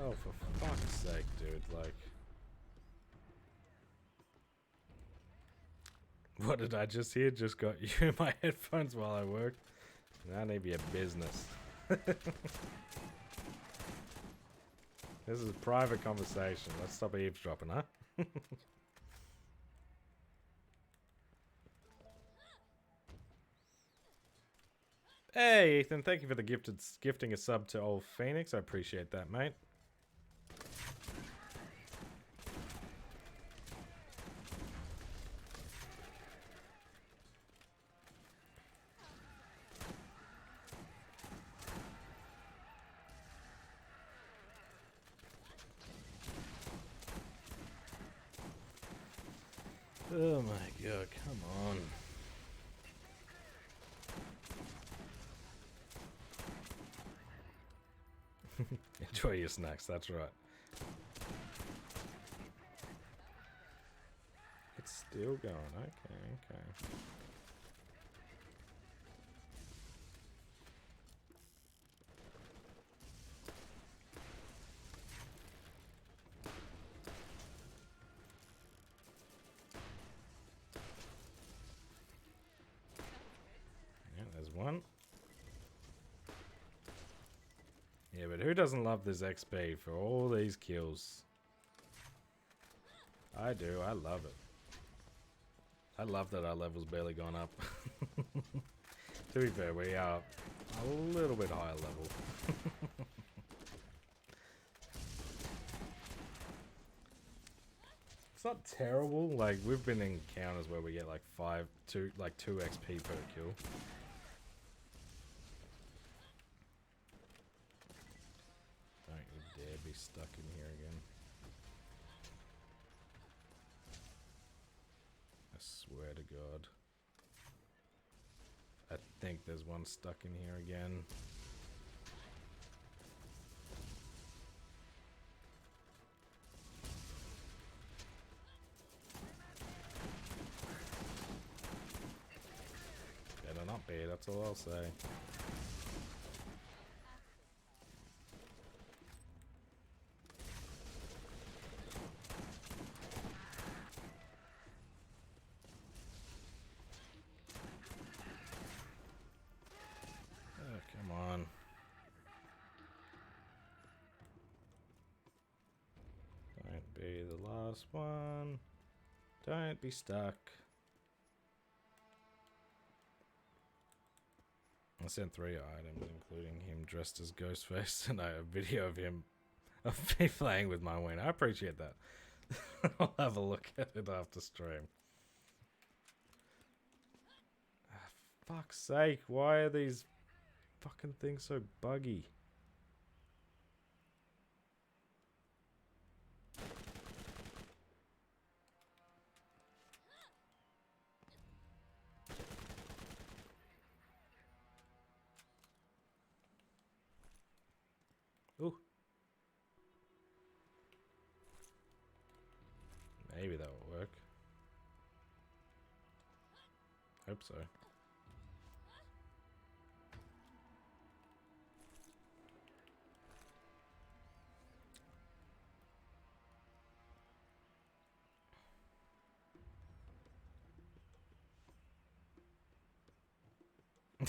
Oh, for fuck's sake, dude, like... What did I just hear? Just got you in my headphones while I work. That need to be a business. This is a private conversation. Let's stop eavesdropping, huh? Hey, Ethan, thank you for the gifting a sub to old Phoenix. I appreciate that, mate. Oh my god, come on. Enjoy your snacks, that's right. It's still going, okay. Yeah, there's one. Yeah, but who doesn't love this XP for all these kills? I do, I love it. I love that our level's barely gone up. To be fair, we are a little bit higher level. It's not terrible, like we've been in encounters where we get like 2 XP per kill. Don't you dare be stuck in here again. I swear to God. I think there's one stuck in here again. Better not be, that's all I'll say. Come on. Don't be the last one. Don't be stuck. I sent 3 items, including him dressed as Ghostface, and a video of him of me playing with my wing. I appreciate that. I'll have a look at it after stream. Ah, fuck's sake, why are these fucking things so buggy? Ooh. Maybe that will work. Hope so.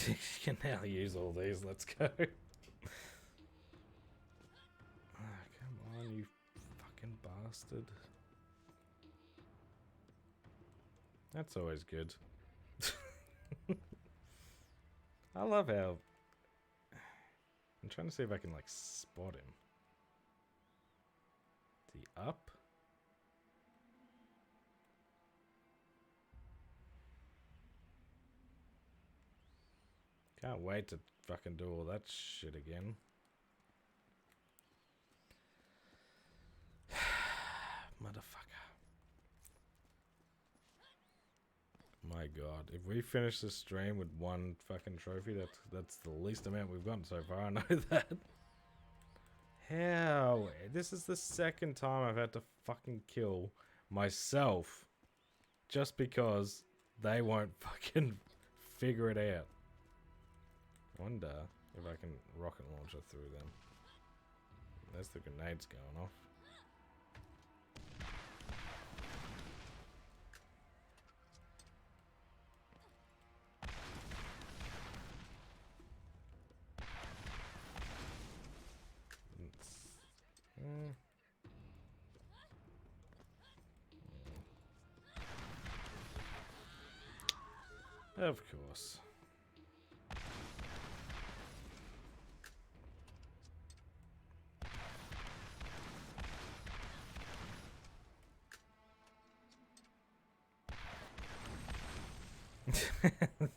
You can now use all these. Let's go. Ah, come on, you fucking bastard. That's always good. I love how... I'm trying to see if I can, like, spot him. Is he up? Can't wait to fucking do all that shit again. Motherfucker. My god, if we finish this stream with 1 fucking trophy, that's the least amount we've gotten so far, I know that. How? This is the 2nd time I've had to fucking kill myself just because they won't fucking figure it out. Wonder if I can rocket launcher through them. There's the grenades going off. Of course.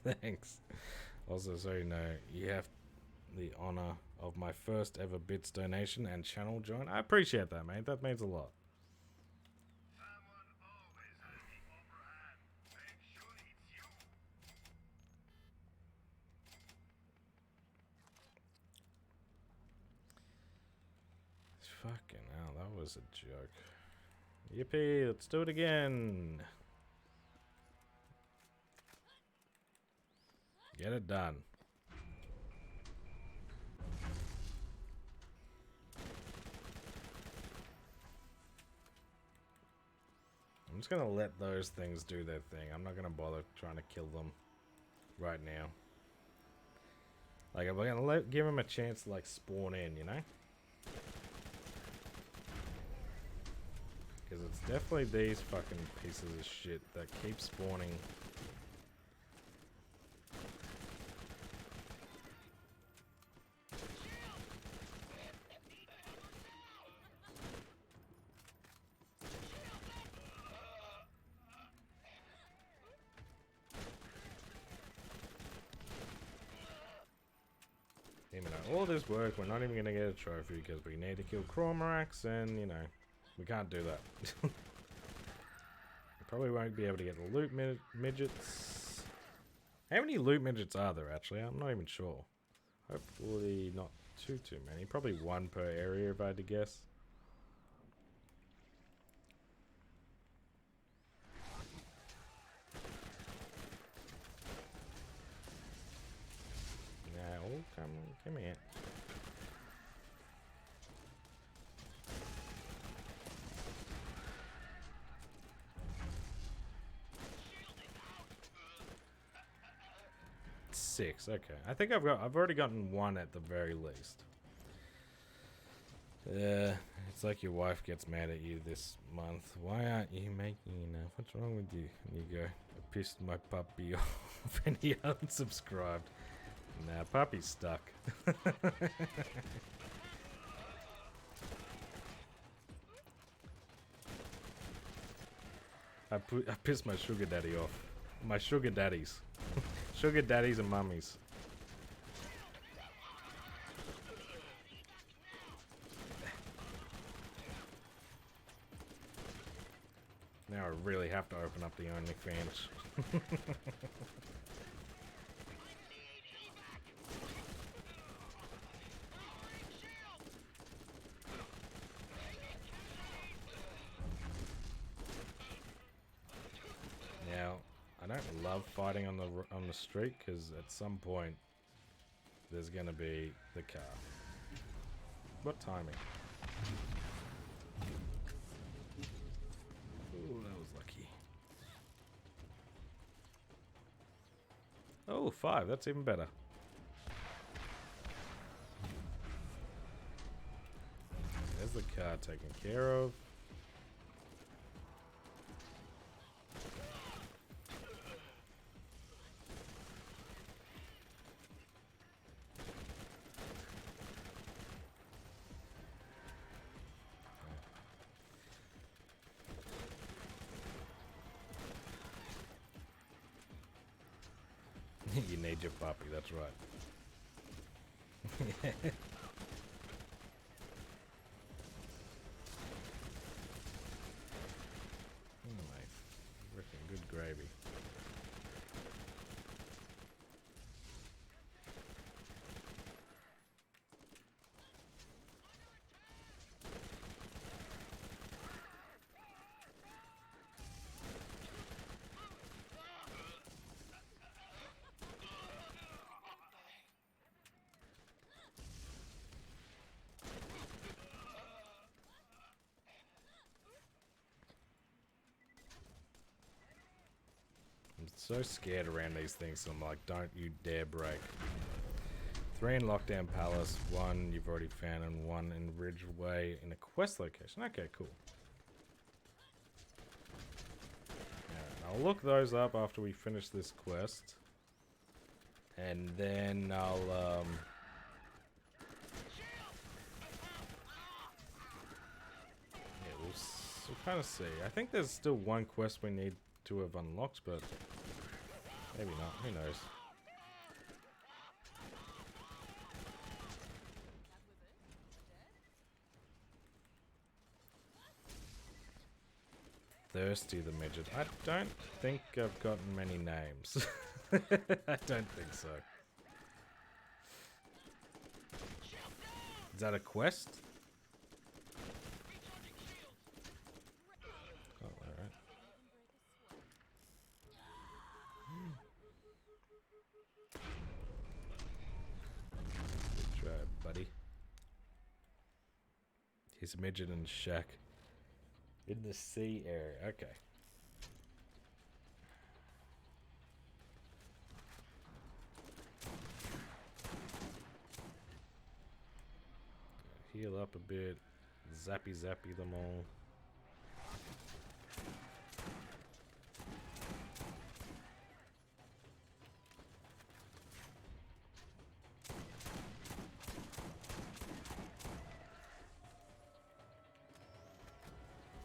Thanks. Also, so you know, you have the honor of my first ever bits donation and channel join. I appreciate that, mate. That means a lot. Fucking hell, that was a joke. Yippee, let's do it again. Get it done. I'm just gonna let those things do their thing. I'm not gonna bother trying to kill them right now. Like, I'm gonna give them a chance to, like, spawn in, you know? Because it's definitely these fucking pieces of shit that keep spawning. Even though all this work, we're not even gonna get a trophy because we need to kill Cormorax, and you know, we can't do that. We probably won't be able to get the loot midgets. How many loot midgets are there actually? I'm not even sure. Hopefully not too many. Probably 1 per area if I had to guess. Oh, come here. Six, okay. I think I've already gotten 1 at the very least. It's like your wife gets mad at you this month. Why aren't you making enough? What's wrong with you? And you go, I pissed my puppy off and he unsubscribed. Nah, puppy's stuck. I pissed my sugar daddy off. My sugar daddies. Sugar daddies and mummies. Now I really have to open up the OnlyFans. Now, I don't love fighting on the street because at some point there's gonna be the car. What timing? Ooh, that was lucky. Oh, 5. That's even better. There's the car taken care of. You need your puppy, that's right. Oh, mate. Freaking good gravy. I'm so scared around these things, so I'm like, don't you dare break. 3 in Lockdown Palace, 1 you've already found, and 1 in Ridgeway in a quest location. Okay, cool. Alright, I'll look those up after we finish this quest. And then I'll, yeah, we'll kind of see. I think there's still 1 quest we need to have unlocked, but maybe not. Who knows? Thirsty the Midget. I don't think I've gotten many names. I don't think so. Is that a quest? Oh, alright. Good try, buddy. He's a midget in the shack. In the sea area, okay. Heal up a bit. Zappy them all.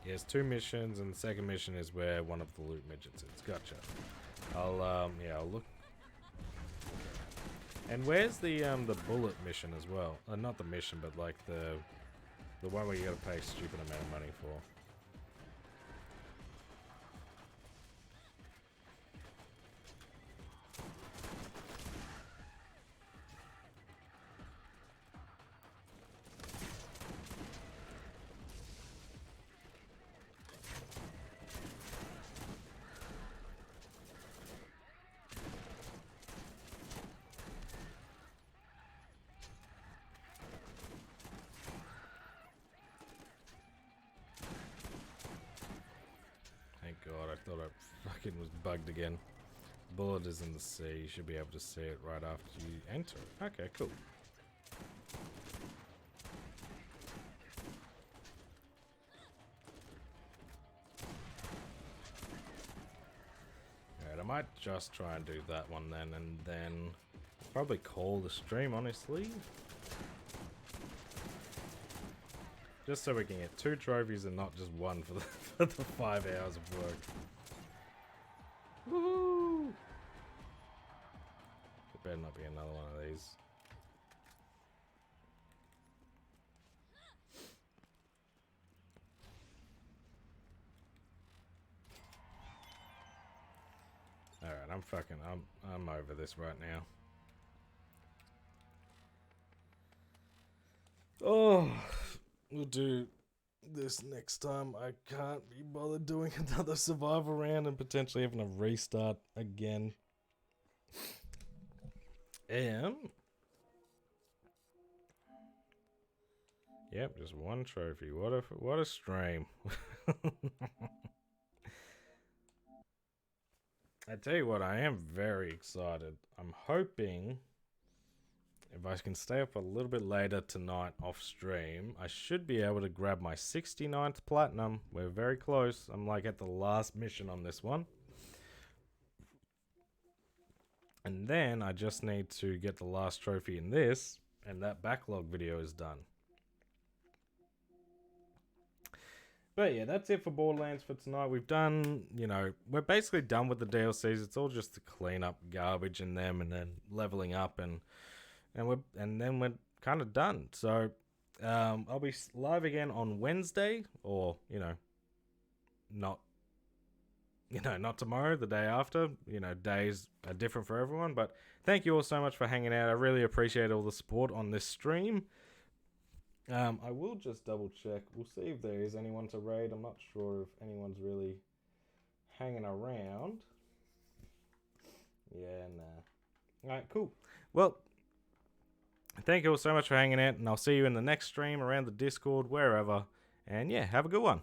There's 2 missions, and the second mission is where one of the loot midgets is. Gotcha. Yeah, I'll look. And where's the bullet mission as well? Not the mission, but like the one where you gotta pay a stupid amount of money for. Thank God, I thought I fucking was bugged again. Bullet is in the sea. You should be able to see it right after you enter it. Okay, cool. Alright, I might just try and do that one then, and then Probably call the stream, honestly. Just so we can get 2 trophies and not just 1 for for the 5 hours of work. Woohoo! There better not be another one of these. Alright, I'm over this right now. Oh, we'll do this next time. I can't be bothered doing another survival round and potentially having a restart again. Yep, just 1 trophy. What a stream. I tell you what, I am very excited. I'm hoping if I can stay up a little bit later tonight off stream, I should be able to grab my 69th platinum. We're very close. I'm like at the last mission on this one. And then I just need to get the last trophy in this, and that backlog video is done. But yeah, that's it for Borderlands for tonight. We've done, we're basically done with the DLCs. It's all just to clean up garbage in them and then leveling up and then we're kind of done. So I'll be live again on Wednesday, or not tomorrow, the day after. Days are different for everyone. But thank you all so much for hanging out. I really appreciate all the support on this stream. I will just double check. We'll see if there is anyone to raid. I'm not sure if anyone's really hanging around. Yeah, nah. Alright, cool. Well, thank you all so much for hanging out, and I'll see you in the next stream, around the Discord, wherever. And yeah, have a good one.